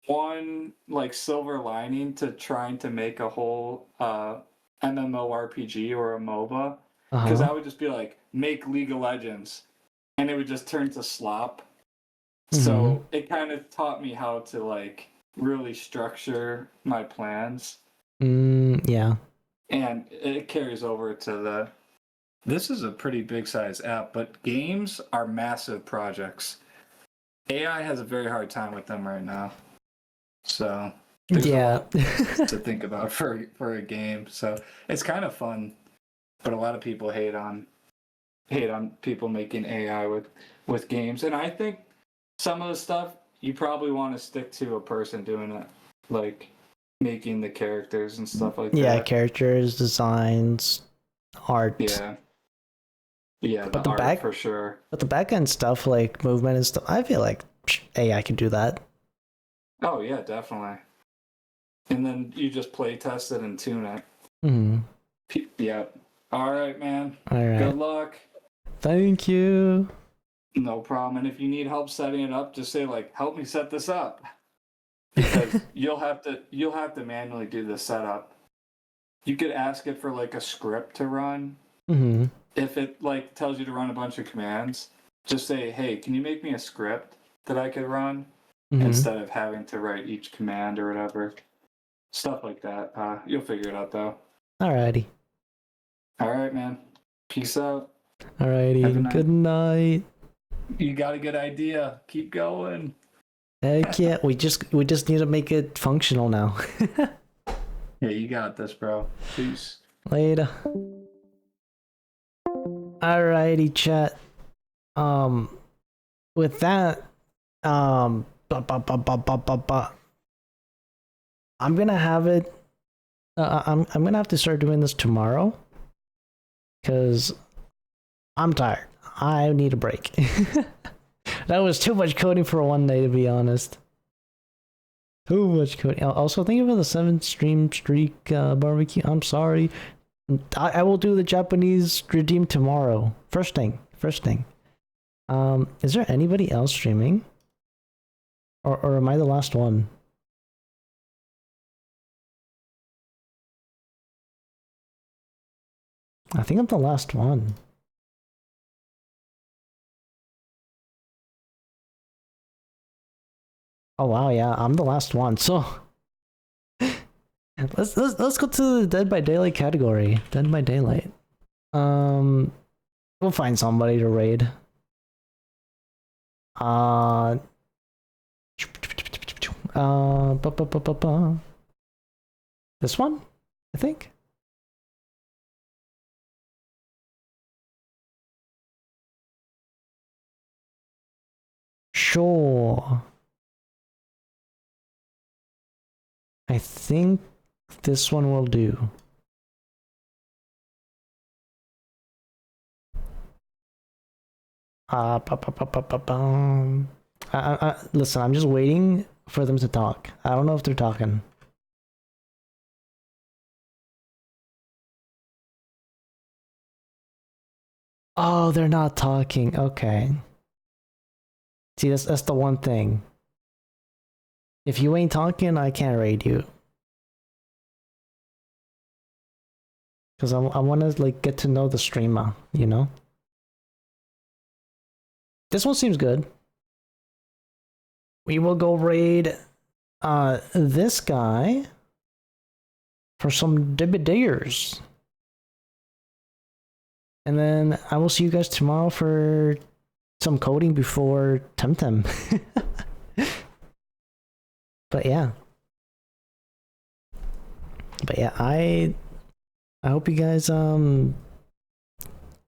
one silver lining to trying to make a whole MMORPG or a MOBA, because I would just be like, make League of Legends, and it would just turn to slop. So it kind of taught me how to really structure my plans. Yeah. And it carries over to this is a pretty big size app, but games are massive projects. AI has a very hard time with them right now. So there's a lot to think about for a game. So it's kind of fun, but a lot of people hate on people making AI with games. And I think some of the stuff you probably want to stick to a person doing it, like making the characters and stuff like that. Yeah, characters, designs, art. Yeah, but the art for sure. But the back end stuff, like movement and stuff, I feel like AI can do that. Oh yeah, definitely. And then you just play test it and tune it. Mm-hmm. Yeah. All right, man. All right. Good luck. Thank you. No problem. And if you need help setting it up, just say like, "Help me set this up," because you'll have to manually do the setup. You could ask it for like a script to run. Mm-hmm. If it like tells you to run a bunch of commands, just say, "Hey, can you make me a script that I could run?" Mm-hmm. Instead of having to write each command or whatever. Stuff like that. You'll figure it out though. Alrighty. All right, man. Peace out. Alrighty. Good night. You got a good idea. Keep going. Heck yeah. We just need to make it functional now. Yeah, you got this, bro. Peace. Later. Alrighty, chat. With that, I'm gonna have it. I'm gonna have to start doing this tomorrow, cause I'm tired. I need a break. That was too much coding for one day, to be honest. Too much coding. Also, thank you for the 7-stream streak, barbecue. I'm sorry. I will do the Japanese redeem tomorrow. First thing. Is there anybody else streaming? Or am I the last one? I think I'm the last one. Oh wow, yeah, I'm the last one. So let's go to the Dead by Daylight category. Dead by Daylight. We'll find somebody to raid. This one, I think. Sure. I think this one will do. Listen, I'm just waiting for them to talk. I don't know if they're talking. Oh, they're not talking. Okay. See, that's the one thing. If you ain't talking, I can't raid you. Because I want to like get to know the streamer, you know? This one seems good. We will go raid this guy for some dibidayers. And then I will see you guys tomorrow for some coding before Temtem. But yeah, I hope you guys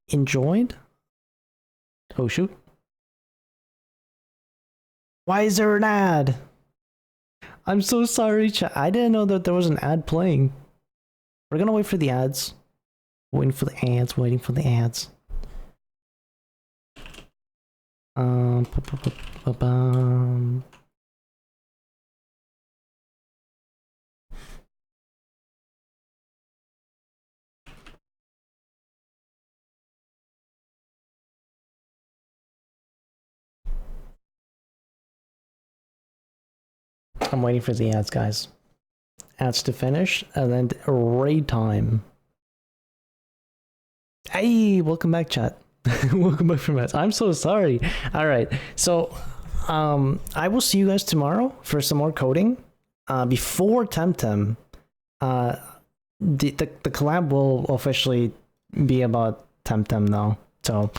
enjoyed. Oh shoot. Why is there an ad? I'm so sorry, chat. I didn't know that there was an ad playing. We're gonna wait for the ads. Waiting for the ads. I'm waiting for the ads, guys. Ads to finish, and then raid time. Hey, welcome back, chat. Welcome back from ads. I'm so sorry. All right, so I will see you guys tomorrow for some more coding. Before Temtem, the collab will officially be about Temtem though. So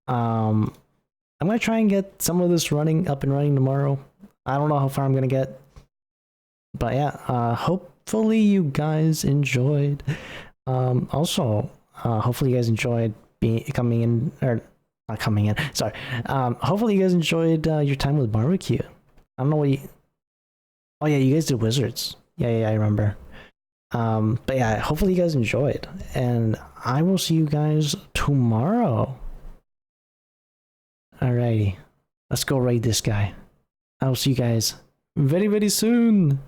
I'm gonna try and get some of this up and running tomorrow. I don't know how far I'm gonna get. But yeah, hopefully you guys enjoyed. Also, hopefully you guys enjoyed coming in, or not coming in. Sorry. Hopefully you guys enjoyed your time with barbecue. I don't know what you. Oh yeah, you guys did wizards. Yeah, I remember. But yeah, hopefully you guys enjoyed, and I will see you guys tomorrow. Alrighty, let's go raid this guy. I will see you guys very, very soon.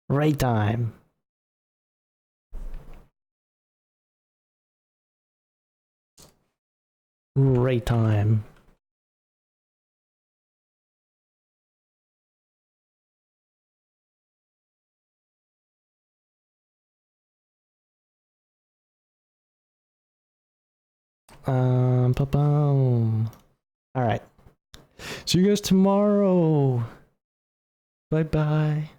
Raid time. Great time. All right. See you guys tomorrow. Bye bye.